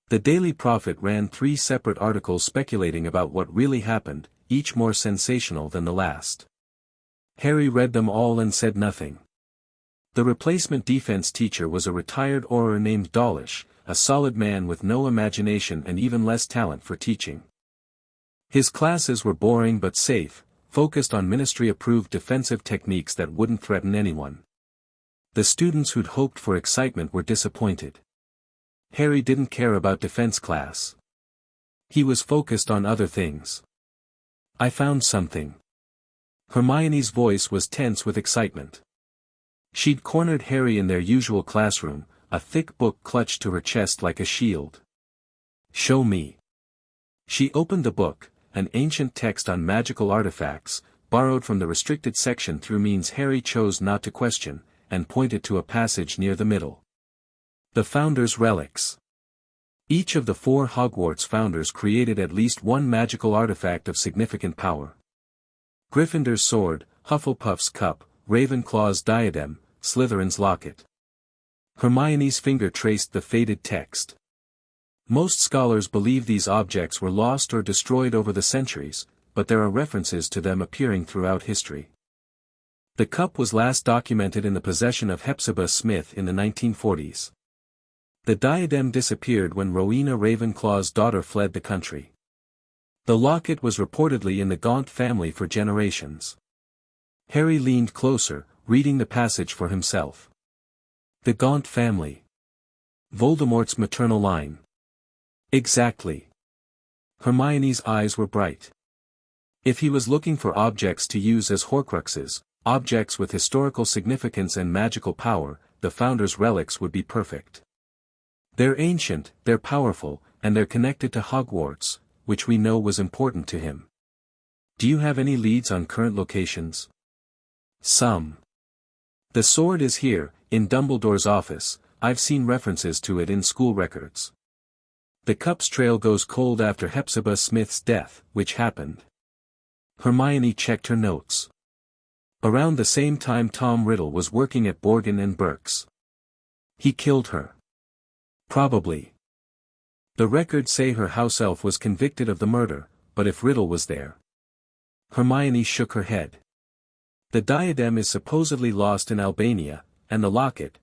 The Daily Prophet ran 3 separate articles speculating about what really happened, each more sensational than the last. Harry read them all and said nothing. The replacement defense teacher was a retired Auror named Dawlish, a solid man with no imagination and even less talent for teaching. His classes were boring but safe, focused on ministry-approved defensive techniques that wouldn't threaten anyone. The students who'd hoped for excitement were disappointed. Harry didn't care about defense class. He was focused on other things. I found something. Hermione's voice was tense with excitement. She'd cornered Harry in their usual classroom, a thick book clutched to her chest like a shield. Show me. She opened the book, an ancient text on magical artifacts, borrowed from the restricted section through means Harry chose not to question, and pointed to a passage near the middle. The Founders' Relics. Each of the 4 Hogwarts founders created at least one magical artifact of significant power. Gryffindor's sword, Hufflepuff's cup, Ravenclaw's diadem, Slytherin's locket. Hermione's finger traced the faded text. Most scholars believe these objects were lost or destroyed over the centuries, but there are references to them appearing throughout history. The cup was last documented in the possession of Hepzibah Smith in the 1940s. The diadem disappeared when Rowena Ravenclaw's daughter fled the country. The locket was reportedly in the Gaunt family for generations. Harry leaned closer, reading the passage for himself. The Gaunt family. Voldemort's maternal line. Exactly. Hermione's eyes were bright. If he was looking for objects to use as Horcruxes, objects with historical significance and magical power, the Founders' Relics would be perfect. They're ancient, they're powerful, and they're connected to Hogwarts, which we know was important to him. Do you have any leads on current locations? Some. The sword is here, in Dumbledore's office. I've seen references to it in school records. The cup's trail goes cold after Hepzibah Smith's death, which happened. Hermione checked her notes. Around the same time Tom Riddle was working at Borgin and Burke's. He killed her. Probably. The records say her house elf was convicted of the murder, but if Riddle was there. Hermione shook her head. The diadem is supposedly lost in Albania, and the locket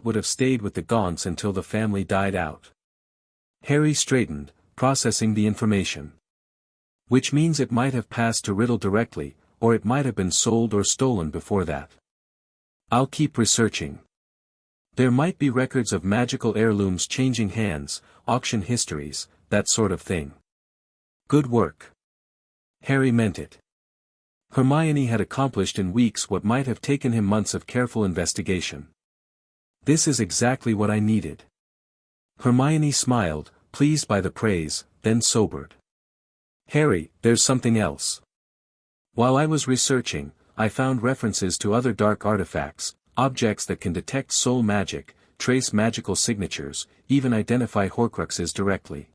would have stayed with the Gaunts until the family died out. Harry straightened, processing the information. Which means it might have passed to Riddle directly, or it might have been sold or stolen before that. I'll keep researching. There might be records of magical heirlooms changing hands, auction histories, that sort of thing. Good work. Harry meant it. Hermione had accomplished in weeks what might have taken him months of careful investigation. This is exactly what I needed. Hermione smiled, pleased by the praise, then sobered. Harry, there's something else. While I was researching, I found references to other dark artifacts, objects that can detect soul magic, trace magical signatures, even identify Horcruxes directly.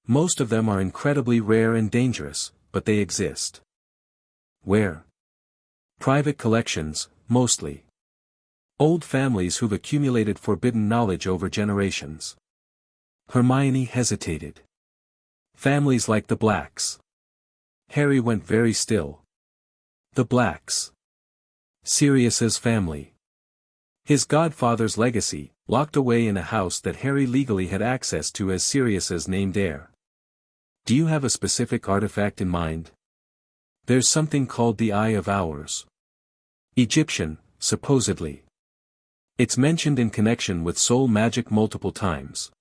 Most of them are incredibly rare and dangerous, but they exist. Where? Private collections, mostly. Old families who've accumulated forbidden knowledge over generations. Hermione hesitated. Families like the Blacks. Harry went very still. The Blacks. Sirius's family. His godfather's legacy, locked away in a house that Harry legally had access to as Sirius's named heir. Do you have a specific artifact in mind? There's something called the Eye of Hours. Egyptian, supposedly. It's mentioned in connection with soul magic multiple times.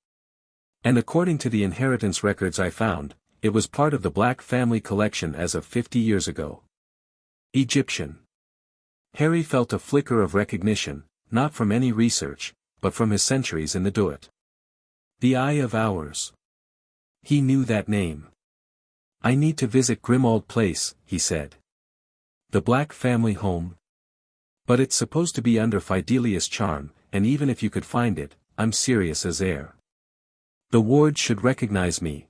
And according to the inheritance records I found, it was part of the Black family collection as of 50 years ago. Egyptian. Harry felt a flicker of recognition, not from any research, but from his centuries in the Duat. The Eye of Hours. He knew that name. I need to visit Grimmauld Place, he said. The Black family home? But it's supposed to be under Fidelius' charm, and even if you could find it, I'm Sirius's heir. The wards should recognize me.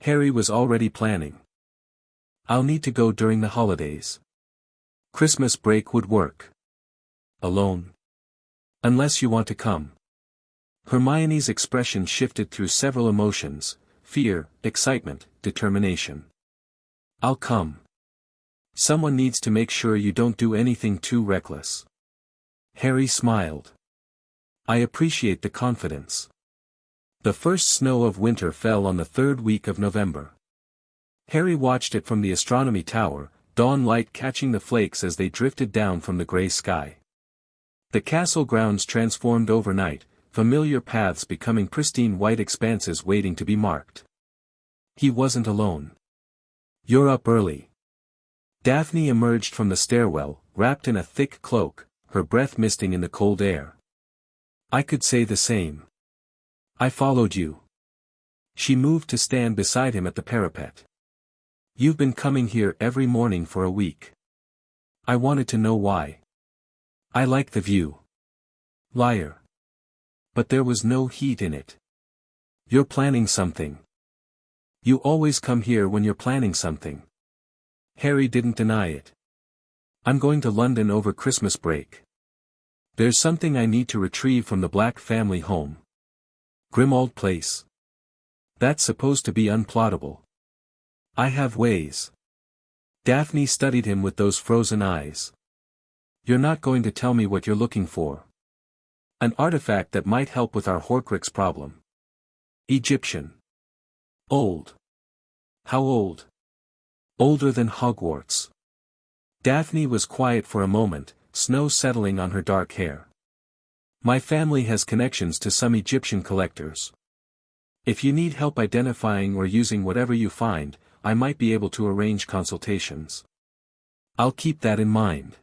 Harry was already planning. I'll need to go during the holidays. Christmas break would work. Alone? Unless you want to come. Hermione's expression shifted through several emotions: fear, excitement, determination. I'll come. Someone needs to make sure you don't do anything too reckless. Harry smiled. I appreciate the confidence. The first snow of winter fell on the third week of November. Harry watched it from the astronomy tower, dawn light catching the flakes as they drifted down from the gray sky. The castle grounds transformed overnight, familiar paths becoming pristine white expanses waiting to be marked. He wasn't alone. "You're up early." Daphne emerged from the stairwell, wrapped in a thick cloak, her breath misting in the cold air. "I could say the same. I followed you." She moved to stand beside him at the parapet. "You've been coming here every morning for a week. I wanted to know why." "I like the view." "Liar." "But there was no heat in it." "You're planning something." "You always come here when you're planning something." Harry didn't deny it. "I'm going to London over Christmas break. There's something I need to retrieve from the Black family home. Grimmauld Place. That's supposed to be unplottable. I have ways." Daphne studied him with those frozen eyes. "You're not going to tell me what you're looking for." "An artifact that might help with our Horcrux problem." "Egyptian." "Old." "How old?" "Older than Hogwarts." Daphne was quiet for a moment, snow settling on her dark hair. "My family has connections to some Egyptian collectors. If you need help identifying or using whatever you find, I might be able to arrange consultations." "I'll keep that in mind."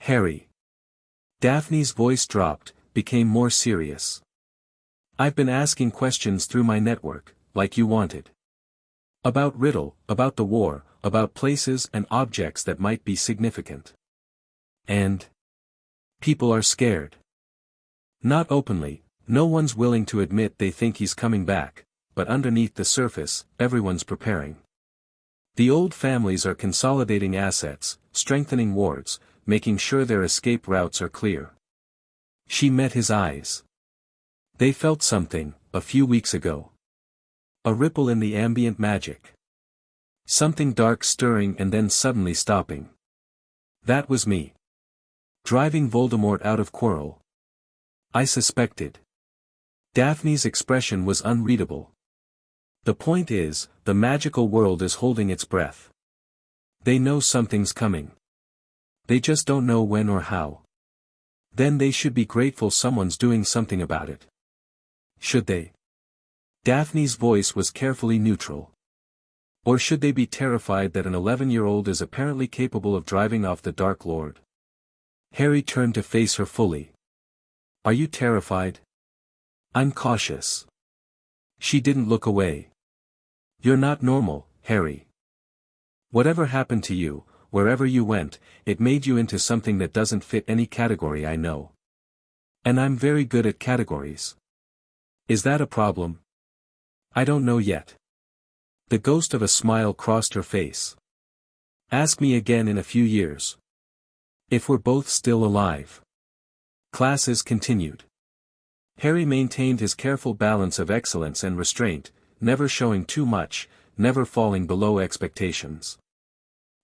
"Harry." Daphne's voice dropped, became more serious. "I've been asking questions through my network, like you wanted. About Riddle, about the war, about places and objects that might be significant. And people are scared. Not openly, no one's willing to admit they think he's coming back, but underneath the surface, everyone's preparing. The old families are consolidating assets, strengthening wards, making sure their escape routes are clear." She met his eyes. They felt something, a few weeks ago. A ripple in the ambient magic. Something dark stirring and then suddenly stopping. "That was me. Driving Voldemort out of Quirrell. I suspected." Daphne's expression was unreadable. "The point is, the magical world is holding its breath. They know something's coming. They just don't know when or how. Then they should be grateful someone's doing something about it." "Should they?" Daphne's voice was carefully neutral. "Or should they be terrified that an 11-year-old is apparently capable of driving off the Dark Lord?" Harry turned to face her fully. "Are you terrified?" "I'm cautious." She didn't look away. "You're not normal, Harry. Whatever happened to you, wherever you went, it made you into something that doesn't fit any category I know. And I'm very good at categories. Is that a problem?" "I don't know yet." The ghost of a smile crossed her face. "Ask me again in a few years. If we're both still alive." Classes continued. Harry maintained his careful balance of excellence and restraint, never showing too much, never falling below expectations.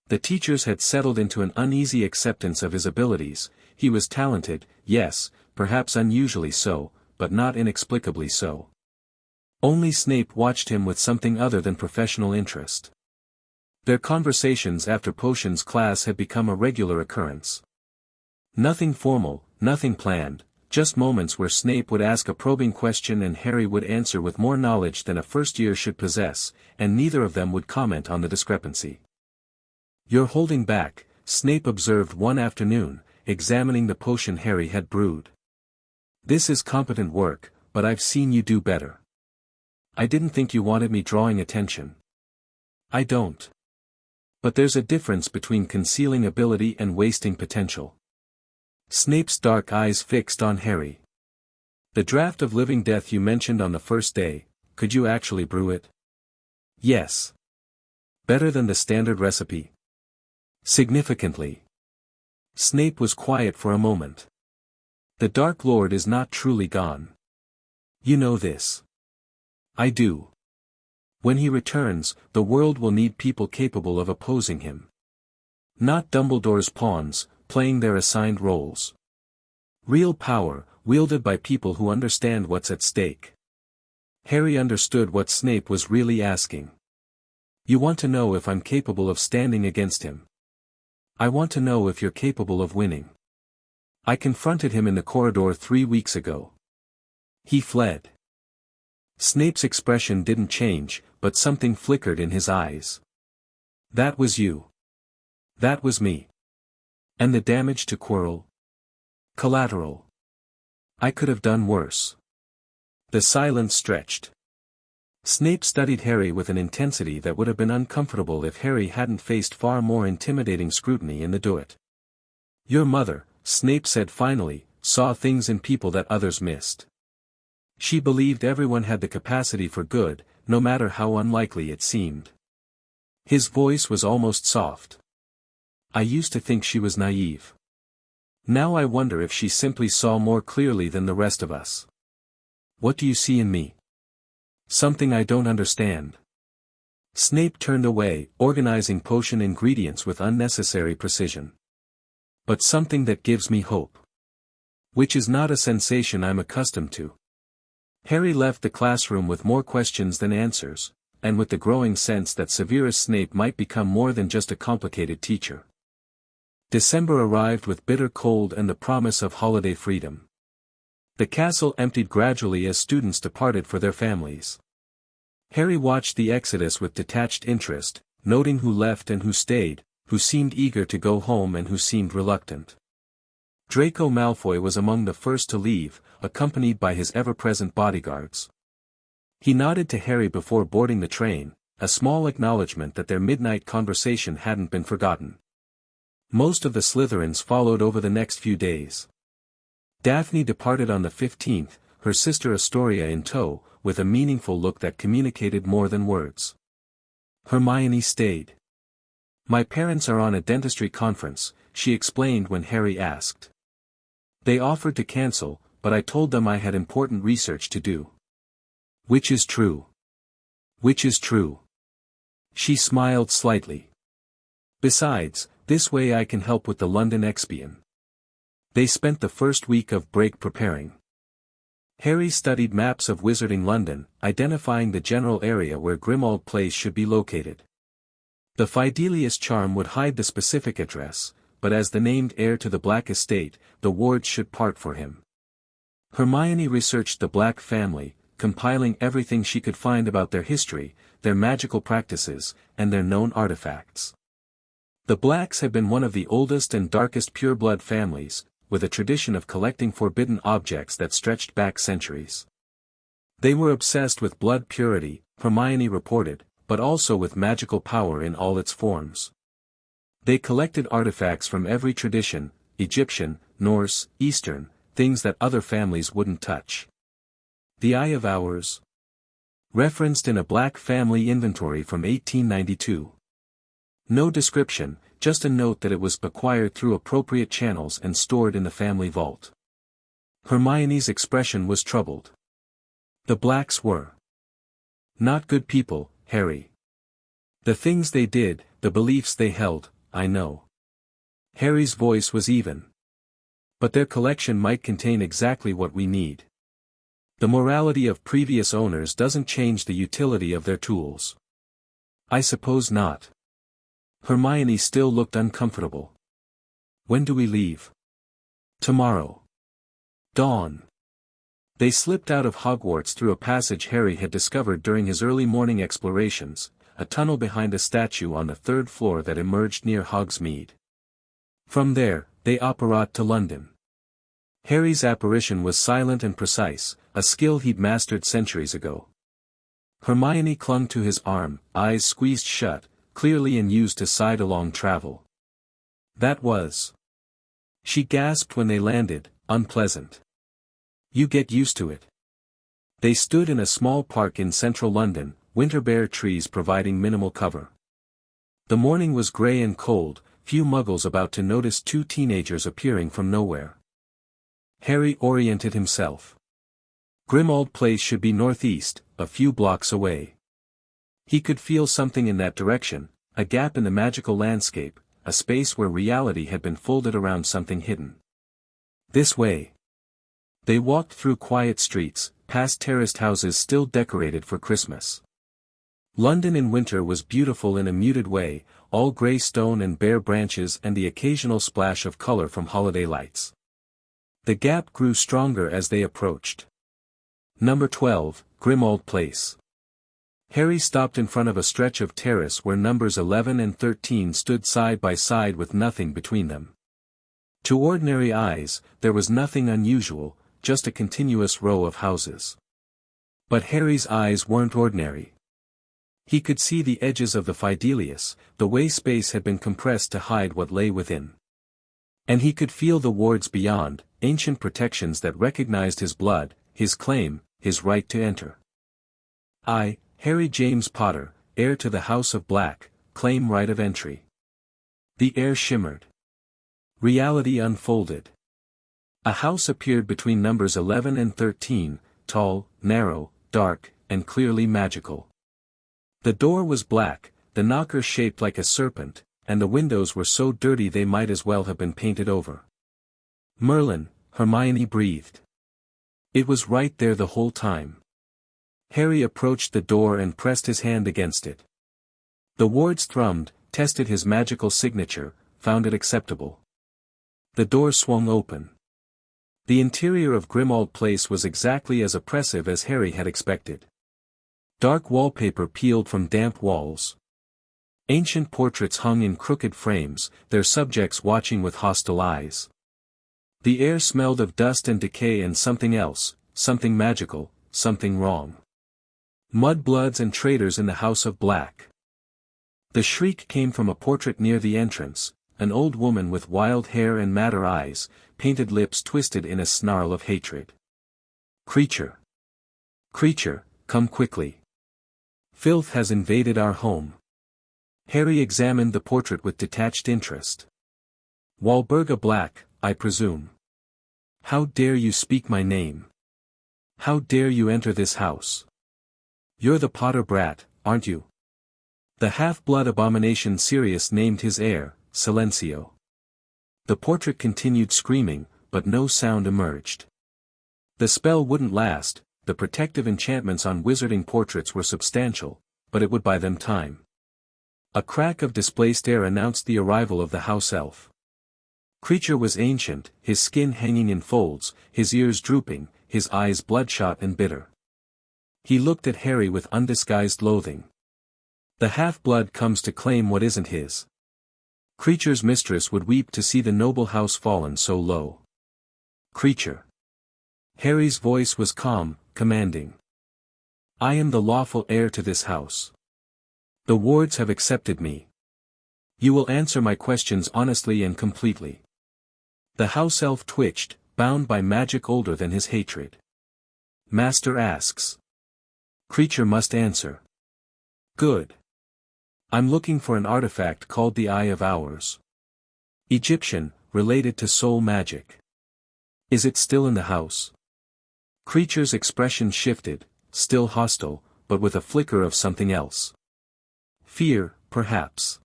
The teachers had settled into an uneasy acceptance of his abilities. He was talented, yes, perhaps unusually so, but not inexplicably so. Only Snape watched him with something other than professional interest. Their conversations after potions class had become a regular occurrence. Nothing formal, nothing planned, just moments where Snape would ask a probing question and Harry would answer with more knowledge than a first year should possess, and neither of them would comment on the discrepancy. "You're holding back," Snape observed one afternoon, examining the potion Harry had brewed. "This is competent work, but I've seen you do better. I didn't think you wanted me drawing attention." "I don't. But there's a difference between concealing ability and wasting potential." Snape's dark eyes fixed on Harry. "The draft of Living Death you mentioned on the first day, could you actually brew it?" "Yes." "Better than the standard recipe?" "Significantly." Snape was quiet for a moment. "The Dark Lord is not truly gone. You know this." "I do. When he returns, the world will need people capable of opposing him. Not Dumbledore's pawns, playing their assigned roles. Real power, wielded by people who understand what's at stake." Harry understood what Snape was really asking. "You want to know if I'm capable of standing against him. I want to know if you're capable of winning. I confronted him in the corridor 3 weeks ago. He fled." Snape's expression didn't change, but something flickered in his eyes. That was you. That was me. And the damage to Quirrell? Collateral. I could have done worse. The silence stretched. Snape studied Harry with an intensity that would have been uncomfortable if Harry hadn't faced far more intimidating scrutiny in the duet. Your mother, Snape said finally, saw things in people that others missed. She believed everyone had the capacity for good, no matter how unlikely it seemed. His voice was almost soft. I used to think she was naive. Now I wonder if she simply saw more clearly than the rest of us. What do you see in me? Something I don't understand. Snape turned away, organizing potion ingredients with unnecessary precision. But something that gives me hope. Which is not a sensation I'm accustomed to. Harry left the classroom with more questions than answers, and with the growing sense that Severus Snape might become more than just a complicated teacher. December arrived with bitter cold and the promise of holiday freedom. The castle emptied gradually as students departed for their families. Harry watched the exodus with detached interest, noting who left and who stayed, who seemed eager to go home and who seemed reluctant. Draco Malfoy was among the first to leave, accompanied by his ever-present bodyguards. He nodded to Harry before boarding the train, a small acknowledgement that their midnight conversation hadn't been forgotten. Most of the Slytherins followed over the next few days. Daphne departed on the 15th, her sister Astoria in tow, with a meaningful look that communicated more than words. Hermione stayed. My parents are on a dentistry conference, she explained when Harry asked. They offered to cancel, but I told them I had important research to do. Which is true. Which is true. She smiled slightly. Besides, this way I can help with the London Expion. They spent the first week of break preparing. Harry studied maps of Wizarding London, identifying the general area where Grimmauld Place should be located. The Fidelius charm would hide the specific address, but as the named heir to the Black estate, the wards should part for him. Hermione researched the Black family, compiling everything she could find about their history, their magical practices, and their known artifacts. The Blacks had been one of the oldest and darkest pureblood families, with a tradition of collecting forbidden objects that stretched back centuries. They were obsessed with blood purity, Hermione reported, but also with magical power in all its forms. They collected artifacts from every tradition, Egyptian, Norse, Eastern, things that other families wouldn't touch. The Eye of Hours. Referenced in a Black family inventory from 1892. No description, just a note that it was acquired through appropriate channels and stored in the family vault. Hermione's expression was troubled. The Blacks were not good people, Harry. The things they did, the beliefs they held, I know. Harry's voice was even. But their collection might contain exactly what we need. The morality of previous owners doesn't change the utility of their tools. I suppose not. Hermione still looked uncomfortable. When do we leave? Tomorrow. Dawn. They slipped out of Hogwarts through a passage Harry had discovered during his early morning explorations, a tunnel behind a statue on the third floor that emerged near Hogsmeade. From there, they apparat to London. Harry's apparition was silent and precise, a skill he'd mastered centuries ago. Hermione clung to his arm, eyes squeezed shut, clearly in use to side-along travel. That was. She gasped when they landed, unpleasant. You get used to it. They stood in a small park in central London, winter-bare trees providing minimal cover. The morning was grey and cold, few muggles about to notice two teenagers appearing from nowhere. Harry oriented himself. Grimmauld Place should be northeast, a few blocks away. He could feel something in that direction, a gap in the magical landscape, a space where reality had been folded around something hidden. This way. They walked through quiet streets, past terraced houses still decorated for Christmas. London in winter was beautiful in a muted way, all grey stone and bare branches and the occasional splash of colour from holiday lights. The gap grew stronger as they approached. Number 12, Grimmauld Place. Harry stopped in front of a stretch of terrace where numbers 11 and 13 stood side by side with nothing between them. To ordinary eyes, there was nothing unusual, just a continuous row of houses. But Harry's eyes weren't ordinary. He could see the edges of the Fidelius, the way space had been compressed to hide what lay within. And he could feel the wards beyond, ancient protections that recognized his blood, his claim, his right to enter. I, Harry James Potter, heir to the House of Black, claim right of entry. The air shimmered. Reality unfolded. A house appeared between numbers 11 and 13, tall, narrow, dark, and clearly magical. The door was black, the knocker shaped like a serpent, and the windows were so dirty they might as well have been painted over. Merlin, Hermione breathed. It was right there the whole time. Harry approached the door and pressed his hand against it. The wards thrummed, tested his magical signature, found it acceptable. The door swung open. The interior of Grimmauld Place was exactly as oppressive as Harry had expected. Dark wallpaper peeled from damp walls. Ancient portraits hung in crooked frames, their subjects watching with hostile eyes. The air smelled of dust and decay and something else, something magical, something wrong. Mudbloods and traitors in the House of Black. The shriek came from a portrait near the entrance, an old woman with wild hair and madder eyes, painted lips twisted in a snarl of hatred. Creature! Creature, come quickly. Filth has invaded our home. Harry examined the portrait with detached interest. Walburga Black, I presume. How dare you speak my name? How dare you enter this house? You're the Potter brat, aren't you? The half-blood abomination Sirius named his heir, Silencio. The portrait continued screaming, but no sound emerged. The spell wouldn't last, the protective enchantments on wizarding portraits were substantial, but it would buy them time. A crack of displaced air announced the arrival of the house elf. Creature was ancient, his skin hanging in folds, his ears drooping, his eyes bloodshot and bitter. He looked at Harry with undisguised loathing. The half-blood comes to claim what isn't his. Creature's mistress would weep to see the noble house fallen so low. Creature. Harry's voice was calm, commanding. I am the lawful heir to this house. The wards have accepted me. You will answer my questions honestly and completely. The house elf twitched, bound by magic older than his hatred. Master asks. Creature must answer. Good. I'm looking for an artifact called the Eye of Hours. Egyptian, related to soul magic. Is it still in the house? Creature's expression shifted, still hostile, but with a flicker of something else. Fear, perhaps.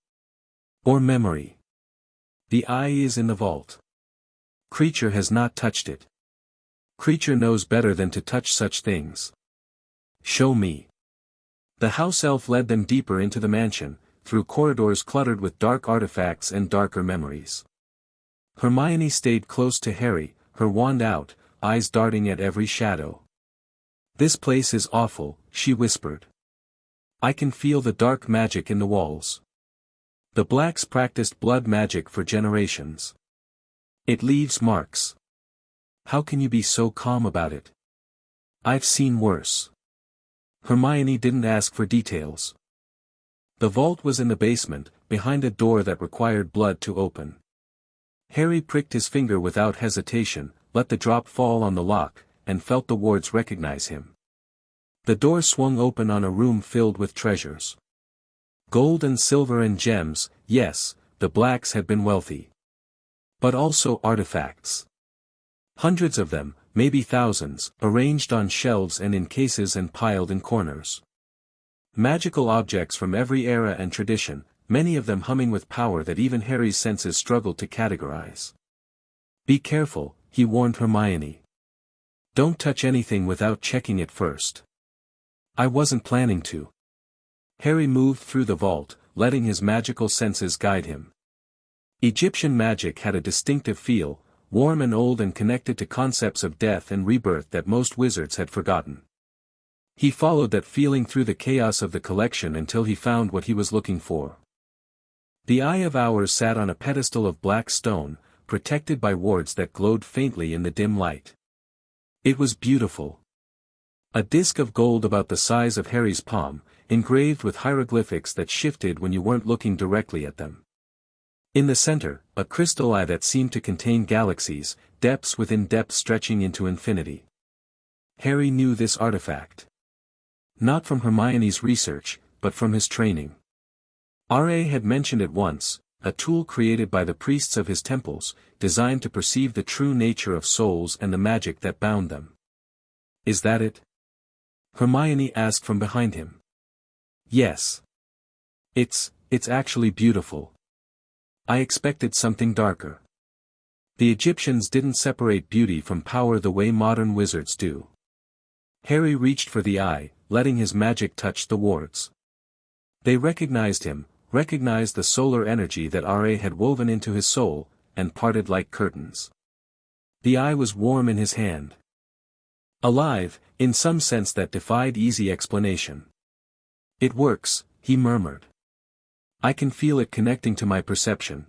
Or memory. The eye is in the vault. Creature has not touched it. Creature knows better than to touch such things. Show me. The house elf led them deeper into the mansion, through corridors cluttered with dark artifacts and darker memories. Hermione stayed close to Harry, her wand out, eyes darting at every shadow. This place is awful, she whispered. I can feel the dark magic in the walls. The Blacks practiced blood magic for generations. It leaves marks. How can you be so calm about it? I've seen worse. Hermione didn't ask for details. The vault was in the basement, behind a door that required blood to open. Harry pricked his finger without hesitation, let the drop fall on the lock, and felt the wards recognize him. The door swung open on a room filled with treasures. Gold and silver and gems, yes, the Blacks had been wealthy. But also artifacts. Hundreds of them, maybe thousands, arranged on shelves and in cases and piled in corners. Magical objects from every era and tradition, many of them humming with power that even Harry's senses struggled to categorize. Be careful, he warned Hermione. Don't touch anything without checking it first. I wasn't planning to. Harry moved through the vault, letting his magical senses guide him. Egyptian magic had a distinctive feel, warm and old and connected to concepts of death and rebirth that most wizards had forgotten. He followed that feeling through the chaos of the collection until he found what he was looking for. The Eye of Hours sat on a pedestal of black stone, protected by wards that glowed faintly in the dim light. It was beautiful. A disc of gold about the size of Harry's palm, engraved with hieroglyphics that shifted when you weren't looking directly at them. In the center, a crystal eye that seemed to contain galaxies, depths within depths stretching into infinity. Harry knew this artifact. Not from Hermione's research, but from his training. R.A. had mentioned it once, a tool created by the priests of his temples, designed to perceive the true nature of souls and the magic that bound them. Is that it? Hermione asked from behind him. Yes. It's actually beautiful. I expected something darker. The Egyptians didn't separate beauty from power the way modern wizards do. Harry reached for the eye, letting his magic touch the wards. They recognized him, recognized the solar energy that R.A. had woven into his soul, and parted like curtains. The eye was warm in his hand. Alive, in some sense that defied easy explanation. It works, he murmured. I can feel it connecting to my perception.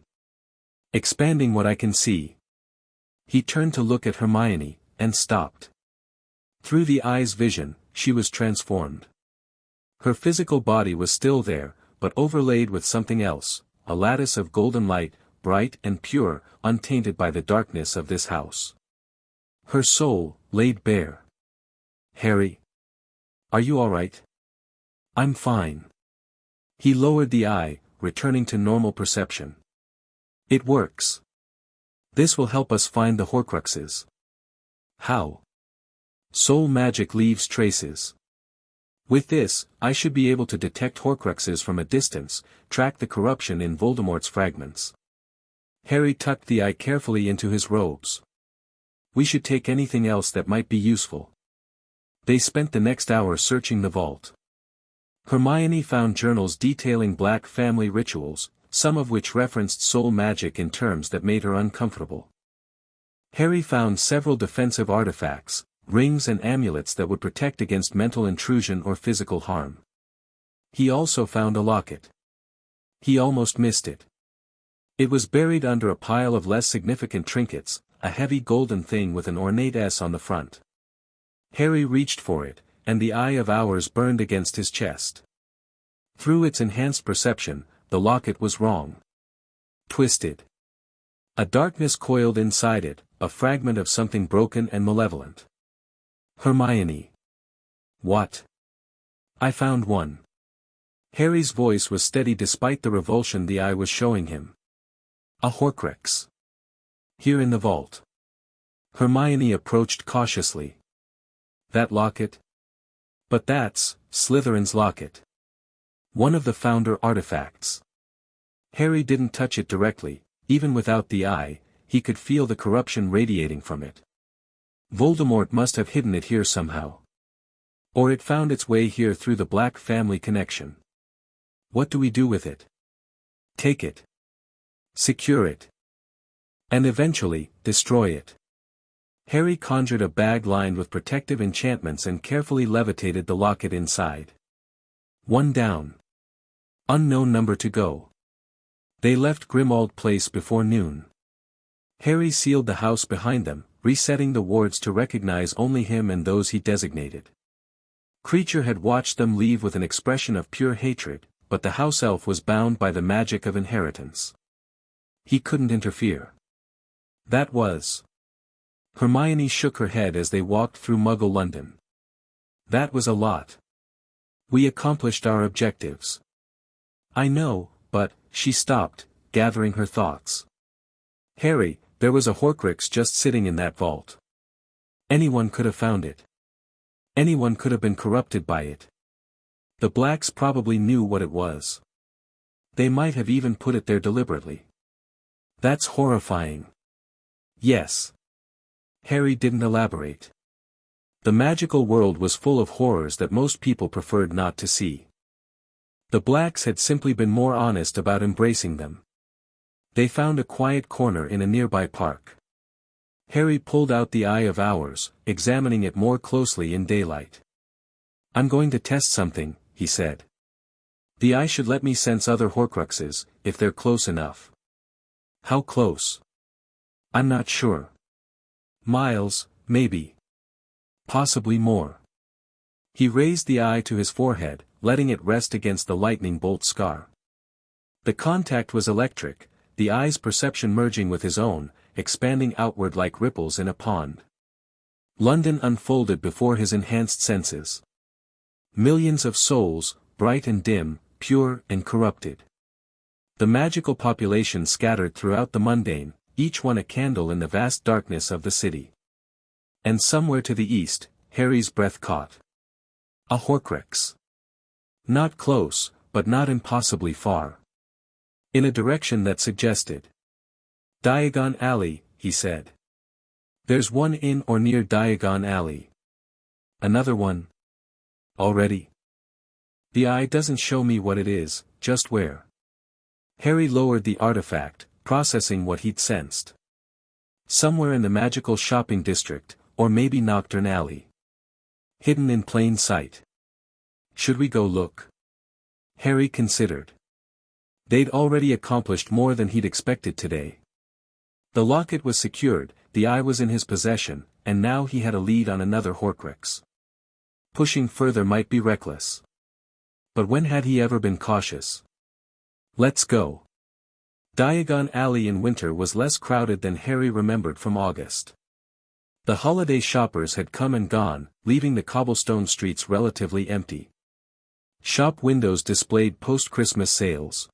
Expanding what I can see. He turned to look at Hermione, and stopped. Through the eye's vision, she was transformed. Her physical body was still there, but overlaid with something else, a lattice of golden light, bright and pure, untainted by the darkness of this house. Her soul, laid bare. Harry? Are you all right? I'm fine. He lowered the eye, returning to normal perception. It works. This will help us find the Horcruxes. How? Soul magic leaves traces. With this, I should be able to detect Horcruxes from a distance, track the corruption in Voldemort's fragments. Harry tucked the eye carefully into his robes. We should take anything else that might be useful. They spent the next hour searching the vault. Hermione found journals detailing Black family rituals, some of which referenced soul magic in terms that made her uncomfortable. Harry found several defensive artifacts, rings and amulets that would protect against mental intrusion or physical harm. He also found a locket. He almost missed it. It was buried under a pile of less significant trinkets, a heavy golden thing with an ornate S on the front. Harry reached for it, and the Eye of Hours burned against his chest. Through its enhanced perception, the locket was wrong. Twisted. A darkness coiled inside it, a fragment of something broken and malevolent. Hermione. What? I found one. Harry's voice was steady despite the revulsion the eye was showing him. A Horcrux. Here in the vault. Hermione approached cautiously. That locket? But that's Slytherin's locket. One of the founder artifacts. Harry didn't touch it directly, even without the eye, he could feel the corruption radiating from it. Voldemort must have hidden it here somehow. Or it found its way here through the Black family connection. What do we do with it? Take it. Secure it. And eventually, destroy it. Harry conjured a bag lined with protective enchantments and carefully levitated the locket inside. One down. Unknown number to go. They left Grimmauld Place before noon. Harry sealed the house behind them, resetting the wards to recognize only him and those he designated. Kreacher had watched them leave with an expression of pure hatred, but the house elf was bound by the magic of inheritance. He couldn't interfere. That was. Hermione shook her head as they walked through Muggle London. That was a lot. We accomplished our objectives. I know, but, she stopped, gathering her thoughts. Harry, there was a Horcrux just sitting in that vault. Anyone could have found it. Anyone could have been corrupted by it. The Blacks probably knew what it was. They might have even put it there deliberately. That's horrifying. Yes. Harry didn't elaborate. The magical world was full of horrors that most people preferred not to see. The Blacks had simply been more honest about embracing them. They found a quiet corner in a nearby park. Harry pulled out the Eye of Hours, examining it more closely in daylight. I'm going to test something, he said. The eye should let me sense other Horcruxes, if they're close enough. How close? I'm not sure. Miles, maybe. Possibly more. He raised the eye to his forehead, letting it rest against the lightning bolt scar. The contact was electric, the eye's perception merging with his own, expanding outward like ripples in a pond. London unfolded before his enhanced senses. Millions of souls, bright and dim, pure and corrupted. The magical population scattered throughout the mundane, each one a candle in the vast darkness of the city. And somewhere to the east, Harry's breath caught. A Horcrux. Not close, but not impossibly far. In a direction that suggested. Diagon Alley, he said. There's one in or near Diagon Alley. Another one. Already? The eye doesn't show me what it is, just where. Harry lowered the artifact, processing what he'd sensed. Somewhere in the magical shopping district, or maybe Nocturne Alley. Hidden in plain sight. Should we go look? Harry considered. They'd already accomplished more than he'd expected today. The locket was secured, the eye was in his possession, and now he had a lead on another Horcrux. Pushing further might be reckless. But when had he ever been cautious? Let's go. Diagon Alley in winter was less crowded than Harry remembered from August. The holiday shoppers had come and gone, leaving the cobblestone streets relatively empty. Shop windows displayed post-Christmas sales.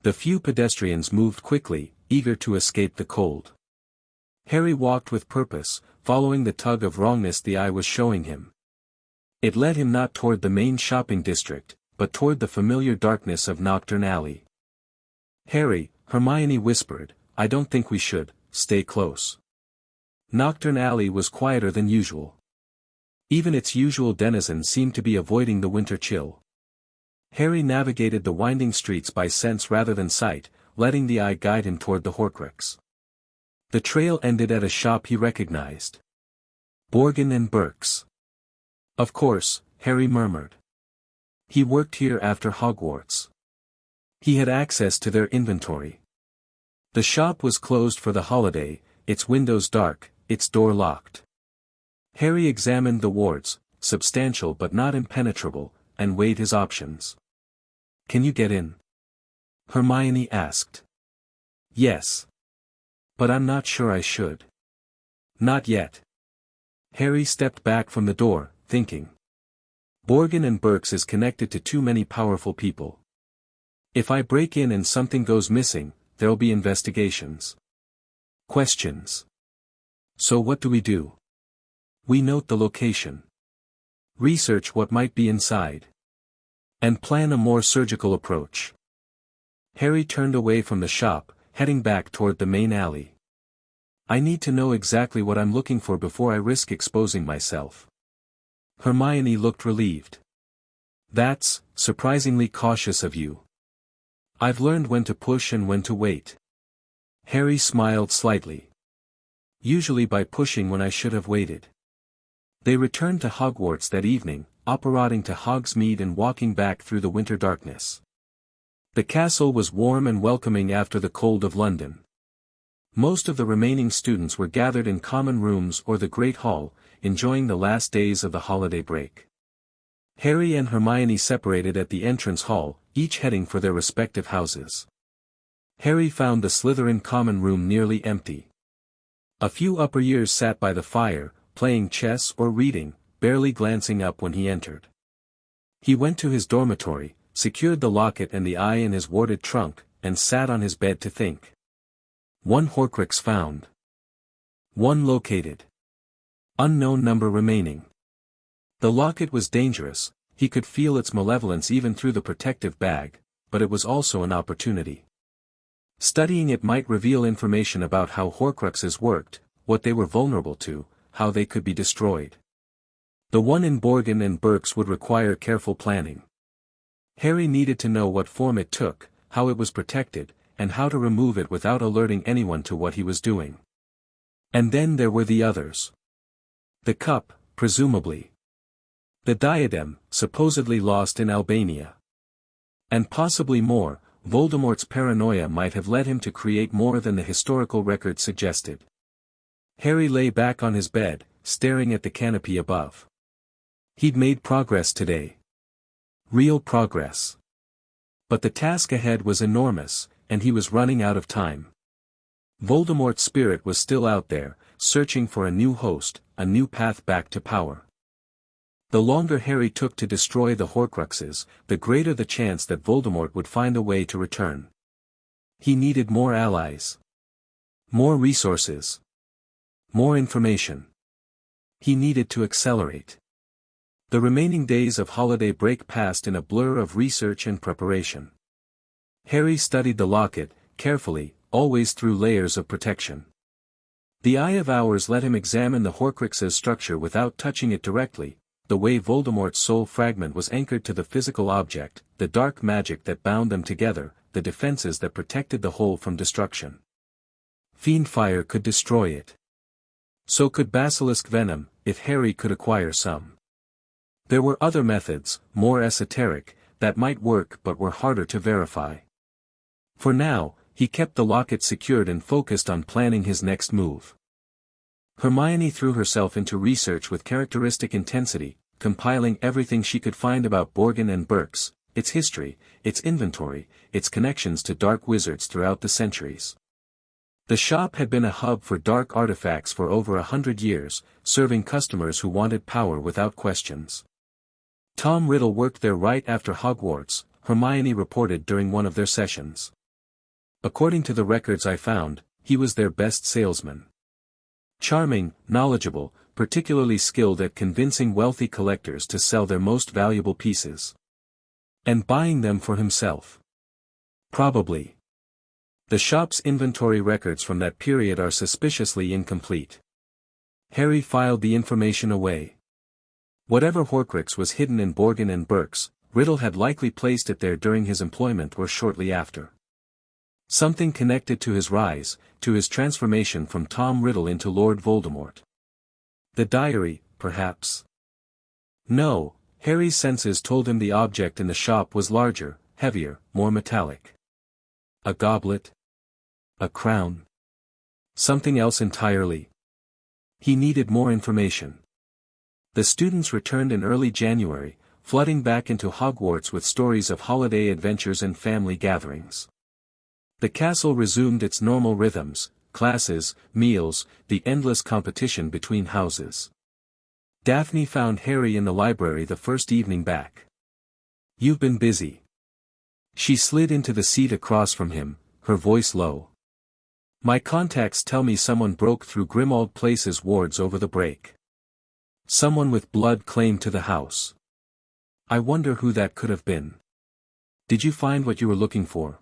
The few pedestrians moved quickly, eager to escape the cold. Harry walked with purpose, following the tug of wrongness the eye was showing him. It led him not toward the main shopping district, but toward the familiar darkness of Nocturne Alley. Harry, Hermione whispered, I don't think we should, stay close. Nocturne Alley was quieter than usual. Even its usual denizens seemed to be avoiding the winter chill. Harry navigated the winding streets by sense rather than sight, letting the eye guide him toward the Horcrux. The trail ended at a shop he recognized. Borgin and Burke's. Of course, Harry murmured. He worked here after Hogwarts. He had access to their inventory. The shop was closed for the holiday, its windows dark, its door locked. Harry examined the wards, substantial but not impenetrable, and weighed his options. Can you get in? Hermione asked. Yes. But I'm not sure I should. Not yet. Harry stepped back from the door, thinking. Borgin and Burke's is connected to too many powerful people. If I break in and something goes missing, there'll be investigations. Questions. So what do we do? We note the location. Research what might be inside. And plan a more surgical approach. Harry turned away from the shop, heading back toward the main alley. I need to know exactly what I'm looking for before I risk exposing myself. Hermione looked relieved. That's surprisingly cautious of you. I've learned when to push and when to wait. Harry smiled slightly. Usually by pushing when I should have waited. They returned to Hogwarts that evening, operating to Hogsmeade and walking back through the winter darkness. The castle was warm and welcoming after the cold of London. Most of the remaining students were gathered in common rooms or the Great Hall, enjoying the last days of the holiday break. Harry and Hermione separated at the entrance hall, each heading for their respective houses. Harry found the Slytherin common room nearly empty. A few upper years sat by the fire, playing chess or reading, barely glancing up when he entered. He went to his dormitory, secured the locket and the eye in his warded trunk, and sat on his bed to think. One Horcrux found. One located. Unknown number remaining. The locket was dangerous, he could feel its malevolence even through the protective bag, but it was also an opportunity. Studying it might reveal information about how Horcruxes worked, what they were vulnerable to, how they could be destroyed. The one in Borgin and Burke's would require careful planning. Harry needed to know what form it took, how it was protected, and how to remove it without alerting anyone to what he was doing. And then there were the others. The cup, presumably. The diadem, supposedly lost in Albania. And possibly more, Voldemort's paranoia might have led him to create more than the historical record suggested. Harry lay back on his bed, staring at the canopy above. He'd made progress today. Real progress. But the task ahead was enormous, and he was running out of time. Voldemort's spirit was still out there, searching for a new host, a new path back to power. The longer Harry took to destroy the Horcruxes, the greater the chance that Voldemort would find a way to return. He needed more allies. More resources. More information. He needed to accelerate. The remaining days of holiday break passed in a blur of research and preparation. Harry studied the locket, carefully, always through layers of protection. The Eye of Hours let him examine the Horcrux's structure without touching it directly, the way Voldemort's soul fragment was anchored to the physical object, the dark magic that bound them together, the defenses that protected the whole from destruction. Fiendfire could destroy it. So could basilisk venom, if Harry could acquire some. There were other methods, more esoteric, that might work but were harder to verify. For now, he kept the locket secured and focused on planning his next move. Hermione threw herself into research with characteristic intensity, compiling everything she could find about Borgin and Burkes, its history, its inventory, its connections to dark wizards throughout the centuries. The shop had been a hub for dark artifacts for over 100 years, serving customers who wanted power without questions. Tom Riddle worked there right after Hogwarts, Hermione reported during one of their sessions. According to the records I found, he was their best salesman. Charming, knowledgeable, particularly skilled at convincing wealthy collectors to sell their most valuable pieces. And buying them for himself. Probably. The shop's inventory records from that period are suspiciously incomplete. Harry filed the information away. Whatever Horcrux was hidden in Borgin and Burkes, Riddle had likely placed it there during his employment or shortly after. Something connected to his rise, to his transformation from Tom Riddle into Lord Voldemort. The diary, perhaps? No, Harry's senses told him the object in the shop was larger, heavier, more metallic. A goblet? A crown? Something else entirely? He needed more information. The students returned in early January, flooding back into Hogwarts with stories of holiday adventures and family gatherings. The castle resumed its normal rhythms, classes, meals, the endless competition between houses. Daphne found Harry in the library the first evening back. "You've been busy." She slid into the seat across from him, her voice low. "My contacts tell me someone broke through Grimmauld Place's wards over the break. Someone with blood claim to the house. I wonder who that could have been. Did you find what you were looking for?"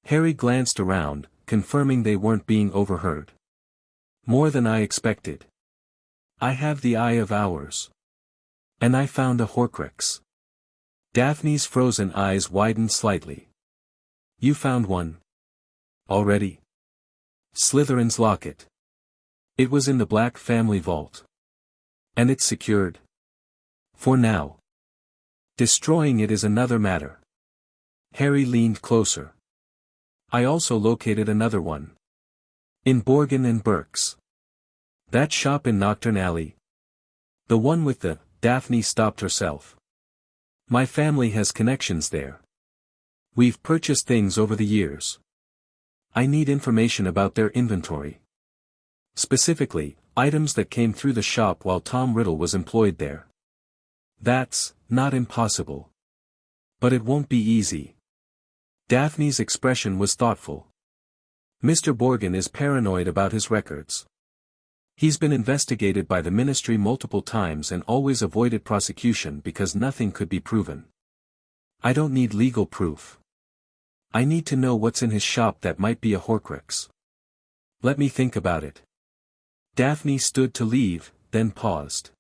Harry glanced around, confirming they weren't being overheard. "More than I expected. I have the Eye of Hours. And I found a Horcrux." Daphne's frozen eyes widened slightly. "You found one? Already?" "Slytherin's locket. It was in the Black family vault. And it's secured? For now. Destroying it is another matter." Harry leaned closer. "I also located another one. In Borgin and Burkes. That shop in Knockturn Alley. The one with the—" Daphne stopped herself. "My family has connections there. We've purchased things over the years. I need information about their inventory. Specifically, items that came through the shop while Tom Riddle was employed there. That's not impossible. But it won't be easy." Daphne's expression was thoughtful. "Mr. Borgin is paranoid about his records. He's been investigated by the Ministry multiple times and always avoided prosecution because nothing could be proven. I don't need legal proof. I need to know what's in his shop that might be a Horcrux. Let me think about it." Daphne stood to leave, then paused.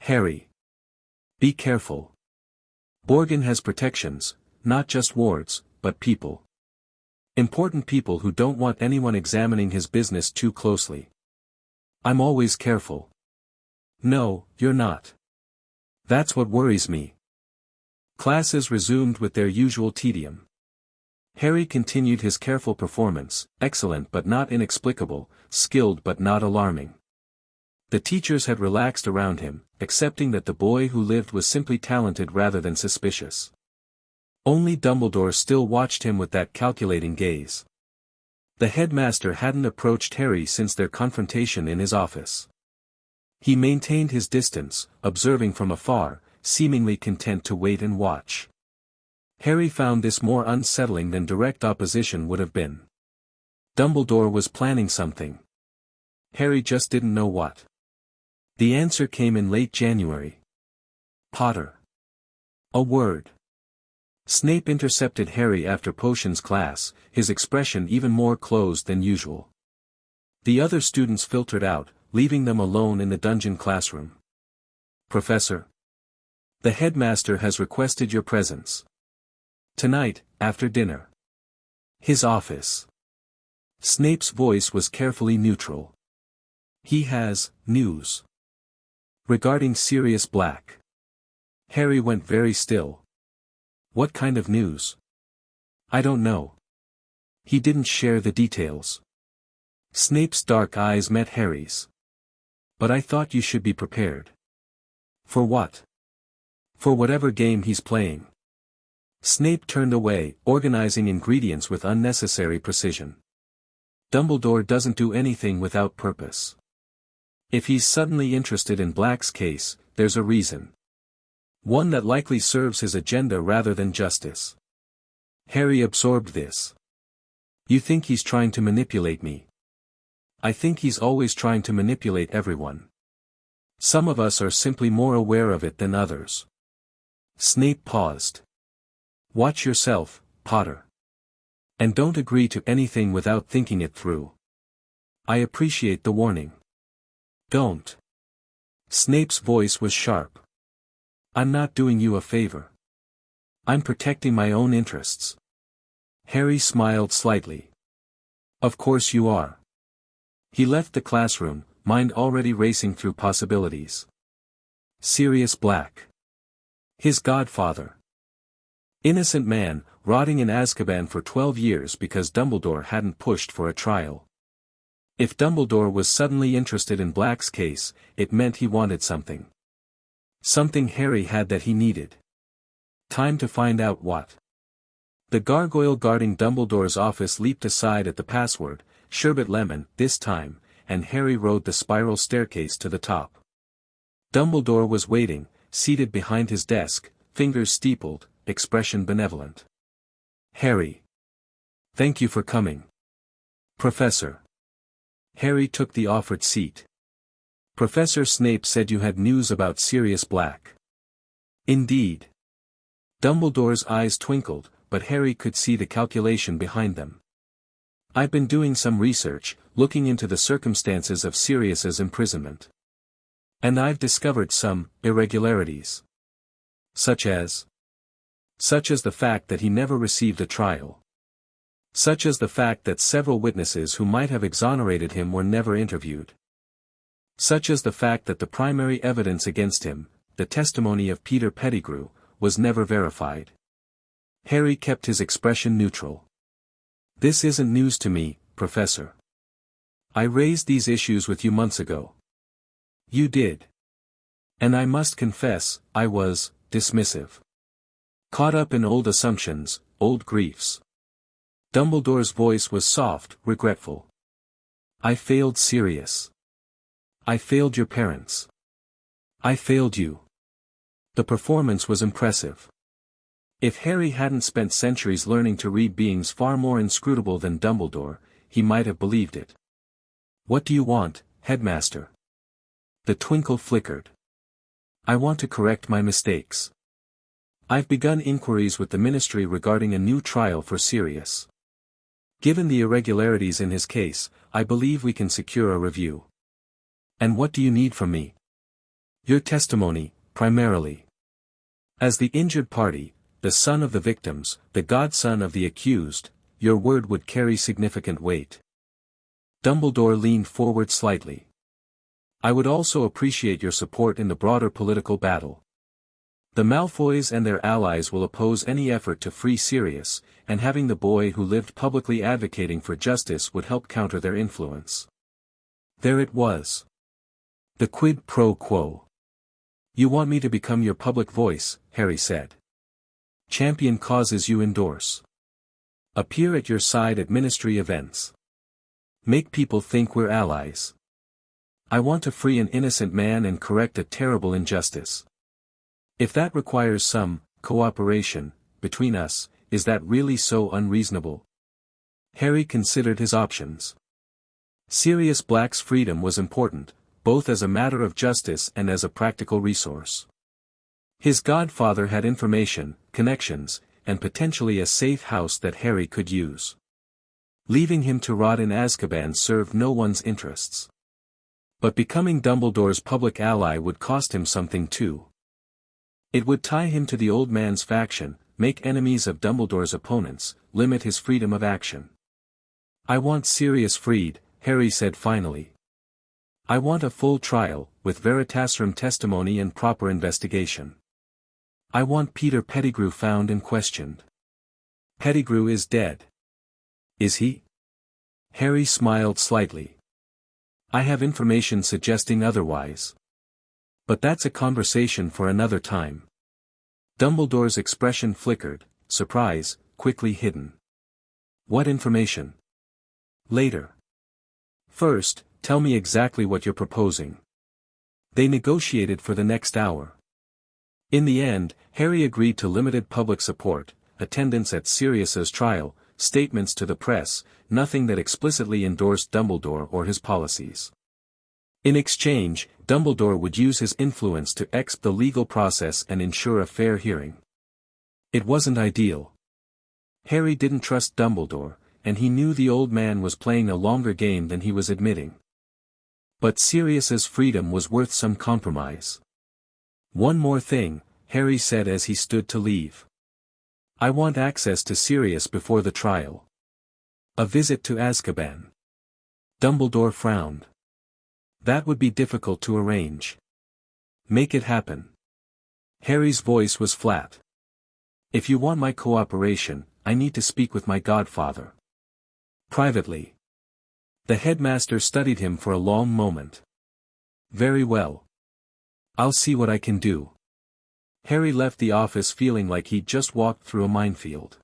"Harry. Be careful. Borgin has protections, not just wards, but people. Important people who don't want anyone examining his business too closely." "I'm always careful." "No, you're not. That's what worries me. Classes resumed with their usual tedium. Harry continued his careful performance, excellent but not inexplicable, skilled but not alarming. The teachers had relaxed around him, accepting that the boy who lived was simply talented rather than suspicious. Only Dumbledore still watched him with that calculating gaze. The headmaster hadn't approached Harry since their confrontation in his office. He maintained his distance, observing from afar, seemingly content to wait and watch. Harry found this more unsettling than direct opposition would have been. Dumbledore was planning something. Harry just didn't know what. The answer came in late January. Potter. A word. Snape intercepted Harry after potions class, his expression even more closed than usual. The other students filtered out, leaving them alone in the dungeon classroom. Professor. The headmaster has requested your presence. Tonight, after dinner. His office. Snape's voice was carefully neutral. He has news. Regarding Sirius Black. Harry went very still. What kind of news? I don't know. He didn't share the details. Snape's dark eyes met Harry's. But I thought you should be prepared. For what? For whatever game he's playing. Snape turned away, organizing ingredients with unnecessary precision. Dumbledore doesn't do anything without purpose. If he's suddenly interested in Black's case, there's a reason. One that likely serves his agenda rather than justice. Harry absorbed this. You think he's trying to manipulate me? I think he's always trying to manipulate everyone. Some of us are simply more aware of it than others. Snape paused. Watch yourself, Potter. And don't agree to anything without thinking it through. I appreciate the warning. Don't. Snape's voice was sharp. I'm not doing you a favor. I'm protecting my own interests. Harry smiled slightly. Of course you are. He left the classroom, mind already racing through possibilities. Sirius Black. His godfather. Innocent man, rotting in Azkaban for 12 years because Dumbledore hadn't pushed for a trial. If Dumbledore was suddenly interested in Black's case, it meant he wanted something. Something Harry had that he needed. Time to find out what. The gargoyle guarding Dumbledore's office leaped aside at the password, Sherbet Lemon, this time, and Harry rode the spiral staircase to the top. Dumbledore was waiting, seated behind his desk, fingers steepled, expression benevolent. Harry. Thank you for coming. Professor. Harry took the offered seat. Professor Snape said you had news about Sirius Black. Indeed. Dumbledore's eyes twinkled, but Harry could see the calculation behind them. I've been doing some research, looking into the circumstances of Sirius's imprisonment. And I've discovered some irregularities. Such as the fact that he never received a trial. Such as the fact that several witnesses who might have exonerated him were never interviewed. Such as the fact that the primary evidence against him, the testimony of Peter Pettigrew, was never verified. Harry kept his expression neutral. This isn't news to me, Professor. I raised these issues with you months ago. You did. And I must confess, I was dismissive. Caught up in old assumptions, old griefs. Dumbledore's voice was soft, regretful. I failed Sirius. I failed your parents. I failed you. The performance was impressive. If Harry hadn't spent centuries learning to read beings far more inscrutable than Dumbledore, he might have believed it. What do you want, Headmaster? The twinkle flickered. I want to correct my mistakes. I've begun inquiries with the Ministry regarding a new trial for Sirius. Given the irregularities in his case, I believe we can secure a review. And what do you need from me? Your testimony, primarily. As the injured party, the son of the victims, the godson of the accused, your word would carry significant weight. Dumbledore leaned forward slightly. I would also appreciate your support in the broader political battle. The Malfoys and their allies will oppose any effort to free Sirius, and having the boy who lived publicly advocating for justice would help counter their influence. There it was. The quid pro quo. You want me to become your public voice, Harry said. Champion causes you endorse. Appear at your side at ministry events. Make people think we're allies. I want to free an innocent man and correct a terrible injustice. If that requires some cooperation between us, is that really so unreasonable? Harry considered his options. Sirius Black's freedom was important, both as a matter of justice and as a practical resource. His godfather had information, connections, and potentially a safe house that Harry could use. Leaving him to rot in Azkaban served no one's interests. But becoming Dumbledore's public ally would cost him something too. It would tie him to the old man's faction, make enemies of Dumbledore's opponents, limit his freedom of action. I want Sirius freed, Harry said finally. I want a full trial, with Veritaserum testimony and proper investigation. I want Peter Pettigrew found and questioned. Pettigrew is dead. Is he? Harry smiled slightly. I have information suggesting otherwise. But that's a conversation for another time. Dumbledore's expression flickered, surprise, quickly hidden. What information? Later. First, tell me exactly what you're proposing. They negotiated for the next hour. In the end, Harry agreed to limited public support, attendance at Sirius's trial, statements to the press, nothing that explicitly endorsed Dumbledore or his policies. In exchange, Dumbledore would use his influence to expedite the legal process and ensure a fair hearing. It wasn't ideal. Harry didn't trust Dumbledore, and he knew the old man was playing a longer game than he was admitting. But Sirius's freedom was worth some compromise. One more thing, Harry said as he stood to leave. I want access to Sirius before the trial. A visit to Azkaban. Dumbledore frowned. That would be difficult to arrange. Make it happen. Harry's voice was flat. If you want my cooperation, I need to speak with my godfather. Privately. The headmaster studied him for a long moment. Very well. I'll see what I can do. Harry left the office feeling like he'd just walked through a minefield.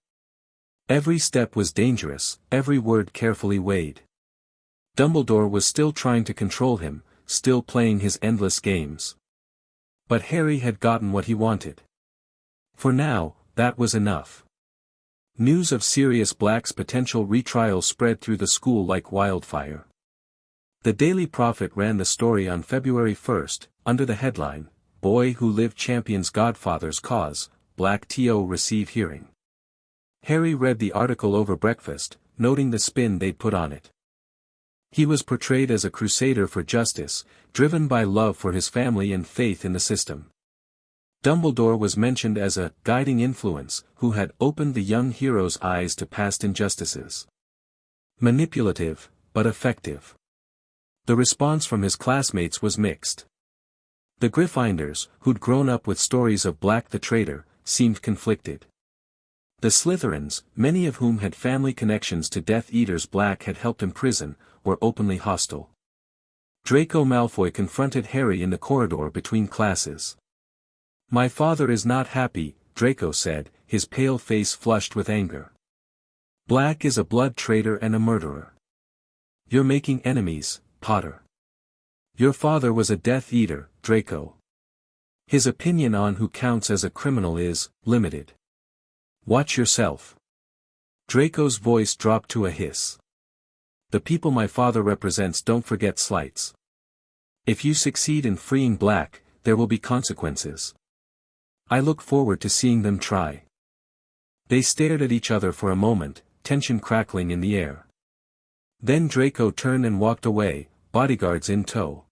Every step was dangerous, every word carefully weighed. Dumbledore was still trying to control him, still playing his endless games. But Harry had gotten what he wanted. For now, that was enough. News of Sirius Black's potential retrial spread through the school like wildfire. The Daily Prophet ran the story on February 1st, under the headline, Boy Who Lived Champions Godfather's Cause, Black T.O. Receive Hearing. Harry read the article over breakfast, noting the spin they'd put on it. He was portrayed as a crusader for justice, driven by love for his family and faith in the system. Dumbledore was mentioned as a guiding influence who had opened the young hero's eyes to past injustices. Manipulative, but effective. The response from his classmates was mixed. The Gryffindors, who'd grown up with stories of Black the Traitor, seemed conflicted. The Slytherins, many of whom had family connections to Death Eaters Black had helped imprison, were openly hostile. Draco Malfoy confronted Harry in the corridor between classes. My father is not happy, Draco said, his pale face flushed with anger. Black is a blood traitor and a murderer. You're making enemies, Potter. Your father was a Death Eater, Draco. His opinion on who counts as a criminal is limited. Watch yourself. Draco's voice dropped to a hiss. The people my father represents don't forget slights. If you succeed in freeing Black, there will be consequences. I look forward to seeing them try. They stared at each other for a moment, tension crackling in the air. Then Draco turned and walked away, bodyguards in tow.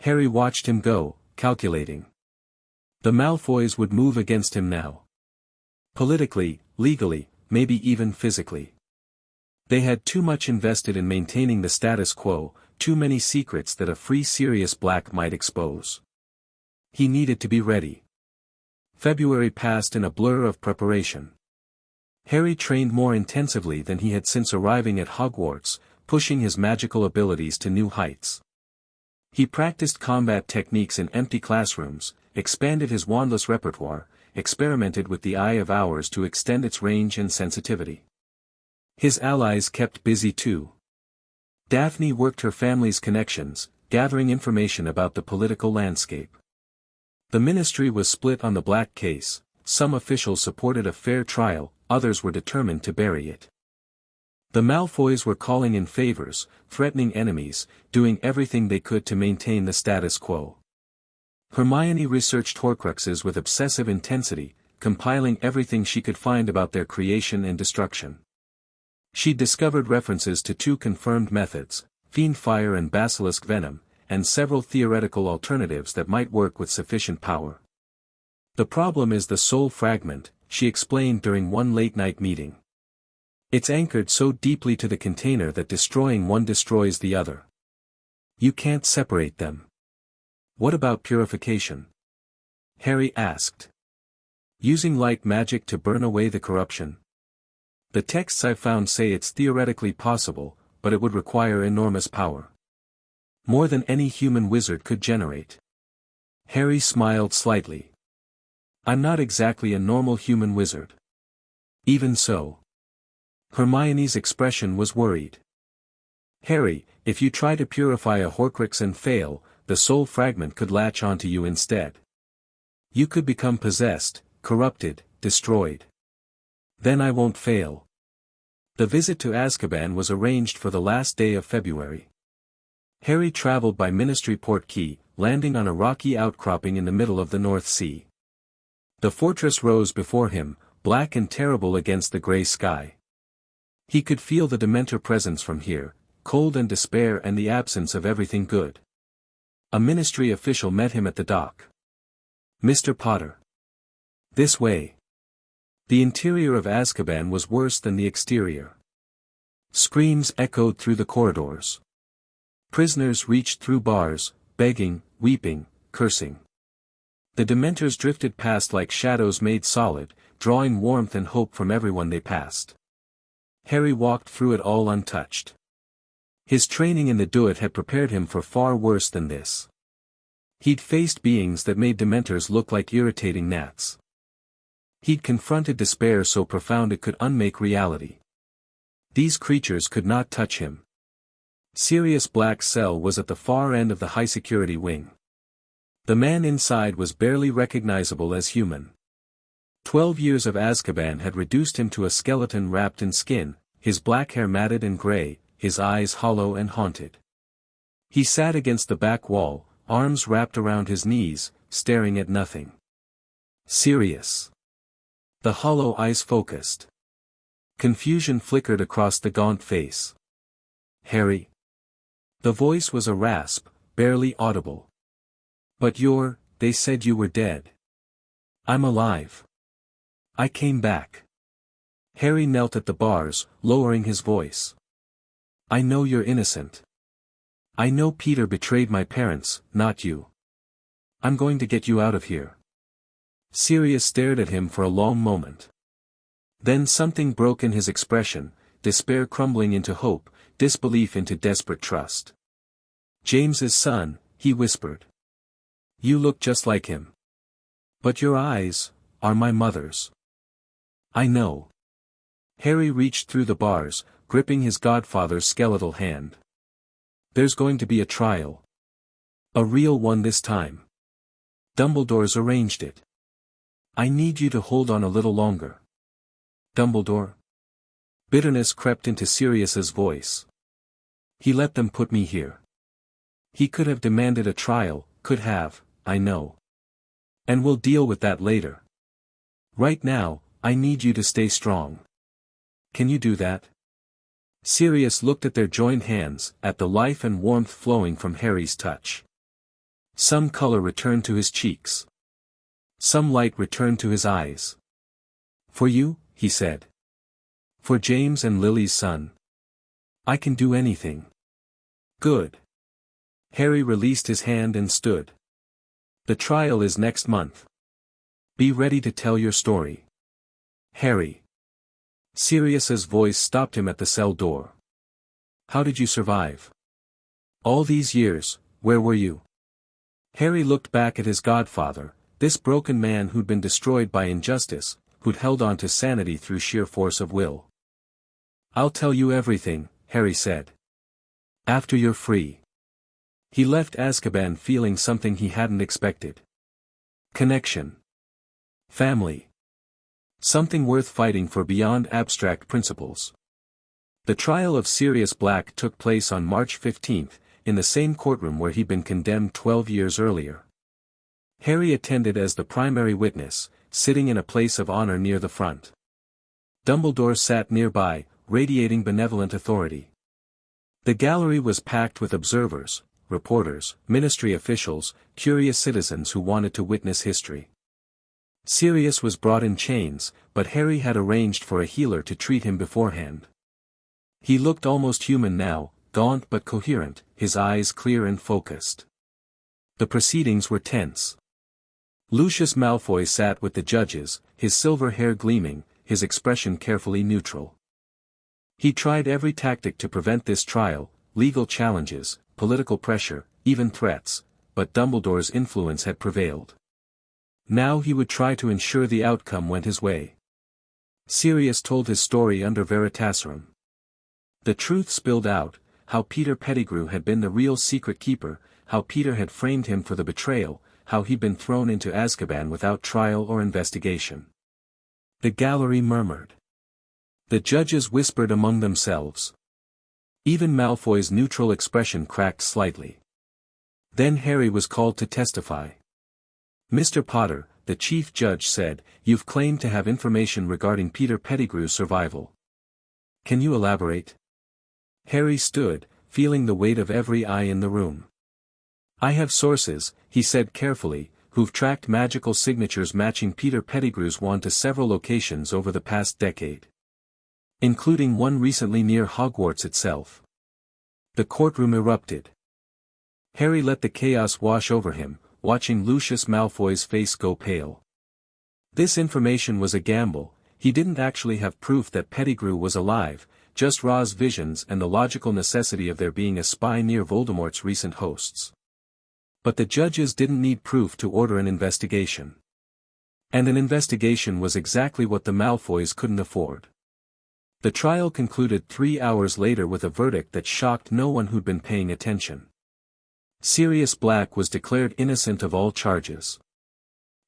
Harry watched him go, calculating. The Malfoys would move against him now. Politically, legally, maybe even physically. They had too much invested in maintaining the status quo, too many secrets that a free Sirius Black might expose. He needed to be ready. February passed in a blur of preparation. Harry trained more intensively than he had since arriving at Hogwarts, pushing his magical abilities to new heights. He practiced combat techniques in empty classrooms, expanded his wandless repertoire, experimented with the Eye of Hours to extend its range and sensitivity. His allies kept busy too. Daphne worked her family's connections, gathering information about the political landscape. The ministry was split on the Black case. Some officials supported a fair trial, others were determined to bury it. The Malfoys were calling in favors, threatening enemies, doing everything they could to maintain the status quo. Hermione researched Horcruxes with obsessive intensity, compiling everything she could find about their creation and destruction. She discovered references to 2 confirmed methods, fiend fire and basilisk venom, and several theoretical alternatives that might work with sufficient power. The problem is the soul fragment, she explained during one late-night meeting. It's anchored so deeply to the container that destroying one destroys the other. You can't separate them. What about purification? Harry asked. Using light magic to burn away the corruption? The texts I've found say it's theoretically possible, but it would require enormous power. More than any human wizard could generate. Harry smiled slightly. I'm not exactly a normal human wizard. Even so. Hermione's expression was worried. Harry, if you try to purify a Horcrux and fail, the soul fragment could latch onto you instead. You could become possessed, corrupted, destroyed. Then I won't fail. The visit to Azkaban was arranged for the last day of February. Harry traveled by Ministry Portkey, landing on a rocky outcropping in the middle of the North Sea. The fortress rose before him, black and terrible against the grey sky. He could feel the Dementor presence from here, cold and despair and the absence of everything good. A ministry official met him at the dock. Mr. Potter. This way. The interior of Azkaban was worse than the exterior. Screams echoed through the corridors. Prisoners reached through bars, begging, weeping, cursing. The Dementors drifted past like shadows made solid, drawing warmth and hope from everyone they passed. Harry walked through it all untouched. His training in the Duat had prepared him for far worse than this. He'd faced beings that made Dementors look like irritating gnats. He'd confronted despair so profound it could unmake reality. These creatures could not touch him. Sirius Black's cell was at the far end of the high-security wing. The man inside was barely recognizable as human. 12 years of Azkaban had reduced him to a skeleton wrapped in skin, his black hair matted and gray, his eyes hollow and haunted. He sat against the back wall, arms wrapped around his knees, staring at nothing. Sirius. The hollow eyes focused. Confusion flickered across the gaunt face. Harry. The voice was a rasp, barely audible. But they said you were dead. I'm alive. I came back. Harry knelt at the bars, lowering his voice. I know you're innocent. I know Peter betrayed my parents, not you. I'm going to get you out of here. Sirius stared at him for a long moment. Then something broke in his expression, despair crumbling into hope, disbelief into desperate trust. James's son, he whispered. You look just like him. But your eyes are my mother's. I know. Harry reached through the bars, gripping his godfather's skeletal hand. There's going to be a trial. A real one this time. Dumbledore's arranged it. I need you to hold on a little longer. Dumbledore? Bitterness crept into Sirius's voice. He let them put me here. He could have demanded a trial, could have, I know. And we'll deal with that later. Right now, I need you to stay strong. Can you do that? Sirius looked at their joined hands, at the life and warmth flowing from Harry's touch. Some color returned to his cheeks. Some light returned to his eyes. For you, he said. For James and Lily's son. I can do anything. Good. Harry released his hand and stood. The trial is next month. Be ready to tell your story. Harry. Sirius's voice stopped him at the cell door. How did you survive? All these years, where were you? Harry looked back at his godfather, this broken man who'd been destroyed by injustice, who'd held on to sanity through sheer force of will. I'll tell you everything, Harry said. After you're free. He left Azkaban feeling something he hadn't expected. Connection. Family. Something worth fighting for beyond abstract principles. The trial of Sirius Black took place on March 15th, in the same courtroom where he'd been condemned 12 years earlier. Harry attended as the primary witness, sitting in a place of honor near the front. Dumbledore sat nearby, radiating benevolent authority. The gallery was packed with observers, reporters, ministry officials, curious citizens who wanted to witness history. Sirius was brought in chains, but Harry had arranged for a healer to treat him beforehand. He looked almost human now, gaunt but coherent, his eyes clear and focused. The proceedings were tense. Lucius Malfoy sat with the judges, his silver hair gleaming, his expression carefully neutral. He tried every tactic to prevent this trial, legal challenges, political pressure, even threats, but Dumbledore's influence had prevailed. Now he would try to ensure the outcome went his way. Sirius told his story under Veritaserum. The truth spilled out, how Peter Pettigrew had been the real secret keeper, how Peter had framed him for the betrayal, how he'd been thrown into Azkaban without trial or investigation. The gallery murmured. The judges whispered among themselves. Even Malfoy's neutral expression cracked slightly. Then Harry was called to testify. Mr. Potter, the chief judge said, you've claimed to have information regarding Peter Pettigrew's survival. Can you elaborate? Harry stood, feeling the weight of every eye in the room. I have sources, he said carefully, who've tracked magical signatures matching Peter Pettigrew's wand to several locations over the past decade. Including one recently near Hogwarts itself. The courtroom erupted. Harry let the chaos wash over him, watching Lucius Malfoy's face go pale. This information was a gamble, he didn't actually have proof that Pettigrew was alive, just Ra's visions and the logical necessity of there being a spy near Voldemort's recent hosts. But the judges didn't need proof to order an investigation. And an investigation was exactly what the Malfoys couldn't afford. The trial concluded 3 hours later with a verdict that shocked no one who'd been paying attention. Sirius Black was declared innocent of all charges.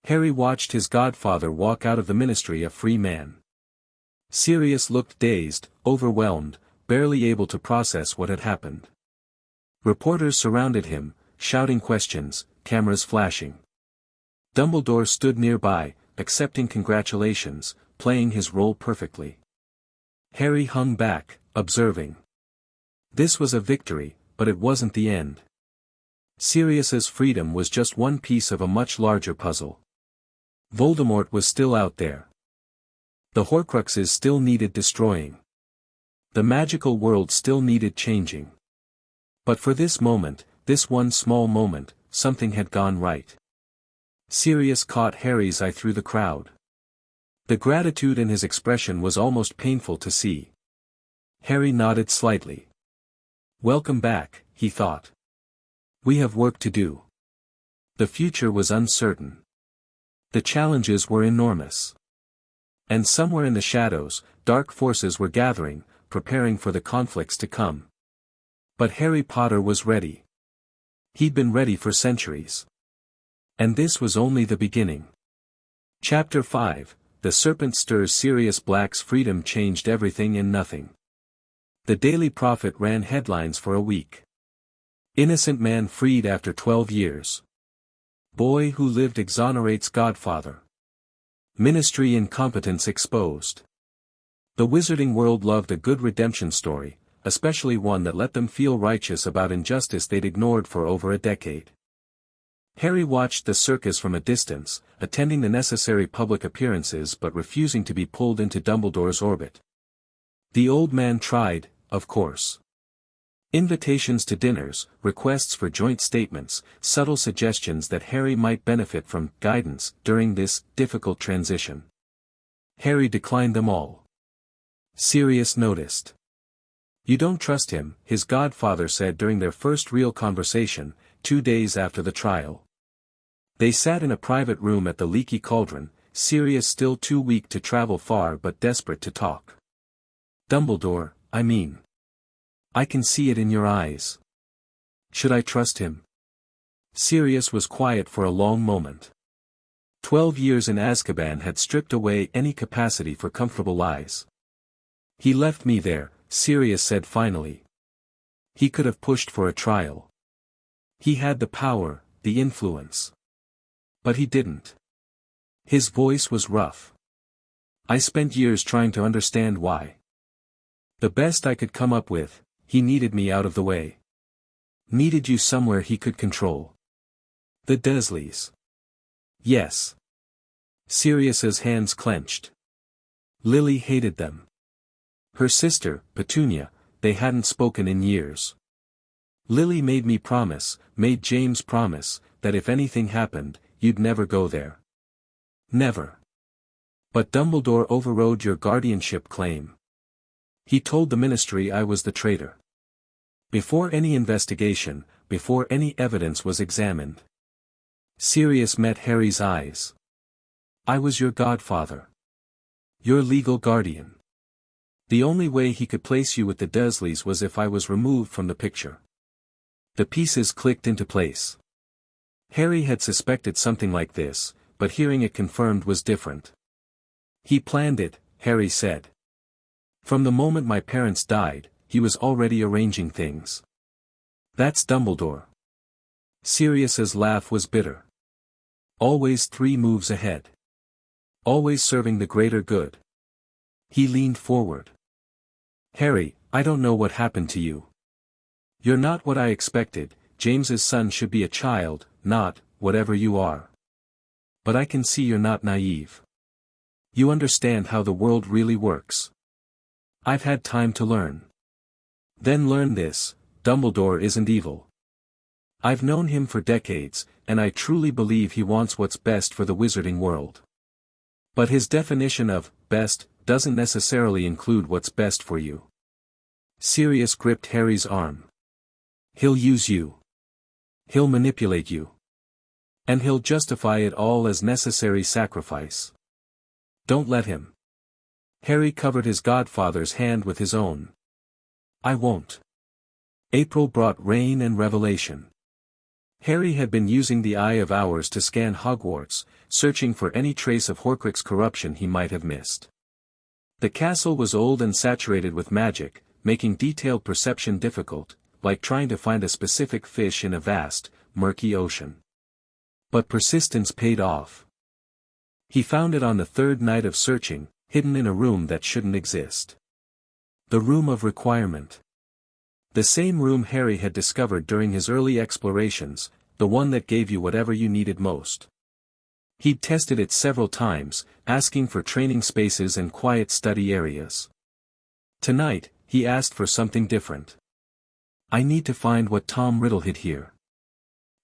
Harry watched his godfather walk out of the ministry a free man. Sirius looked dazed, overwhelmed, barely able to process what had happened. Reporters surrounded him, shouting questions, cameras flashing. Dumbledore stood nearby, accepting congratulations, playing his role perfectly. Harry hung back, observing. This was a victory, but it wasn't the end. Sirius's freedom was just one piece of a much larger puzzle. Voldemort was still out there. The Horcruxes still needed destroying. The magical world still needed changing. But for this moment, this one small moment, something had gone right. Sirius caught Harry's eye through the crowd. The gratitude in his expression was almost painful to see. Harry nodded slightly. Welcome back, he thought. We have work to do. The future was uncertain. The challenges were enormous. And somewhere in the shadows, dark forces were gathering, preparing for the conflicts to come. But Harry Potter was ready. He'd been ready for centuries. And this was only the beginning. Chapter 5, The Serpent Stirs. Sirius Black's freedom changed everything and nothing. The Daily Prophet ran headlines for a week. Innocent man freed after 12 years. Boy who lived exonerates godfather. Ministry incompetence exposed. The wizarding world loved a good redemption story, especially one that let them feel righteous about injustice they'd ignored for over a decade. Harry watched the circus from a distance, attending the necessary public appearances but refusing to be pulled into Dumbledore's orbit. The old man tried, of course. Invitations to dinners, requests for joint statements, subtle suggestions that Harry might benefit from guidance during this difficult transition. Harry declined them all. Sirius noticed. "You don't trust him," his godfather said during their first real conversation, 2 days after the trial. They sat in a private room at the Leaky Cauldron, Sirius still too weak to travel far but desperate to talk. "Dumbledore, I mean. I can see it in your eyes. Should I trust him?" Sirius was quiet for a long moment. 12 years in Azkaban had stripped away any capacity for comfortable lies. "He left me there," Sirius said finally. "He could have pushed for a trial. He had the power, the influence. But he didn't." His voice was rough. "I spent years trying to understand why. The best I could come up with, he needed me out of the way. Needed you somewhere he could control." "The Dursleys." "Yes." Sirius's hands clenched. Lily hated them. Her sister, Petunia, they hadn't spoken in years. "Lily made James promise, that if anything happened, you'd never go there. Never. But Dumbledore overrode your guardianship claim. He told the Ministry I was the traitor. Before any investigation, before any evidence was examined." Sirius met Harry's eyes. "I was your godfather. Your legal guardian. The only way he could place you with the Dursleys was if I was removed from the picture." The pieces clicked into place. Harry had suspected something like this, but hearing it confirmed was different. "He planned it," Harry said. "From the moment my parents died, he was already arranging things. That's Dumbledore." Sirius's laugh was bitter. "Always 3 moves ahead. Always serving the greater good." He leaned forward. "Harry, I don't know what happened to you. You're not what I expected. James's son should be a child, not whatever you are. But I can see you're not naive. You understand how the world really works. I've had time to learn. Then learn this: Dumbledore isn't evil. I've known him for decades, and I truly believe he wants what's best for the wizarding world. But his definition of best doesn't necessarily include what's best for you." Sirius gripped Harry's arm. "He'll use you. He'll manipulate you. And he'll justify it all as necessary sacrifice. Don't let him." Harry covered his godfather's hand with his own. "I won't." April brought rain and revelation. Harry had been using the Eye of Hours to scan Hogwarts, searching for any trace of Horcrux corruption he might have missed. The castle was old and saturated with magic, making detailed perception difficult, like trying to find a specific fish in a vast, murky ocean. But persistence paid off. He found it on the 3rd night of searching, hidden in a room that shouldn't exist. The Room of Requirement. The same room Harry had discovered during his early explorations, the one that gave you whatever you needed most. He'd tested it several times, asking for training spaces and quiet study areas. Tonight, he asked for something different. "I need to find what Tom Riddle hid here."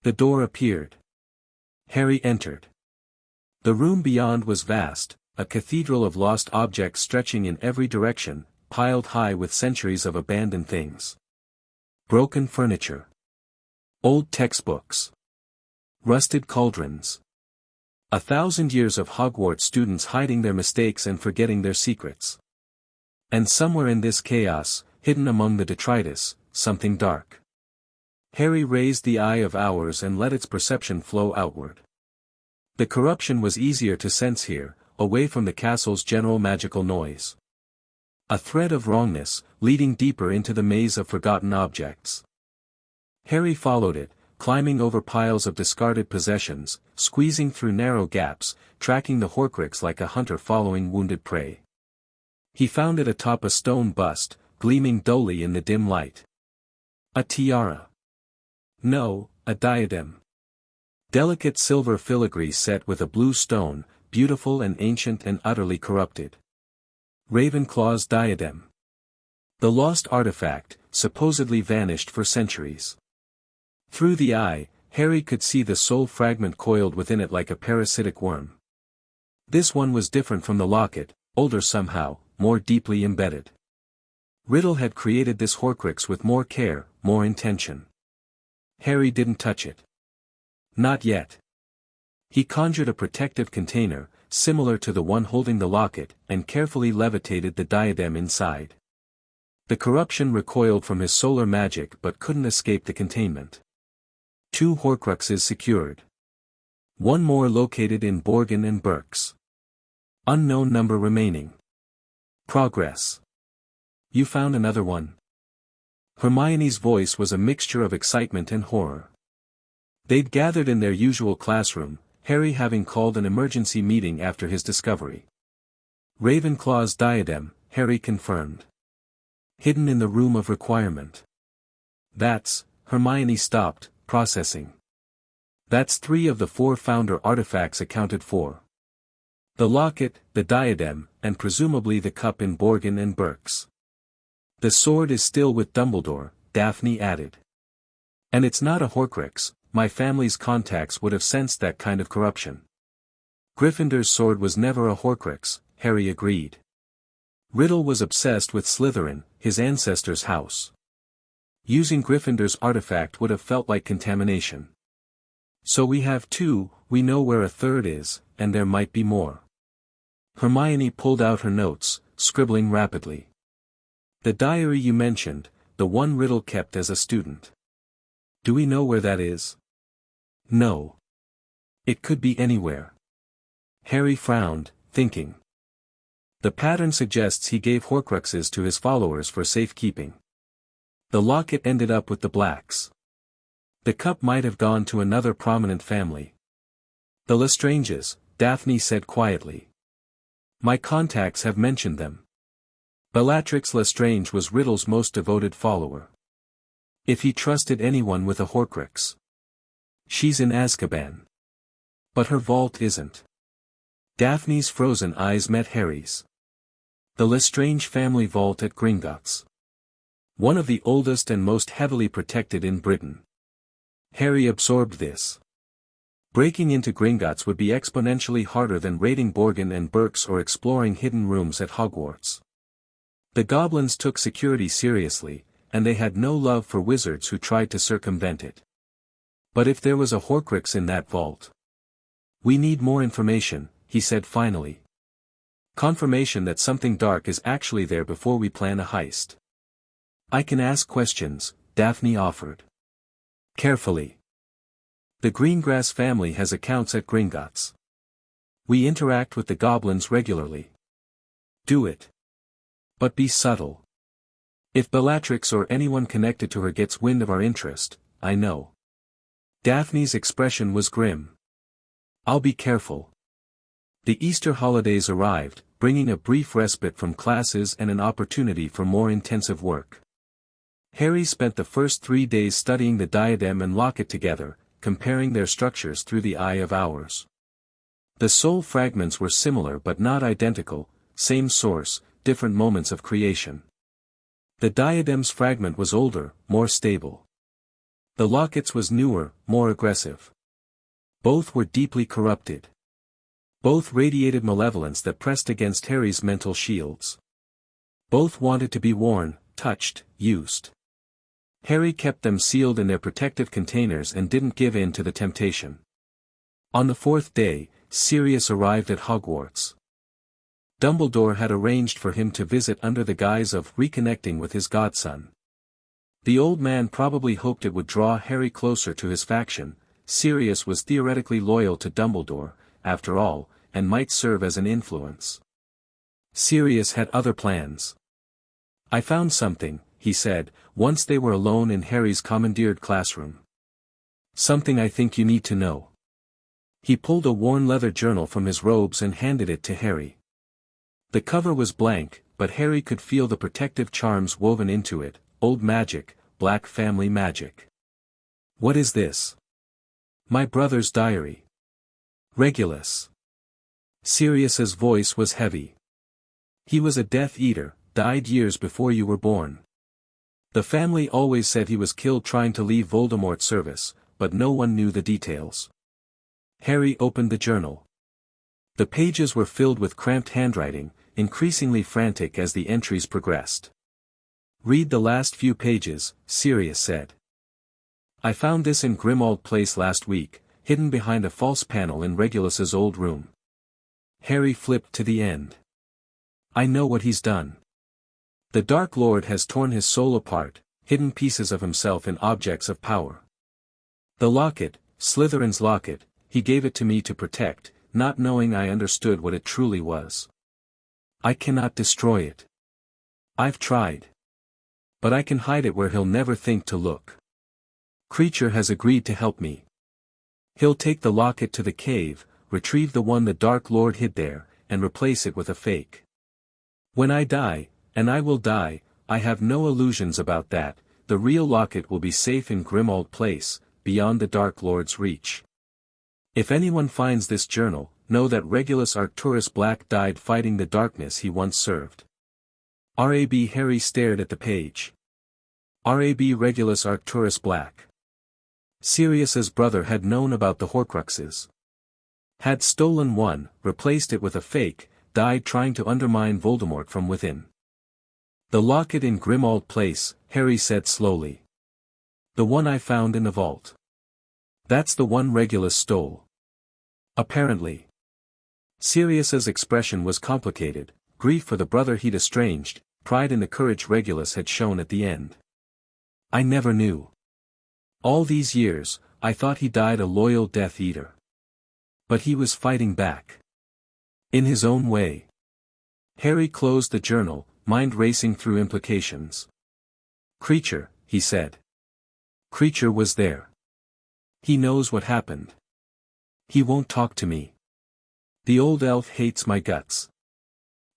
The door appeared. Harry entered. The room beyond was vast, a cathedral of lost objects stretching in every direction, piled high with centuries of abandoned things. Broken furniture. Old textbooks. Rusted cauldrons. 1,000 years of Hogwarts students hiding their mistakes and forgetting their secrets. And somewhere in this chaos, hidden among the detritus, something dark. Harry raised the Eye of Hours and let its perception flow outward. The corruption was easier to sense here, away from the castle's general magical noise. A thread of wrongness, leading deeper into the maze of forgotten objects. Harry followed it, climbing over piles of discarded possessions, squeezing through narrow gaps, tracking the Horcrux like a hunter following wounded prey. He found it atop a stone bust, gleaming dully in the dim light. A tiara. No, a diadem. Delicate silver filigree set with a blue stone, beautiful and ancient and utterly corrupted. Ravenclaw's diadem. The lost artifact, supposedly vanished for centuries. Through the eye, Harry could see the soul fragment coiled within it like a parasitic worm. This one was different from the locket, older somehow, more deeply embedded. Riddle had created this Horcrux with more care, more intention. Harry didn't touch it. Not yet. He conjured a protective container, similar to the one holding the locket, and carefully levitated the diadem inside. The corruption recoiled from his solar magic but couldn't escape the containment. 2 Horcruxes secured. One more located in Borgin and Berks. Unknown number remaining. Progress. You found another one? Hermione's voice was a mixture of excitement and horror. They'd gathered in their usual classroom, Harry having called an emergency meeting after his discovery. Ravenclaw's diadem, Harry confirmed. Hidden in the room of requirement. That's, Hermione stopped, processing. That's 3 of the 4 founder artifacts accounted for. The locket, the diadem, and presumably the cup in Borgin and Berks. The sword is still with Dumbledore, Daphne added. And it's not a Horcrux, my family's contacts would have sensed that kind of corruption. Gryffindor's sword was never a Horcrux, Harry agreed. Riddle was obsessed with Slytherin, his ancestors' house. Using Gryffindor's artifact would have felt like contamination. So we have 2, we know where a 3rd is, and there might be more. Hermione pulled out her notes, scribbling rapidly. The diary you mentioned, the one Riddle kept as a student. Do we know where that is? No. It could be anywhere. Harry frowned, thinking. The pattern suggests he gave Horcruxes to his followers for safekeeping. The locket ended up with the Blacks. The cup might have gone to another prominent family. The Lestranges, Daphne said quietly. My contacts have mentioned them. Bellatrix Lestrange was Riddle's most devoted follower. If he trusted anyone with a Horcrux. She's in Azkaban. But her vault isn't. Daphne's frozen eyes met Harry's. The Lestrange family vault at Gringotts. One of the oldest and most heavily protected in Britain. Harry absorbed this. Breaking into Gringotts would be exponentially harder than raiding Borgin and Berks or exploring hidden rooms at Hogwarts. The goblins took security seriously, and they had no love for wizards who tried to circumvent it. But if there was a Horcrux in that vault. We need more information, he said finally. Confirmation that something dark is actually there before we plan a heist. I can ask questions, Daphne offered. Carefully. The Greengrass family has accounts at Gringotts. We interact with the goblins regularly. Do it. But be subtle. If Bellatrix or anyone connected to her gets wind of our interest, I know. Daphne's expression was grim. I'll be careful. The Easter holidays arrived, bringing a brief respite from classes and an opportunity for more intensive work. Harry spent the first 3 days studying the diadem and locket together, comparing their structures through the eye of ours. The soul fragments were similar but not identical, same source, different moments of creation. The diadem's fragment was older, more stable. The locket's was newer, more aggressive. Both were deeply corrupted. Both radiated malevolence that pressed against Harry's mental shields. Both wanted to be worn, touched, used. Harry kept them sealed in their protective containers and didn't give in to the temptation. On the 4th day, Sirius arrived at Hogwarts. Dumbledore had arranged for him to visit under the guise of reconnecting with his godson. The old man probably hoped it would draw Harry closer to his faction. Sirius was theoretically loyal to Dumbledore, after all, and might serve as an influence. Sirius had other plans. I found something, he said, once they were alone in Harry's commandeered classroom. Something I think you need to know. He pulled a worn leather journal from his robes and handed it to Harry. The cover was blank, but Harry could feel the protective charms woven into it, old magic, black family magic. What is this? My brother's diary. Regulus. Sirius's voice was heavy. He was a Death Eater, died years before you were born. The family always said he was killed trying to leave Voldemort's service, but no one knew the details. Harry opened the journal. The pages were filled with cramped handwriting, increasingly frantic as the entries progressed. "Read the last few pages," Sirius said. "I found this in Grimmauld Place last week, hidden behind a false panel in Regulus's old room." Harry flipped to the end. "I know what he's done. The Dark Lord has torn his soul apart, hidden pieces of himself in objects of power. The locket, Slytherin's locket, he gave it to me to protect, not knowing I understood what it truly was. I cannot destroy it. I've tried. But I can hide it where he'll never think to look. Kreacher has agreed to help me. He'll take the locket to the cave, retrieve the one the Dark Lord hid there, and replace it with a fake. When I die, and I will die, I have no illusions about that, the real locket will be safe in Grimmauld Place, beyond the Dark Lord's reach. If anyone finds this journal, know that Regulus Arcturus Black died fighting the darkness he once served." R.A.B. Harry stared at the page. R.A.B. Regulus Arcturus Black. Sirius's brother had known about the Horcruxes. Had stolen one, replaced it with a fake, died trying to undermine Voldemort from within. "The locket in Grimmauld Place," Harry said slowly. "The one I found in the vault. That's the one Regulus stole. Apparently." Sirius's expression was complicated, grief for the brother he'd estranged, pride in the courage Regulus had shown at the end. "I never knew. All these years, I thought he died a loyal Death Eater. But he was fighting back. In his own way." Harry closed the journal, mind racing through implications. "Kreacher," he said. "Kreacher was there. He knows what happened. He won't talk to me. The old elf hates my guts."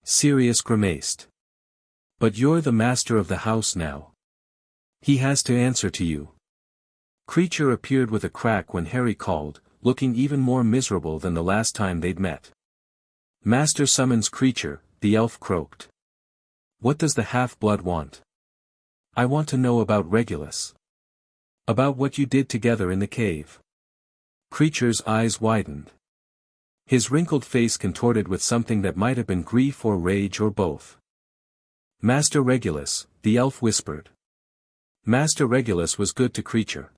Sirius grimaced. "But you're the master of the house now. He has to answer to you." Kreacher appeared with a crack when Harry called, looking even more miserable than the last time they'd met. "Master summons Kreacher," the elf croaked. "What does the half-blood want?" "I want to know about Regulus. About what you did together in the cave." Kreacher's eyes widened. His wrinkled face contorted with something that might have been grief or rage or both. "Master Regulus," the elf whispered. "Master Regulus was good to Kreacher.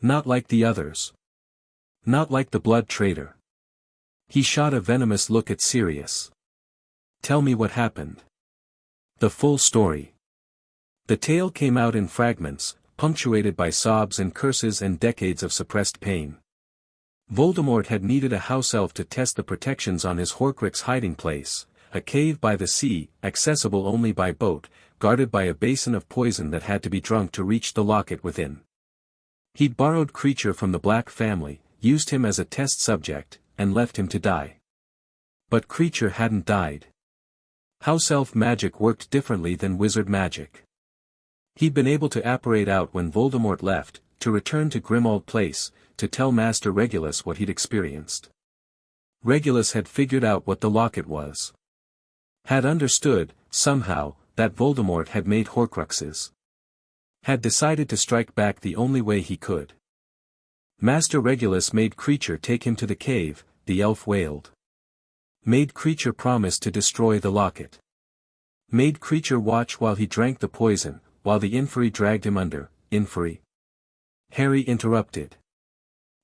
Not like the others. Not like the blood traitor." He shot a venomous look at Sirius. "Tell me what happened. The full story." The tale came out in fragments, punctuated by sobs and curses and decades of suppressed pain. Voldemort had needed a house elf to test the protections on his Horcrux hiding place, a cave by the sea, accessible only by boat, guarded by a basin of poison that had to be drunk to reach the locket within. He'd borrowed Kreacher from the Black family, used him as a test subject, and left him to die. But Kreacher hadn't died. House elf magic worked differently than wizard magic. He'd been able to apparate out when Voldemort left, to return to Grimmauld Place, to tell Master Regulus what he'd experienced. Regulus had figured out what the locket was. Had understood, somehow, that Voldemort had made Horcruxes. Had decided to strike back the only way he could. Master Regulus made Kreacher take him to the cave, the elf wailed. Made Kreacher promise to destroy the locket. Made Kreacher watch while he drank the poison, while the Inferi dragged him under. Inferi? Harry interrupted.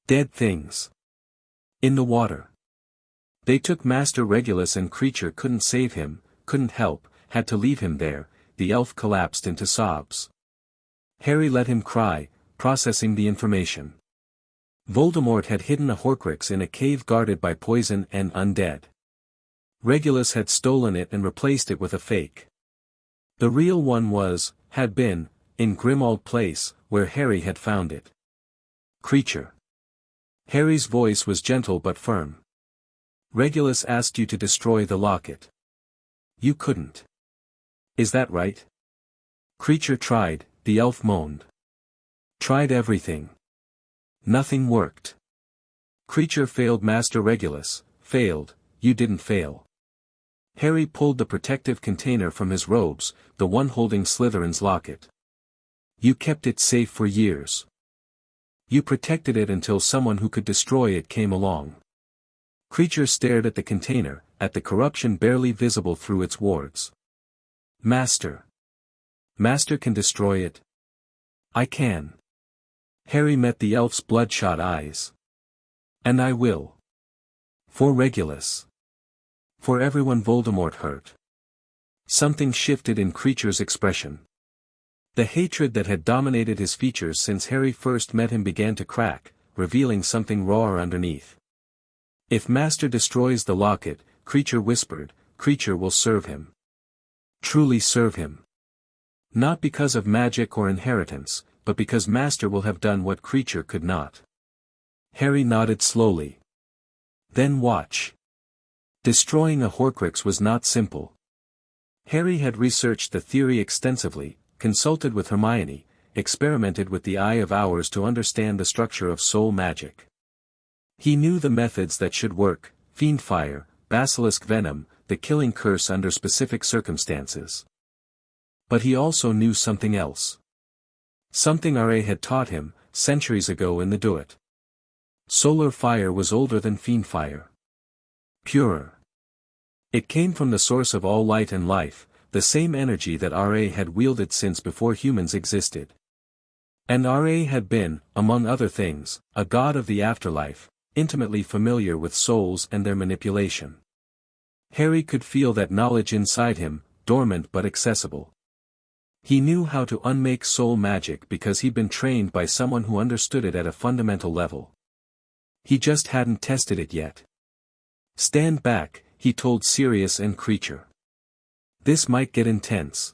Dead things. In the water. They took Master Regulus and Kreacher couldn't save him, couldn't help, had to leave him there. The elf collapsed into sobs. Harry let him cry, processing the information. Voldemort had hidden a Horcrux in a cave guarded by poison and undead. Regulus had stolen it and replaced it with a fake. The real one had been, in Grimmauld Place, where Harry had found it. Kreacher. Harry's voice was gentle but firm. Regulus asked you to destroy the locket. You couldn't. Is that right? Kreacher tried, the elf moaned. Tried everything. Nothing worked. Kreacher failed Master Regulus, failed, you didn't fail. Harry pulled the protective container from his robes, the one holding Slytherin's locket. You kept it safe for years. You protected it until someone who could destroy it came along. Kreacher stared at the container, at the corruption barely visible through its wards. Master. Master can destroy it. I can. Harry met the elf's bloodshot eyes. And I will. For Regulus. For everyone Voldemort hurt. Something shifted in Kreacher's expression. The hatred that had dominated his features since Harry first met him began to crack, revealing something rawer underneath. If Master destroys the locket, Kreacher whispered, Kreacher will serve him. Truly serve him. Not because of magic or inheritance, but because Master will have done what Kreacher could not. Harry nodded slowly. Then watch. Destroying a Horcrux was not simple. Harry had researched the theory extensively, consulted with Hermione, experimented with the Eye of Hours to understand the structure of soul magic. He knew the methods that should work: fiendfire, basilisk venom, the killing curse under specific circumstances. But he also knew something else. Something R.A. had taught him, centuries ago in the Duat. Solar fire was older than fiendfire. Purer. It came from the source of all light and life, the same energy that R.A. had wielded since before humans existed. And R.A. had been, among other things, a god of the afterlife, intimately familiar with souls and their manipulation. Harry could feel that knowledge inside him, dormant but accessible. He knew how to unmake soul magic because he'd been trained by someone who understood it at a fundamental level. He just hadn't tested it yet. Stand back, he told Sirius and Kreacher. This might get intense.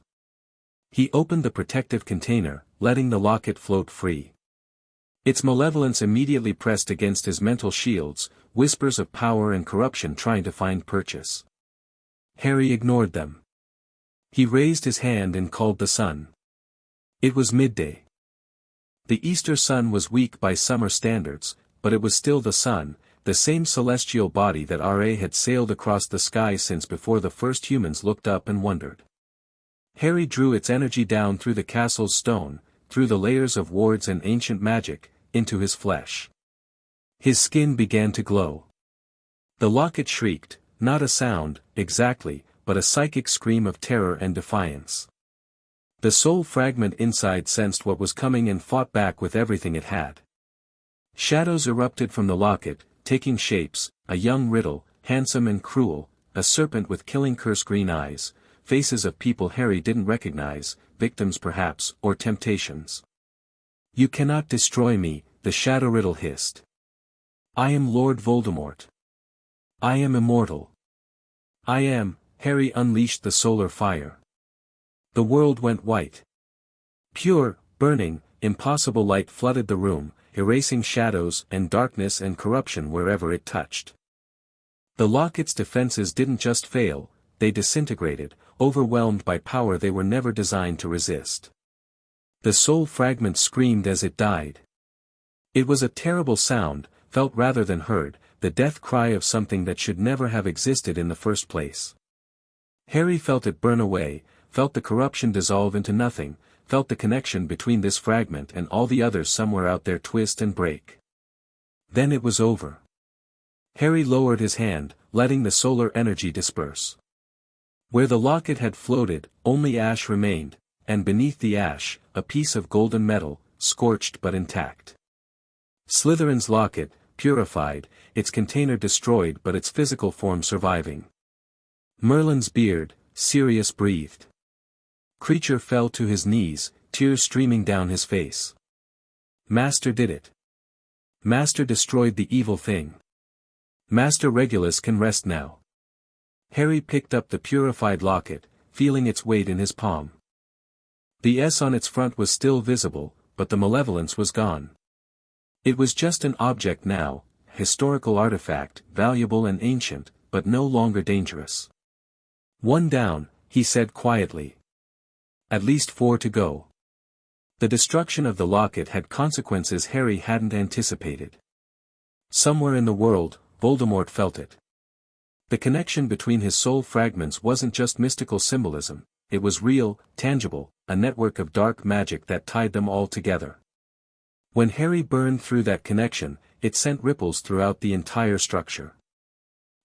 He opened the protective container, letting the locket float free. Its malevolence immediately pressed against his mental shields, whispers of power and corruption trying to find purchase. Harry ignored them. He raised his hand and called the sun. It was midday. The Easter sun was weak by summer standards, but it was still the sun, the same celestial body that R.A. had sailed across the sky since before the first humans looked up and wondered. Harry drew its energy down through the castle's stone, through the layers of wards and ancient magic, into his flesh. His skin began to glow. The locket shrieked, not a sound, exactly, but a psychic scream of terror and defiance. The soul fragment inside sensed what was coming and fought back with everything it had. Shadows erupted from the locket, taking shapes: a young Riddle, handsome and cruel, a serpent with killing curse green eyes, faces of people Harry didn't recognize, victims perhaps, or temptations. You cannot destroy me, the Shadow Riddle hissed. I am Lord Voldemort. I am immortal. I am. Harry unleashed the solar fire. The world went white. Pure, burning, impossible light flooded the room, erasing shadows and darkness and corruption wherever it touched. The locket's defenses didn't just fail, they disintegrated, overwhelmed by power they were never designed to resist. The soul fragment screamed as it died. It was a terrible sound, felt rather than heard, the death cry of something that should never have existed in the first place. Harry felt it burn away, felt the corruption dissolve into nothing, felt the connection between this fragment and all the others somewhere out there twist and break. Then it was over. Harry lowered his hand, letting the solar energy disperse. Where the locket had floated, only ash remained, and beneath the ash, a piece of golden metal, scorched but intact. Slytherin's locket, purified, its container destroyed but its physical form surviving. Merlin's beard, Sirius breathed. Kreacher fell to his knees, tears streaming down his face. Master did it. Master destroyed the evil thing. Master Regulus can rest now. Harry picked up the purified locket, feeling its weight in his palm. The S on its front was still visible, but the malevolence was gone. It was just an object now, historical artifact, valuable and ancient, but no longer dangerous. One down, he said quietly. At least 4 to go. The destruction of the locket had consequences Harry hadn't anticipated. Somewhere in the world, Voldemort felt it. The connection between his soul fragments wasn't just mystical symbolism, it was real, tangible, a network of dark magic that tied them all together. When Harry burned through that connection, it sent ripples throughout the entire structure.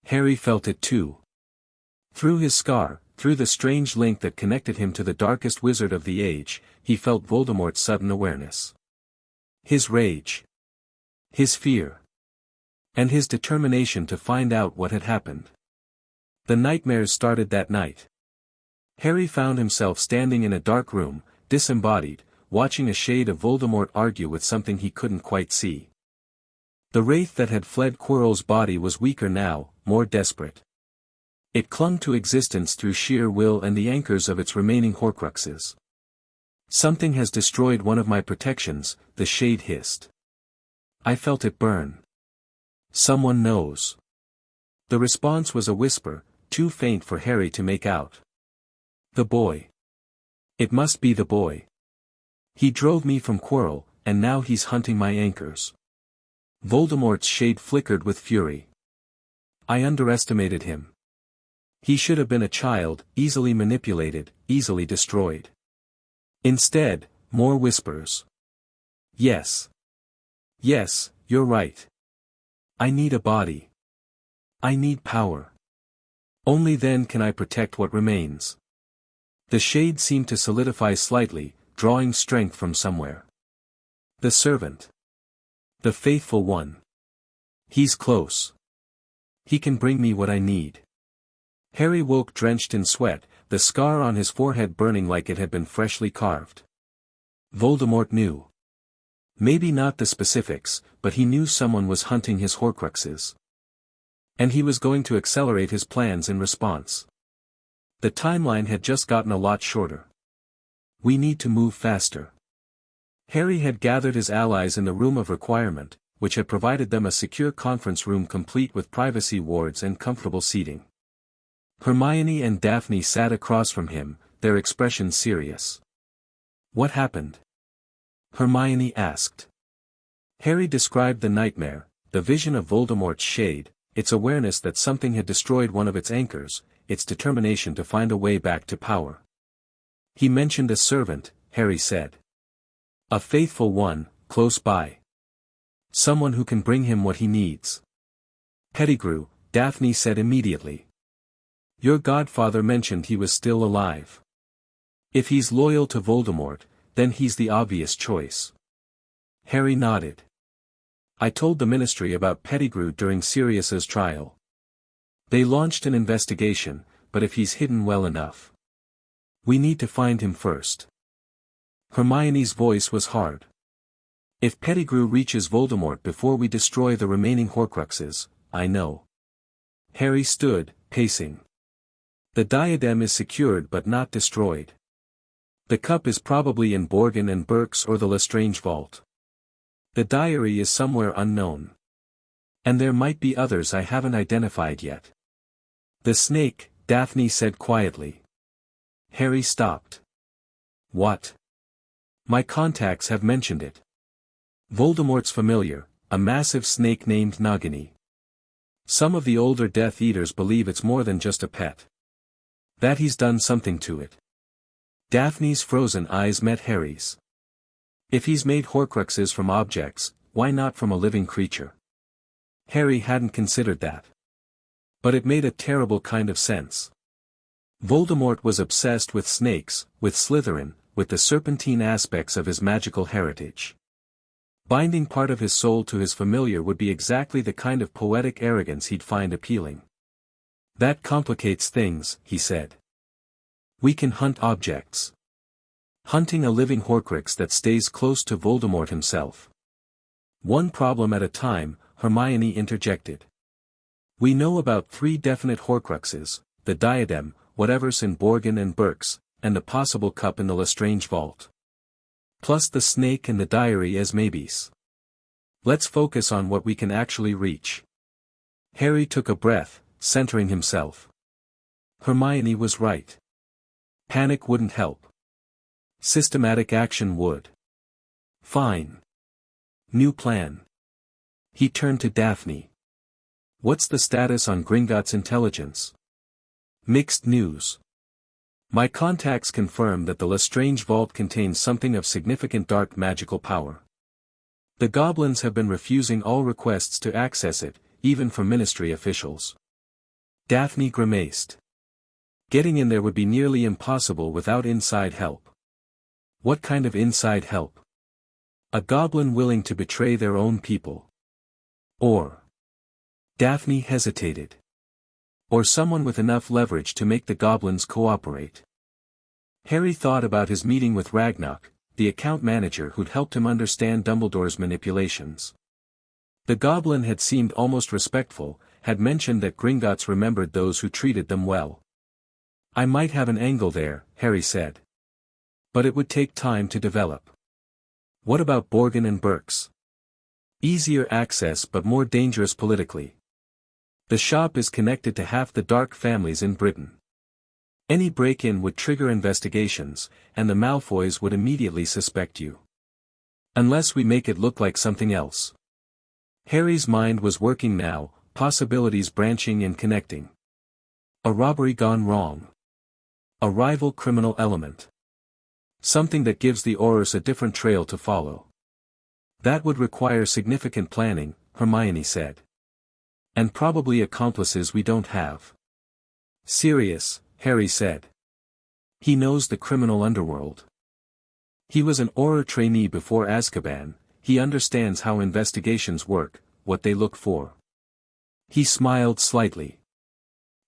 Harry felt it too. Through his scar, through the strange link that connected him to the darkest wizard of the age, he felt Voldemort's sudden awareness. His rage. His fear. And his determination to find out what had happened. The nightmares started that night. Harry found himself standing in a dark room, disembodied, watching a shade of Voldemort argue with something he couldn't quite see. The wraith that had fled Quirrell's body was weaker now, more desperate. It clung to existence through sheer will and the anchors of its remaining Horcruxes. "Something has destroyed one of my protections," the shade hissed. "I felt it burn. Someone knows." The response was a whisper, too faint for Harry to make out. "The boy. It must be the boy. He drove me from Quirrell, and now he's hunting my anchors." Voldemort's shade flickered with fury. "I underestimated him. He should have been a child, easily manipulated, easily destroyed." Instead, more whispers. "Yes. Yes, you're right. I need a body. I need power. Only then can I protect what remains." The shade seemed to solidify slightly, drawing strength from somewhere. "The servant. The faithful one. He's close. He can bring me what I need." Harry woke drenched in sweat, the scar on his forehead burning like it had been freshly carved. Voldemort knew. Maybe not the specifics, but he knew someone was hunting his Horcruxes. And he was going to accelerate his plans in response. The timeline had just gotten a lot shorter. "We need to move faster." Harry had gathered his allies in the Room of Requirement, which had provided them a secure conference room complete with privacy wards and comfortable seating. Hermione and Daphne sat across from him, their expressions serious. "What happened?" Hermione asked. Harry described the nightmare, the vision of Voldemort's shade, its awareness that something had destroyed one of its anchors, its determination to find a way back to power. "He mentioned a servant," Harry said. "A faithful one, close by. Someone who can bring him what he needs." "Pettigrew," Daphne said immediately. "Your godfather mentioned he was still alive. If he's loyal to Voldemort, then he's the obvious choice." Harry nodded. "I told the Ministry about Pettigrew during Sirius's trial. They launched an investigation, but if he's hidden well enough. We need to find him first." Hermione's voice was hard. "If Pettigrew reaches Voldemort before we destroy the remaining Horcruxes, I know." Harry stood, pacing. "The diadem is secured but not destroyed. The cup is probably in Borgin and Burke's or the Lestrange vault. The diary is somewhere unknown. And there might be others I haven't identified yet." "The snake," Daphne said quietly. Harry stopped. "What?" "My contacts have mentioned it. Voldemort's familiar, a massive snake named Nagini. Some of the older Death Eaters believe it's more than just a pet. That he's done something to it." Daphne's frozen eyes met Harry's. "If he's made Horcruxes from objects, why not from a living creature?" Harry hadn't considered that. But it made a terrible kind of sense. Voldemort was obsessed with snakes, with Slytherin, with the serpentine aspects of his magical heritage. Binding part of his soul to his familiar would be exactly the kind of poetic arrogance he'd find appealing. "That complicates things," he said. "We can hunt objects. Hunting a living Horcrux that stays close to Voldemort himself." "One problem at a time," Hermione interjected. "We know about 3 definite Horcruxes, the diadem, whatever's in Borgin and Burke's, and the possible cup in the Lestrange vault. Plus the snake and the diary as maybes. Let's focus on what we can actually reach." Harry took a breath, centering himself. Hermione was right. Panic wouldn't help. Systematic action would. "Fine. New plan." He turned to Daphne. What's the status on Gringotts intelligence? Mixed news. My contacts confirm that the Lestrange vault contains something of significant dark magical power. The goblins have been refusing all requests to access it, even from ministry officials. Daphne grimaced. Getting in there would be nearly impossible without inside help. What kind of inside help? A goblin willing to betray their own people. Or. Daphne hesitated. Or someone with enough leverage to make the goblins cooperate. Harry thought about his meeting with Ragnarok, the account manager who'd helped him understand Dumbledore's manipulations. The goblin had seemed almost respectful, had mentioned that Gringotts remembered those who treated them well. I might have an angle there, Harry said. But it would take time to develop. What about Borgin and Burkes? Easier access but more dangerous politically. The shop is connected to half the dark families in Britain. Any break-in would trigger investigations, and the Malfoys would immediately suspect you. Unless we make it look like something else. Harry's mind was working now, possibilities branching and connecting. A robbery gone wrong. A rival criminal element. Something that gives the Aurors a different trail to follow. That would require significant planning, Hermione said. And probably accomplices we don't have. Sirius, Harry said. He knows the criminal underworld. He was an Auror trainee before Azkaban, he understands how investigations work, what they look for. He smiled slightly.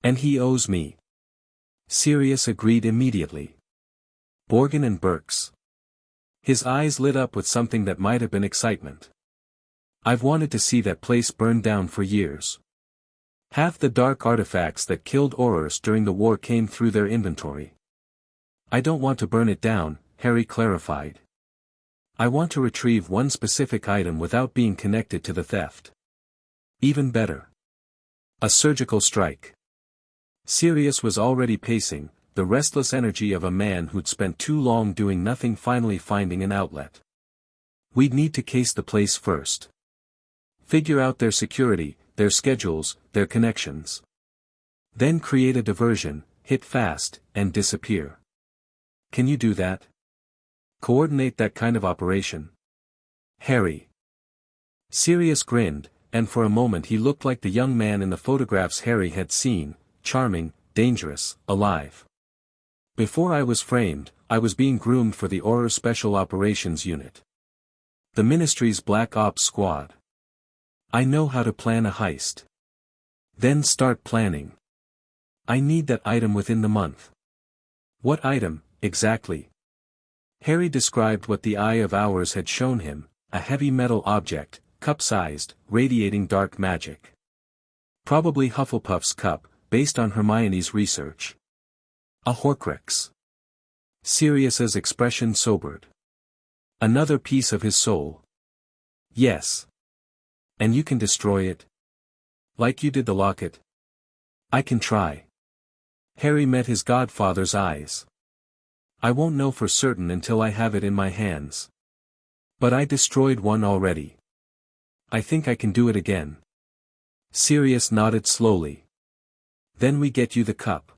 And he owes me. Sirius agreed immediately. Borgin and Burkes. His eyes lit up with something that might have been excitement. I've wanted to see that place burned down for years. Half the dark artifacts that killed Aurors during the war came through their inventory. I don't want to burn it down, Harry clarified. I want to retrieve one specific item without being connected to the theft. Even better. A surgical strike. Sirius was already pacing, the restless energy of a man who'd spent too long doing nothing finally finding an outlet. We'd need to case the place first. Figure out their security, their schedules, their connections. Then create a diversion, hit fast, and disappear. Can you do that? Coordinate that kind of operation? Harry. Sirius grinned, and for a moment he looked like the young man in the photographs Harry had seen, charming, dangerous, alive. Before I was framed, I was being groomed for the Auror Special Operations Unit. The Ministry's Black Ops Squad. I know how to plan a heist. Then start planning. I need that item within the month. What item, exactly? Harry described what the Eye of Hours had shown him, a heavy metal object, cup-sized, radiating dark magic. Probably Hufflepuff's cup, based on Hermione's research. A Horcrux. Sirius's expression sobered. Another piece of his soul. Yes. And you can destroy it? Like you did the locket? I can try. Harry met his godfather's eyes. I won't know for certain until I have it in my hands. But I destroyed one already. I think I can do it again. Sirius nodded slowly. Then we get you the cup.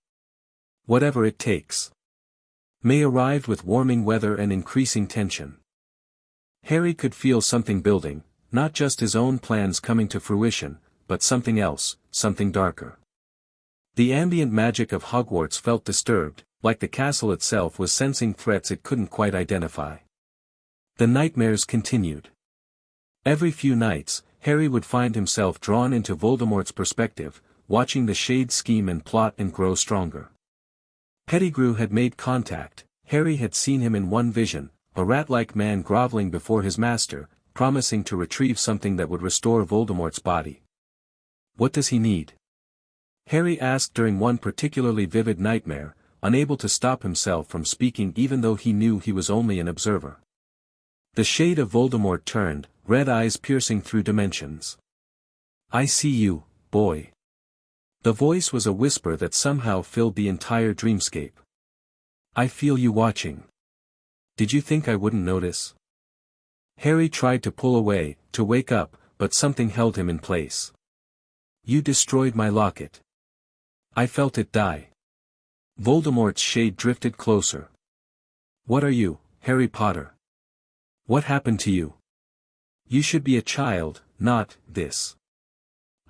Whatever it takes. May arrived with warming weather and increasing tension. Harry could feel something building, not just his own plans coming to fruition, but something else, something darker. The ambient magic of Hogwarts felt disturbed, like the castle itself was sensing threats it couldn't quite identify. The nightmares continued. Every few nights, Harry would find himself drawn into Voldemort's perspective, watching the shade scheme and plot and grow stronger. Pettigrew had made contact. Harry had seen him in one vision, a rat-like man groveling before his master, promising to retrieve something that would restore Voldemort's body. What does he need? Harry asked during one particularly vivid nightmare, unable to stop himself from speaking even though he knew he was only an observer. The shade of Voldemort turned, red eyes piercing through dimensions. I see you, boy. The voice was a whisper that somehow filled the entire dreamscape. I feel you watching. Did you think I wouldn't notice? Harry tried to pull away, to wake up, but something held him in place. You destroyed my locket. I felt it die. Voldemort's shade drifted closer. What are you, Harry Potter? What happened to you? You should be a child, not this.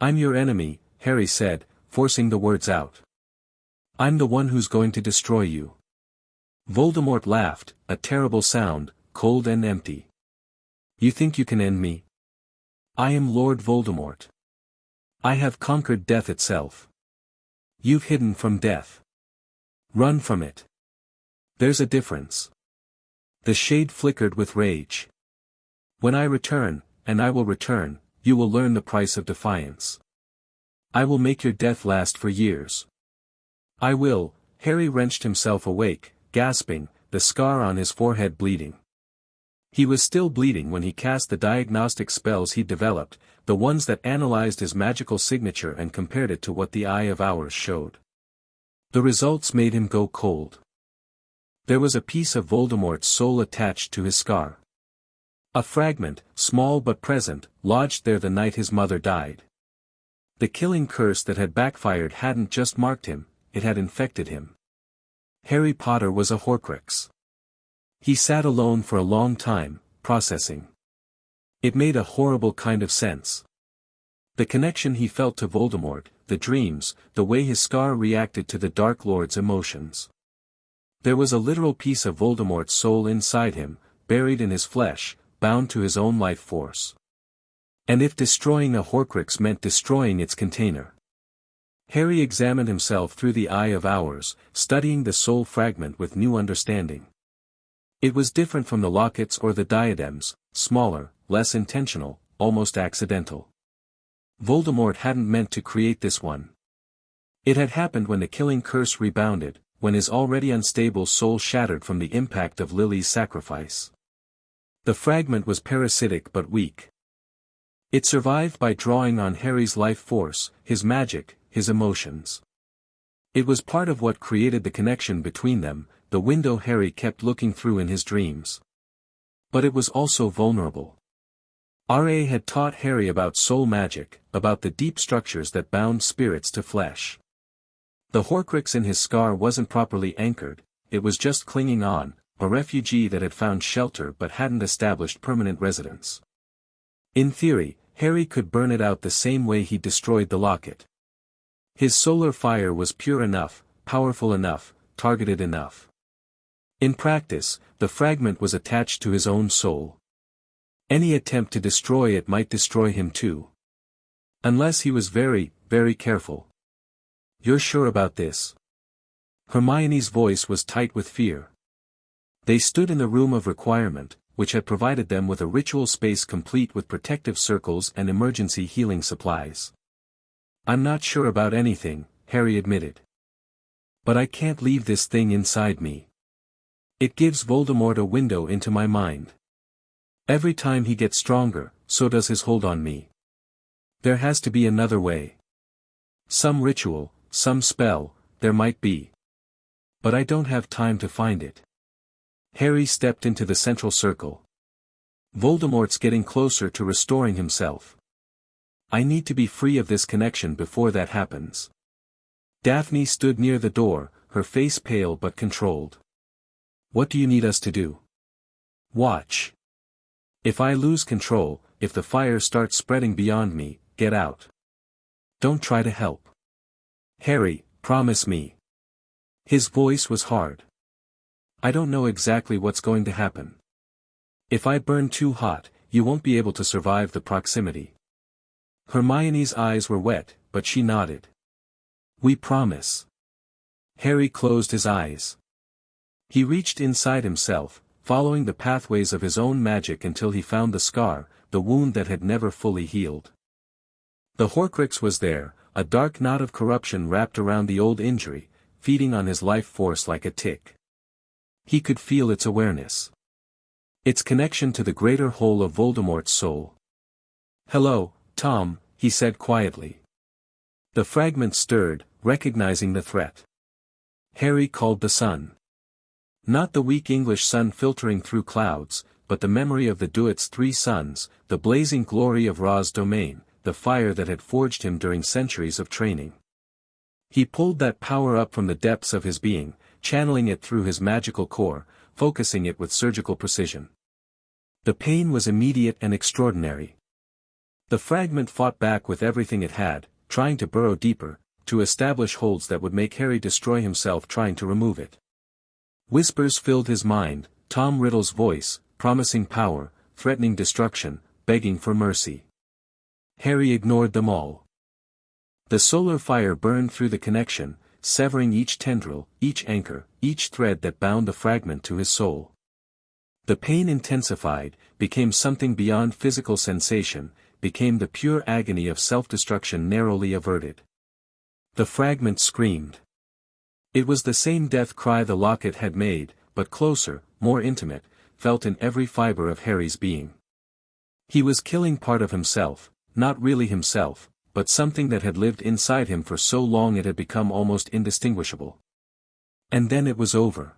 I'm your enemy, Harry said, forcing the words out. I'm the one who's going to destroy you. Voldemort laughed, a terrible sound, cold and empty. You think you can end me? I am Lord Voldemort. I have conquered death itself. You've hidden from death. Run from it. There's a difference. The shade flickered with rage. When I return, and I will return, you will learn the price of defiance. I will make your death last for years. I will. Harry wrenched himself awake, gasping, the scar on his forehead bleeding. He was still bleeding when he cast the diagnostic spells he'd developed, the ones that analyzed his magical signature and compared it to what the Eye of Hours showed. The results made him go cold. There was a piece of Voldemort's soul attached to his scar. A fragment, small but present, lodged there the night his mother died. The killing curse that had backfired hadn't just marked him, it had infected him. Harry Potter was a Horcrux. He sat alone for a long time, processing. It made a horrible kind of sense. The connection he felt to Voldemort, the dreams, the way his scar reacted to the Dark Lord's emotions. There was a literal piece of Voldemort's soul inside him, buried in his flesh, bound to his own life force. And if destroying a Horcrux meant destroying its container. Harry examined himself through the Eye of Hours, studying the soul fragment with new understanding. It was different from the lockets or the diadems, smaller, less intentional, almost accidental. Voldemort hadn't meant to create this one. It had happened when the killing curse rebounded, when his already unstable soul shattered from the impact of Lily's sacrifice. The fragment was parasitic but weak. It survived by drawing on Harry's life force, his magic, his emotions. It was part of what created the connection between them, the window Harry kept looking through in his dreams. But it was also vulnerable. R.A. had taught Harry about soul magic, about the deep structures that bound spirits to flesh. The Horcrux in his scar wasn't properly anchored, it was just clinging on, a refugee that had found shelter but hadn't established permanent residence. In theory, Harry could burn it out the same way he destroyed the locket. His solar fire was pure enough, powerful enough, targeted enough. In practice, the fragment was attached to his own soul. Any attempt to destroy it might destroy him too. Unless he was very, very careful. You're sure about this? Hermione's voice was tight with fear. They stood in the room of requirement, which had provided them with a ritual space complete with protective circles and emergency healing supplies. I'm not sure about anything, Harry admitted. But I can't leave this thing inside me. It gives Voldemort a window into my mind. Every time he gets stronger, so does his hold on me. There has to be another way. Some ritual, some spell, there might be. But I don't have time to find it. Harry stepped into the central circle. Voldemort's getting closer to restoring himself. I need to be free of this connection before that happens. Daphne stood near the door, her face pale but controlled. What do you need us to do? Watch. If I lose control, if the fire starts spreading beyond me, get out. Don't try to help. Harry, promise me. His voice was hard. I don't know exactly what's going to happen. If I burn too hot, you won't be able to survive the proximity. Hermione's eyes were wet, but she nodded. We promise. Harry closed his eyes. He reached inside himself, following the pathways of his own magic until he found the scar, the wound that had never fully healed. The Horcrux was there, a dark knot of corruption wrapped around the old injury, feeding on his life force like a tick. He could feel its awareness. Its connection to the greater whole of Voldemort's soul. Hello, Tom, he said quietly. The fragment stirred, recognizing the threat. Harry called the sun. Not the weak English sun filtering through clouds, but the memory of the Duat's 3 suns, the blazing glory of Ra's domain, the fire that had forged him during centuries of training. He pulled that power up from the depths of his being, channeling it through his magical core, focusing it with surgical precision. The pain was immediate and extraordinary. The fragment fought back with everything it had, trying to burrow deeper, to establish holds that would make Harry destroy himself trying to remove it. Whispers filled his mind, Tom Riddle's voice, promising power, threatening destruction, begging for mercy. Harry ignored them all. The solar fire burned through the connection, severing each tendril, each anchor, each thread that bound the fragment to his soul. The pain intensified, became something beyond physical sensation, became the pure agony of self-destruction narrowly averted. The fragment screamed. It was the same death cry the locket had made, but closer, more intimate, felt in every fiber of Harry's being. He was killing part of himself, not really himself, but something that had lived inside him for so long it had become almost indistinguishable. And then it was over.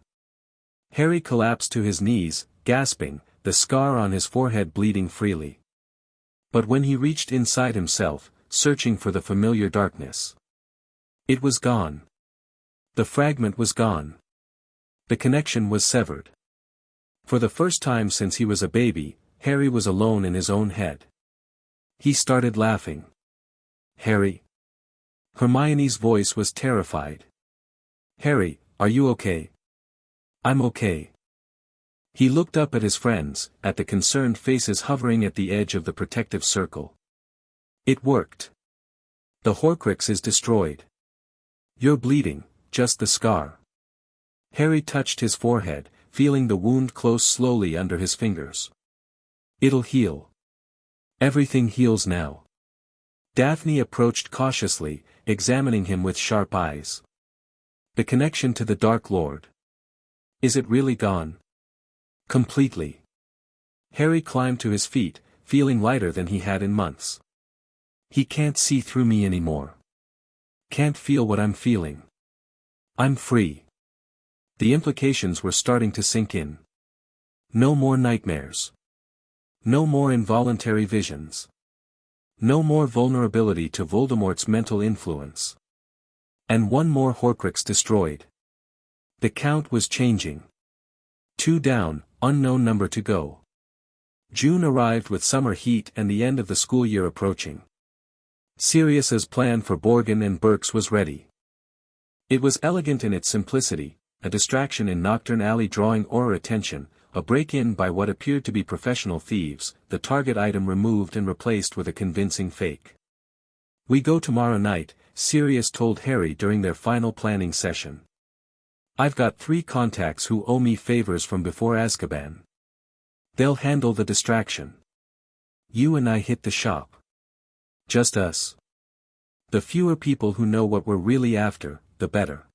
Harry collapsed to his knees, gasping, the scar on his forehead bleeding freely. But when he reached inside himself, searching for the familiar darkness, it was gone. The fragment was gone. The connection was severed. For the first time since he was a baby, Harry was alone in his own head. He started laughing. Harry? Hermione's voice was terrified. Harry, are you okay? I'm okay. He looked up at his friends, at the concerned faces hovering at the edge of the protective circle. It worked. The Horcrux is destroyed. You're bleeding, just the scar. Harry touched his forehead, feeling the wound close slowly under his fingers. It'll heal. Everything heals now. Daphne approached cautiously, examining him with sharp eyes. The connection to the Dark Lord. Is it really gone? Completely. Harry climbed to his feet, feeling lighter than he had in months. He can't see through me anymore. Can't feel what I'm feeling. I'm free. The implications were starting to sink in. No more nightmares. No more involuntary visions. No more vulnerability to Voldemort's mental influence. And one more Horcrux destroyed. The count was changing. 2 down, unknown number to go. June arrived with summer heat and the end of the school year approaching. Sirius's plan for Borgin and Burkes was ready. It was elegant in its simplicity, a distraction in Knockturn Alley drawing Auror attention, a break-in by what appeared to be professional thieves, the target item removed and replaced with a convincing fake. We go tomorrow night, Sirius told Harry during their final planning session. I've got 3 contacts who owe me favors from before Azkaban. They'll handle the distraction. You and I hit the shop. Just us. The fewer people who know what we're really after, the better.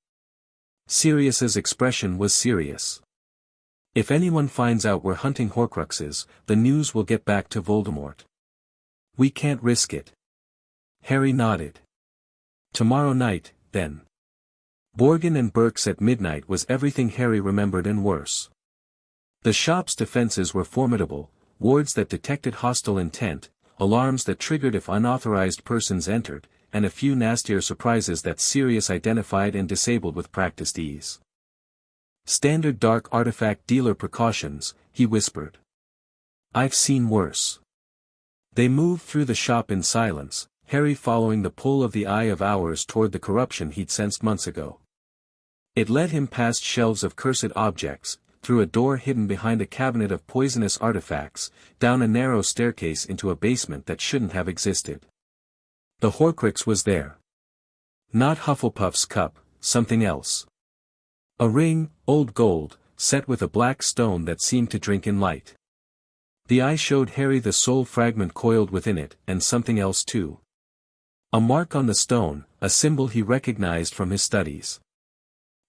Sirius's expression was serious. If anyone finds out we're hunting Horcruxes, the news will get back to Voldemort. We can't risk it. Harry nodded. Tomorrow night, then. Borgin and Burkes at midnight was everything Harry remembered and worse. The shop's defenses were formidable, wards that detected hostile intent, alarms that triggered if unauthorized persons entered, and a few nastier surprises that Sirius identified and disabled with practiced ease. Standard dark artifact dealer precautions, he whispered. I've seen worse. They moved through the shop in silence, Harry following the pull of the Eye of Hours toward the corruption he'd sensed months ago. It led him past shelves of cursed objects, through a door hidden behind a cabinet of poisonous artifacts, down a narrow staircase into a basement that shouldn't have existed. The Horcrux was there. Not Hufflepuff's cup, something else. A ring, old gold, set with a black stone that seemed to drink in light. The eye showed Harry the soul fragment coiled within it, and something else too. A mark on the stone, a symbol he recognized from his studies.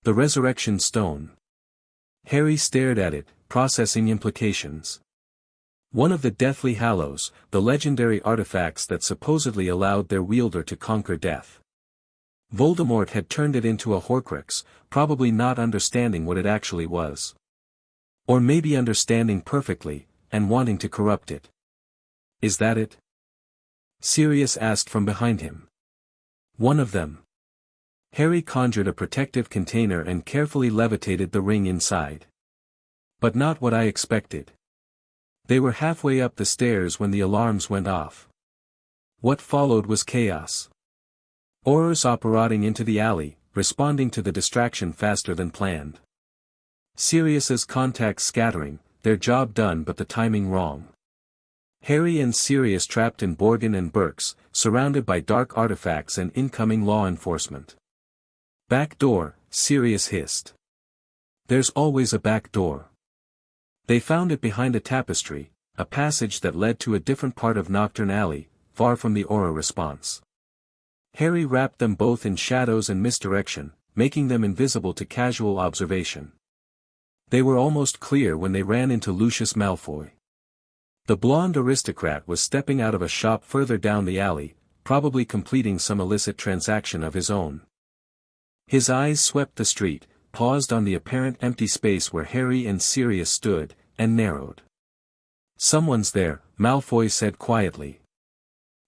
The Resurrection Stone. Harry stared at it, processing implications. One of the Deathly Hallows, the legendary artifacts that supposedly allowed their wielder to conquer death. Voldemort had turned it into a Horcrux, probably not understanding what it actually was. Or maybe understanding perfectly, and wanting to corrupt it. Is that it? Sirius asked from behind him. One of them. Harry conjured a protective container and carefully levitated the ring inside. But not what I expected. They were halfway up the stairs when the alarms went off. What followed was chaos. Aurors operating into the alley, responding to the distraction faster than planned. Sirius's contacts scattering, their job done but the timing wrong. Harry and Sirius trapped in Borgin and Burks, surrounded by dark artifacts and incoming law enforcement. Back door, Sirius hissed. There's always a back door. They found it behind a tapestry, a passage that led to a different part of Nocturne Alley, far from the aura response. Harry wrapped them both in shadows and misdirection, making them invisible to casual observation. They were almost clear when they ran into Lucius Malfoy. The blonde aristocrat was stepping out of a shop further down the alley, probably completing some illicit transaction of his own. His eyes swept the street, paused on the apparent empty space where Harry and Sirius stood, and narrowed. Someone's there, Malfoy said quietly.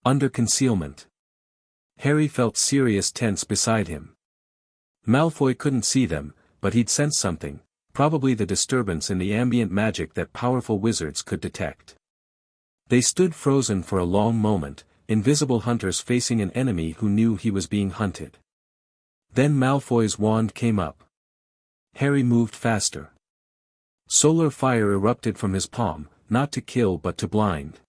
Under concealment. Harry felt Sirius tense beside him. Malfoy couldn't see them, but he'd sensed something, probably the disturbance in the ambient magic that powerful wizards could detect. They stood frozen for a long moment, invisible hunters facing an enemy who knew he was being hunted. Then Malfoy's wand came up. Harry moved faster. Solar fire erupted from his palm, not to kill but to blind.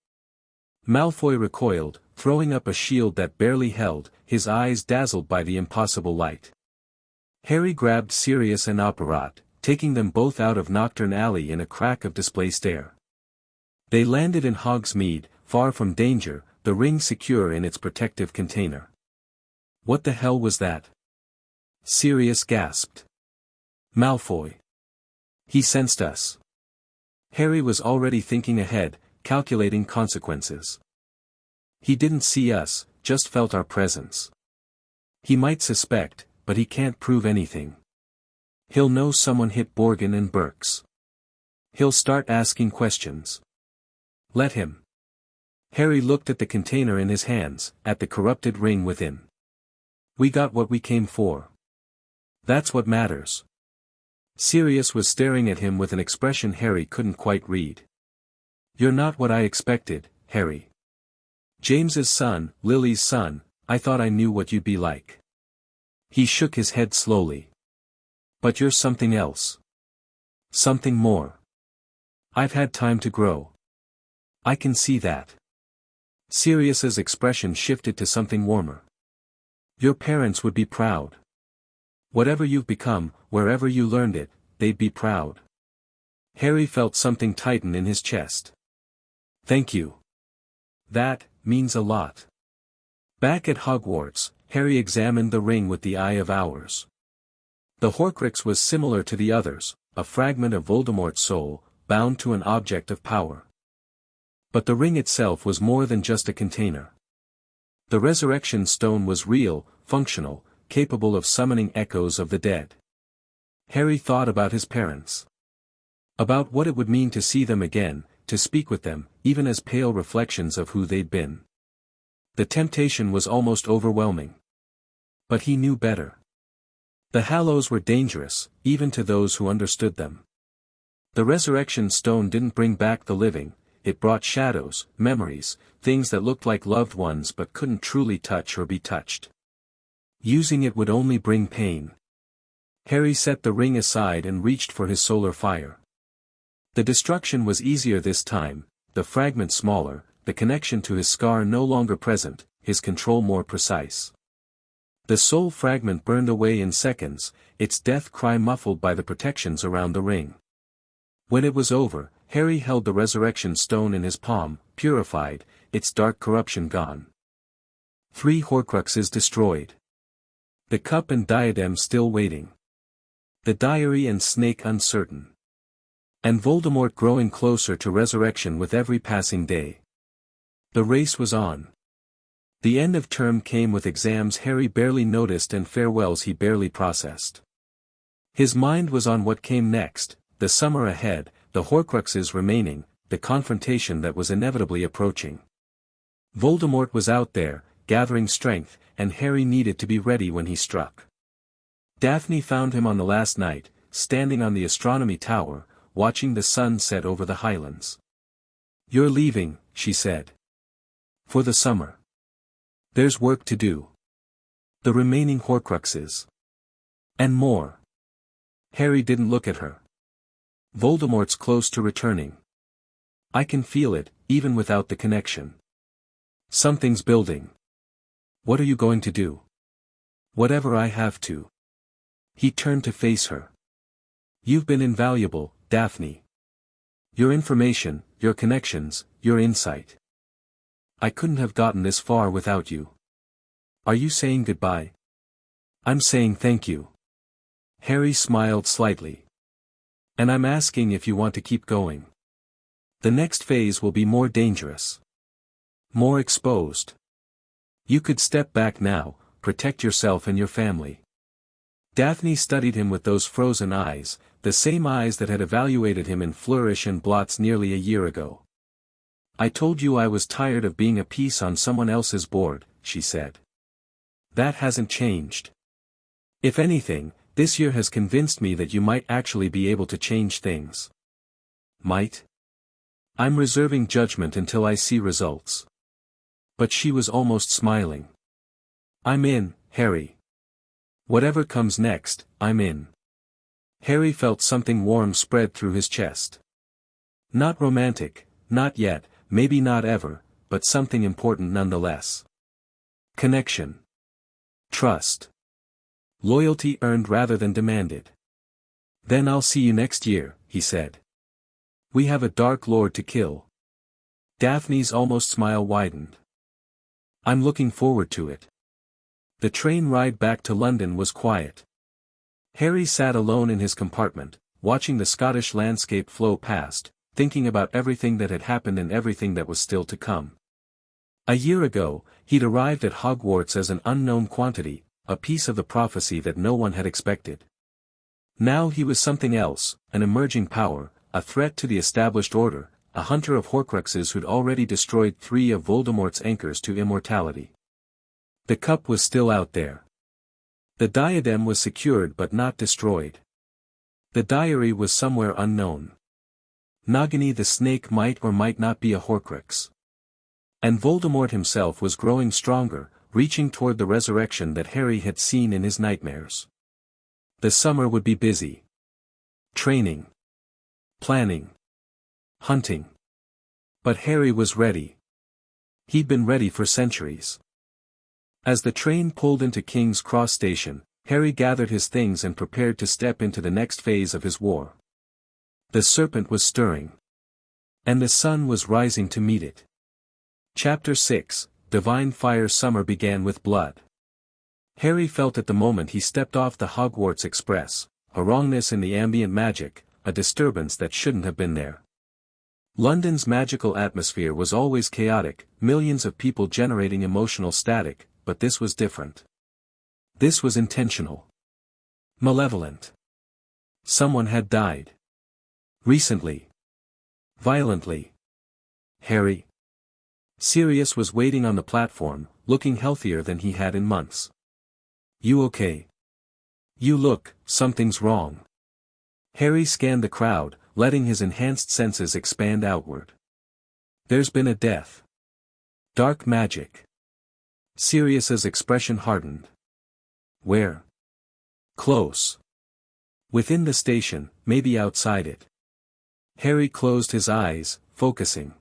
Malfoy recoiled, throwing up a shield that barely held, his eyes dazzled by the impossible light. Harry grabbed Sirius and Opperat, taking them both out of Nocturne Alley in a crack of displaced air. They landed in Hogsmeade, far from danger, the ring secure in its protective container. What the hell was that? Sirius gasped. Malfoy. He sensed us. Harry was already thinking ahead, calculating consequences. He didn't see us, just felt our presence. He might suspect, but he can't prove anything. He'll know someone hit Borgin and Burks. He'll start asking questions. Let him. Harry looked at the container in his hands, at the corrupted ring within. We got what we came for. That's what matters. Sirius was staring at him with an expression Harry couldn't quite read. You're not what I expected, Harry. James's son, Lily's son, I thought I knew what you'd be like. He shook his head slowly. But you're something else. Something more. I've had time to grow. I can see that. Sirius's expression shifted to something warmer. Your parents would be proud. Whatever you've become, wherever you learned it, they'd be proud. Harry felt something tighten in his chest. Thank you. That means a lot. Back at Hogwarts, Harry examined the ring with the eye of Hours. The Horcrux was similar to the others, a fragment of Voldemort's soul, bound to an object of power. But the ring itself was more than just a container. The Resurrection Stone was real, functional, capable of summoning echoes of the dead. Harry thought about his parents. About what it would mean to see them again, to speak with them, even as pale reflections of who they'd been. The temptation was almost overwhelming. But he knew better. The Hallows were dangerous, even to those who understood them. The Resurrection Stone didn't bring back the living, it brought shadows, memories, things that looked like loved ones but couldn't truly touch or be touched. Using it would only bring pain. Harry set the ring aside and reached for his solar fire. The destruction was easier this time, the fragment smaller, the connection to his scar no longer present, his control more precise. The soul fragment burned away in seconds, its death cry muffled by the protections around the ring. When it was over, Harry held the Resurrection Stone in his palm, purified, its dark corruption gone. 3 Horcruxes destroyed. The cup and diadem still waiting. The diary and snake uncertain. And Voldemort growing closer to resurrection with every passing day. The race was on. The end of term came with exams Harry barely noticed and farewells he barely processed. His mind was on what came next, the summer ahead, the Horcruxes remaining, the confrontation that was inevitably approaching. Voldemort was out there, gathering strength, and Harry needed to be ready when he struck. Daphne found him on the last night, standing on the astronomy tower, watching the sun set over the highlands. "You're leaving," she said. "For the summer. There's work to do. The remaining Horcruxes. And more." Harry didn't look at her. "Voldemort's close to returning. I can feel it, even without the connection. Something's building. What are you going to do?" "Whatever I have to." He turned to face her. "You've been invaluable, Daphne. Your information, your connections, your insight. I couldn't have gotten this far without you. Are you saying goodbye?" "I'm saying thank you." Harry smiled slightly. "And I'm asking if you want to keep going. The next phase will be more dangerous. More exposed. You could step back now, protect yourself and your family." Daphne studied him with those frozen eyes, the same eyes that had evaluated him in Flourish and Blots nearly a year ago. "I told you I was tired of being a piece on someone else's board," she said. "That hasn't changed. If anything, this year has convinced me that you might actually be able to change things." "Might?" "I'm reserving judgment until I see results." But she was almost smiling. "I'm in, Harry. Whatever comes next, I'm in." Harry felt something warm spread through his chest. Not romantic, not yet, maybe not ever, but something important nonetheless. Connection. Trust. Loyalty earned rather than demanded. "Then I'll see you next year," he said. "We have a Dark Lord to kill." Daphne's almost smile widened. "I'm looking forward to it." The train ride back to London was quiet. Harry sat alone in his compartment, watching the Scottish landscape flow past, thinking about everything that had happened and everything that was still to come. A year ago, he'd arrived at Hogwarts as an unknown quantity, a piece of the prophecy that no one had expected. Now he was something else, an emerging power, a threat to the established order, a hunter of Horcruxes who'd already destroyed 3 of Voldemort's anchors to immortality. The cup was still out there. The diadem was secured but not destroyed. The diary was somewhere unknown. Nagini the snake might or might not be a Horcrux. And Voldemort himself was growing stronger, reaching toward the resurrection that Harry had seen in his nightmares. The summer would be busy. Training. Planning. Hunting. But Harry was ready. He'd been ready for centuries. As the train pulled into King's Cross Station, Harry gathered his things and prepared to step into the next phase of his war. The serpent was stirring. And the sun was rising to meet it. Chapter 6, Divine Fire. Summer began with blood. Harry felt at the moment he stepped off the Hogwarts Express, a wrongness in the ambient magic, a disturbance that shouldn't have been there. London's magical atmosphere was always chaotic, millions of people generating emotional static, but this was different. This was intentional. Malevolent. Someone had died. Recently. Violently. Harry. Sirius was waiting on the platform, looking healthier than he had in months. "You okay?" "You look, something's wrong." Harry scanned the crowd, letting his enhanced senses expand outward. "There's been a death." "Dark magic." Sirius's expression hardened. "Where?" "Close. Within the station, maybe outside it." Harry closed his eyes, focusing.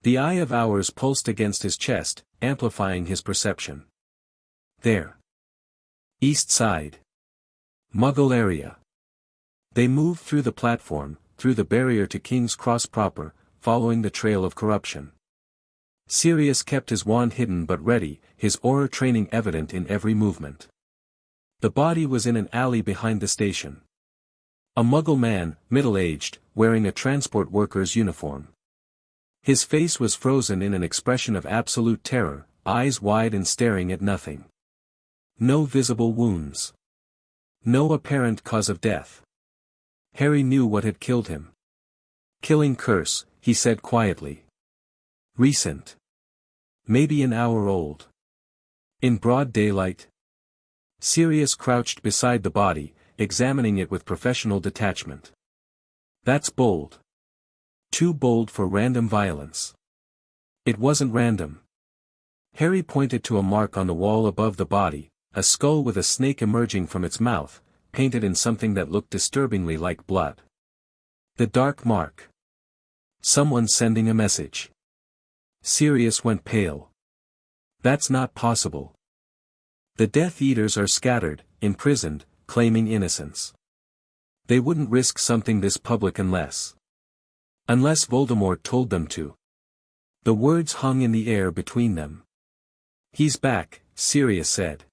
The Eye of Hours pulsed against his chest, amplifying his perception. "There. East side. Muggle area." They moved through the platform, through the barrier to King's Cross proper, following the trail of corruption. Sirius kept his wand hidden but ready, his aura training evident in every movement. The body was in an alley behind the station. A Muggle man, middle-aged, wearing a transport worker's uniform. His face was frozen in an expression of absolute terror, eyes wide and staring at nothing. No visible wounds. No apparent cause of death. Harry knew what had killed him. "Killing curse," he said quietly. "Recent. Maybe an hour old. In broad daylight? Sirius crouched beside the body, examining it with professional detachment. That's bold. Too bold for random violence. It wasn't random. Harry pointed to a mark on the wall above the body, a skull with a snake emerging from its mouth, painted in something that looked disturbingly like blood. The dark mark. Someone sending a message. Sirius went pale. That's not possible. The Death Eaters are scattered, imprisoned, claiming innocence. They wouldn't risk something this public unless Voldemort told them to. The words hung in the air between them. He's back, Sirius said.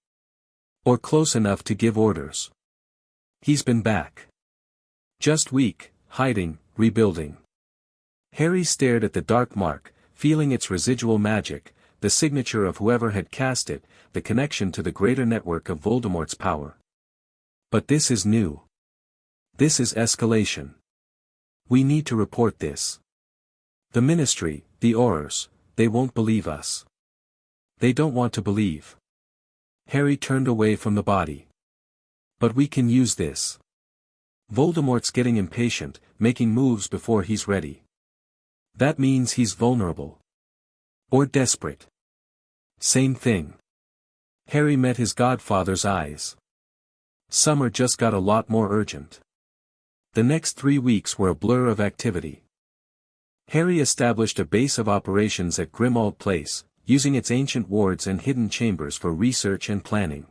Or close enough to give orders. He's been back. Just weak, hiding, rebuilding. Harry stared at the dark mark, feeling its residual magic, the signature of whoever had cast it, the connection to the greater network of Voldemort's power. But this is new. This is escalation. We need to report this. The Ministry, the Aurors, they won't believe us. They don't want to believe. Harry turned away from the body. But we can use this. Voldemort's getting impatient, making moves before he's ready. That means he's vulnerable. Or desperate. Same thing. Harry met his godfather's eyes. Summer just got a lot more urgent. The next 3 weeks were a blur of activity. Harry established a base of operations at Grimmauld Place, using its ancient wards and hidden chambers for research and planning.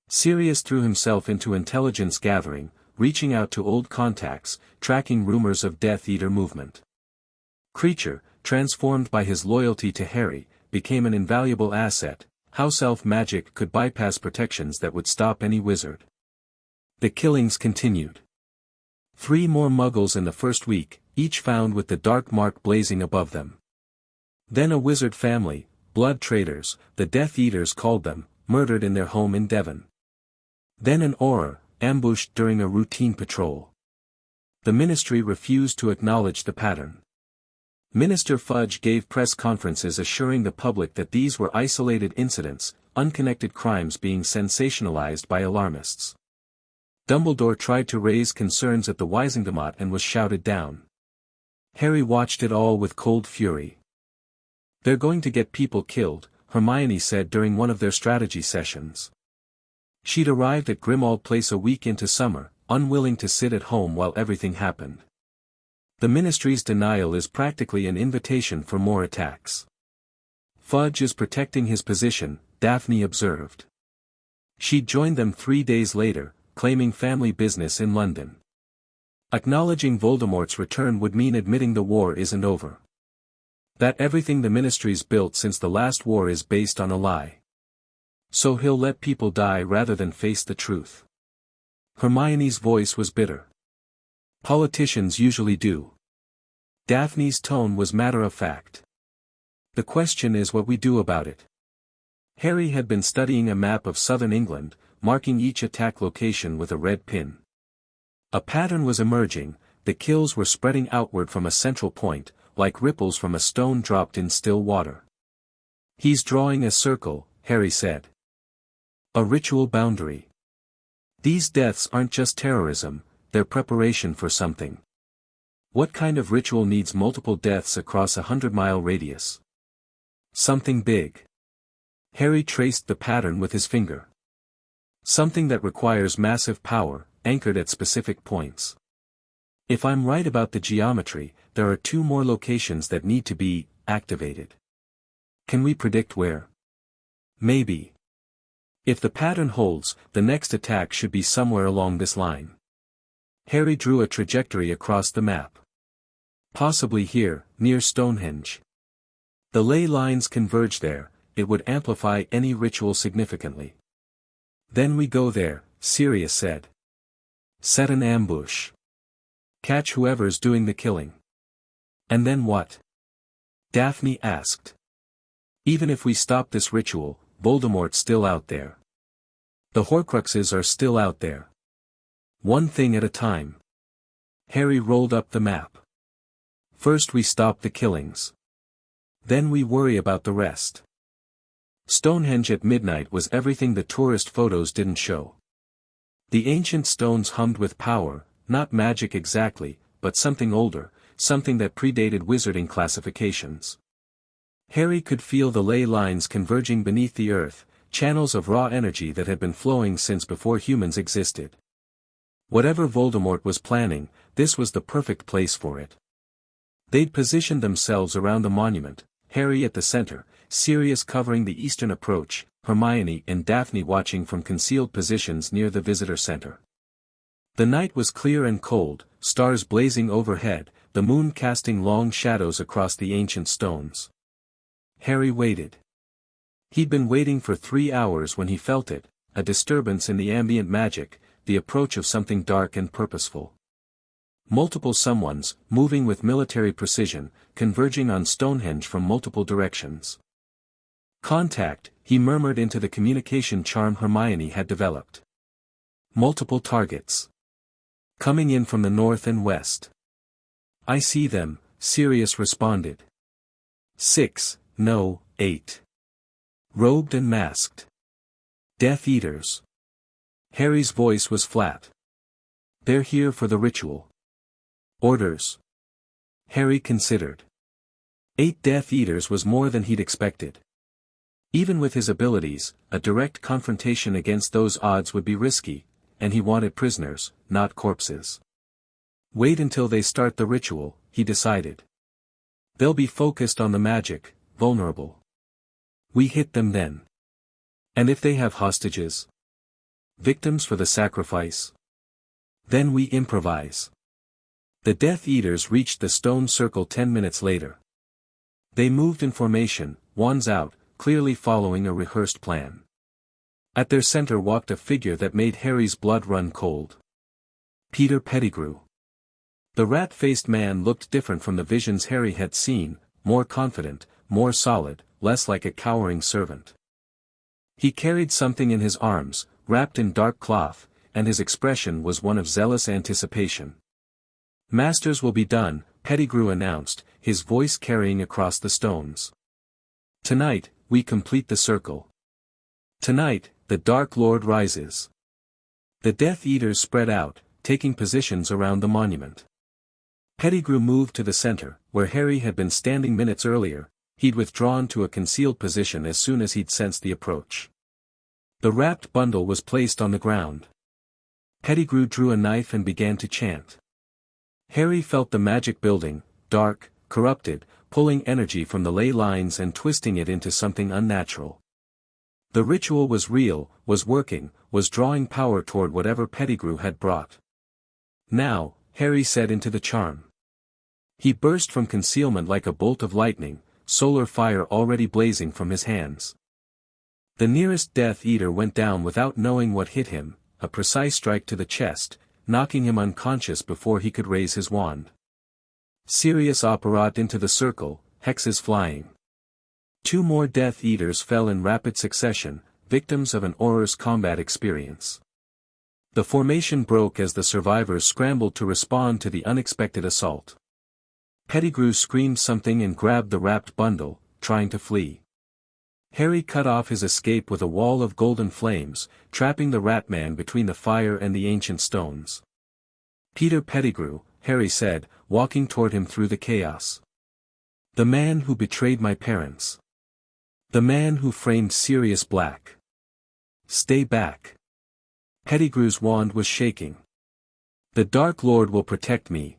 Sirius threw himself into intelligence gathering, reaching out to old contacts, tracking rumors of Death Eater movement. Kreacher, transformed by his loyalty to Harry, became an invaluable asset. House elf magic could bypass protections that would stop any wizard. The killings continued. 3 more Muggles in the first week, each found with the dark mark blazing above them. Then a wizard family, blood traders, the Death Eaters called them, murdered in their home in Devon. Then an Auror, ambushed during a routine patrol. The Ministry refused to acknowledge the pattern. Minister Fudge gave press conferences assuring the public that these were isolated incidents, unconnected crimes being sensationalized by alarmists. Dumbledore tried to raise concerns at the Wizengamot and was shouted down. Harry watched it all with cold fury. They're going to get people killed, Hermione said during one of their strategy sessions. She'd arrived at Grimmauld Place a week into summer, unwilling to sit at home while everything happened. The Ministry's denial is practically an invitation for more attacks. Fudge is protecting his position, Daphne observed. She'd joined them 3 days later, claiming family business in London. Acknowledging Voldemort's return would mean admitting the war isn't over. That everything the Ministry's built since the last war is based on a lie. So he'll let people die rather than face the truth. Hermione's voice was bitter. Politicians usually do. Daphne's tone was matter-of-fact. The question is what we do about it. Harry had been studying a map of southern England, marking each attack location with a red pin. A pattern was emerging, the kills were spreading outward from a central point, like ripples from a stone dropped in still water. He's drawing a circle, Harry said. A ritual boundary. These deaths aren't just terrorism, they're preparation for something. What kind of ritual needs multiple deaths across a 100-mile radius? Something big. Harry traced the pattern with his finger. Something that requires massive power, anchored at specific points. If I'm right about the geometry, there are 2 more locations that need to be activated. Can we predict where? Maybe. If the pattern holds, the next attack should be somewhere along this line. Harry drew a trajectory across the map. Possibly here, near Stonehenge. The ley lines converge there, it would amplify any ritual significantly. Then we go there, Sirius said. Set an ambush. Catch whoever's doing the killing. And then what? Daphne asked. Even if we stop this ritual, Voldemort's still out there. The Horcruxes are still out there. One thing at a time. Harry rolled up the map. First we stop the killings. Then we worry about the rest. Stonehenge at midnight was everything the tourist photos didn't show. The ancient stones hummed with power, not magic exactly, but something older, something that predated wizarding classifications. Harry could feel the ley lines converging beneath the earth, channels of raw energy that had been flowing since before humans existed. Whatever Voldemort was planning, this was the perfect place for it. They'd positioned themselves around the monument, Harry at the center, Sirius covering the eastern approach, Hermione and Daphne watching from concealed positions near the visitor center. The night was clear and cold, stars blazing overhead, the moon casting long shadows across the ancient stones. Harry waited. He'd been waiting for 3 hours when he felt it, a disturbance in the ambient magic, the approach of something dark and purposeful. Multiple someones, moving with military precision, converging on Stonehenge from multiple directions. Contact, he murmured into the communication charm Hermione had developed. Multiple targets. Coming in from the north and west. I see them, Sirius responded. 6, no, 8. Robed and masked. Death Eaters. Harry's voice was flat. They're here for the ritual. Orders. Harry considered. 8 Death Eaters was more than he'd expected. Even with his abilities, a direct confrontation against those odds would be risky, and he wanted prisoners, not corpses. Wait until they start the ritual, he decided. They'll be focused on the magic, vulnerable. We hit them then. And if they have hostages? Victims for the sacrifice? Then we improvise. The Death Eaters reached the stone circle 10 minutes later. They moved in formation, wands out, clearly following a rehearsed plan. At their center walked a figure that made Harry's blood run cold. Peter Pettigrew. The rat-faced man looked different from the visions Harry had seen, more confident, more solid, less like a cowering servant. He carried something in his arms, wrapped in dark cloth, and his expression was one of zealous anticipation. Masters will be done, Pettigrew announced, his voice carrying across the stones. Tonight, we complete the circle. Tonight, the Dark Lord rises. The Death Eaters spread out, taking positions around the monument. Pettigrew moved to the center, where Harry had been standing minutes earlier. He'd withdrawn to a concealed position as soon as he'd sensed the approach. The wrapped bundle was placed on the ground. Pettigrew drew a knife and began to chant. Harry felt the magic building, dark, corrupted, pulling energy from the ley lines and twisting it into something unnatural. The ritual was real, was working, was drawing power toward whatever Pettigrew had brought. Now, Harry said into the charm. He burst from concealment like a bolt of lightning, solar fire already blazing from his hands. The nearest Death Eater went down without knowing what hit him, a precise strike to the chest, knocking him unconscious before he could raise his wand. Sirius apparat into the circle, hexes flying. 2 more Death Eaters fell in rapid succession, victims of an Auror's combat experience. The formation broke as the survivors scrambled to respond to the unexpected assault. Pettigrew screamed something and grabbed the wrapped bundle, trying to flee. Harry cut off his escape with a wall of golden flames, trapping the Ratman between the fire and the ancient stones. Peter Pettigrew, Harry said, walking toward him through the chaos. The man who betrayed my parents. The man who framed Sirius Black. Stay back. Pettigrew's wand was shaking. The Dark Lord will protect me.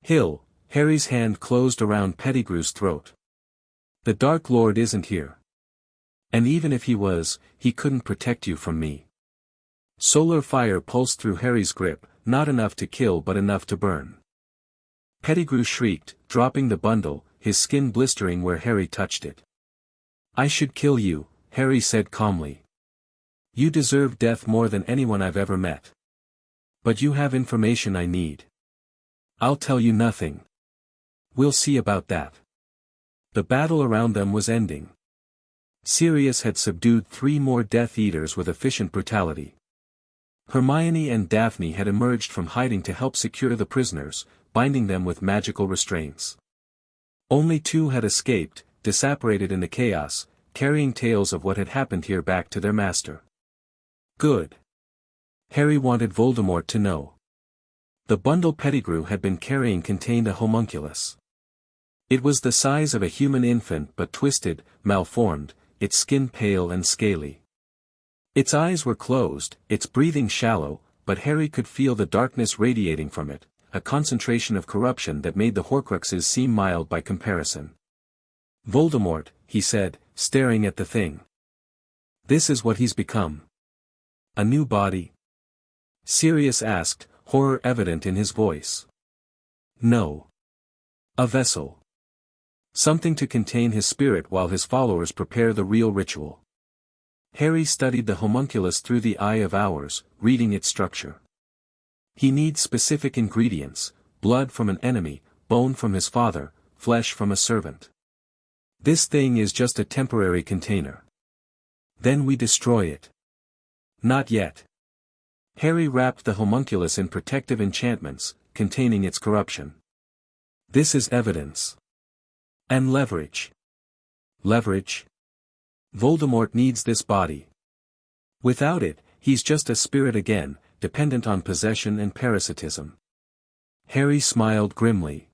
Hill, Harry's hand closed around Pettigrew's throat. The Dark Lord isn't here. And even if he was, he couldn't protect you from me. Solar fire pulsed through Harry's grip, not enough to kill but enough to burn. Pettigrew shrieked, dropping the bundle, his skin blistering where Harry touched it. I should kill you, Harry said calmly. You deserve death more than anyone I've ever met. But you have information I need. I'll tell you nothing. We'll see about that. The battle around them was ending. Sirius had subdued 3 more Death Eaters with efficient brutality. Hermione and Daphne had emerged from hiding to help secure the prisoners, binding them with magical restraints. Only 2 had escaped, disapparated in the chaos, carrying tales of what had happened here back to their master. Good. Harry wanted Voldemort to know. The bundle Pettigrew had been carrying contained a homunculus. It was the size of a human infant but twisted, malformed, its skin pale and scaly. Its eyes were closed, its breathing shallow, but Harry could feel the darkness radiating from it, a concentration of corruption that made the Horcruxes seem mild by comparison. Voldemort, he said, staring at the thing. This is what he's become. A new body? Sirius asked, horror evident in his voice. No. A vessel. Something to contain his spirit while his followers prepare the real ritual. Harry studied the homunculus through the Eye of Hours, reading its structure. He needs specific ingredients: blood from an enemy, bone from his father, flesh from a servant. This thing is just a temporary container. Then we destroy it. Not yet. Harry wrapped the homunculus in protective enchantments, containing its corruption. This is evidence. And leverage. Leverage? Voldemort needs this body. Without it, he's just a spirit again, dependent on possession and parasitism. Harry smiled grimly.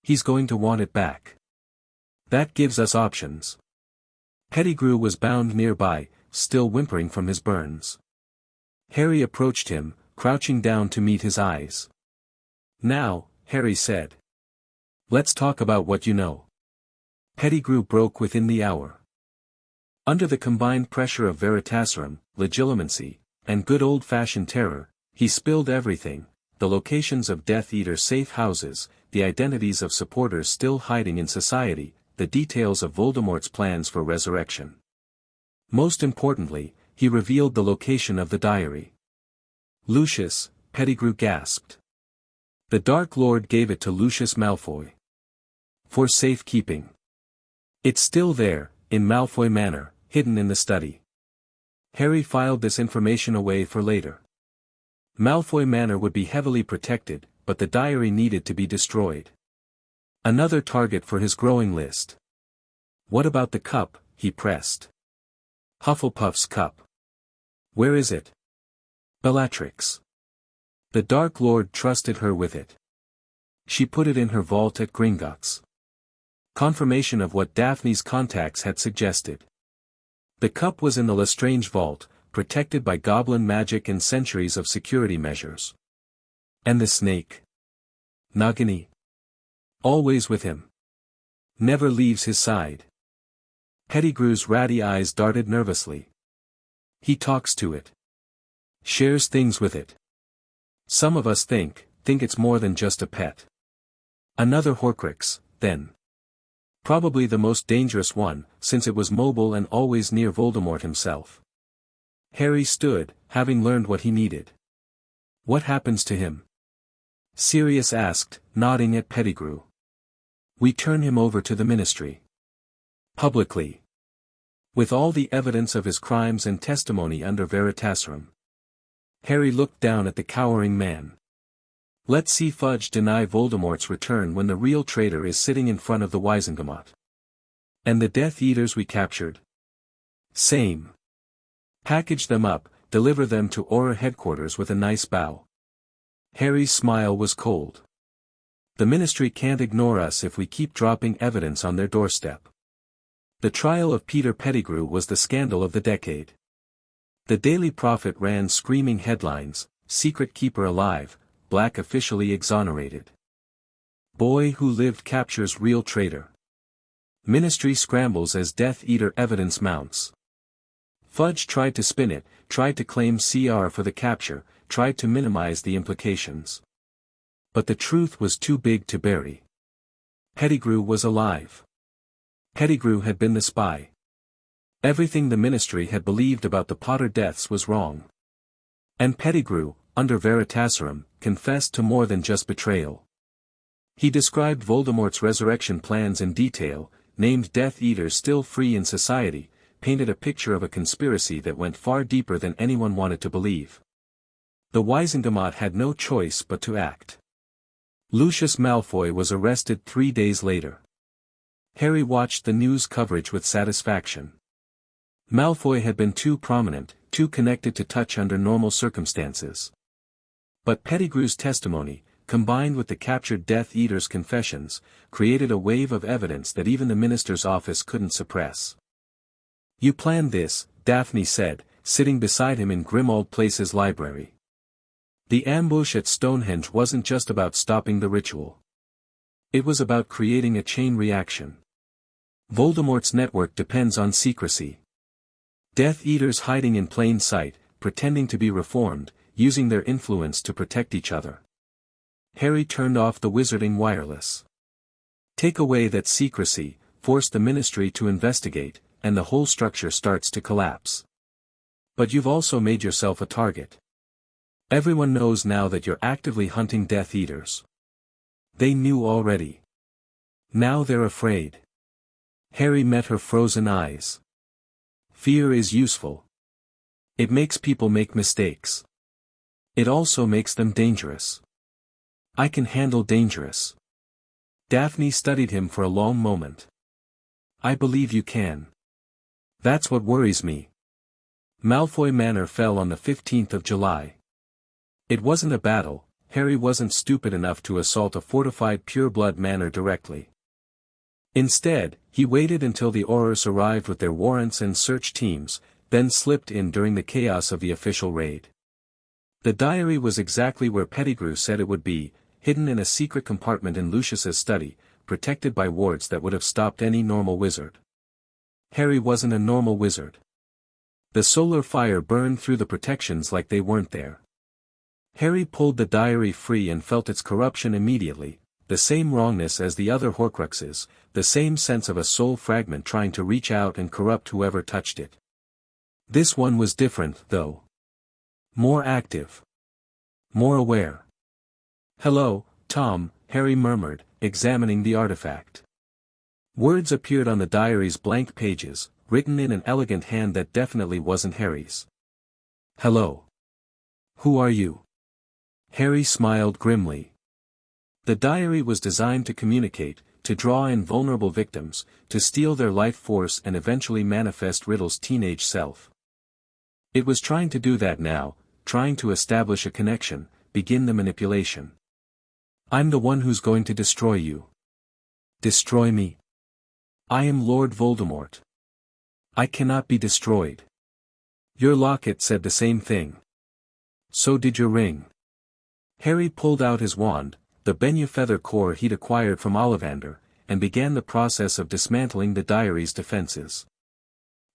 He's going to want it back. That gives us options. Pettigrew was bound nearby, still whimpering from his burns. Harry approached him, crouching down to meet his eyes. Now, Harry said. Let's talk about what you know. Pettigrew broke within the hour. Under the combined pressure of Veritaserum, Legilimency, and good old-fashioned terror, he spilled everything: the locations of Death Eater safe houses, the identities of supporters still hiding in society, the details of Voldemort's plans for resurrection. Most importantly, he revealed the location of the diary. Lucius, Pettigrew gasped. The Dark Lord gave it to Lucius Malfoy. For safekeeping. It's still there, in Malfoy Manor, hidden in the study. Harry filed this information away for later. Malfoy Manor would be heavily protected, but the diary needed to be destroyed. Another target for his growing list. What about the cup? He pressed. Hufflepuff's cup. Where is it? Bellatrix. The Dark Lord trusted her with it. She put it in her vault at Gringotts. Confirmation of what Daphne's contacts had suggested. The cup was in the Lestrange vault, protected by goblin magic and centuries of security measures. And the snake? Nagini. Always with him. Never leaves his side. Pettigrew's ratty eyes darted nervously. He talks to it. Shares things with it. Some of us think it's more than just a pet. Another Horcrux, then. Probably the most dangerous one, since it was mobile and always near Voldemort himself. Harry stood, having learned what he needed. What happens to him? Sirius asked, nodding at Pettigrew. We turn him over to the Ministry. Publicly. With all the evidence of his crimes and testimony under Veritaserum. Harry looked down at the cowering man. Let's see Fudge deny Voldemort's return when the real traitor is sitting in front of the Wizengamot. And the Death Eaters we captured? Same. Package them up, deliver them to Auror headquarters with a nice bow. Harry's smile was cold. The Ministry can't ignore us if we keep dropping evidence on their doorstep. The trial of Peter Pettigrew was the scandal of the decade. The Daily Prophet ran screaming headlines: Secret Keeper alive, Black officially exonerated. Boy who lived captures real traitor. Ministry scrambles as Death Eater evidence mounts. Fudge tried to spin it, tried to claim CR for the capture, tried to minimize the implications. But the truth was too big to bury. Pettigrew was alive. Pettigrew had been the spy. Everything the Ministry had believed about the Potter deaths was wrong. And Pettigrew, under Veritaserum, confessed to more than just betrayal. He described Voldemort's resurrection plans in detail, named Death Eaters still free in society, painted a picture of a conspiracy that went far deeper than anyone wanted to believe. The Wizengamot had no choice but to act. Lucius Malfoy was arrested 3 days later. Harry watched the news coverage with satisfaction. Malfoy had been too prominent, too connected to touch under normal circumstances. But Pettigrew's testimony, combined with the captured Death Eater's confessions, created a wave of evidence that even the minister's office couldn't suppress. "You planned this," Daphne said, sitting beside him in Grimmauld Place's library. "The ambush at Stonehenge wasn't just about stopping the ritual. It was about creating a chain reaction. Voldemort's network depends on secrecy. Death Eaters hiding in plain sight, pretending to be reformed, using their influence to protect each other." Harry turned off the wizarding wireless. Take away that secrecy, force the ministry to investigate, and the whole structure starts to collapse. But you've also made yourself a target. Everyone knows now that you're actively hunting Death Eaters. They knew already. Now they're afraid. Harry met her frozen eyes. Fear is useful. It makes people make mistakes. It also makes them dangerous. I can handle dangerous. Daphne studied him for a long moment. I believe you can. That's what worries me. Malfoy Manor fell on the 15th of July. It wasn't a battle. Harry wasn't stupid enough to assault a fortified pureblood manor directly. Instead, he waited until the Aurors arrived with their warrants and search teams, then slipped in during the chaos of the official raid. The diary was exactly where Pettigrew said it would be, hidden in a secret compartment in Lucius's study, protected by wards that would have stopped any normal wizard. Harry wasn't a normal wizard. The solar fire burned through the protections like they weren't there. Harry pulled the diary free and felt its corruption immediately, the same wrongness as the other Horcruxes, the same sense of a soul fragment trying to reach out and corrupt whoever touched it. This one was different, though. More active. More aware. "Hello, Tom," Harry murmured, examining the artifact. Words appeared on the diary's blank pages, written in an elegant hand that definitely wasn't Harry's. "Hello. Who are you?" Harry smiled grimly. The diary was designed to communicate, to draw in vulnerable victims, to steal their life force and eventually manifest Riddle's teenage self. It was trying to do that now, trying to establish a connection, begin the manipulation. "I'm the one who's going to destroy you." "Destroy me? I am Lord Voldemort. I cannot be destroyed." "Your locket said the same thing. So did your ring." Harry pulled out his wand, the Benufeather core he'd acquired from Ollivander, and began the process of dismantling the diary's defenses.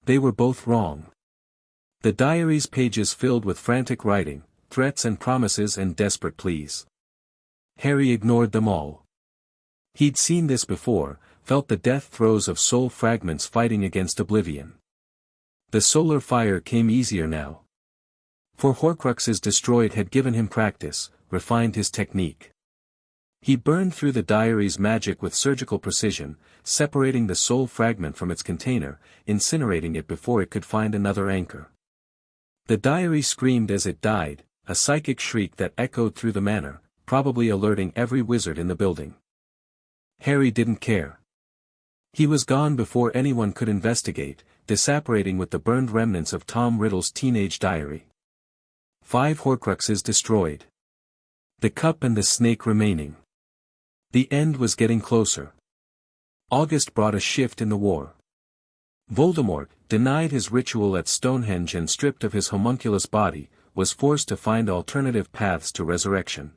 They were both wrong. The diary's pages filled with frantic writing, threats and promises and desperate pleas. Harry ignored them all. He'd seen this before, felt the death throes of soul fragments fighting against oblivion. The solar fire came easier now. For Horcruxes destroyed had given him practice, refined his technique. He burned through the diary's magic with surgical precision, separating the soul fragment from its container, incinerating it before it could find another anchor. The diary screamed as it died, a psychic shriek that echoed through the manor, probably alerting every wizard in the building. Harry didn't care. He was gone before anyone could investigate, disapparating with the burned remnants of Tom Riddle's teenage diary. 5 Horcruxes destroyed. The cup and the snake remaining. The end was getting closer. August brought a shift in the war. Voldemort, denied his ritual at Stonehenge and stripped of his homunculus body, was forced to find alternative paths to resurrection.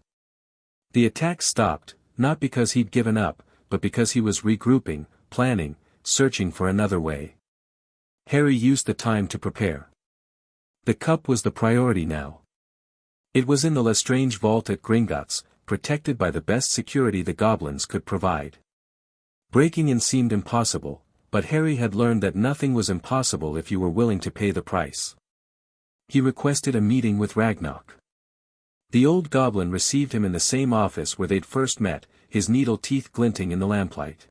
The attack stopped, not because he'd given up, but because he was regrouping, planning, searching for another way. Harry used the time to prepare. The cup was the priority now. It was in the Lestrange vault at Gringotts, protected by the best security the goblins could provide. Breaking in seemed impossible, but Harry had learned that nothing was impossible if you were willing to pay the price. He requested a meeting with Ragnarok. The old goblin received him in the same office where they'd first met, his needle teeth glinting in the lamplight.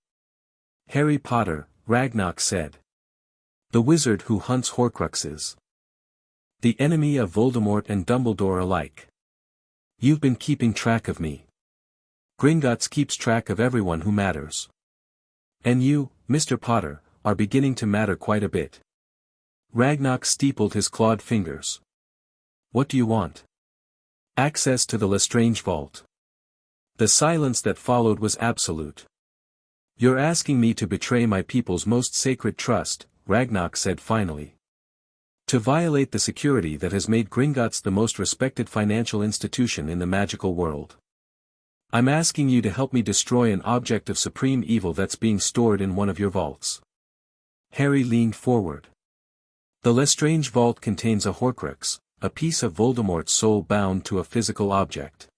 "Harry Potter," Ragnarok said. "The wizard who hunts Horcruxes. The enemy of Voldemort and Dumbledore alike. You've been keeping track of me. Gringotts keeps track of everyone who matters. And you, Mr. Potter, are beginning to matter quite a bit. Ragnarok steepled his clawed fingers. What do you want? Access to the Lestrange vault. The silence that followed was absolute. You're asking me to betray my people's most sacred trust, Ragnarok said finally. To violate the security that has made Gringotts the most respected financial institution in the magical world. I'm asking you to help me destroy an object of supreme evil that's being stored in one of your vaults. Harry leaned forward. The Lestrange vault contains a Horcrux, a piece of Voldemort's soul bound to a physical object.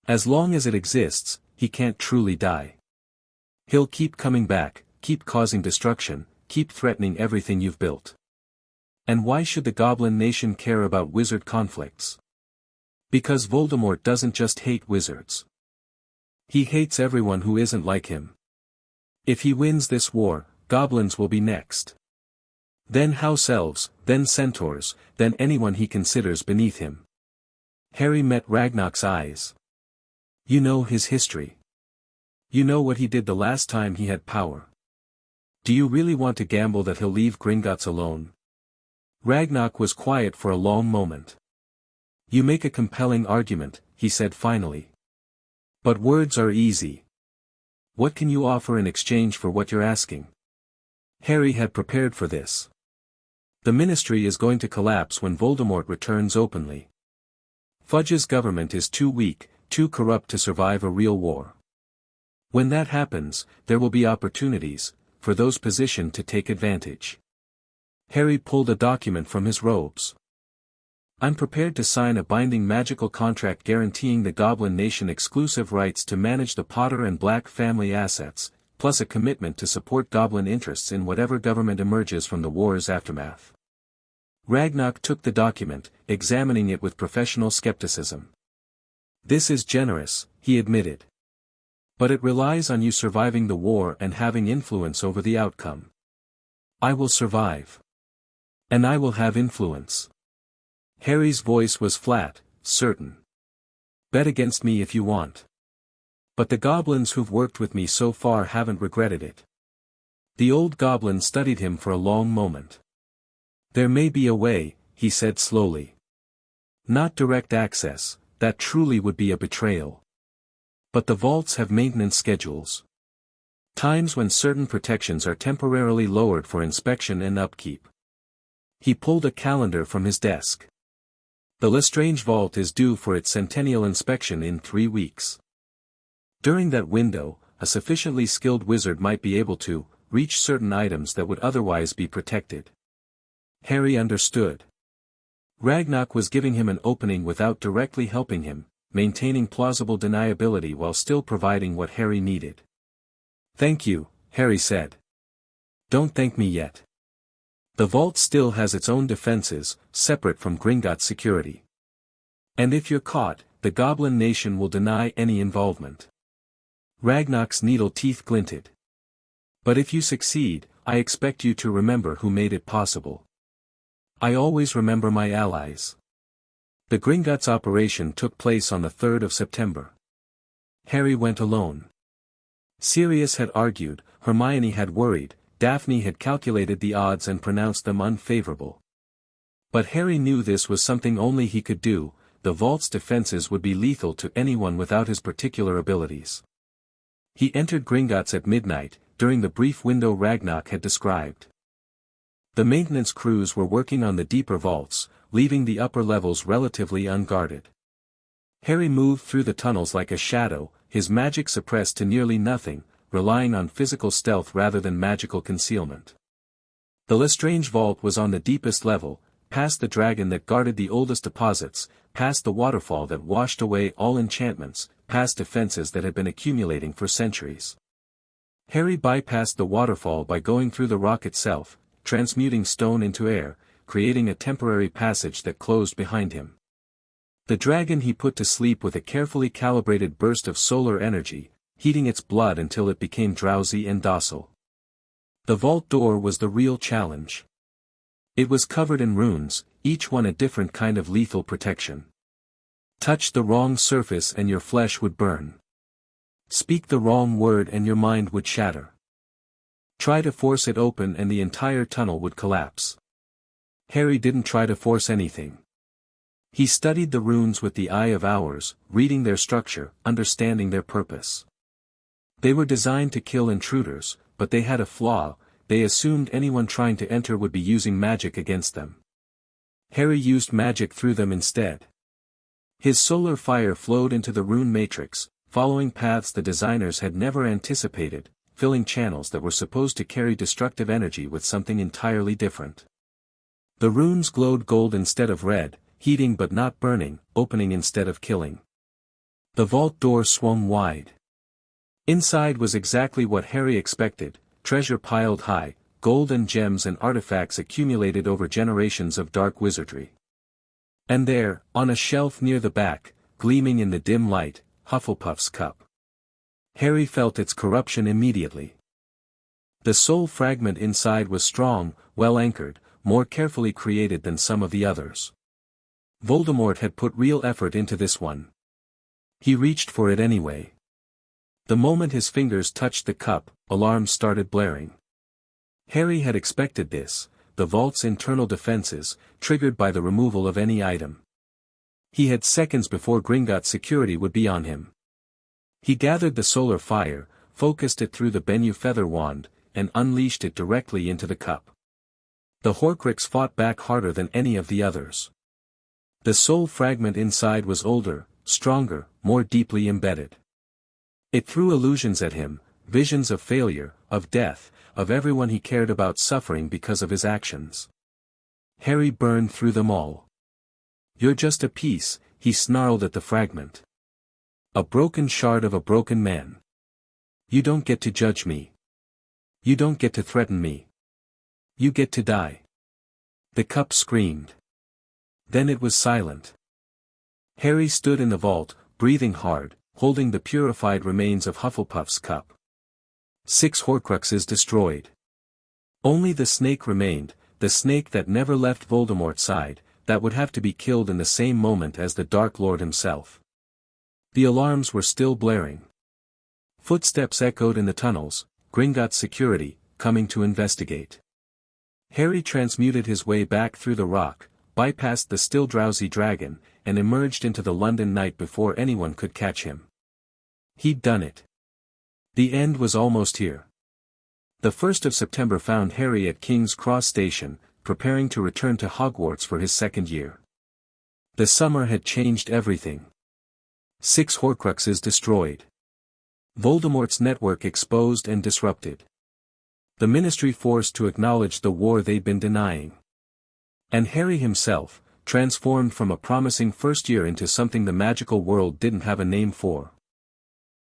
As long as it exists, he can't truly die. He'll keep coming back, keep causing destruction, keep threatening everything you've built. And why should the Goblin Nation care about wizard conflicts? Because Voldemort doesn't just hate wizards. He hates everyone who isn't like him. If he wins this war, goblins will be next. Then house elves, then centaurs, then anyone he considers beneath him. Harry met Ragnarok's eyes. You know his history. You know what he did the last time he had power. Do you really want to gamble that he'll leave Gringotts alone? Ragnarok was quiet for a long moment. You make a compelling argument, he said finally. But words are easy. What can you offer in exchange for what you're asking? Harry had prepared for this. The Ministry is going to collapse when Voldemort returns openly. Fudge's government is too weak, too corrupt to survive a real war. When that happens, there will be opportunities, for those positioned to take advantage. Harry pulled a document from his robes. I'm prepared to sign a binding magical contract guaranteeing the Goblin Nation exclusive rights to manage the Potter and Black family assets, plus a commitment to support Goblin interests in whatever government emerges from the war's aftermath. Ragnarok took the document, examining it with professional skepticism. This is generous, he admitted. But it relies on you surviving the war and having influence over the outcome. I will survive. And I will have influence. Harry's voice was flat, certain. Bet against me if you want. But the goblins who've worked with me so far haven't regretted it. The old goblin studied him for a long moment. There may be a way, he said slowly. Not direct access, that truly would be a betrayal. But the vaults have maintenance schedules. Times when certain protections are temporarily lowered for inspection and upkeep. He pulled a calendar from his desk. The Lestrange vault is due for its centennial inspection in 3 weeks. During that window, a sufficiently skilled wizard might be able to reach certain items that would otherwise be protected. Harry understood. Ragnarok was giving him an opening without directly helping him, maintaining plausible deniability while still providing what Harry needed. Thank you, Harry said. Don't thank me yet. The vault still has its own defenses, separate from Gringotts security. And if you're caught, the Goblin Nation will deny any involvement. Ragnarok's needle teeth glinted. But if you succeed, I expect you to remember who made it possible. I always remember my allies. The Gringotts operation took place on the 3rd of September. Harry went alone. Sirius had argued, Hermione had worried, Daphne had calculated the odds and pronounced them unfavorable. But Harry knew this was something only he could do, the vault's defenses would be lethal to anyone without his particular abilities. He entered Gringotts at midnight, during the brief window Ragnarok had described. The maintenance crews were working on the deeper vaults, leaving the upper levels relatively unguarded. Harry moved through the tunnels like a shadow, his magic suppressed to nearly nothing, relying on physical stealth rather than magical concealment. The Lestrange vault was on the deepest level, past the dragon that guarded the oldest deposits, past the waterfall that washed away all enchantments, past defenses that had been accumulating for centuries. Harry bypassed the waterfall by going through the rock itself, transmuting stone into air, creating a temporary passage that closed behind him. The dragon he put to sleep with a carefully calibrated burst of solar energy, heating its blood until it became drowsy and docile. The vault door was the real challenge. It was covered in runes, each one a different kind of lethal protection. Touch the wrong surface and your flesh would burn. Speak the wrong word and your mind would shatter. Try to force it open and the entire tunnel would collapse. Harry didn't try to force anything. He studied the runes with the eye of Hours, reading their structure, understanding their purpose. They were designed to kill intruders, but they had a flaw: they assumed anyone trying to enter would be using magic against them. Harry used magic through them instead. His solar fire flowed into the rune matrix, following paths the designers had never anticipated, filling channels that were supposed to carry destructive energy with something entirely different. The runes glowed gold instead of red, heating but not burning, opening instead of killing. The vault door swung wide. Inside was exactly what Harry expected: treasure piled high, gold and gems and artifacts accumulated over generations of dark wizardry. And there, on a shelf near the back, gleaming in the dim light, Hufflepuff's cup. Harry felt its corruption immediately. The soul fragment inside was strong, well anchored, more carefully created than some of the others. Voldemort had put real effort into this one. He reached for it anyway. The moment his fingers touched the cup, alarms started blaring. Harry had expected this: the vault's internal defenses, triggered by the removal of any item. He had seconds before Gringotts security would be on him. He gathered the solar fire, focused it through the Bennu feather wand, and unleashed it directly into the cup. The Horcrux fought back harder than any of the others. The soul fragment inside was older, stronger, more deeply embedded. It threw illusions at him, visions of failure, of death, of everyone he cared about suffering because of his actions. Harry burned through them all. "You're just a piece," he snarled at the fragment. "A broken shard of a broken man. You don't get to judge me. You don't get to threaten me. You get to die." The cup screamed. Then it was silent. Harry stood in the vault, breathing hard, holding the purified remains of Hufflepuff's cup. 6 Horcruxes destroyed. Only the snake remained, the snake that never left Voldemort's side, that would have to be killed in the same moment as the Dark Lord himself. The alarms were still blaring. Footsteps echoed in the tunnels, Gringotts security, coming to investigate. Harry transmuted his way back through the rock, bypassed the still drowsy dragon, and emerged into the London night before anyone could catch him. He'd done it. The end was almost here. The 1st of September found Harry at King's Cross Station, preparing to return to Hogwarts for his second year. The summer had changed everything. 6 Horcruxes destroyed. Voldemort's network exposed and disrupted. The Ministry forced to acknowledge the war they'd been denying. And Harry himself, transformed from a promising first year into something the magical world didn't have a name for.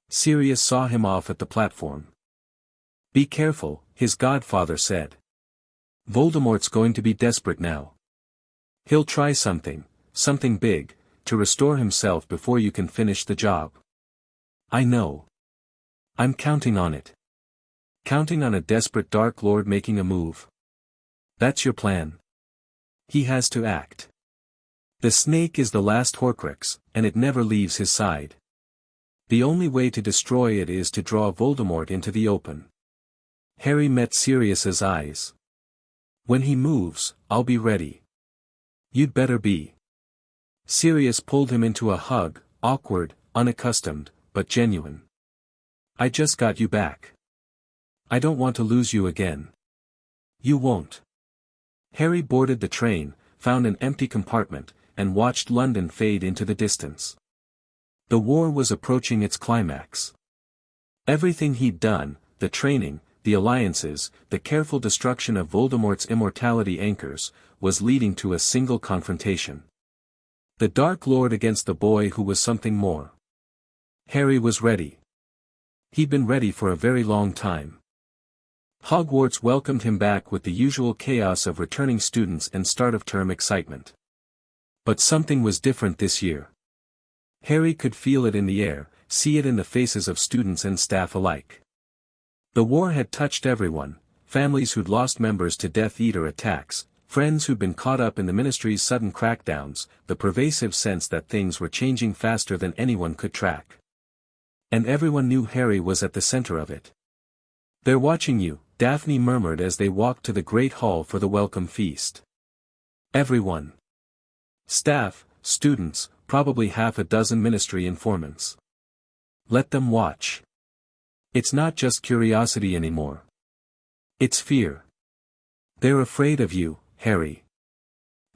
Sirius saw him off at the platform. "Be careful," his godfather said. "Voldemort's going to be desperate now. He'll try something big, to restore himself before you can finish the job." "I know. I'm counting on it. Counting on a desperate Dark Lord making a move." "That's your plan." "He has to act. The snake is the last Horcrux, and it never leaves his side. The only way to destroy it is to draw Voldemort into the open." Harry met Sirius's eyes. "When he moves, I'll be ready." "You'd better be." Sirius pulled him into a hug, awkward, unaccustomed, but genuine. "I just got you back. I don't want to lose you again." "You won't." Harry boarded the train, found an empty compartment, and watched London fade into the distance. The war was approaching its climax. Everything he'd done, the training, the alliances, the careful destruction of Voldemort's immortality anchors, was leading to a single confrontation. The Dark Lord against the boy who was something more. Harry was ready. He'd been ready for a very long time. Hogwarts welcomed him back with the usual chaos of returning students and start-of-term excitement. But something was different this year. Harry could feel it in the air, see it in the faces of students and staff alike. The war had touched everyone: families who'd lost members to Death Eater attacks, friends who'd been caught up in the Ministry's sudden crackdowns, the pervasive sense that things were changing faster than anyone could track. And everyone knew Harry was at the center of it. "They're watching you," Daphne murmured as they walked to the great hall for the welcome feast. Everyone. Staff, students, probably half a dozen ministry informants. Let them watch. It's not just curiosity anymore. It's fear. They're afraid of you, Harry.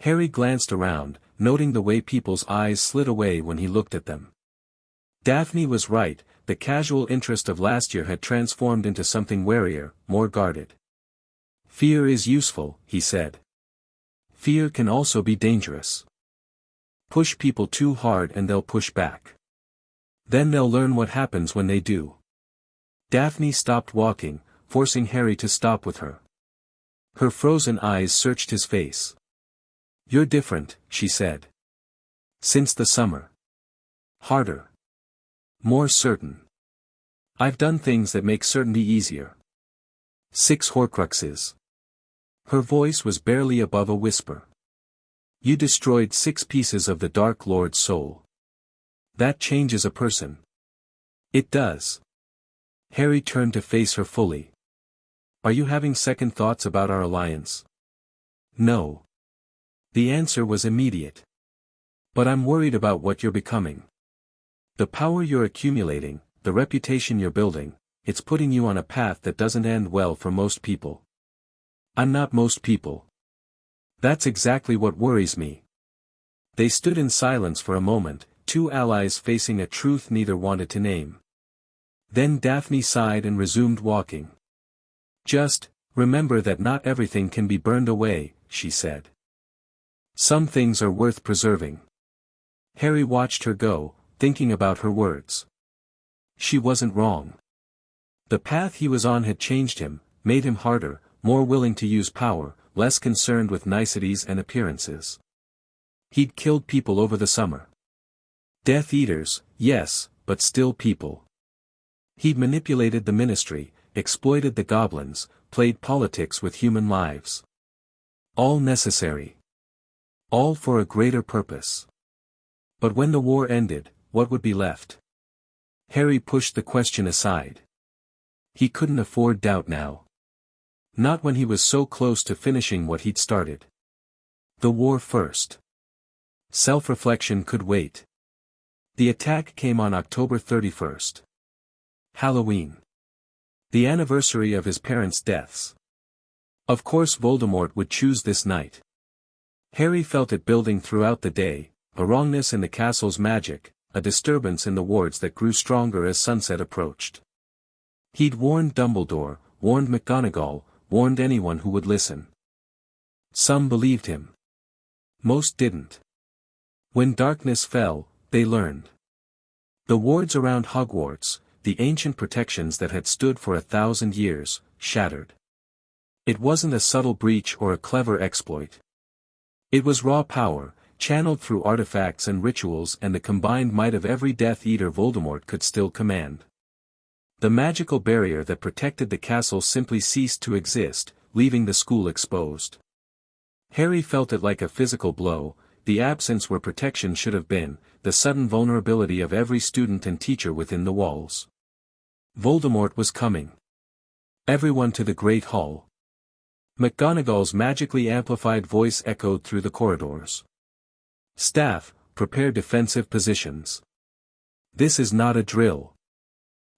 Harry glanced around, noting the way people's eyes slid away when he looked at them. Daphne was right, the casual interest of last year had transformed into something warier, more guarded. Fear is useful, he said. Fear can also be dangerous. Push people too hard and they'll push back. Then they'll learn what happens when they do. Daphne stopped walking, forcing Harry to stop with her. Her frozen eyes searched his face. You're different, she said. Since the summer. Harder. More certain. I've done things that make certainty easier. 6 Horcruxes. Her voice was barely above a whisper. You destroyed 6 pieces of the Dark Lord's soul. That changes a person. It does. Harry turned to face her fully. Are you having second thoughts about our alliance? No. The answer was immediate. But I'm worried about what you're becoming. The power you're accumulating, the reputation you're building, it's putting you on a path that doesn't end well for most people. I'm not most people. That's exactly what worries me. They stood in silence for a moment, 2 allies facing a truth neither wanted to name. Then Daphne sighed and resumed walking. Just, remember that not everything can be burned away, she said. Some things are worth preserving. Harry watched her go, thinking about her words. She wasn't wrong. The path he was on had changed him, made him harder, more willing to use power, less concerned with niceties and appearances. He'd killed people over the summer. Death Eaters, yes, but still people. He'd manipulated the ministry, exploited the goblins, played politics with human lives. All necessary. All for a greater purpose. But when the war ended, what would be left? Harry pushed the question aside. He couldn't afford doubt now. Not when he was so close to finishing what he'd started. The war first. Self-reflection could wait. The attack came on October 31st. Halloween. The anniversary of his parents' deaths. Of course Voldemort would choose this night. Harry felt it building throughout the day, a wrongness in the castle's magic, a disturbance in the wards that grew stronger as sunset approached. He'd warned Dumbledore, warned McGonagall, warned anyone who would listen. Some believed him. Most didn't. When darkness fell, they learned. The wards around Hogwarts, the ancient protections that had stood for 1,000 years, shattered. It wasn't a subtle breach or a clever exploit. It was raw power, channeled through artifacts and rituals and the combined might of every Death Eater Voldemort could still command. The magical barrier that protected the castle simply ceased to exist, leaving the school exposed. Harry felt it like a physical blow, the absence where protection should have been, the sudden vulnerability of every student and teacher within the walls. Voldemort was coming. Everyone to the Great Hall. McGonagall's magically amplified voice echoed through the corridors. Staff, prepare defensive positions. This is not a drill.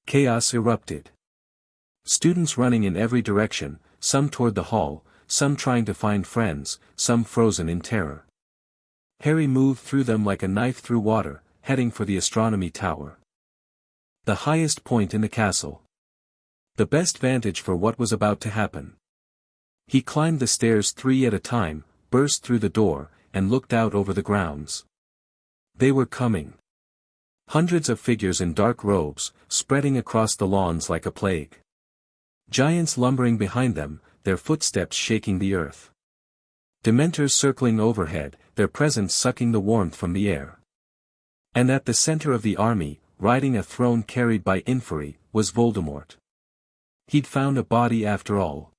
Chaos erupted. Students running in every direction, some toward the hall, some trying to find friends, some frozen in terror. Harry moved through them like a knife through water, heading for the astronomy tower. The highest point in the castle. The best vantage for what was about to happen. He climbed the stairs 3 at a time, burst through the door, and looked out over the grounds. They were coming. Hundreds of figures in dark robes, spreading across the lawns like a plague. Giants lumbering behind them, their footsteps shaking the earth. Dementors circling overhead, their presence sucking the warmth from the air. And at the center of the army, riding a throne carried by inferi, was Voldemort. He'd found a body after all.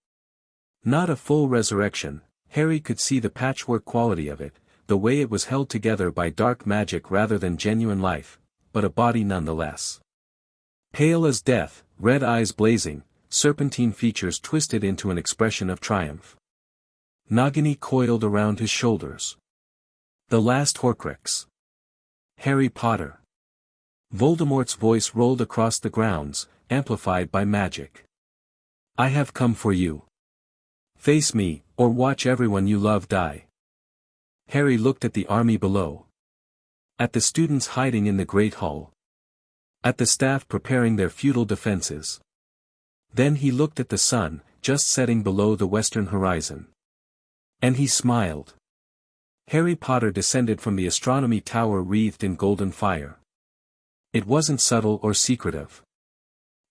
Not a full resurrection, Harry could see the patchwork quality of it, the way it was held together by dark magic rather than genuine life, but a body nonetheless. Pale as death, red eyes blazing, serpentine features twisted into an expression of triumph. Nagini coiled around his shoulders. The last Horcrux. Harry Potter. Voldemort's voice rolled across the grounds, amplified by magic. I have come for you. Face me, or watch everyone you love die. Harry looked at the army below. At the students hiding in the Great Hall. At the staff preparing their futile defenses. Then he looked at the sun, just setting below the western horizon. And he smiled. Harry Potter descended from the astronomy tower wreathed in golden fire. It wasn't subtle or secretive.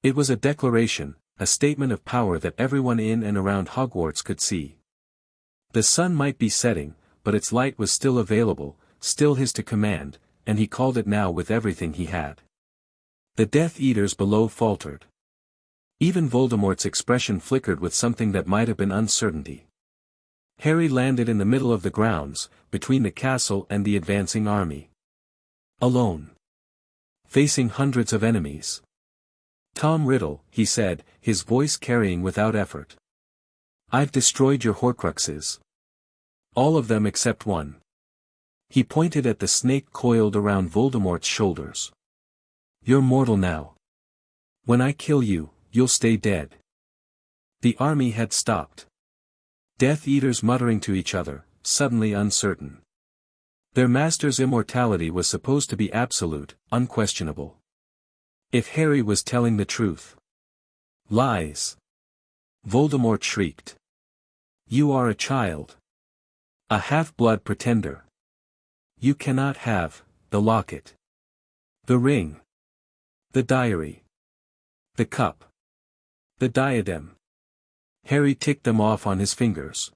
It was a declaration, a statement of power that everyone in and around Hogwarts could see. The sun might be setting, but its light was still available, still his to command, and he called it now with everything he had. The Death Eaters below faltered. Even Voldemort's expression flickered with something that might have been uncertainty. Harry landed in the middle of the grounds, between the castle and the advancing army. Alone. Facing hundreds of enemies. Tom Riddle, he said, his voice carrying without effort. I've destroyed your Horcruxes. All of them except one. He pointed at the snake coiled around Voldemort's shoulders. You're mortal now. When I kill you, you'll stay dead. The army had stopped. Death Eaters muttering to each other, suddenly uncertain. Their master's immortality was supposed to be absolute, unquestionable. If Harry was telling the truth. Lies. Voldemort shrieked. You are a child. A half-blood pretender. You cannot have the locket. The ring. The diary. The cup. The diadem. Harry ticked them off on his fingers.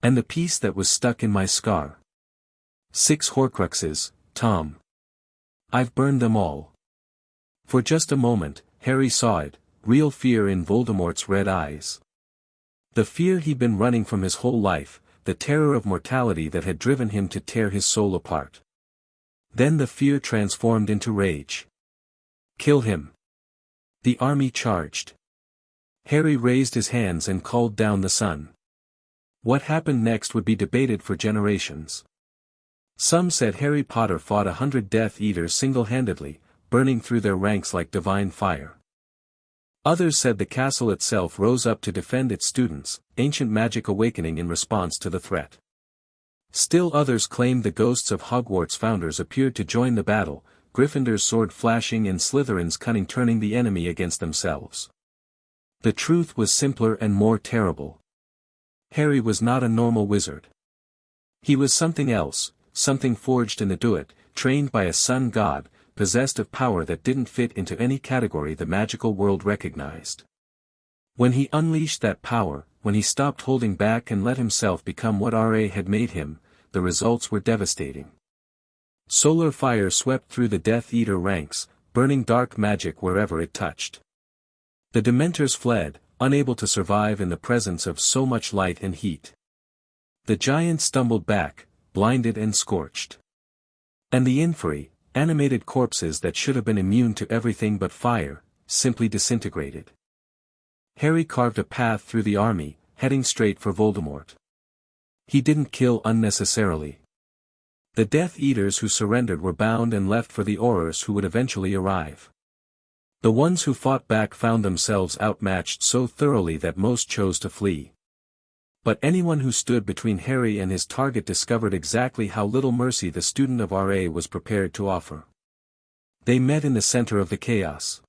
And the piece that was stuck in my scar. 6 Horcruxes, Tom. I've burned them all. For just a moment, Harry saw it, real fear in Voldemort's red eyes. The fear he'd been running from his whole life, the terror of mortality that had driven him to tear his soul apart. Then the fear transformed into rage. Kill him. The army charged. Harry raised his hands and called down the sun. What happened next would be debated for generations. Some said Harry Potter fought 100 Death Eaters single-handedly, burning through their ranks like divine fire. Others said the castle itself rose up to defend its students, ancient magic awakening in response to the threat. Still others claimed the ghosts of Hogwarts founders appeared to join the battle, Gryffindor's sword flashing and Slytherin's cunning turning the enemy against themselves. The truth was simpler and more terrible. Harry was not a normal wizard. He was something else, something forged in the Duat, trained by a sun god, possessed of power that didn't fit into any category the magical world recognized. When he unleashed that power, when he stopped holding back and let himself become what R.A. had made him, the results were devastating. Solar fire swept through the Death Eater ranks, burning dark magic wherever it touched. The Dementors fled, unable to survive in the presence of so much light and heat. The giants stumbled back, blinded and scorched. And the Inferi, animated corpses that should have been immune to everything but fire, simply disintegrated. Harry carved a path through the army, heading straight for Voldemort. He didn't kill unnecessarily. The Death Eaters who surrendered were bound and left for the Aurors who would eventually arrive. The ones who fought back found themselves outmatched so thoroughly that most chose to flee. But anyone who stood between Harry and his target discovered exactly how little mercy the student of R.A. was prepared to offer. They met in the center of the chaos.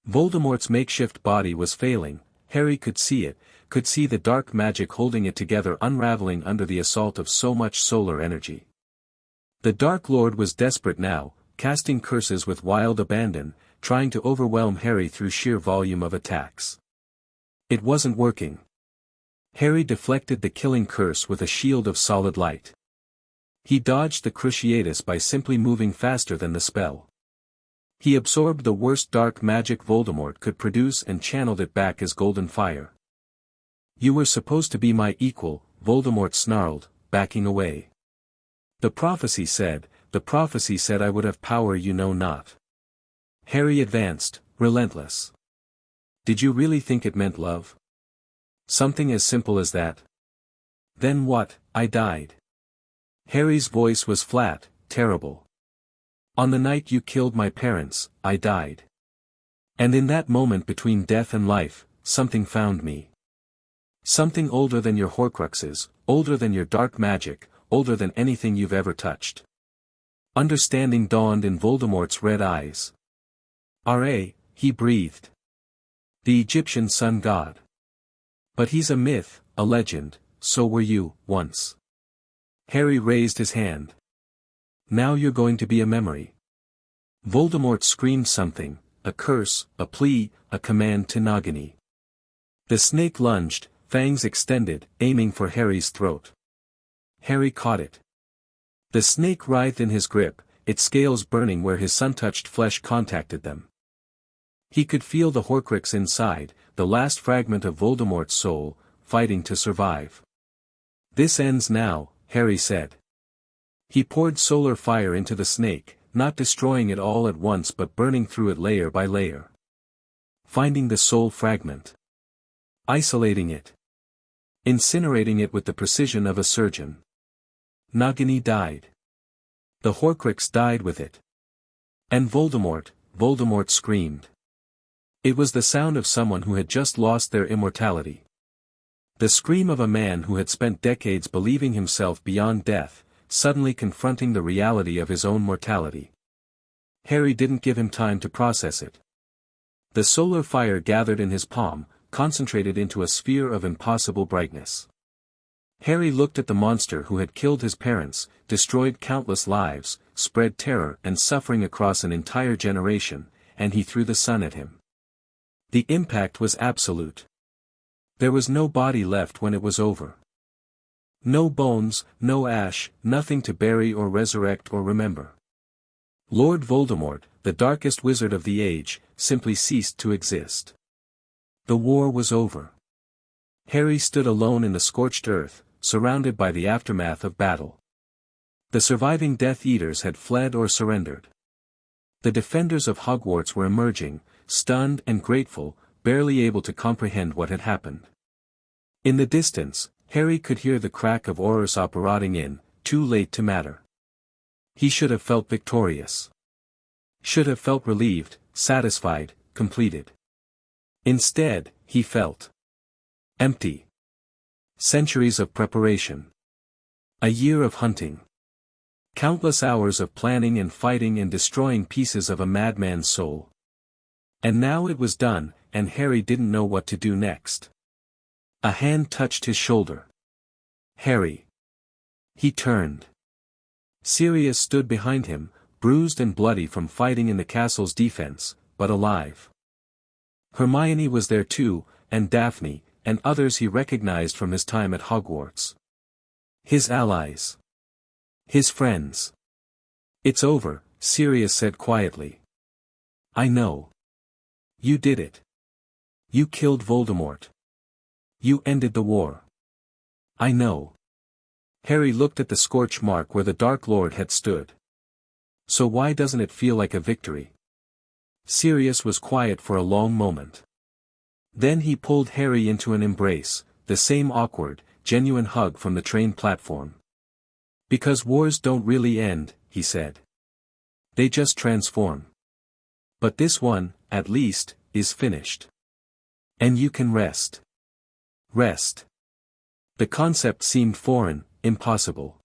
Voldemort's makeshift body was failing, Harry could see it, could see the dark magic holding it together unraveling under the assault of so much solar energy. The Dark Lord was desperate now, casting curses with wild abandon, trying to overwhelm Harry through sheer volume of attacks. It wasn't working. Harry deflected the killing curse with a shield of solid light. He dodged the Cruciatus by simply moving faster than the spell. He absorbed the worst dark magic Voldemort could produce and channeled it back as golden fire. You were supposed to be my equal, Voldemort snarled, backing away. The prophecy said I would have power you know not. Harry advanced, relentless. Did you really think it meant love? Something as simple as that? Then what? I died. Harry's voice was flat, terrible. On the night you killed my parents, I died. And in that moment between death and life, something found me. Something older than your Horcruxes, older than your dark magic, older than anything you've ever touched. Understanding dawned in Voldemort's red eyes. R.A., he breathed. The Egyptian sun god. But he's a myth, a legend, so were you, once. Harry raised his hand. Now you're going to be a memory. Voldemort screamed something, a curse, a plea, a command to Nagini. The snake lunged, fangs extended, aiming for Harry's throat. Harry caught it. The snake writhed in his grip, its scales burning where his sun-touched flesh contacted them. He could feel the Horcrux inside, the last fragment of Voldemort's soul, fighting to survive. This ends now, Harry said. He poured solar fire into the snake, not destroying it all at once but burning through it layer by layer. Finding the soul fragment. Isolating it. Incinerating it with the precision of a surgeon. Nagini died. The Horcrux died with it. And Voldemort screamed. It was the sound of someone who had just lost their immortality. The scream of a man who had spent decades believing himself beyond death, suddenly confronting the reality of his own mortality. Harry didn't give him time to process it. The solar fire gathered in his palm, concentrated into a sphere of impossible brightness. Harry looked at the monster who had killed his parents, destroyed countless lives, spread terror and suffering across an entire generation, and he threw the sun at him. The impact was absolute. There was no body left when it was over. No bones, no ash, nothing to bury or resurrect or remember. Lord Voldemort, the darkest wizard of the age, simply ceased to exist. The war was over. Harry stood alone in the scorched earth, surrounded by the aftermath of battle. The surviving Death Eaters had fled or surrendered. The defenders of Hogwarts were emerging, stunned and grateful, barely able to comprehend what had happened. In the distance, Harry could hear the crack of Aurors operating in, too late to matter. He should have felt victorious. Should have felt relieved, satisfied, completed. Instead, he felt empty. Centuries of preparation. A year of hunting. Countless hours of planning and fighting and destroying pieces of a madman's soul. And now it was done, and Harry didn't know what to do next. A hand touched his shoulder. Harry. He turned. Sirius stood behind him, bruised and bloody from fighting in the castle's defense, but alive. Hermione was there too, and Daphne, and others he recognized from his time at Hogwarts. His allies. His friends. It's over, Sirius said quietly. I know. You did it. You killed Voldemort. You ended the war. I know. Harry looked at the scorch mark where the Dark Lord had stood. So why doesn't it feel like a victory? Sirius was quiet for a long moment. Then he pulled Harry into an embrace, the same awkward, genuine hug from the train platform. Because wars don't really end, he said. They just transform. But this one, at least, is finished. And you can rest. Rest. The concept seemed foreign, impossible.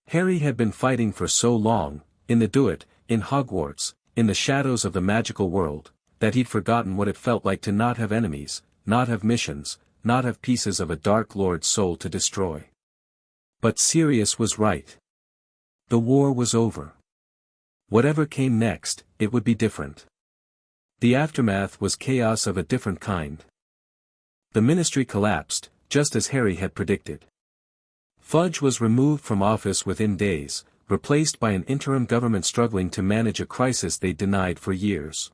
Harry had been fighting for so long, in the Duat, in Hogwarts, in the shadows of the magical world, that he'd forgotten what it felt like to not have enemies, not have missions, not have pieces of a Dark Lord's soul to destroy. But Sirius was right. The war was over. Whatever came next, it would be different. The aftermath was chaos of a different kind. The Ministry collapsed, just as Harry had predicted. Fudge was removed from office within days, replaced by an interim government struggling to manage a crisis they denied for years.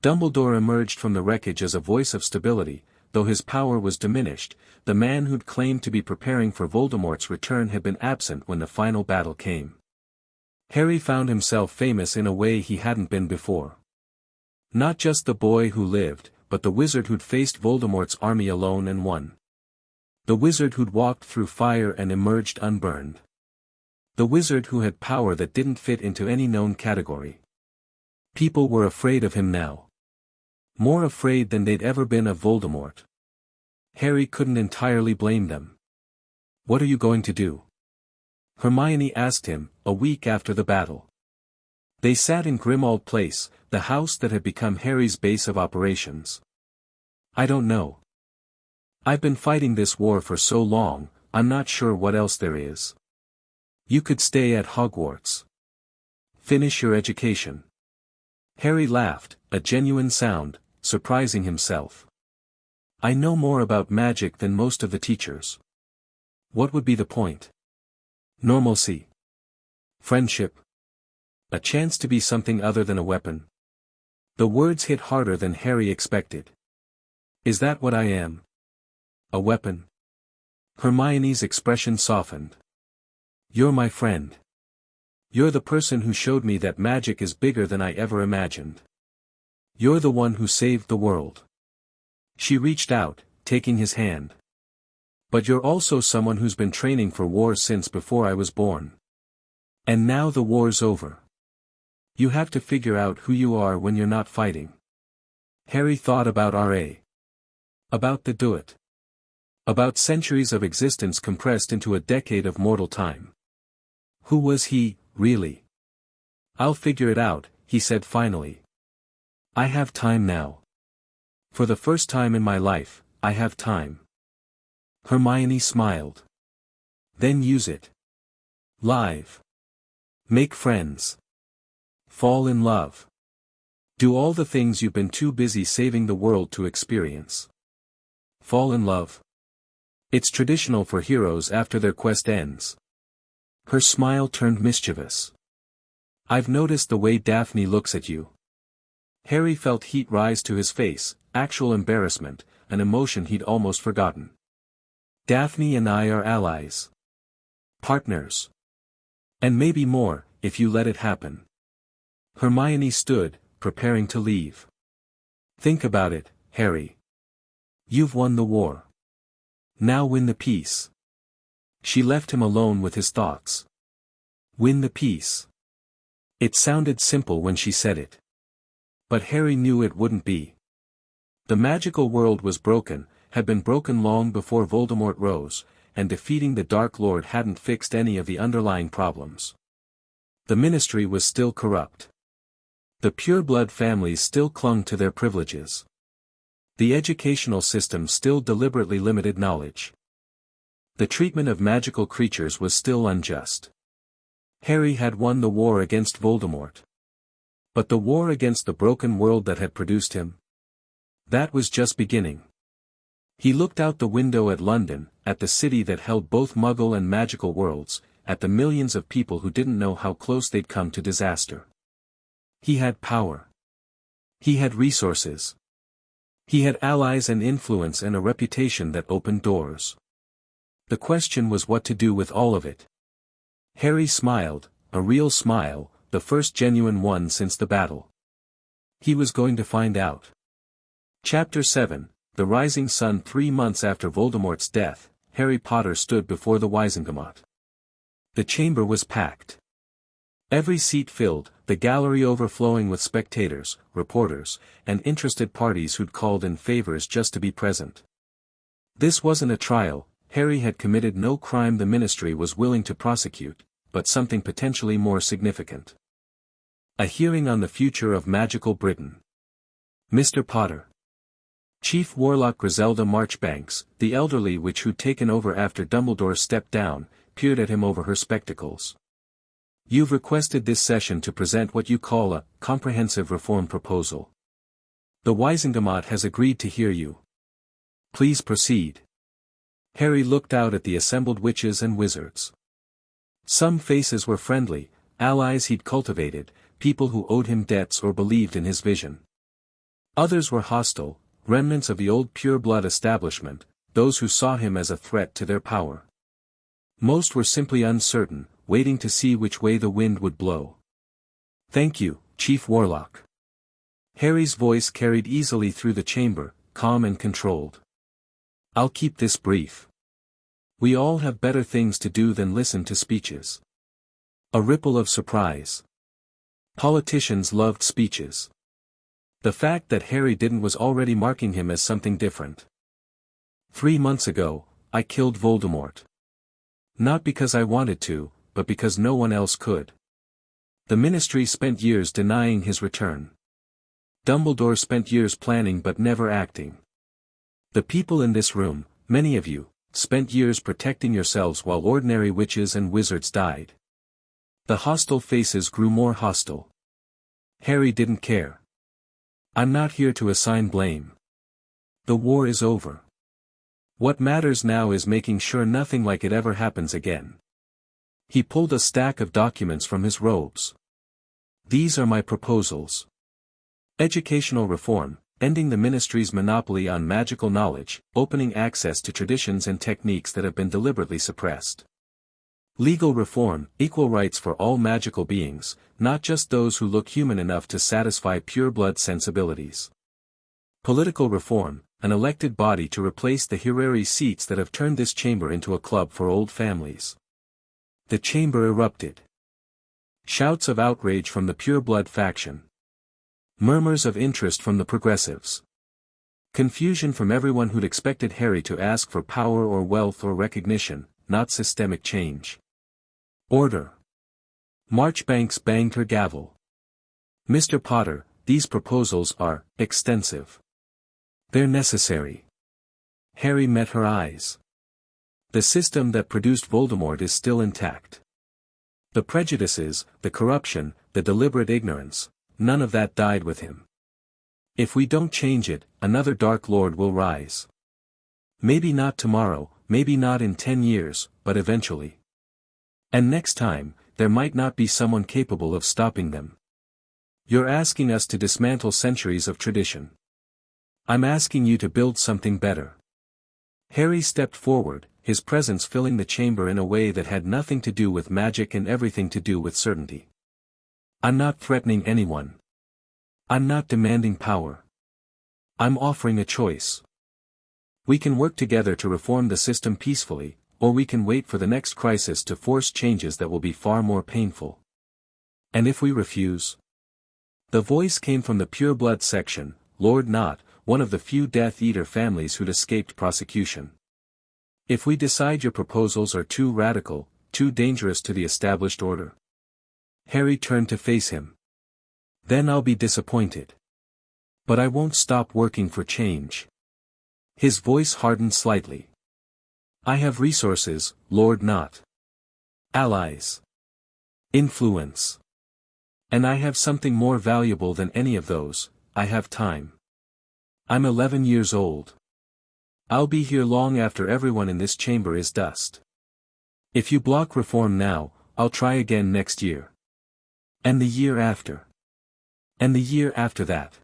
Dumbledore emerged from the wreckage as a voice of stability, though his power was diminished. The man who'd claimed to be preparing for Voldemort's return had been absent when the final battle came. Harry found himself famous in a way he hadn't been before. Not just the boy who lived, but the wizard who'd faced Voldemort's army alone and won. The wizard who'd walked through fire and emerged unburned. The wizard who had power that didn't fit into any known category. People were afraid of him now. More afraid than they'd ever been of Voldemort. Harry couldn't entirely blame them. "What are you going to do?" Hermione asked him, a week after the battle. They sat in Grimmauld Place, the house that had become Harry's base of operations. "I don't know. I've been fighting this war for so long, I'm not sure what else there is. You could stay at Hogwarts. Finish your education." Harry laughed, a genuine sound, surprising himself. "I know more about magic than most of the teachers. What would be the point? Normalcy? Friendship? A chance to be something other than a weapon?" The words hit harder than Harry expected. "Is that what I am? A weapon?" Hermione's expression softened. "You're my friend. You're the person who showed me that magic is bigger than I ever imagined. You're the one who saved the world." She reached out, taking his hand. "But you're also someone who's been training for war since before I was born. And now the war's over. You have to figure out who you are when you're not fighting." Harry thought about R.A. About the Do-It. About centuries of existence compressed into a decade of mortal time. Who was he, really? "I'll figure it out," he said finally. "I have time now. For the first time in my life, I have time." Hermione smiled. "Then use it. Live. Make friends. Fall in love. Do all the things you've been too busy saving the world to experience. Fall in love. It's traditional for heroes after their quest ends." Her smile turned mischievous. "I've noticed the way Daphne looks at you." Harry felt heat rise to his face, actual embarrassment, an emotion he'd almost forgotten. "Daphne and I are allies. Partners. And maybe more, if you let it happen." Hermione stood, preparing to leave. "Think about it, Harry. You've won the war. Now win the peace." She left him alone with his thoughts. Win the peace. It sounded simple when she said it. But Harry knew it wouldn't be. The magical world was broken, had been broken long before Voldemort rose, and defeating the Dark Lord hadn't fixed any of the underlying problems. The Ministry was still corrupt. The pureblood families still clung to their privileges. The educational system still deliberately limited knowledge. The treatment of magical creatures was still unjust. Harry had won the war against Voldemort. But the war against the broken world that had produced him? That was just beginning. He looked out the window at London, at the city that held both Muggle and magical worlds, at the millions of people who didn't know how close they'd come to disaster. He had power. He had resources. He had allies and influence and a reputation that opened doors. The question was what to do with all of it. Harry smiled, a real smile, the first genuine one since the battle. He was going to find out. Chapter 7, The Rising Sun. 3 months after Voldemort's death, Harry Potter stood before the Wizengamot. The chamber was packed. Every seat filled, the gallery overflowing with spectators, reporters, and interested parties who'd called in favors just to be present. This wasn't a trial. Harry had committed no crime the Ministry was willing to prosecute, but something potentially more significant. A hearing on the future of magical Britain. Mr. Potter. Chief Warlock Griselda Marchbanks, the elderly witch who'd taken over after Dumbledore stepped down, peered at him over her spectacles. "You've requested this session to present what you call a comprehensive reform proposal. The Wizengamot has agreed to hear you. Please proceed." Harry looked out at the assembled witches and wizards. Some faces were friendly, allies he'd cultivated, people who owed him debts or believed in his vision. Others were hostile, remnants of the old pure-blood establishment, those who saw him as a threat to their power. Most were simply uncertain, waiting to see which way the wind would blow. "Thank you, Chief Warlock. Harry's voice carried easily through the chamber, calm and controlled. "I'll keep this brief. We all have better things to do than listen to speeches." A ripple of surprise. Politicians loved speeches. The fact that Harry didn't was already marking him as something different. 3 months ago, I killed Voldemort. Not because I wanted to, but because no one else could. The Ministry spent years denying his return. Dumbledore spent years planning but never acting. The people in this room, many of you, spent years protecting yourselves while ordinary witches and wizards died. The hostile faces grew more hostile. Harry didn't care. "I'm not here to assign blame. The war is over. What matters now is making sure nothing like it ever happens again." He pulled a stack of documents from his robes. "These are my proposals. Educational reform, ending the Ministry's monopoly on magical knowledge, opening access to traditions and techniques that have been deliberately suppressed. Legal reform, equal rights for all magical beings, not just those who look human enough to satisfy pure-blood sensibilities. Political reform, an elected body to replace the Hireri seats that have turned this chamber into a club for old families." The chamber erupted. Shouts of outrage from the pure-blood faction. Murmurs of interest from the progressives. Confusion from everyone who'd expected Harry to ask for power or wealth or recognition, not systemic change. "Order." Marchbanks banged her gavel. "Mr. Potter, these proposals are extensive. They're necessary." Harry met her eyes. "The system that produced Voldemort is still intact. The prejudices, the corruption, the deliberate ignorance, none of that died with him. If we don't change it, another Dark Lord will rise. Maybe not tomorrow, maybe not in 10 years, but eventually. And next time, there might not be someone capable of stopping them. You're asking us to dismantle centuries of tradition. I'm asking you to build something better." Harry stepped forward, his presence filling the chamber in a way that had nothing to do with magic and everything to do with certainty. "I'm not threatening anyone. I'm not demanding power. I'm offering a choice. We can work together to reform the system peacefully, or we can wait for the next crisis to force changes that will be far more painful. And if we refuse?" The voice came from the pure-blood section, Lord Nott, one of the few Death Eater families who'd escaped prosecution. "If we decide your proposals are too radical, too dangerous to the established order?" Harry turned to face him. "Then I'll be disappointed. But I won't stop working for change." His voice hardened slightly. "I have resources, Lord Nott. Allies. Influence. And I have something more valuable than any of those, I have time. I'm 11 years old. I'll be here long after everyone in this chamber is dust. If you block reform now, I'll try again next year. And the year after. And the year after that.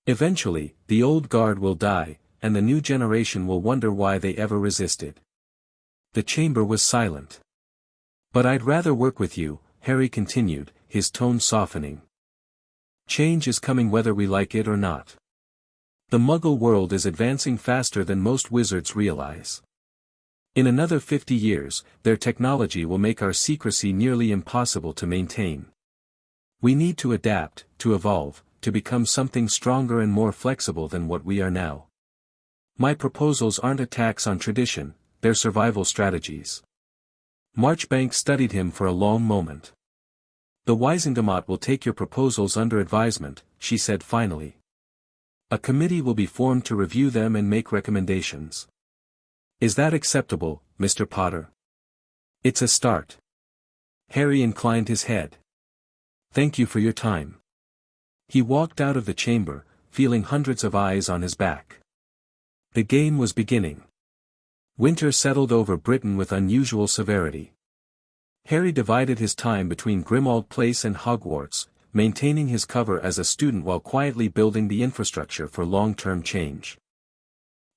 Eventually, the old guard will die, and the new generation will wonder why they ever resisted." The chamber was silent. "But I'd rather work with you," Harry continued, his tone softening. "Change is coming whether we like it or not. The Muggle world is advancing faster than most wizards realize. In another 50 years, their technology will make our secrecy nearly impossible to maintain. We need to adapt, to evolve, to become something stronger and more flexible than what we are now. My proposals aren't attacks on tradition, they're survival strategies." Marchbanks studied him for a long moment. "The Wizengamot will take your proposals under advisement," she said finally. "A committee will be formed to review them and make recommendations. Is that acceptable, Mr. Potter?" "It's a start." Harry inclined his head. "Thank you for your time." He walked out of the chamber, feeling hundreds of eyes on his back. The game was beginning. Winter settled over Britain with unusual severity. Harry divided his time between Grimmauld Place and Hogwarts, maintaining his cover as a student while quietly building the infrastructure for long-term change.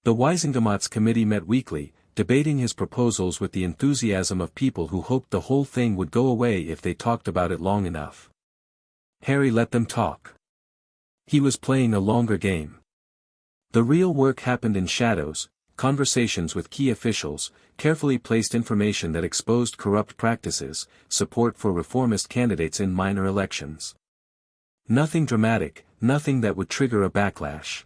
The Wizengamot's committee met weekly, debating his proposals with the enthusiasm of people who hoped the whole thing would go away if they talked about it long enough. Harry let them talk. He was playing a longer game. The real work happened in shadows, conversations with key officials, carefully placed information that exposed corrupt practices, support for reformist candidates in minor elections. Nothing dramatic, nothing that would trigger a backlash.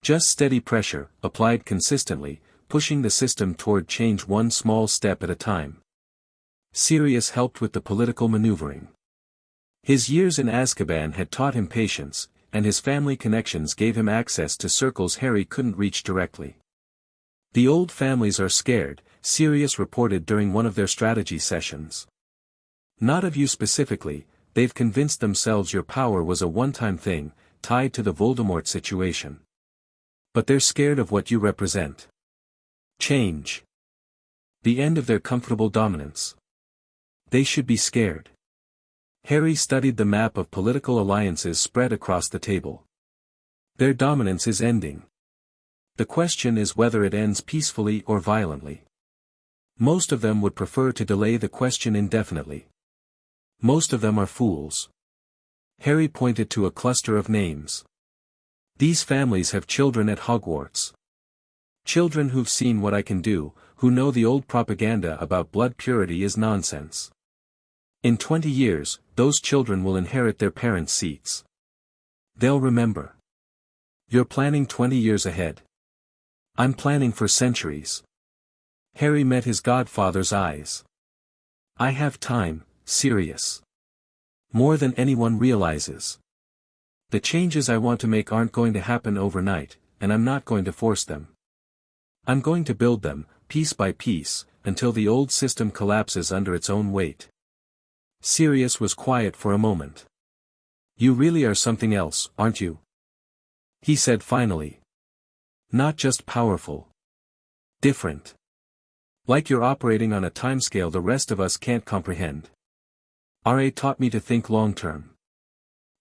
Just steady pressure, applied consistently, pushing the system toward change one small step at a time. Sirius helped with the political maneuvering. His years in Azkaban had taught him patience, and his family connections gave him access to circles Harry couldn't reach directly. The old families are scared, Sirius reported during one of their strategy sessions. Not of you specifically, they've convinced themselves your power was a one-time thing, tied to the Voldemort situation. But they're scared of what you represent. Change. The end of their comfortable dominance. They should be scared. Harry studied the map of political alliances spread across the table. Their dominance is ending. The question is whether it ends peacefully or violently. Most of them would prefer to delay the question indefinitely. Most of them are fools. Harry pointed to a cluster of names. These families have children at Hogwarts. Children who've seen what I can do, who know the old propaganda about blood purity is nonsense. In 20 years, those children will inherit their parents' seats. They'll remember. You're planning 20 years ahead. I'm planning for centuries. Harry met his godfather's eyes. I have time, Sirius. More than anyone realizes. The changes I want to make aren't going to happen overnight, and I'm not going to force them. I'm going to build them, piece by piece, until the old system collapses under its own weight. Sirius was quiet for a moment. You really are something else, aren't you? He said finally. Not just powerful. Different. Like you're operating on a timescale the rest of us can't comprehend. RA taught me to think long-term.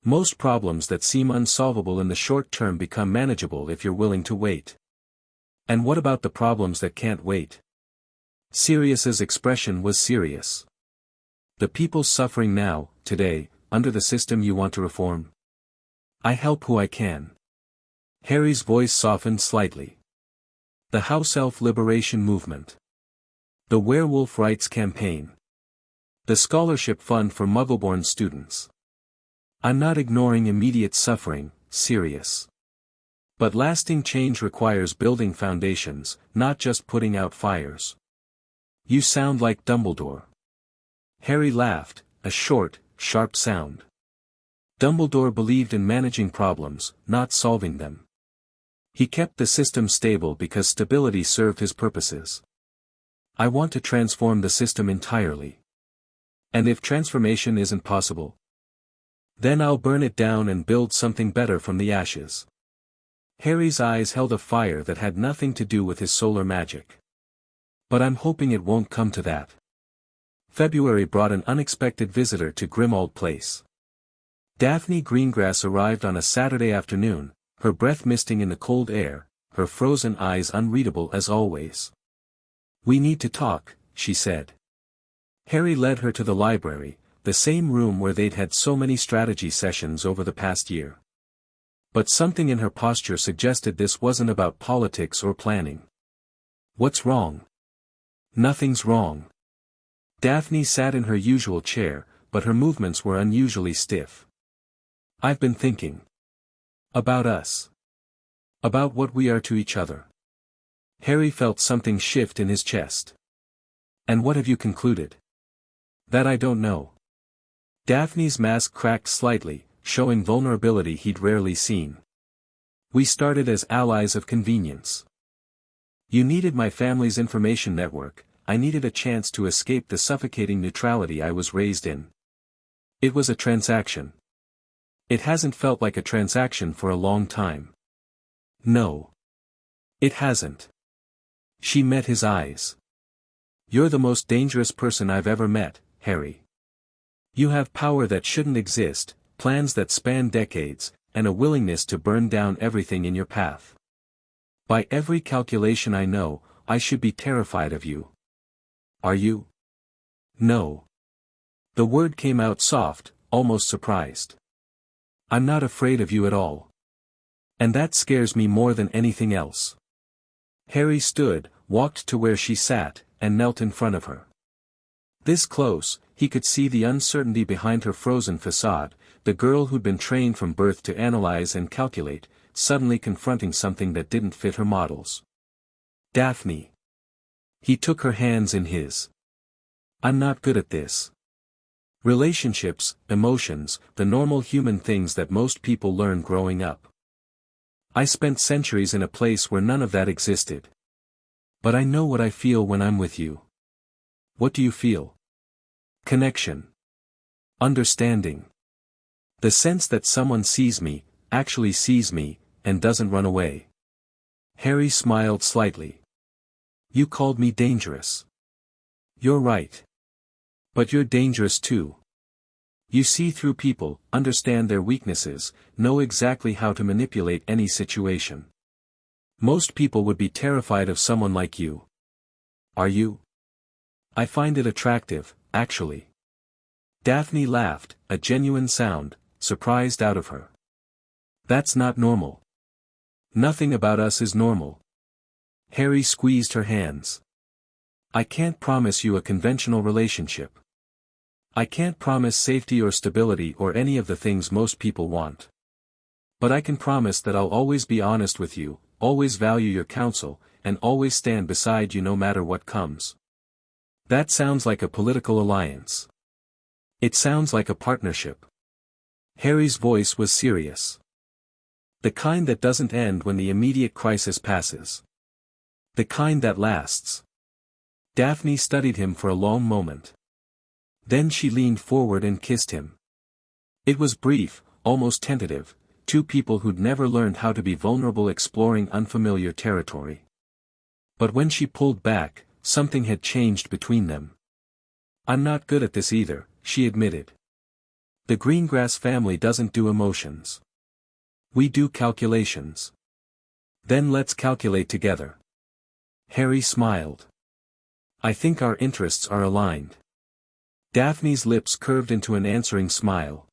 Most problems that seem unsolvable in the short term become manageable if you're willing to wait. And what about the problems that can't wait? Sirius's expression was serious. The people suffering now, today, under the system you want to reform? I help who I can. Harry's voice softened slightly. The House Elf Liberation Movement. The Werewolf Rights Campaign. The Scholarship Fund for Muggleborn Students. I'm not ignoring immediate suffering, Sirius. But lasting change requires building foundations, not just putting out fires. You sound like Dumbledore. Harry laughed, a short, sharp sound. Dumbledore believed in managing problems, not solving them. He kept the system stable because stability served his purposes. I want to transform the system entirely. And if transformation isn't possible, then I'll burn it down and build something better from the ashes. Harry's eyes held a fire that had nothing to do with his solar magic. But I'm hoping it won't come to that. February brought an unexpected visitor to Grimmauld Place. Daphne Greengrass arrived on a Saturday afternoon, her breath misting in the cold air, her frozen eyes unreadable as always. We need to talk, she said. Harry led her to the library, the same room where they'd had so many strategy sessions over the past year. But something in her posture suggested this wasn't about politics or planning. What's wrong? Nothing's wrong. Daphne sat in her usual chair, but her movements were unusually stiff. I've been thinking. About us. About what we are to each other. Harry felt something shift in his chest. And what have you concluded? That I don't know. Daphne's mask cracked slightly, showing vulnerability he'd rarely seen. We started as allies of convenience. You needed my family's information network, I needed a chance to escape the suffocating neutrality I was raised in. It was a transaction. It hasn't felt like a transaction for a long time. No. It hasn't. She met his eyes. You're the most dangerous person I've ever met, Harry. You have power that shouldn't exist, plans that span decades, and a willingness to burn down everything in your path. By every calculation I know, I should be terrified of you. Are you? No. The word came out soft, almost surprised. I'm not afraid of you at all. And that scares me more than anything else. Harry stood, walked to where she sat, and knelt in front of her. This close, he could see the uncertainty behind her frozen facade, the girl who'd been trained from birth to analyze and calculate, suddenly confronting something that didn't fit her models. Daphne. He took her hands in his. I'm not good at this. Relationships, emotions, the normal human things that most people learn growing up. I spent centuries in a place where none of that existed. But I know what I feel when I'm with you. What do you feel? Connection. Understanding. The sense that someone sees me, actually sees me, and doesn't run away. Harry smiled slightly. You called me dangerous. You're right. But you're dangerous too. You see through people, understand their weaknesses, know exactly how to manipulate any situation. Most people would be terrified of someone like you. Are you? I find it attractive, actually. Daphne laughed, a genuine sound, surprised out of her. That's not normal. Nothing about us is normal. Harry squeezed her hands. I can't promise you a conventional relationship. I can't promise safety or stability or any of the things most people want. But I can promise that I'll always be honest with you, always value your counsel, and always stand beside you no matter what comes. That sounds like a political alliance. It sounds like a partnership. Harry's voice was serious. The kind that doesn't end when the immediate crisis passes. The kind that lasts. Daphne studied him for a long moment. Then she leaned forward and kissed him. It was brief, almost tentative, two people who'd never learned how to be vulnerable exploring unfamiliar territory. But when she pulled back, something had changed between them. I'm not good at this either, she admitted. The Greengrass family doesn't do emotions. We do calculations. Then let's calculate together. Harry smiled. I think our interests are aligned. Daphne's lips curved into an answering smile.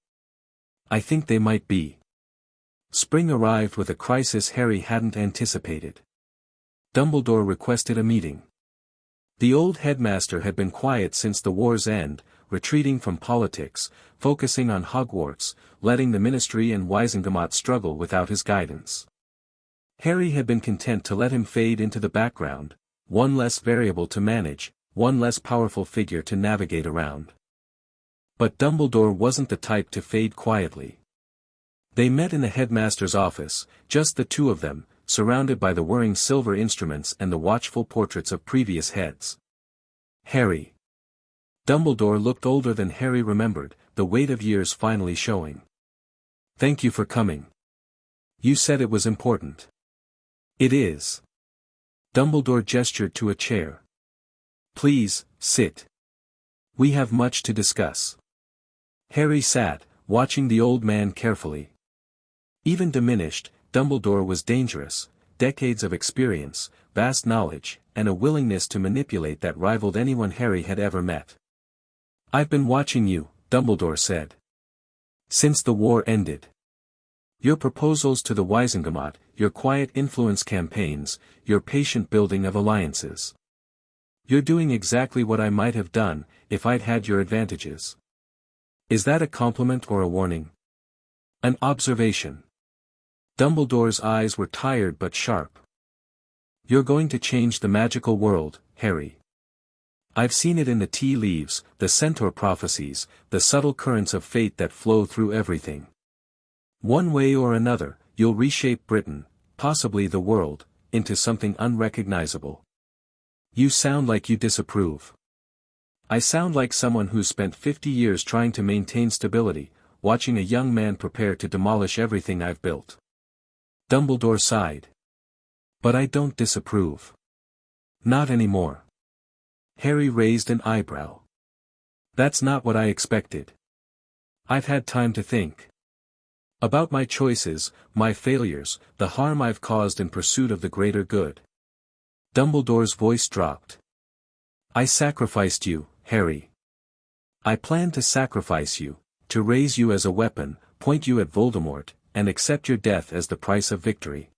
I think they might be. Spring arrived with a crisis Harry hadn't anticipated. Dumbledore requested a meeting. The old headmaster had been quiet since the war's end, retreating from politics, focusing on Hogwarts, letting the Ministry and Wizengamot struggle without his guidance. Harry had been content to let him fade into the background, one less variable to manage, one less powerful figure to navigate around. But Dumbledore wasn't the type to fade quietly. They met in the headmaster's office, just the two of them, surrounded by the whirring silver instruments and the watchful portraits of previous heads. Harry. Dumbledore looked older than Harry remembered, the weight of years finally showing. Thank you for coming. You said it was important. It is. Dumbledore gestured to a chair. Please, sit. We have much to discuss. Harry sat, watching the old man carefully. Even diminished, Dumbledore was dangerous, decades of experience, vast knowledge, and a willingness to manipulate that rivaled anyone Harry had ever met. I've been watching you, Dumbledore said. Since the war ended. Your proposals to the Wizengamot, your quiet influence campaigns, your patient building of alliances. You're doing exactly what I might have done, if I'd had your advantages. Is that a compliment or a warning? An observation. Dumbledore's eyes were tired but sharp. You're going to change the magical world, Harry. I've seen it in the tea leaves, the centaur prophecies, the subtle currents of fate that flow through everything. One way or another, you'll reshape Britain, possibly the world, into something unrecognizable. You sound like you disapprove. I sound like someone who's spent 50 years trying to maintain stability, watching a young man prepare to demolish everything I've built. Dumbledore sighed. But I don't disapprove. Not anymore. Harry raised an eyebrow. That's not what I expected. I've had time to think. About my choices, my failures, the harm I've caused in pursuit of the greater good. Dumbledore's voice dropped. I sacrificed you, Harry. I planned to sacrifice you, to raise you as a weapon, point you at Voldemort, and accept your death as the price of victory.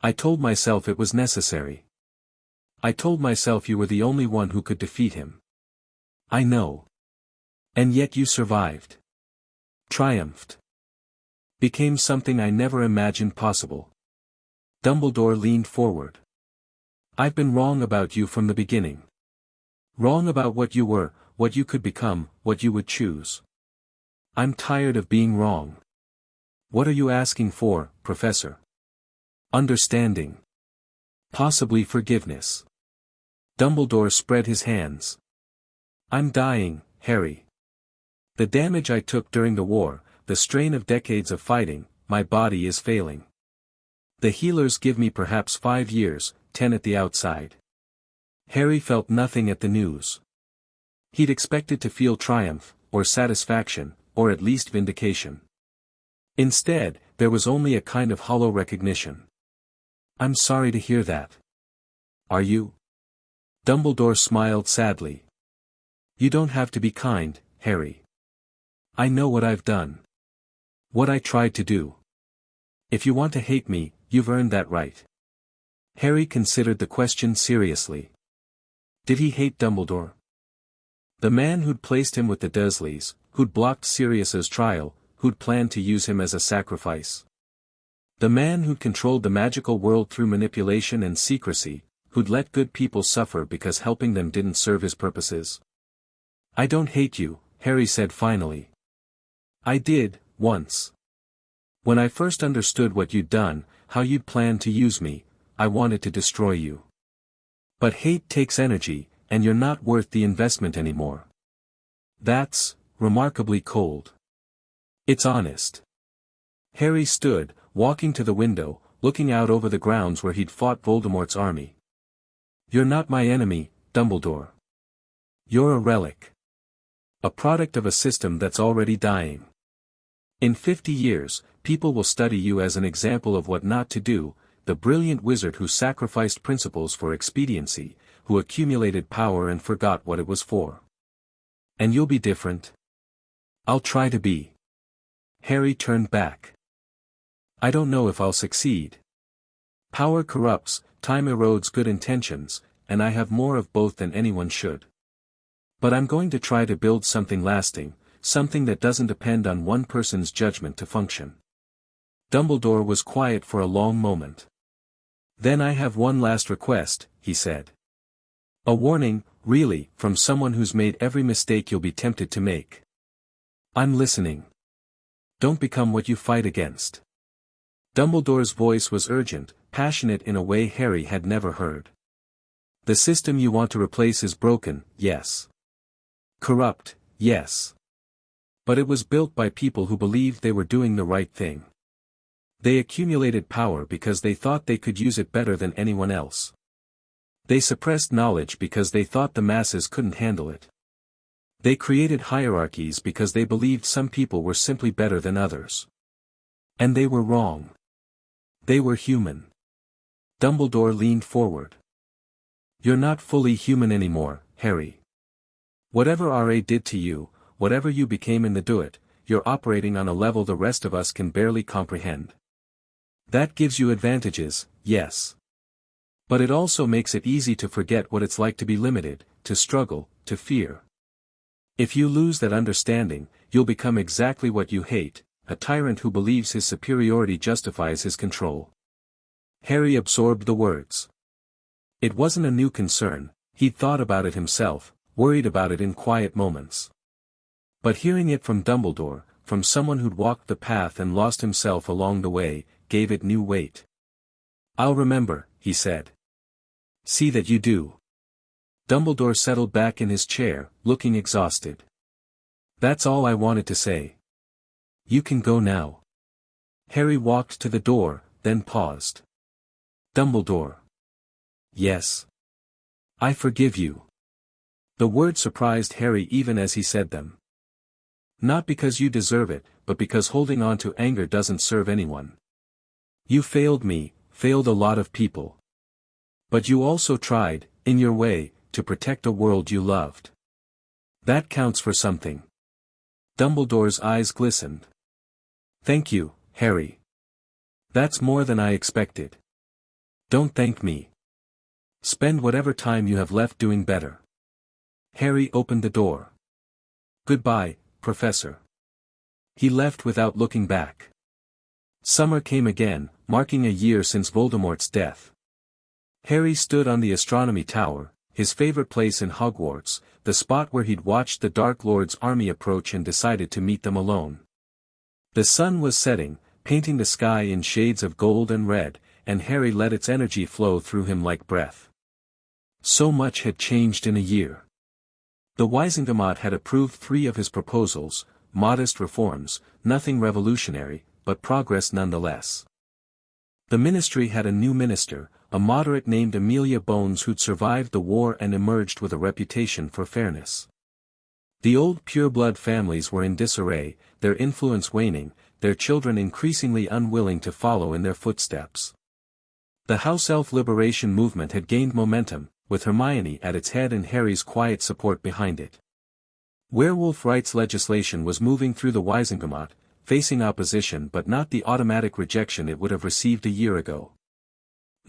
I told myself it was necessary. I told myself you were the only one who could defeat him. I know. And yet you survived. Triumphed. Became something I never imagined possible. Dumbledore leaned forward. I've been wrong about you from the beginning. Wrong about what you were, what you could become, what you would choose. I'm tired of being wrong. What are you asking for, Professor? Understanding. Possibly forgiveness. Dumbledore spread his hands. I'm dying, Harry. The damage I took during the war, the strain of decades of fighting, my body is failing. The healers give me perhaps 5 years, 10 at the outside. Harry felt nothing at the news. He'd expected to feel triumph, or satisfaction, or at least vindication. Instead, there was only a kind of hollow recognition. I'm sorry to hear that. Are you? Dumbledore smiled sadly. You don't have to be kind, Harry. I know what I've done. What I tried to do. If you want to hate me, you've earned that right. Harry considered the question seriously. Did he hate Dumbledore? The man who'd placed him with the Dursleys, who'd blocked Sirius's trial, who'd planned to use him as a sacrifice. The man who'd controlled the magical world through manipulation and secrecy, who'd let good people suffer because helping them didn't serve his purposes. I don't hate you, Harry said finally. I did, once. When I first understood what you'd done, how you'd planned to use me, I wanted to destroy you. But hate takes energy, and you're not worth the investment anymore. That's remarkably cold. It's honest. Harry stood, walking to the window, looking out over the grounds where he'd fought Voldemort's army. You're not my enemy, Dumbledore. You're a relic. A product of a system that's already dying. In 50 years, people will study you as an example of what not to do, the brilliant wizard who sacrificed principles for expediency, who accumulated power and forgot what it was for. And you'll be different. I'll try to be. Harry turned back. I don't know if I'll succeed. Power corrupts, time erodes good intentions, and I have more of both than anyone should. But I'm going to try to build something lasting, something that doesn't depend on one person's judgment to function. Dumbledore was quiet for a long moment. Then I have one last request, he said. A warning, really, from someone who's made every mistake you'll be tempted to make. I'm listening. Don't become what you fight against. Dumbledore's voice was urgent, passionate in a way Harry had never heard. The system you want to replace is broken, yes. Corrupt, yes. But it was built by people who believed they were doing the right thing. They accumulated power because they thought they could use it better than anyone else. They suppressed knowledge because they thought the masses couldn't handle it. They created hierarchies because they believed some people were simply better than others. And they were wrong. They were human. Dumbledore leaned forward. You're not fully human anymore, Harry. Whatever R.A. did to you, whatever you became in the Do-It, you're operating on a level the rest of us can barely comprehend. That gives you advantages, yes. But it also makes it easy to forget what it's like to be limited, to struggle, to fear. If you lose that understanding, you'll become exactly what you hate, a tyrant who believes his superiority justifies his control. Harry absorbed the words. It wasn't a new concern, he'd thought about it himself, worried about it in quiet moments. But hearing it from Dumbledore, from someone who'd walked the path and lost himself along the way, gave it new weight. I'll remember, he said. See that you do. Dumbledore settled back in his chair, looking exhausted. That's all I wanted to say. You can go now. Harry walked to the door, then paused. Dumbledore. Yes. I forgive you. The word surprised Harry even as he said them. Not because you deserve it, but because holding on to anger doesn't serve anyone. You failed me, failed a lot of people. But you also tried, in your way, to protect a world you loved. That counts for something. Dumbledore's eyes glistened. Thank you, Harry. That's more than I expected. Don't thank me. Spend whatever time you have left doing better. Harry opened the door. Goodbye, Professor. He left without looking back. Summer came again, marking a year since Voldemort's death. Harry stood on the astronomy tower, his favorite place in Hogwarts, the spot where he'd watched the Dark Lord's army approach and decided to meet them alone. The sun was setting, painting the sky in shades of gold and red, and Harry let its energy flow through him like breath. So much had changed in a year. The Wizengamot had approved 3 of his proposals, modest reforms, nothing revolutionary, but progress nonetheless. The ministry had a new minister, a moderate named Amelia Bones who'd survived the war and emerged with a reputation for fairness. The old pureblood families were in disarray, their influence waning, their children increasingly unwilling to follow in their footsteps. The House Elf Liberation movement had gained momentum, with Hermione at its head and Harry's quiet support behind it. Werewolf rights legislation was moving through the Wizengamot, facing opposition but not the automatic rejection it would have received a year ago.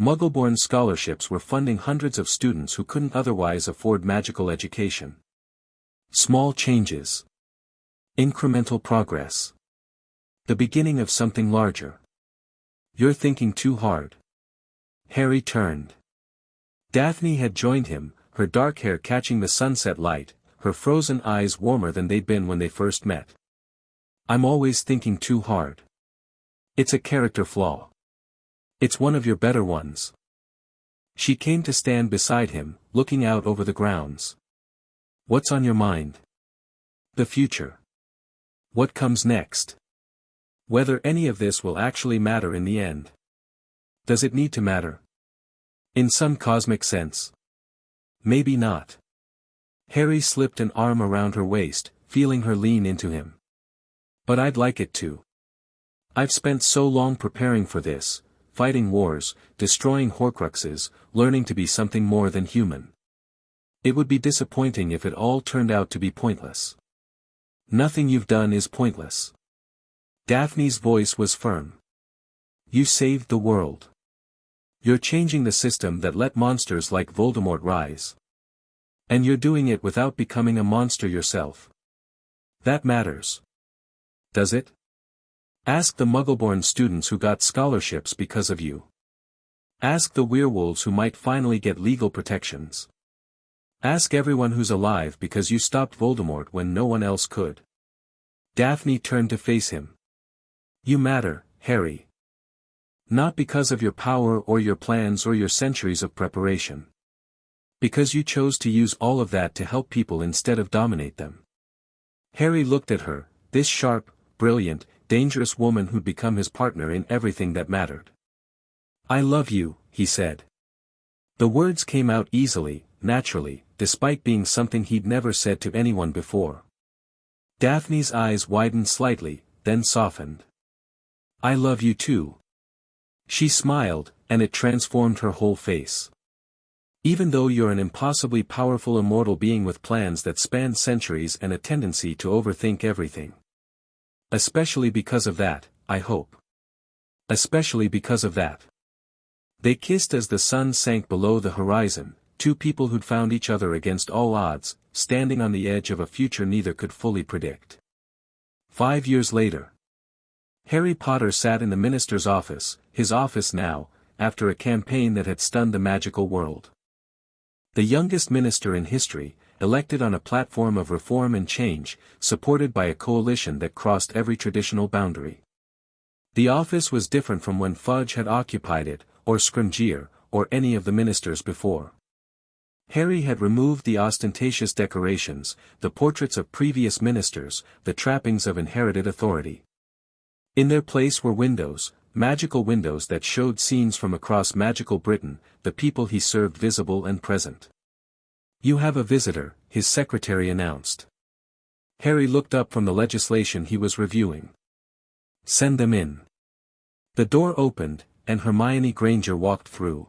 Muggleborn scholarships were funding hundreds of students who couldn't otherwise afford magical education. Small changes. Incremental progress. The beginning of something larger. You're thinking too hard. Harry turned. Daphne had joined him, her dark hair catching the sunset light, her frozen eyes warmer than they'd been when they first met. I'm always thinking too hard. It's a character flaw. It's one of your better ones. She came to stand beside him, looking out over the grounds. What's on your mind? The future. What comes next? Whether any of this will actually matter in the end. Does it need to matter? In some cosmic sense. Maybe not. Harry slipped an arm around her waist, feeling her lean into him. But I'd like it to. I've spent so long preparing for this, fighting wars, destroying Horcruxes, learning to be something more than human. It would be disappointing if it all turned out to be pointless. Nothing you've done is pointless. Daphne's voice was firm. You saved the world. You're changing the system that let monsters like Voldemort rise. And you're doing it without becoming a monster yourself. That matters. Does it? Ask the Muggleborn students who got scholarships because of you. Ask the werewolves who might finally get legal protections. Ask everyone who's alive because you stopped Voldemort when no one else could. Daphne turned to face him. You matter, Harry. Not because of your power or your plans or your centuries of preparation. Because you chose to use all of that to help people instead of dominate them. Harry looked at her, this sharp, brilliant, dangerous woman who'd become his partner in everything that mattered. I love you, he said. The words came out easily, naturally, despite being something he'd never said to anyone before. Daphne's eyes widened slightly, then softened. I love you too. She smiled, and it transformed her whole face. Even though you're an impossibly powerful immortal being with plans that span centuries and a tendency to overthink everything. Especially because of that, I hope. Especially because of that. They kissed as the sun sank below the horizon, 2 people who'd found each other against all odds, standing on the edge of a future neither could fully predict. 5 years later. Harry Potter sat in the minister's office, his office now, after a campaign that had stunned the magical world. The youngest minister in history, elected on a platform of reform and change, supported by a coalition that crossed every traditional boundary. The office was different from when Fudge had occupied it, or Scrimgeour, or any of the ministers before. Harry had removed the ostentatious decorations, the portraits of previous ministers, the trappings of inherited authority. In their place were windows, magical windows that showed scenes from across magical Britain, the people he served visible and present. You have a visitor, his secretary announced. Harry looked up from the legislation he was reviewing. Send them in. The door opened, and Hermione Granger walked through.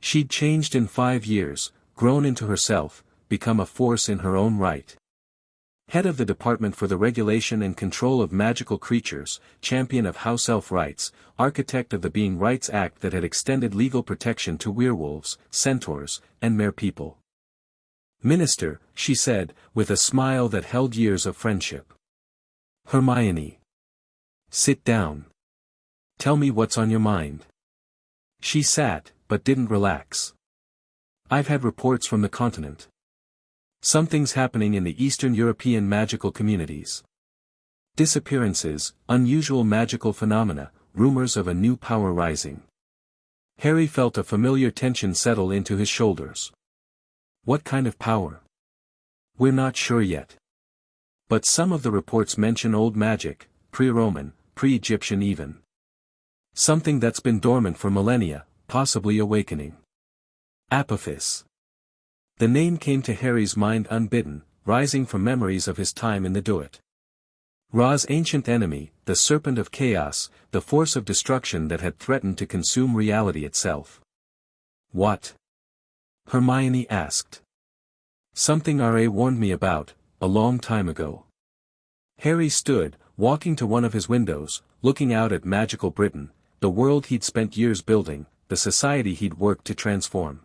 She'd changed in 5 years, grown into herself, become a force in her own right. Head of the Department for the Regulation and Control of Magical Creatures, champion of house elf rights, architect of the Being Rights Act that had extended legal protection to werewolves, centaurs, and merepeople. Minister, she said, with a smile that held years of friendship. Hermione. Sit down. Tell me what's on your mind. She sat, but didn't relax. I've had reports from the continent. Something's happening in the Eastern European magical communities. Disappearances, unusual magical phenomena, rumors of a new power rising. Harry felt a familiar tension settle into his shoulders. What kind of power? We're not sure yet. But some of the reports mention old magic, pre-Roman, pre-Egyptian even. Something that's been dormant for millennia, possibly awakening. Apophis. The name came to Harry's mind unbidden, rising from memories of his time in the Duat. Ra's ancient enemy, the Serpent of Chaos, the force of destruction that had threatened to consume reality itself. What? Hermione asked. Something R.A. warned me about, a long time ago. Harry stood, walking to one of his windows, looking out at magical Britain, the world he'd spent years building, the society he'd worked to transform.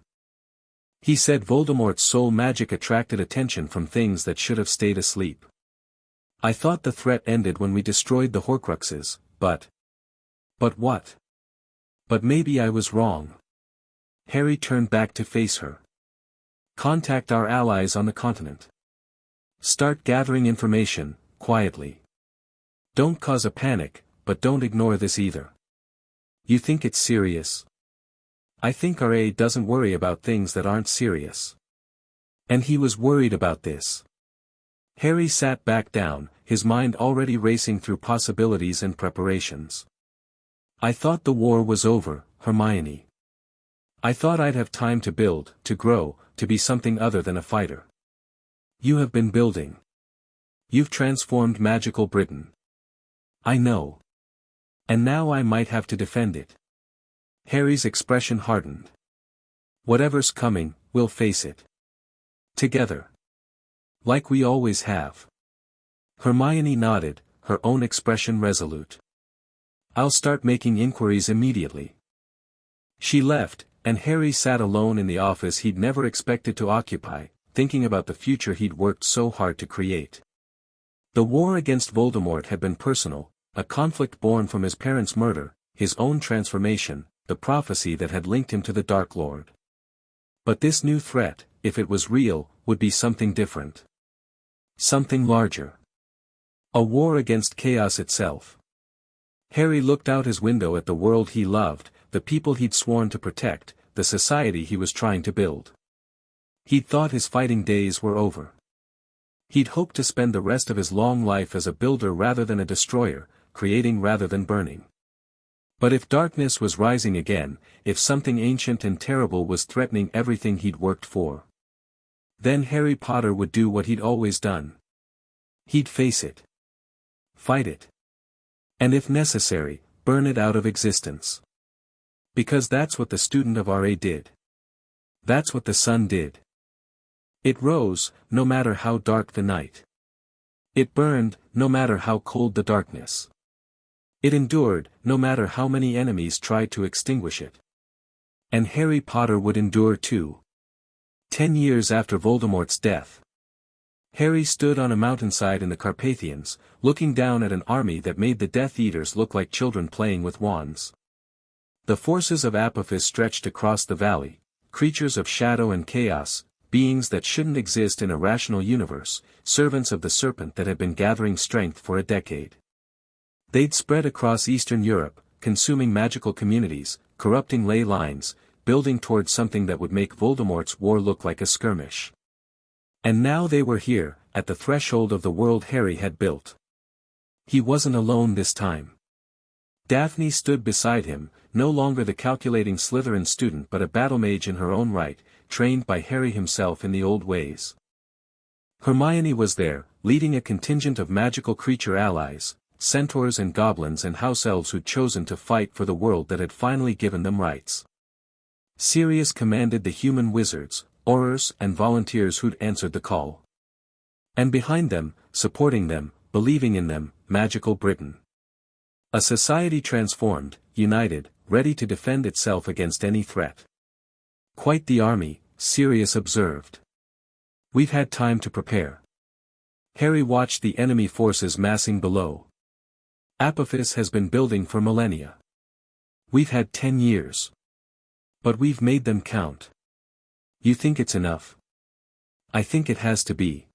He said Voldemort's soul magic attracted attention from things that should have stayed asleep. I thought the threat ended when we destroyed the Horcruxes, but... But what? But maybe I was wrong. Harry turned back to face her. Contact our allies on the continent. Start gathering information, quietly. Don't cause a panic, but don't ignore this either. You think it's serious? I think R.A. doesn't worry about things that aren't serious. And he was worried about this. Harry sat back down, his mind already racing through possibilities and preparations. I thought the war was over, Hermione. I thought I'd have time to build, to grow, to be something other than a fighter. You have been building. You've transformed magical Britain. I know. And now I might have to defend it. Harry's expression hardened. Whatever's coming, we'll face it. Together. Like we always have. Hermione nodded, her own expression resolute. I'll start making inquiries immediately. She left, and Harry sat alone in the office he'd never expected to occupy, thinking about the future he'd worked so hard to create. The war against Voldemort had been personal, a conflict born from his parents' murder, his own transformation, the prophecy that had linked him to the Dark Lord. But this new threat, if it was real, would be something different. Something larger. A war against chaos itself. Harry looked out his window at the world he loved, the people he'd sworn to protect, the society he was trying to build. He'd thought his fighting days were over. He'd hoped to spend the rest of his long life as a builder rather than a destroyer, creating rather than burning. But if darkness was rising again, if something ancient and terrible was threatening everything he'd worked for, then Harry Potter would do what he'd always done. He'd face it. Fight it. And if necessary, burn it out of existence. Because that's what the student of R.A. did. That's what the sun did. It rose, no matter how dark the night. It burned, no matter how cold the darkness. It endured, no matter how many enemies tried to extinguish it. And Harry Potter would endure too. 10 years after Voldemort's death. Harry stood on a mountainside in the Carpathians, looking down at an army that made the Death Eaters look like children playing with wands. The forces of Apophis stretched across the valley, creatures of shadow and chaos, beings that shouldn't exist in a rational universe, servants of the serpent that had been gathering strength for a decade. They'd spread across Eastern Europe, consuming magical communities, corrupting ley lines, building towards something that would make Voldemort's war look like a skirmish. And now they were here, at the threshold of the world Harry had built. He wasn't alone this time. Daphne stood beside him, no longer the calculating Slytherin student but a battle mage in her own right, trained by Harry himself in the old ways. Hermione was there, leading a contingent of magical creature allies, centaurs and goblins and house elves who'd chosen to fight for the world that had finally given them rights. Sirius commanded the human wizards, aurors and volunteers who'd answered the call. And behind them, supporting them, believing in them, magical Britain. A society transformed, united, ready to defend itself against any threat. Quite the army, Sirius observed. We've had time to prepare. Harry watched the enemy forces massing below. Apophis has been building for millennia. We've had 10 years. But we've made them count. You think it's enough? I think it has to be.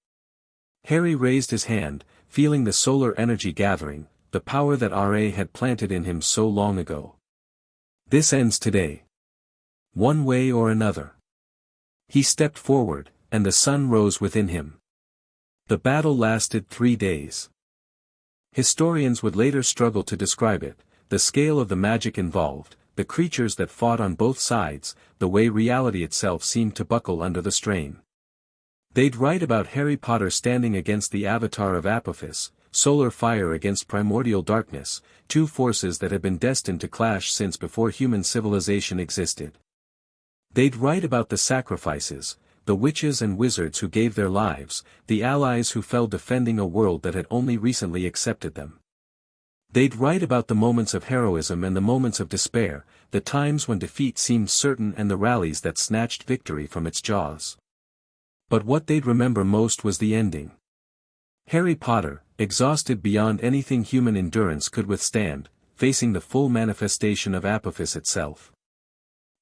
Harry raised his hand, feeling the solar energy gathering, the power that Ra had planted in him so long ago. This ends today. One way or another. He stepped forward, and the sun rose within him. The battle lasted 3 days. Historians would later struggle to describe it, the scale of the magic involved, the creatures that fought on both sides, the way reality itself seemed to buckle under the strain. They'd write about Harry Potter standing against the avatar of Apophis, solar fire against primordial darkness, two forces that had been destined to clash since before human civilization existed. They'd write about the sacrifices, the witches and wizards who gave their lives, the allies who fell defending a world that had only recently accepted them. They'd write about the moments of heroism and the moments of despair, the times when defeat seemed certain and the rallies that snatched victory from its jaws. But what they'd remember most was the ending. Harry Potter, exhausted beyond anything human endurance could withstand, facing the full manifestation of Apophis itself.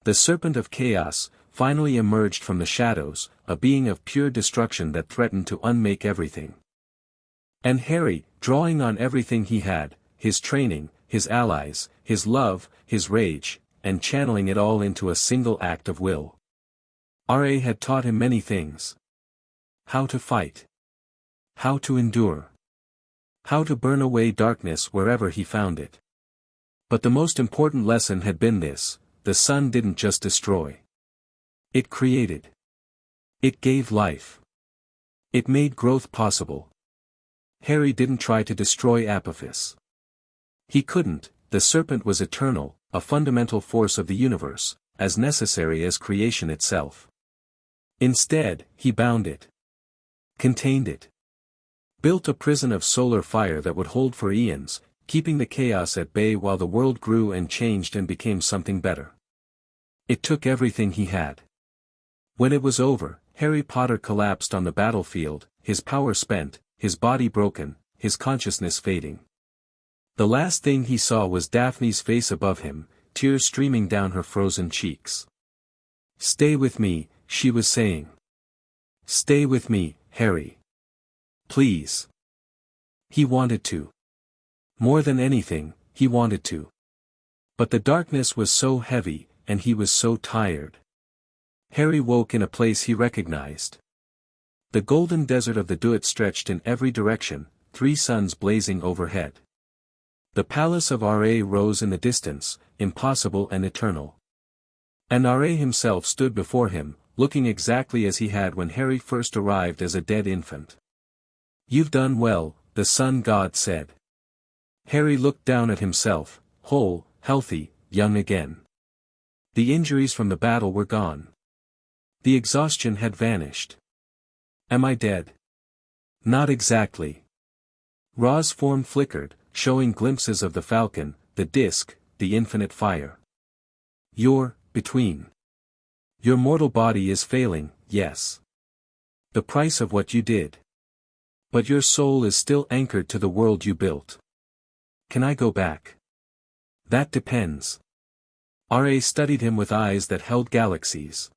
The Serpent of Chaos, finally emerged from the shadows, a being of pure destruction that threatened to unmake everything. And Harry, drawing on everything he had, his training, his allies, his love, his rage, and channeling it all into a single act of will. Ra had taught him many things. How to fight. How to endure. How to burn away darkness wherever he found it. But the most important lesson had been this: the sun didn't just destroy. It created. It gave life. It made growth possible. Harry didn't try to destroy Apophis. He couldn't. The serpent was eternal, a fundamental force of the universe, as necessary as creation itself. Instead, he bound it. Contained it. Built a prison of solar fire that would hold for eons, keeping the chaos at bay while the world grew and changed and became something better. It took everything he had. When it was over, Harry Potter collapsed on the battlefield, his power spent, his body broken, his consciousness fading. The last thing he saw was Daphne's face above him, tears streaming down her frozen cheeks. "Stay with me," she was saying. "Stay with me, Harry. Please." He wanted to. More than anything, he wanted to. But the darkness was so heavy, and he was so tired. Harry woke in a place he recognized. The golden desert of the Duat stretched in every direction, 3 suns blazing overhead. The palace of Ra rose in the distance, impossible and eternal. And Ra himself stood before him, looking exactly as he had when Harry first arrived as a dead infant. "You've done well," the sun god said. Harry looked down at himself, whole, healthy, young again. The injuries from the battle were gone. The exhaustion had vanished. "Am I dead?" "Not exactly." Ra's form flickered, showing glimpses of the falcon, the disk, the infinite fire. "You're between. Your mortal body is failing, yes. The price of what you did. But your soul is still anchored to the world you built. Can I go back?" "That depends." Ra studied him with eyes that held galaxies.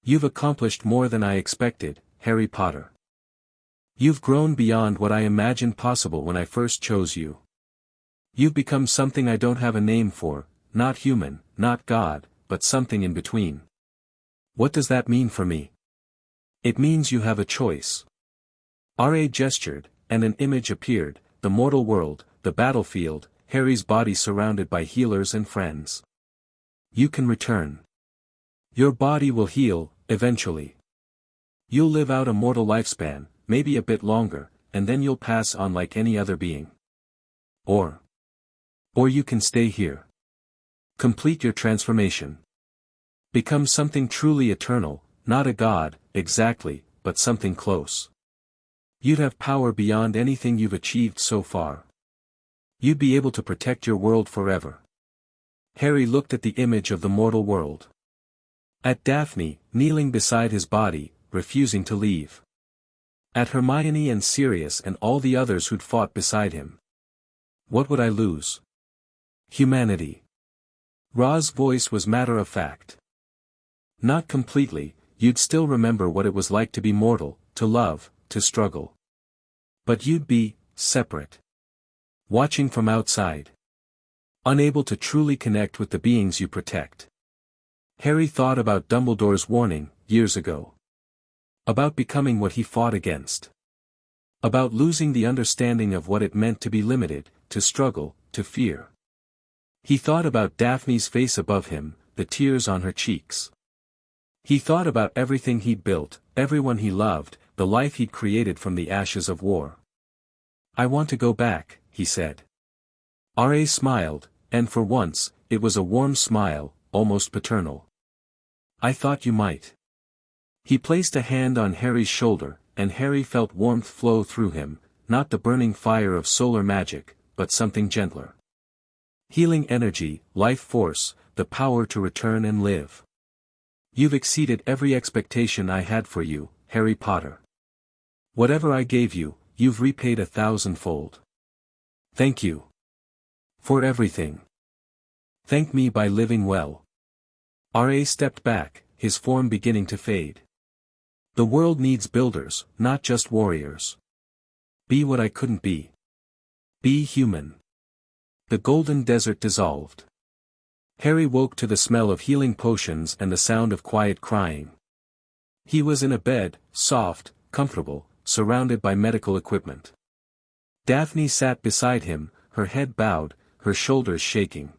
"You've accomplished more than I expected, Harry Potter. You've grown beyond what I imagined possible when I first chose you. You've become something I don't have a name for, not human, not God, but something in between. What does that mean for me?" "It means you have a choice." Ra gestured, and an image appeared, the mortal world, the battlefield, Harry's body surrounded by healers and friends. "You can return. Your body will heal, eventually. You'll live out a mortal lifespan, maybe a bit longer, and then you'll pass on like any other being. Or you can stay here. Complete your transformation. Become something truly eternal, not a god, exactly, but something close." You'd have power beyond anything you've achieved so far. You'd be able to protect your world forever. Harry looked at the image of the mortal world. At Daphne, kneeling beside his body, refusing to leave. At Hermione and Sirius and all the others who'd fought beside him. What would I lose? Humanity. Ra's voice was matter-of-fact. Not completely, you'd still remember what it was like to be mortal, to love, to struggle. But you'd be separate. Watching from outside. Unable to truly connect with the beings you protect. Harry thought about Dumbledore's warning, years ago. About becoming what he fought against. About losing the understanding of what it meant to be limited, to struggle, to fear. He thought about Daphne's face above him, the tears on her cheeks. He thought about everything he'd built, everyone he loved, the life he'd created from the ashes of war. I want to go back, he said. R.A. smiled, and for once, it was a warm smile, almost paternal. I thought you might. He placed a hand on Harry's shoulder, and Harry felt warmth flow through him, not the burning fire of solar magic, but something gentler. Healing energy, life force, the power to return and live. You've exceeded every expectation I had for you, Harry Potter. Whatever I gave you, you've repaid 1,000-fold. Thank you. For everything. Thank me by living well. R.A. stepped back, his form beginning to fade. The world needs builders, not just warriors. Be what I couldn't be. Be human. The golden desert dissolved. Harry woke to the smell of healing potions and the sound of quiet crying. He was in a bed, soft, comfortable, surrounded by medical equipment. Daphne sat beside him, her head bowed, her shoulders shaking.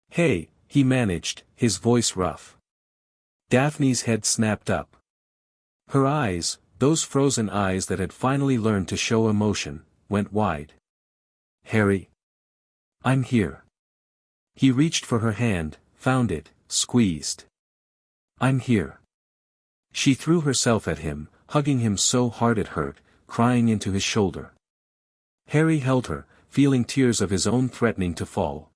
Hey, he managed, his voice rough. Daphne's head snapped up. Her eyes, those frozen eyes that had finally learned to show emotion, went wide. Harry. I'm here. He reached for her hand, found it, squeezed. I'm here. She threw herself at him, hugging him so hard it hurt, crying into his shoulder. Harry held her, feeling tears of his own threatening to fall.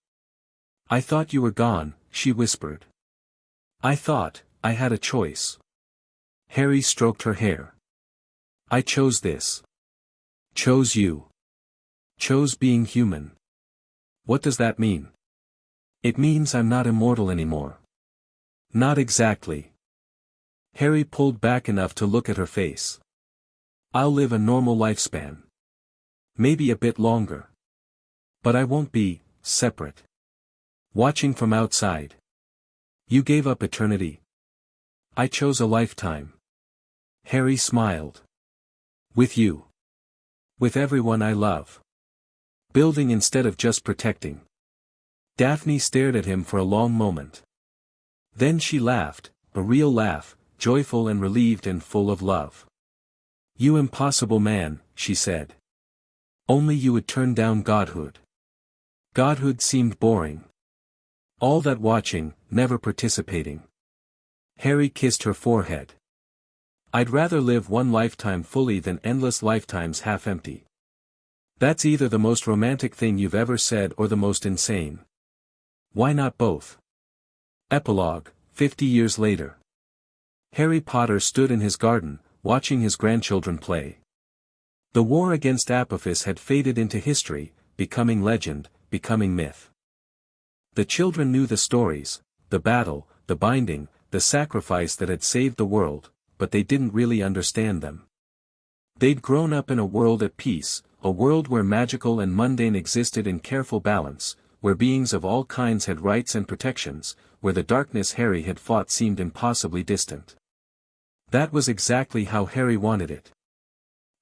I thought you were gone, she whispered. I thought I had a choice. Harry stroked her hair. I chose this. Chose you. Chose being human. What does that mean? It means I'm not immortal anymore. Not exactly. Harry pulled back enough to look at her face. I'll live a normal lifespan. Maybe a bit longer. But I won't be separate. Watching from outside. You gave up eternity. I chose a lifetime. Harry smiled. With you. With everyone I love. Building instead of just protecting. Daphne stared at him for a long moment. Then she laughed, a real laugh, joyful and relieved and full of love. You impossible man, she said. Only you would turn down godhood. Godhood seemed boring. All that watching, never participating. Harry kissed her forehead. I'd rather live one lifetime fully than endless lifetimes half empty. That's either the most romantic thing you've ever said or the most insane. Why not both? Epilogue, 50 years later. Harry Potter stood in his garden, watching his grandchildren play. The war against Apophis had faded into history, becoming legend, becoming myth. The children knew the stories, the battle, the binding, the sacrifice that had saved the world, but they didn't really understand them. They'd grown up in a world at peace, a world where magical and mundane existed in careful balance, where beings of all kinds had rights and protections, where the darkness Harry had fought seemed impossibly distant. That was exactly how Harry wanted it.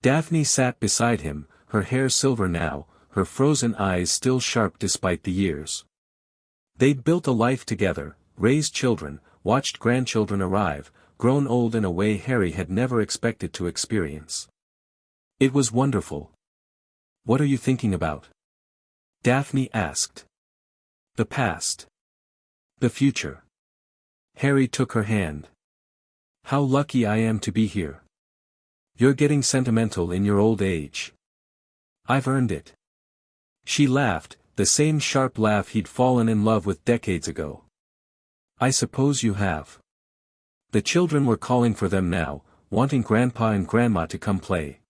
Daphne sat beside him, her hair silver now, her frozen eyes still sharp despite the years. They'd built a life together, raised children, watched grandchildren arrive, grown old in a way Harry had never expected to experience. It was wonderful. What are you thinking about? Daphne asked. The past. The future. Harry took her hand. How lucky I am to be here. You're getting sentimental in your old age. I've earned it. She laughed, the same sharp laugh he'd fallen in love with decades ago. I suppose you have. The children were calling for them now, wanting Grandpa and Grandma to come play.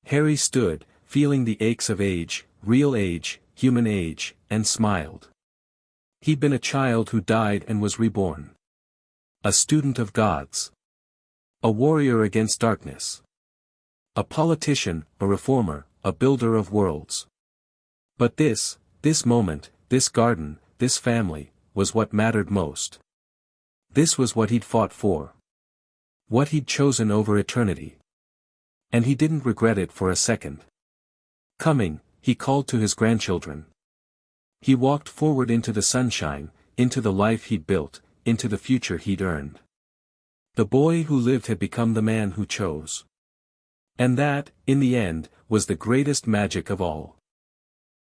Harry stood, feeling the aches of age, real age, human age, and smiled. He'd been a child who died and was reborn. A student of gods. A warrior against darkness. A politician, a reformer, a builder of worlds. But this moment, this garden, this family, was what mattered most. This was what he'd fought for. What he'd chosen over eternity. And he didn't regret it for a second. Coming, he called to his grandchildren. He walked forward into the sunshine, into the life he'd built, into the future he'd earned. The boy who lived had become the man who chose. And that, in the end, was the greatest magic of all.